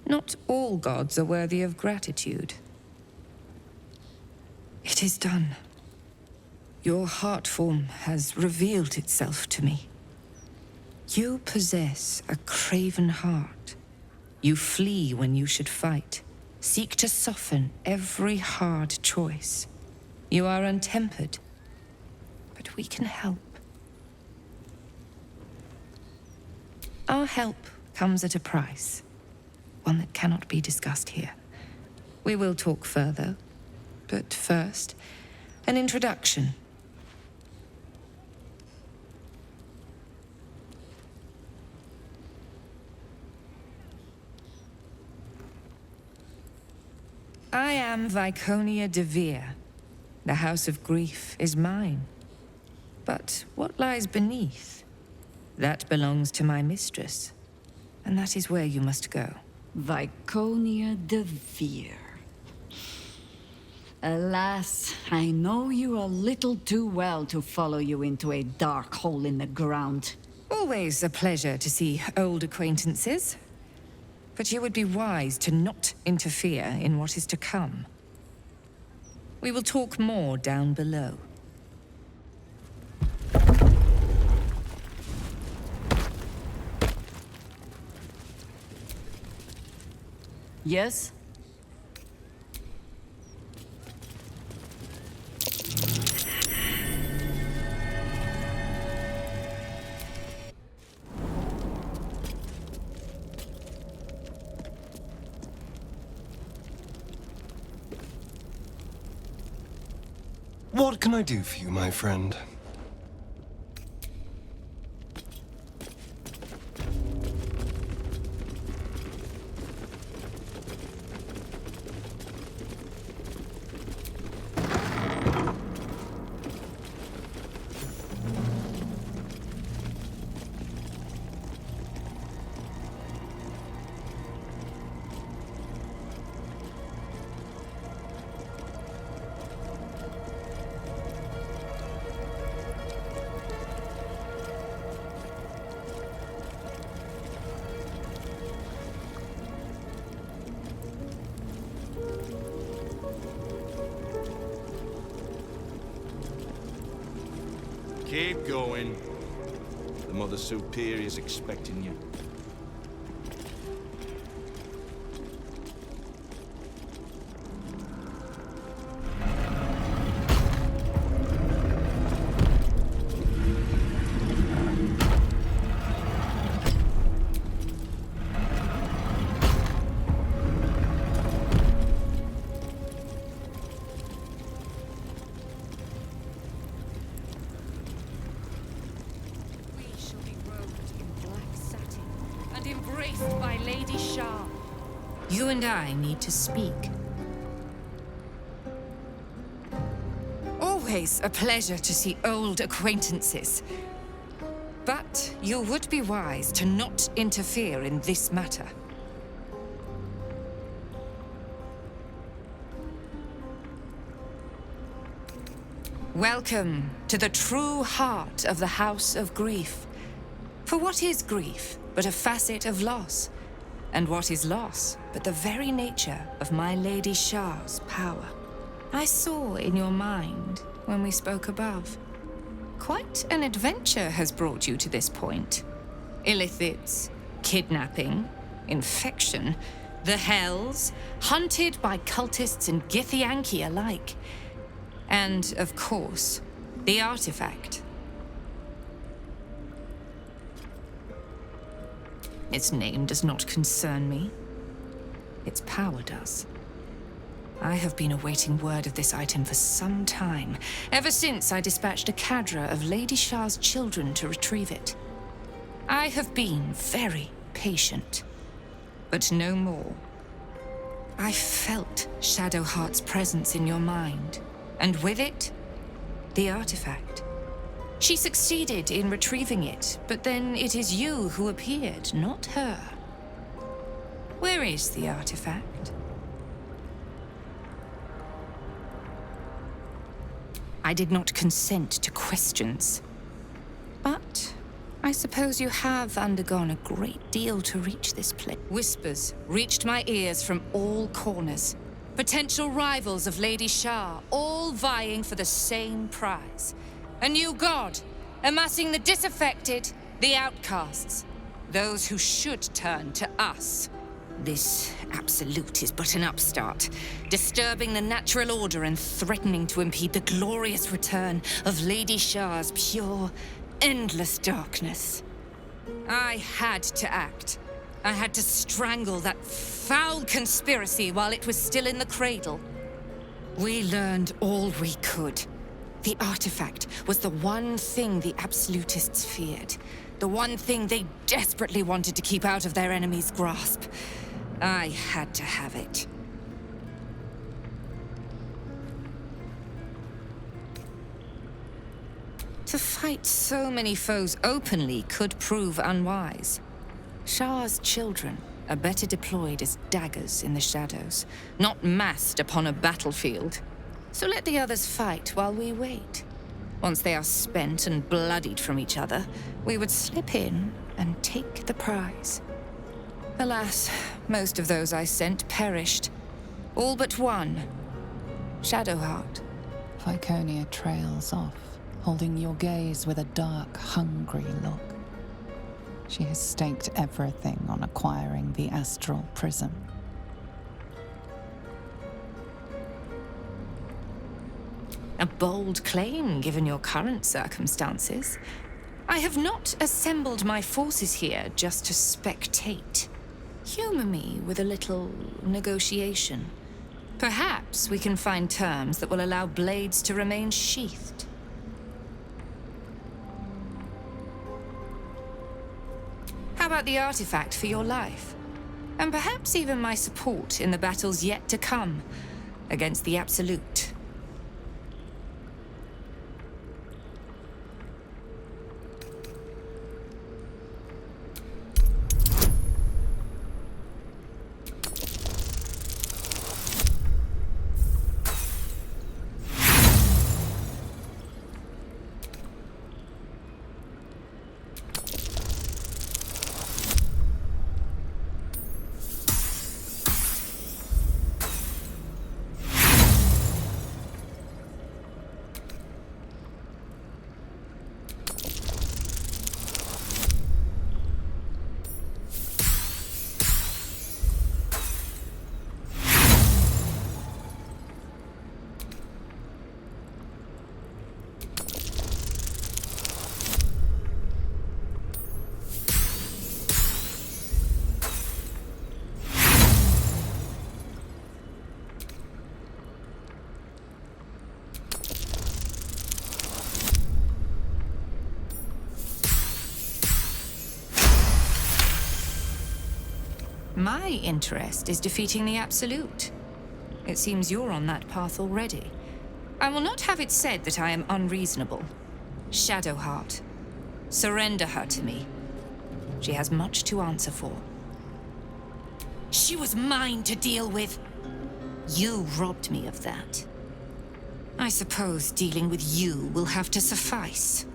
Not all gods are worthy of gratitude. It is done. Your heart form has revealed itself to me. You possess a craven heart. You flee when you should fight. Seek to soften every hard choice. You are untempered, but we can help. Our help comes at a price, one that cannot be discussed here. We will talk further, but first, an introduction. I am Viconia de Vere. The House of Grief is mine. But what lies beneath? That belongs to my mistress. And that is where you must go. Viconia de Vere. Alas, I know you a little too well to follow you into a dark hole in the ground. Always a pleasure to see old acquaintances. But you would be wise to not interfere in what is to come. We will talk more down below. Yes? What can I do for you, my friend? Keep going. The Mother Superior's expecting you. Embraced by Lady Shah. You and I need to speak. Always a pleasure to see old acquaintances. But you would be wise to not interfere in this matter. Welcome to the true heart of the House of Grief. For what is grief but a facet of loss? And what is loss but the very nature of my Lady Shah's power? I saw in your mind when we spoke above. Quite an adventure has brought you to this point. Illithids, kidnapping, infection, the Hells, hunted by cultists and Githyanki alike. And, of course, the artifact. Its name does not concern me. Its power does. I have been awaiting word of this item for some time, ever since I dispatched a cadre of Lady Shah's children to retrieve it. I have been very patient, but no more. I felt Shadowheart's presence in your mind, and with it, the artifact. She succeeded in retrieving it, but then it is you who appeared, not her. Where is the artifact? I did not consent to questions, but I suppose you have undergone a great deal to reach this place. Whispers reached my ears from all corners. Potential rivals of Lady Shah, all vying for the same prize. A new god, amassing the disaffected, the outcasts. Those who should turn to us. This absolute is but an upstart, disturbing the natural order and threatening to impede the glorious return of Lady Shah's pure, endless darkness. I had to act. I had to strangle that foul conspiracy while it was still in the cradle. We learned all we could. The artifact was the one thing the absolutists feared. The one thing they desperately wanted to keep out of their enemy's grasp. I had to have it. To fight so many foes openly could prove unwise. Shah's children are better deployed as daggers in the shadows, not massed upon a battlefield. So let the others fight while we wait. Once they are spent and bloodied from each other, we would slip in and take the prize. Alas, most of those I sent perished. All but one. Shadowheart. Viconia trails off, holding your gaze with a dark, hungry look. She has staked everything on acquiring the astral prism. A bold claim, given your current circumstances. I have not assembled my forces here just to spectate. Humor me with a little negotiation. Perhaps we can find terms that will allow blades to remain sheathed. How about the artifact for your life? And perhaps even my support in the battles yet to come against the Absolute. My interest is defeating the Absolute. It seems you're on that path already. I will not have it said that I am unreasonable. Shadowheart. Surrender her to me. She has much to answer for. She was mine to deal with. You robbed me of that. I suppose dealing with you will have to suffice.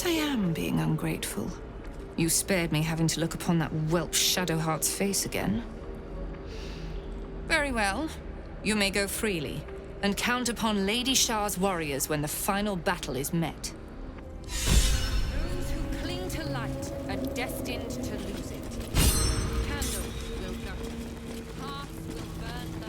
Perhaps I am being ungrateful. You spared me having to look upon that whelp Shadowheart's face again. Very well. You may go freely, and count upon Lady Shah's warriors when the final battle is met. Those who cling to light are destined to lose it. Candles will gutter, hearts will burn low.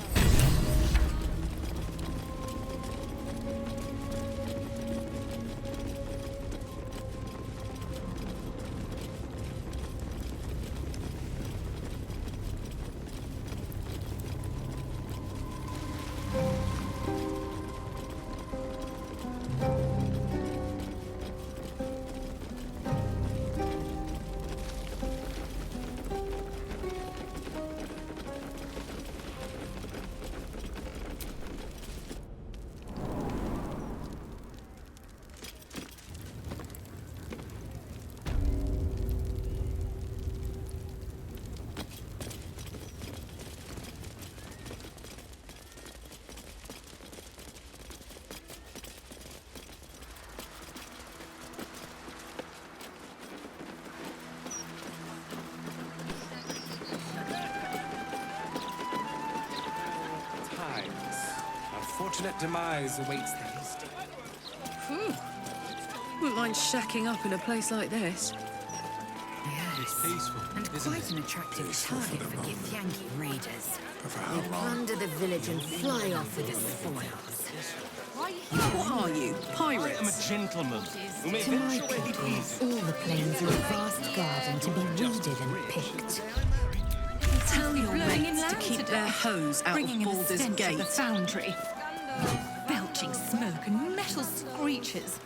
Unfortunate demise awaits the hasty. Wouldn't mind shacking up in a place like this. Yes, and quite an attractive target for Githyanki raiders. They plunder the village and fly off with the spoils. What are you, pirates? I am a gentleman who may To my venture where he people, pleases. all the plains are a vast garden to be weeded and picked. Tell your blowing in mates to land keep today, their hose out bringing of in the Baldur's stench Gate. of the foundry. Belching smoke and metal screeches.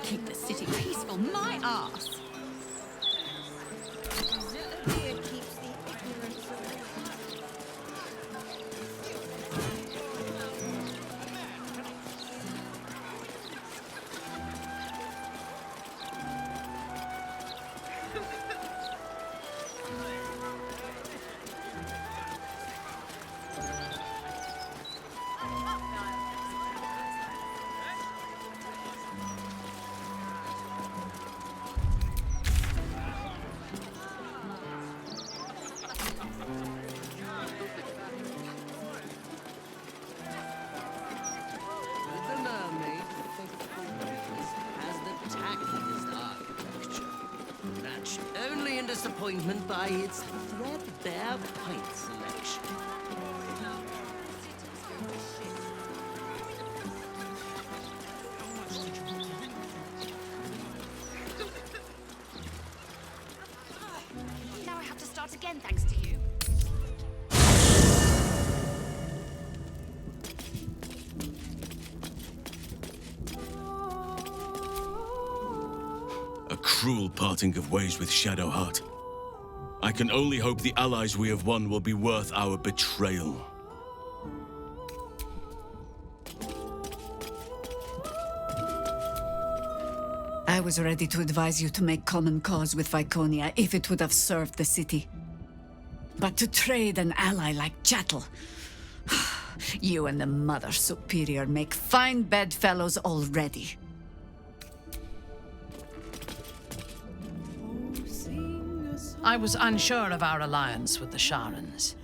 Keep the city peaceful, my arse. Only in disappointment by its threadbare pint selection. Now I have to start again thanks to you. A cruel parting of ways with Shadowheart. I can only hope the allies we have won will be worth our betrayal. I was ready to advise you to make common cause with Viconia if it would have served the city. But to trade an ally like chattel... You and the Mother Superior make fine bedfellows already. I was unsure of our alliance with the Sharans.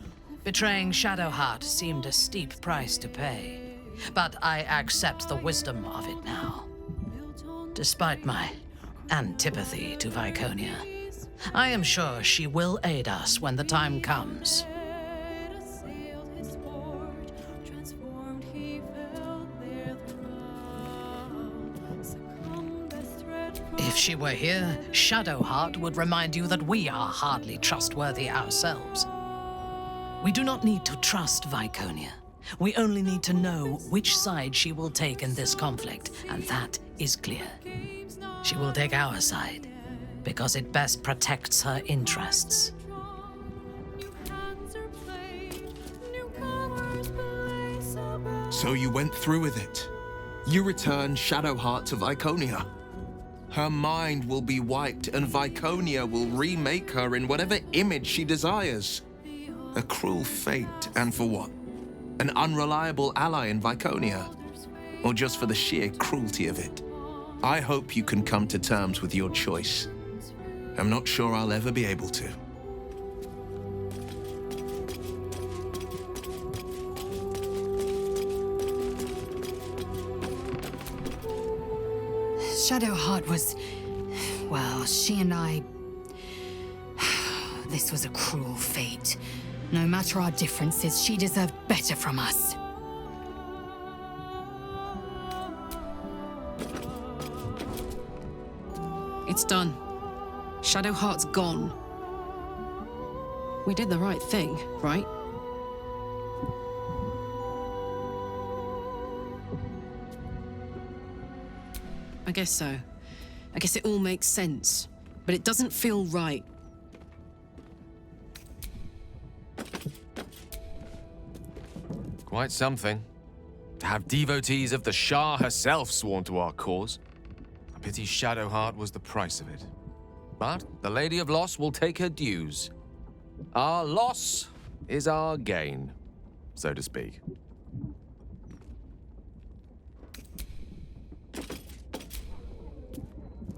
Betraying Shadowheart seemed a steep price to pay, but I accept the wisdom of it now. Despite my antipathy to Viconia, I am sure she will aid us when the time comes. If she were here, Shadowheart would remind you that we are hardly trustworthy ourselves. We do not need to trust Viconia. We only need to know which side she will take in this conflict, and that is clear. She will take our side, because it best protects her interests. So you went through with it. You returned Shadowheart to Viconia. Her mind will be wiped, and Viconia will remake her in whatever image she desires. A cruel fate, and for what? An unreliable ally in Viconia? Or just for the sheer cruelty of it? I hope you can come to terms with your choice. I'm not sure I'll ever be able to. Shadowheart was... well, she and I... This was a cruel fate. No matter our differences, she deserved better from us. It's done. Shadowheart's gone. We did the right thing, right? I guess so. I guess it all makes sense. But it doesn't feel right. Quite something. To have devotees of the Shah herself sworn to our cause. I pity Shadowheart was the price of it. But the Lady of Loss will take her dues. Our loss is our gain, so to speak.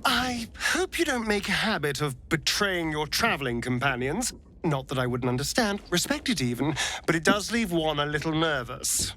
I hope you don't make a habit of betraying your traveling companions. Not that I wouldn't understand, respect it even, but it does leave one a little nervous.